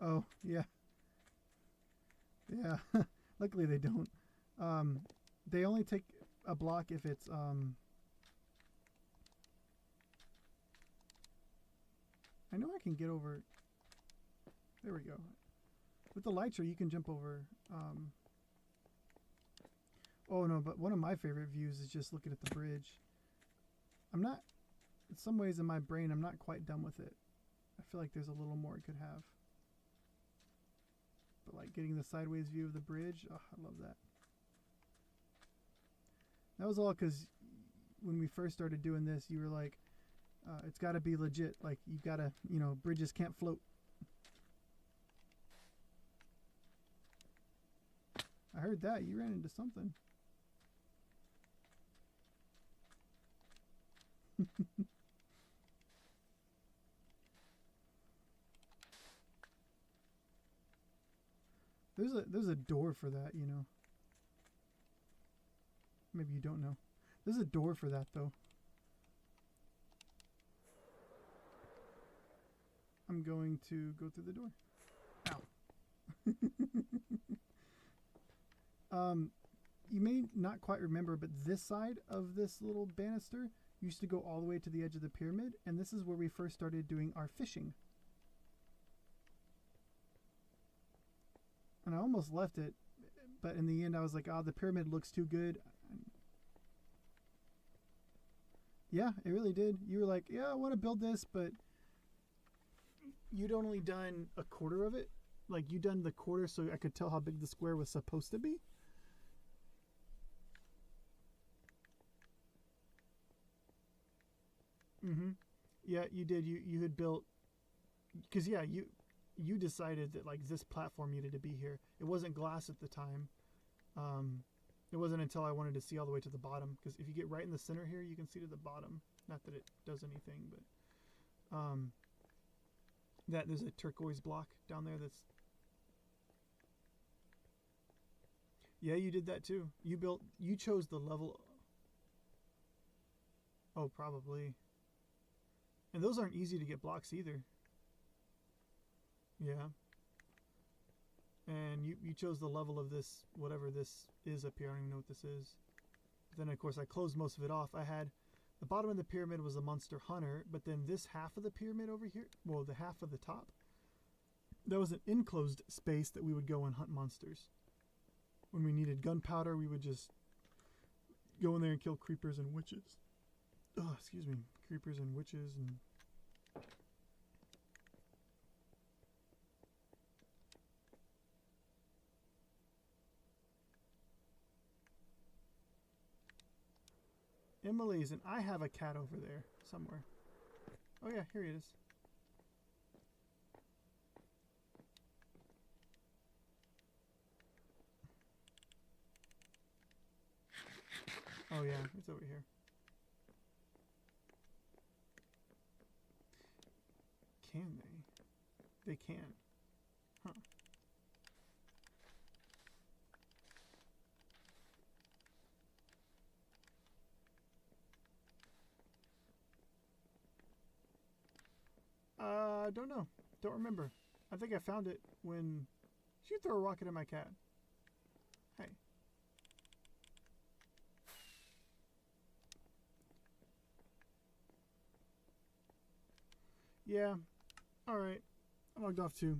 oh yeah, yeah. Luckily they don't. They only take a block if it's I know I can get over. There we go. With the Lytra, you can jump over. Oh no, but one of my favorite views is just looking at the bridge. I'm not, in some ways in my brain, I'm not quite done with it. I feel like there's a little more it could have. But like getting the sideways view of the bridge, oh, I love that. That was all because when we first started doing this, you were like, it's got to be legit. Like, you've got to, bridges can't float. I heard that. You ran into something. There's a door for that, Maybe you don't know. There's a door for that, though. I'm going to go through the door. Ow. You may not quite remember, but this side of this little banister used to go all the way to the edge of the pyramid, and this is where we first started doing our fishing. And I almost left it, but in the end I was like, oh, the pyramid looks too good. Yeah, it really did. You were like, yeah, I want to build this, but you'd only done a quarter of it. Like, you done the quarter so I could tell how big the square was supposed to be. Yeah, you did. You had built, because yeah, you decided that like this platform needed to be here. It wasn't glass at the time. It wasn't until I wanted to see all the way to the bottom, because if you get right in the center here, you can see to the bottom. Not that it does anything, but that there's a turquoise block down there that's. Yeah, you did that too. You chose the level. Oh, probably. And those aren't easy to get blocks either. Yeah. And you chose the level of this, whatever this is up here. I don't even know what this is. But then, of course, I closed most of it off. I had the bottom of the pyramid was a monster hunter, but then this half of the pyramid over here, well, the half of the top, that was an enclosed space that we would go and hunt monsters. When we needed gunpowder, we would just go in there and kill creepers and witches. Oh, excuse me. Creepers and witches and... Emily's, and I have a cat over there somewhere. Oh yeah, here he is. Oh yeah, it's over here. Can they? They can. Huh. Don't know. Don't remember. I think I found it when... Did you throw a rocket at my cat? Hey. Yeah. Alright. I logged off too.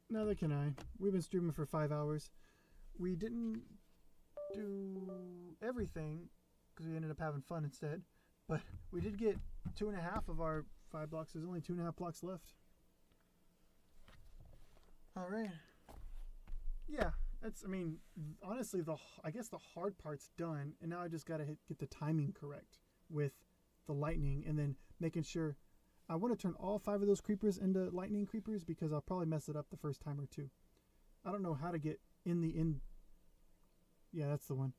Neither can I. We've been streaming for 5 hours. We didn't do everything because we ended up having fun instead. But we did get 2.5 of our 5 blocks. There's only 2.5 blocks left. Alright. Yeah. That's, I mean, honestly, I guess the hard part's done. And now I just got to get the timing correct with the lightning. And then making sure... I want to turn all 5 of those creepers into lightning creepers because I'll probably mess it up the first time or two. I don't know how to get in the end. Yeah, that's the one.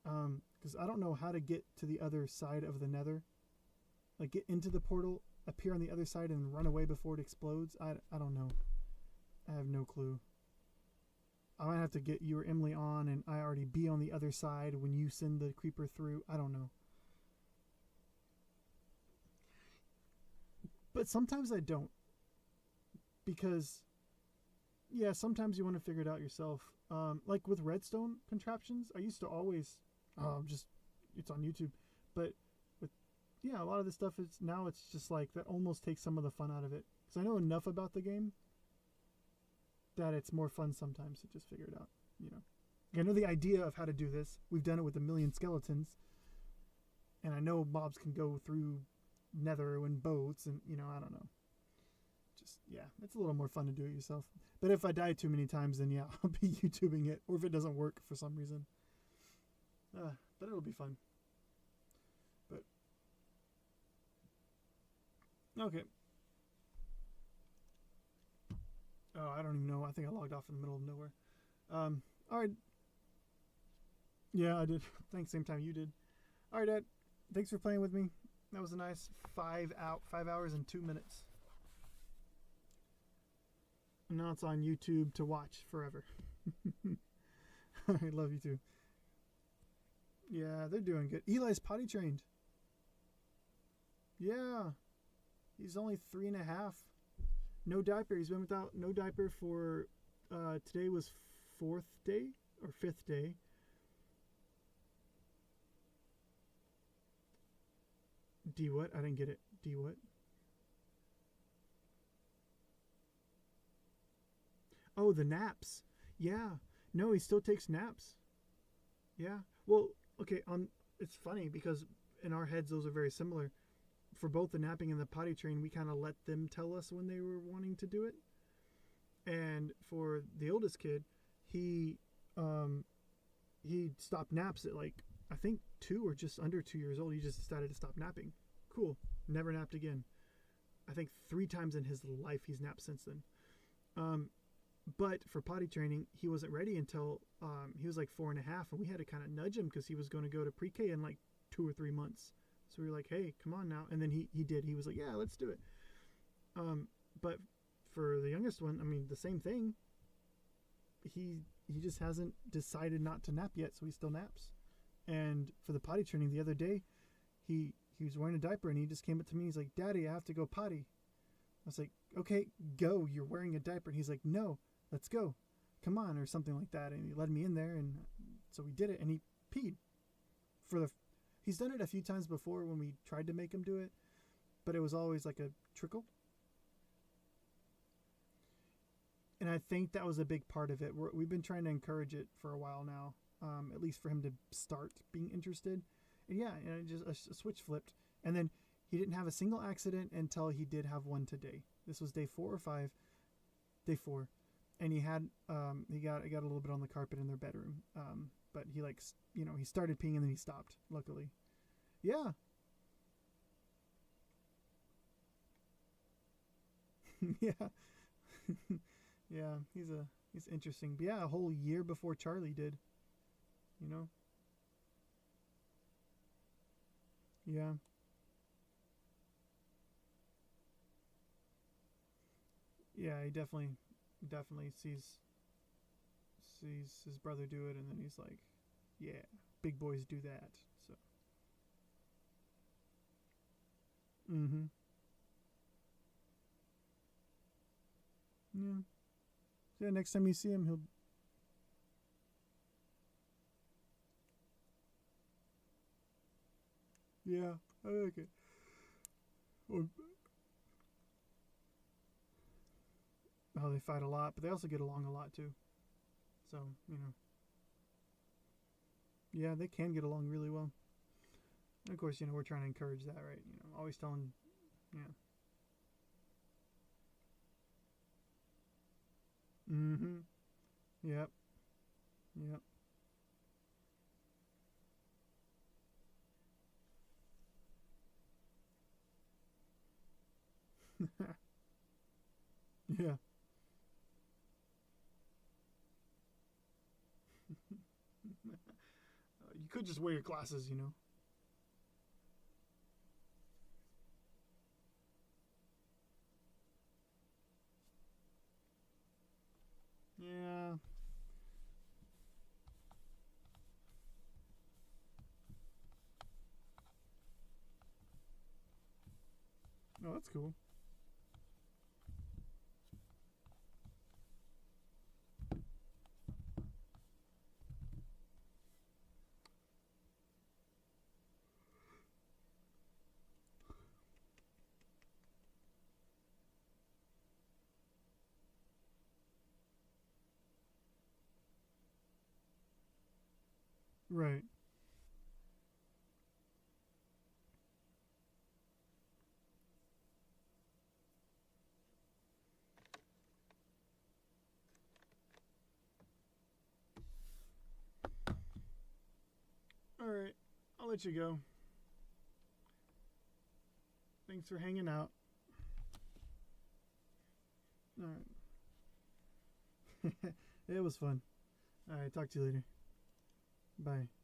Because I don't know how to get to the other side of the nether. Like get into the portal, appear on the other side, and run away before it explodes. I don't know. I have no clue. I might have to get you or Emily on and I already be on the other side when you send the creeper through. I don't know. But sometimes I don't. Because, yeah, sometimes you want to figure it out yourself. Like with redstone contraptions, I used to always, it's on YouTube. But with, yeah, a lot of this stuff is, now it's just like, that almost takes some of the fun out of it. Because I know enough about the game that it's more fun sometimes to just figure it out, you know. I know the idea of how to do this. We've done it with 1,000,000 skeletons. And I know mobs can go through nether and boats and, you know, I don't know. Just, yeah, it's a little more fun to do it yourself. But if I die too many times, then yeah, I'll be YouTubing it. Or if it doesn't work for some reason. But it'll be fun. But, okay. Oh, I don't even know. I think I logged off in the middle of nowhere. Alright. Yeah, I did. Thanks, same time you did. Alright, Dad. Thanks for playing with me. That was a nice 5 hours and 2 minutes. And now it's on YouTube to watch forever. I love you too. Yeah, they're doing good. Eli's potty trained. Yeah, he's only 3.5. No diaper. He's been without no diaper for today was 4th day or 5th day. D what? I didn't get it. D what? Oh, the naps. Yeah. No, he still takes naps. Yeah. Well, okay, it's funny because in our heads those are very similar. For both the napping and the potty train, we kind of let them tell us when they were wanting to do it. And for the oldest kid, he stopped naps at like I think 2 or just under 2 years old. He just decided to stop napping. Cool. Never napped again. I think 3 times in his life he's napped since then. But for potty training, he wasn't ready until he was like 4.5, and we had to kind of nudge him because he was going to go to pre-K in like 2 or 3 months. So we were like, hey, come on now. And then he did. He was like, yeah, let's do it. But for the youngest one, I mean, the same thing. He just hasn't decided not to nap yet, so he still naps. And for the potty training the other day, he was wearing a diaper, and he just came up to me. He's like, Daddy, I have to go potty. I was like, okay, go. You're wearing a diaper. And he's like, no, let's go. Come on, or something like that. And he led me in there, and so we did it, and he peed. He's done it a few times before when we tried to make him do it, but it was always like a trickle. And I think that was a big part of it. We've been trying to encourage it for a while now, at least for him to start being interested. And yeah, just a switch flipped. And then he didn't have a single accident until he did have one today. This was day 4 or 5. Day 4. And he got a little bit on the carpet in their bedroom. But he he started peeing and then he stopped, luckily. Yeah. Yeah. Yeah, he's interesting. But yeah, a whole year before Charlie did. You know? Yeah. Yeah, he definitely sees his brother do it, and then he's like, yeah, big boys do that. So mm-hmm. Yeah. Yeah, next time you see him, he'll yeah, I like it. Or, oh, they fight a lot, but they also get along a lot too. So, yeah, they can get along really well. And of course, we're trying to encourage that, right? Always telling, yeah. Mm-hmm. Yep. Yep. Yeah. You could just wear your glasses. Yeah. Oh, that's cool. Right. All right. I'll let you go. Thanks for hanging out. All right. It was fun. All right. Talk to you later. Bye.